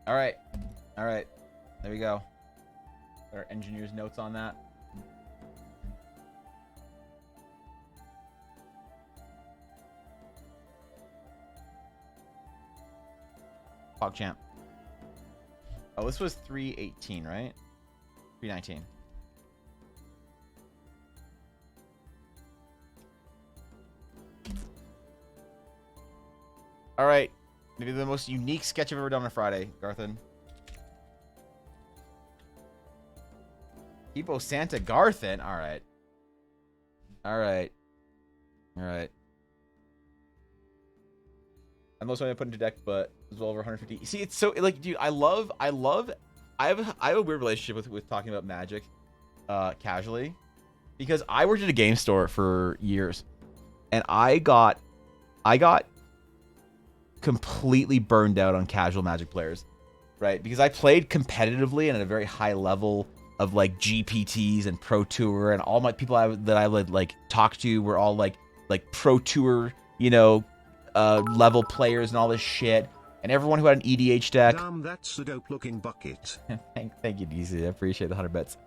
All right. All right. There we go. Got our engineer's notes on that. PogChamp. Oh, this was 318, right? 319. All right. Maybe the most unique sketch I've ever done on a Friday, Garthan. Hippo Santa Garthan. All right. All right. All right. I'm most I put into deck, but it's well over 150. See, it's so like, dude, I have a weird relationship with talking about Magic casually, because I worked at a game store for years, and I got completely burned out on casual Magic players, right? Because I played competitively and at a very high level of like GPTs and Pro Tour, and all my people that I would like talk to were all like Pro Tour, you know, level players and all this shit. And everyone who had an EDH deck. Damn, that's a dope looking bucket. Thank you, DC. I appreciate the 100 bits.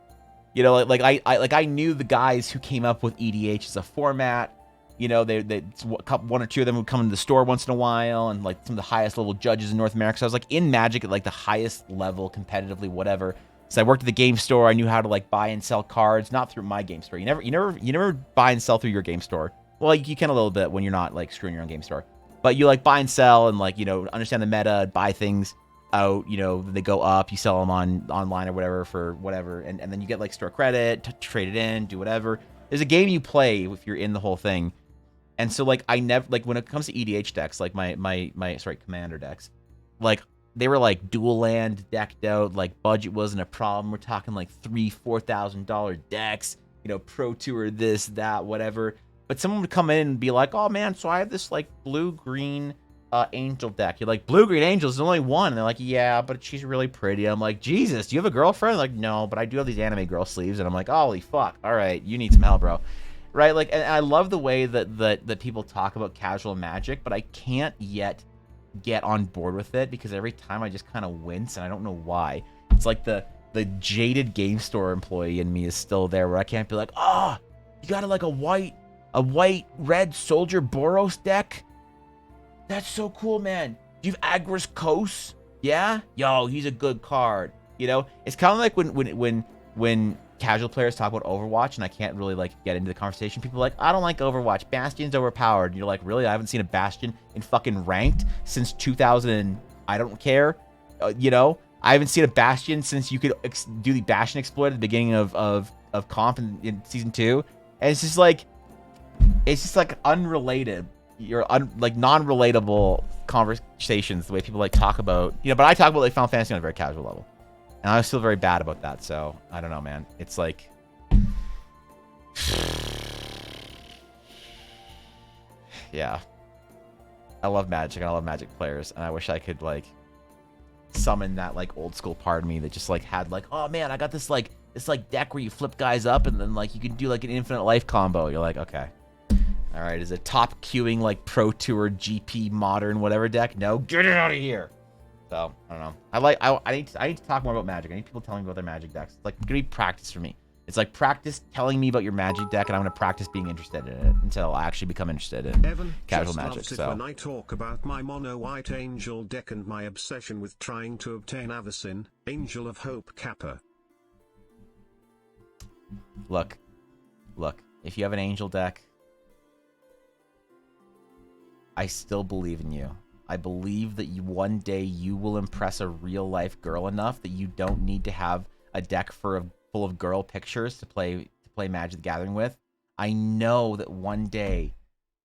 You know, I knew the guys who came up with EDH as a format. You know, one or two of them would come into the store once in a while, and like some of the highest level judges in North America. So I was like in Magic at like the highest level competitively, whatever. So I worked at the game store. I knew how to like buy and sell cards, not through my game store. You never buy and sell through your game store. Well, you can a little bit when you're not like screwing your own game store. But you like buy and sell and like, you know, understand the meta, buy things out, you know, they go up, you sell them online or whatever for whatever, and then you get like store credit to trade it in, do whatever. There's a game you play if you're in the whole thing. And so like I never like when it comes to EDH decks, like my commander decks, like they were like dual land decked out, like budget wasn't a problem. We're talking like $3,000-$4,000 decks, you know, Pro Tour, this, that, whatever. But someone would come in and be like, oh man, so I have this like blue-green angel deck. You're like, blue-green angel is only one. And they're like, yeah, but she's really pretty. I'm like, Jesus, do you have a girlfriend? They're like, no, but I do have these anime girl sleeves. And I'm like, holy fuck, all right, you need some help, bro. Right? Like, and I love the way that people talk about casual Magic, but I can't yet get on board with it because every time I just kind of wince and I don't know why. It's like the jaded game store employee in me is still there where I can't be like, oh, you got like a white red soldier Boros deck? That's so cool, man. Do you have Agris Kos? Yeah? Yo, he's a good card. You know, it's kind of like when casual players talk about Overwatch and I can't really like get into the conversation. People are like, I don't like Overwatch. Bastion's overpowered. And you're like, really? I haven't seen a Bastion in fucking ranked since 2000. I don't care. You know, I haven't seen a Bastion since you could do the Bastion exploit at the beginning of comp in season 2. And it's just like unrelated. Like non-relatable conversations, the way people like talk about, you know, but I talk about like Final Fantasy on a very casual level. And I feel very bad about that, so I don't know, man. It's like, yeah. I love Magic, and I love Magic players, and I wish I could like summon that like old school part of me that just like had like, oh man, I got this deck where you flip guys up, and then like you can do like an infinite life combo. You're like, okay, all right, is it top queuing like Pro Tour, GP, Modern, whatever deck? No, get it out of here. So, I don't know. I need to talk more about Magic. I need people telling me about their Magic decks. It's like gonna be practice for me. It's like practice telling me about your Magic deck, and I'm gonna practice being interested in it until I actually become interested in casual Magic. So when I talk about my mono white angel deck and my obsession with trying to obtain Avacyn, Angel of Hope Kappa. Look. If you have an angel deck, I still believe in you. I believe that one day you will impress a real life girl enough that you don't need to have a deck full of girl pictures to play Magic the Gathering with. I know that one day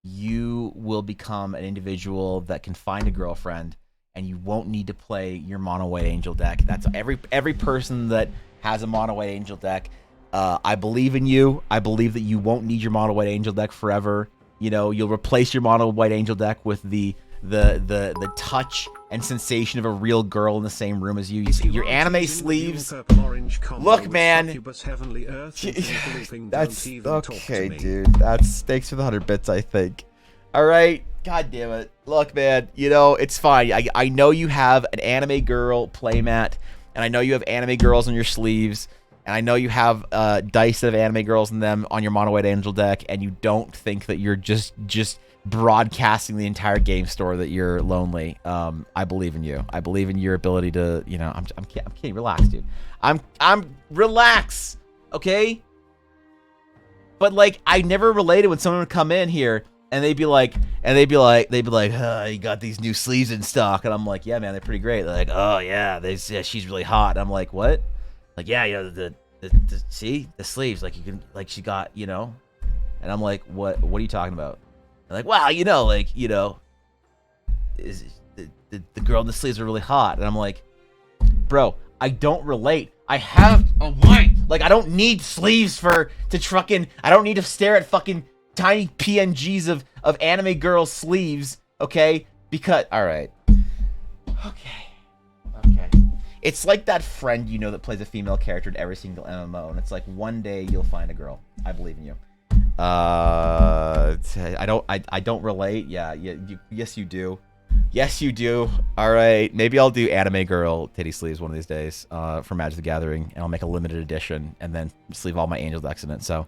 you will become an individual that can find a girlfriend and you won't need to play your mono white angel deck. That's every person that has a mono white angel deck. I believe in you. I believe that you won't need your mono white angel deck forever. You know, you'll replace your mono white angel deck with the touch and sensation of a real girl in the same room as you. You see your anime sleeves. Look, man. That's okay, dude. That's thanks for the 100 bits, I think. All right. God damn it. Look, man. You know, it's fine. I know you have an anime girl playmat, and I know you have anime girls on your sleeves, and I know you have dice of anime girls in them on your mono white angel deck, and you don't think that you're just broadcasting the entire game store that you're lonely. I believe in you. I believe in your ability to, you know, I'm kidding. Relax, dude. I'm relax. Okay. But like, I never related when someone would come in here and they'd be like, you got these new sleeves in stock. And I'm like, yeah, man, they're pretty great. They're like, oh yeah, she's really hot. And I'm like, what? Like, yeah, you know, see the sleeves, like you can, like she got, you know, and I'm like, what are you talking about? Like, wow, you know, like, you know, is the girl in the sleeves are really hot. And I'm like, bro, I don't relate. I have a white. Like, I don't need sleeves I don't need to stare at fucking tiny PNGs of anime girl sleeves, okay? Because, all right. Okay. It's like that friend, you know, that plays a female character in every single MMO. And it's like, one day you'll find a girl. I believe in you. I don't relate. Yeah, yes you do. Yes you do. All right, maybe I'll do anime girl titty sleeves one of these days for Magic the Gathering, and I'll make a limited edition and then sleeve all my angel decks in it. So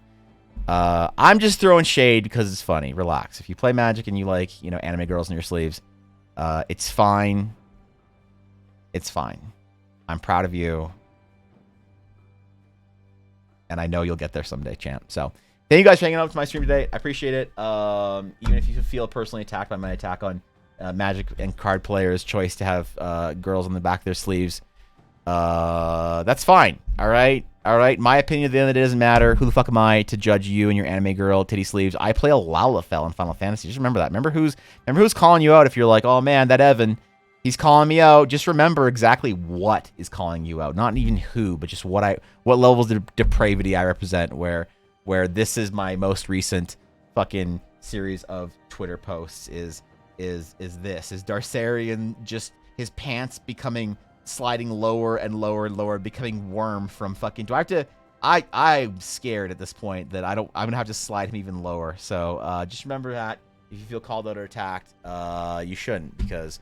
I'm just throwing shade because it's funny. Relax. If you play Magic and you like, you know, anime girls in your sleeves, it's fine. It's fine. I'm proud of you, and I know you'll get there someday, champ. So thank you guys for hanging out to my stream today. I appreciate it. Even if you feel personally attacked by my attack on Magic and card players' choice to have girls on the back of their sleeves. That's fine. All right. My opinion at the end of the day doesn't matter. Who the fuck am I to judge you and your anime girl titty sleeves? I play a Lalafell in Final Fantasy. Just remember that. Remember who's calling you out. If you're like, oh man, that Evan, he's calling me out. Just remember exactly what is calling you out. Not even who, but just what levels of depravity I represent. Where this is my most recent fucking series of Twitter posts is Darcerian, just his pants sliding lower and lower and lower, becoming worm from fucking. Do I have to? I'm scared at this point that I'm gonna have to slide him even lower. So just remember that if you feel called out or attacked, you shouldn't, because.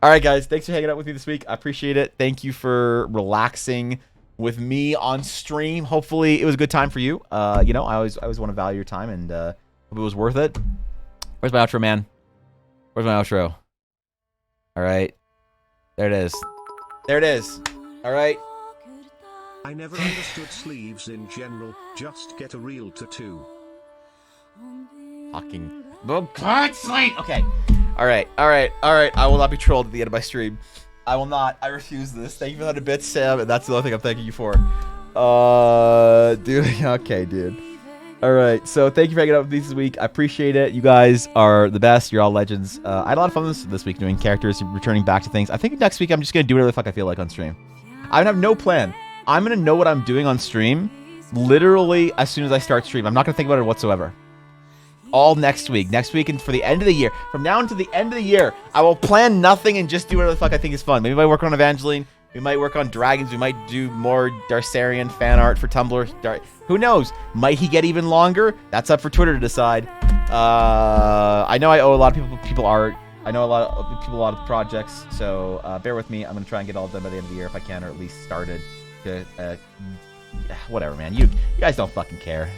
All right, guys, thanks for hanging out with me this week. I appreciate it. Thank you for relaxing with me on stream. Hopefully, it was a good time for you. I always want to value your time, and hope it was worth it. Where's my outro, man? Where's my outro? All right. There it is. There it is. All right. I never understood sleeves in general. Just get a real tattoo. Fucking. Okay. All right. I will not be trolled at the end of my stream. I will not. I refuse this. Thank you for 100 bits, Sam. And that's the only thing I'm thanking you for. Dude. Okay, dude. All right, so thank you for hanging out with me this week. I appreciate it. You guys are the best. You're all legends. I had a lot of fun this week doing characters, returning back to things. I think next week I'm just going to do whatever the fuck I feel like on stream. I have no plan. I'm going to know what I'm doing on stream literally as soon as I start stream. I'm not going to think about it whatsoever. All next week. Next week and for the end of the year. From now until the end of the year, I will plan nothing and just do whatever the fuck I think is fun. Maybe I work on Evangeline. We might work on dragons. We might do more Darcerian fan art for Tumblr. Who knows? Might he get even longer? That's up for Twitter to decide. I know I owe a lot of people art. I know a lot of people a lot of projects. So bear with me. I'm gonna try and get all of them by the end of the year if I can, or at least started. Whatever, man. You guys don't fucking care.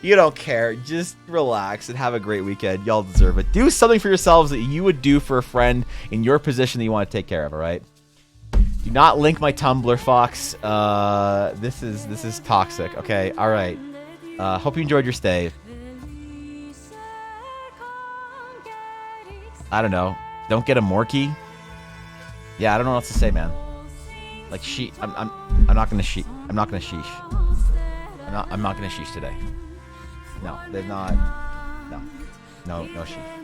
You don't care. Just relax and have a great weekend. Y'all deserve it. Do something for yourselves that you would do for a friend in your position that you want to take care of. All right. Do not link my Tumblr, Fox. This is toxic. Okay, all right. Hope you enjoyed your stay. I don't know. Don't get a Morky. Yeah, I don't know what else to say, man. Like I'm not gonna sheesh. I'm not gonna sheesh. I'm not gonna sheesh today. No, they've not. No sheesh.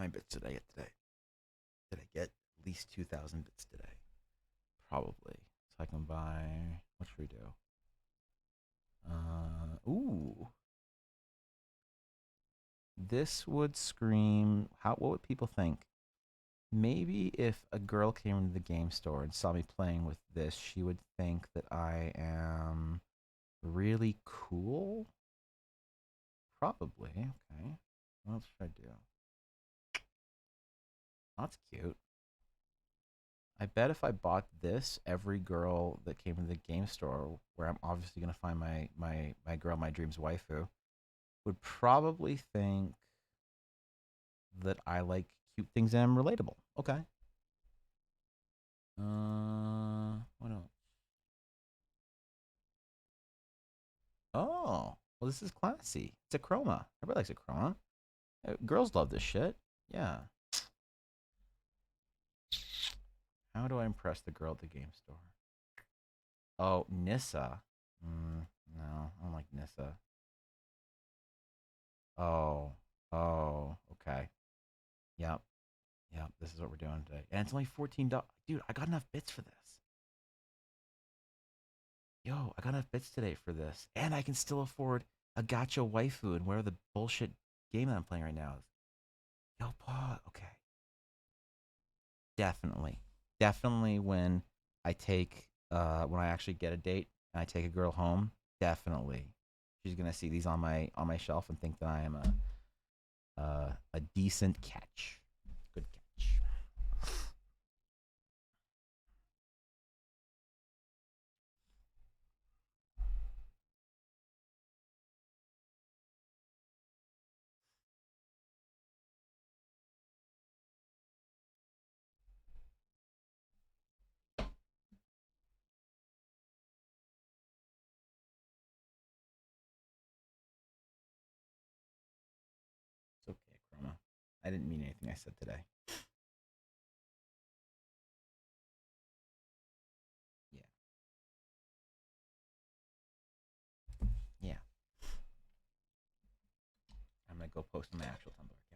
How many bits did I get today? Did I get at least 2,000 bits today? Probably. So I can buy. What should we do? Ooh. This would scream. What would people think? Maybe if a girl came into the game store and saw me playing with this, she would think that I am really cool. Probably. Okay. What else should I do? That's cute. I bet if I bought this, every girl that came into the game store, where I'm obviously gonna find my girl, my dreams waifu, would probably think that I like cute things and I'm relatable. Okay. What else? Oh, well, this is classy. It's a chroma. Everybody likes a chroma. Girls love this shit. Yeah. How do I impress the girl at the game store? Oh, Nissa. No, I don't like Nissa. Oh, okay. Yep. This is what we're doing today. And it's only $14. Dude, I got enough bits for this. Yo, I got enough bits today for this. And I can still afford a gacha waifu and whatever the bullshit game that I'm playing right now is. Yo, Paul, okay. Definitely when I take when I actually get a date and I take a girl home, definitely. She's gonna see these on my shelf and think that I am a decent catch. Good catch. It's okay, Chroma. I didn't mean anything I said today. Yeah. Yeah. I'm gonna go post on my actual Tumblr.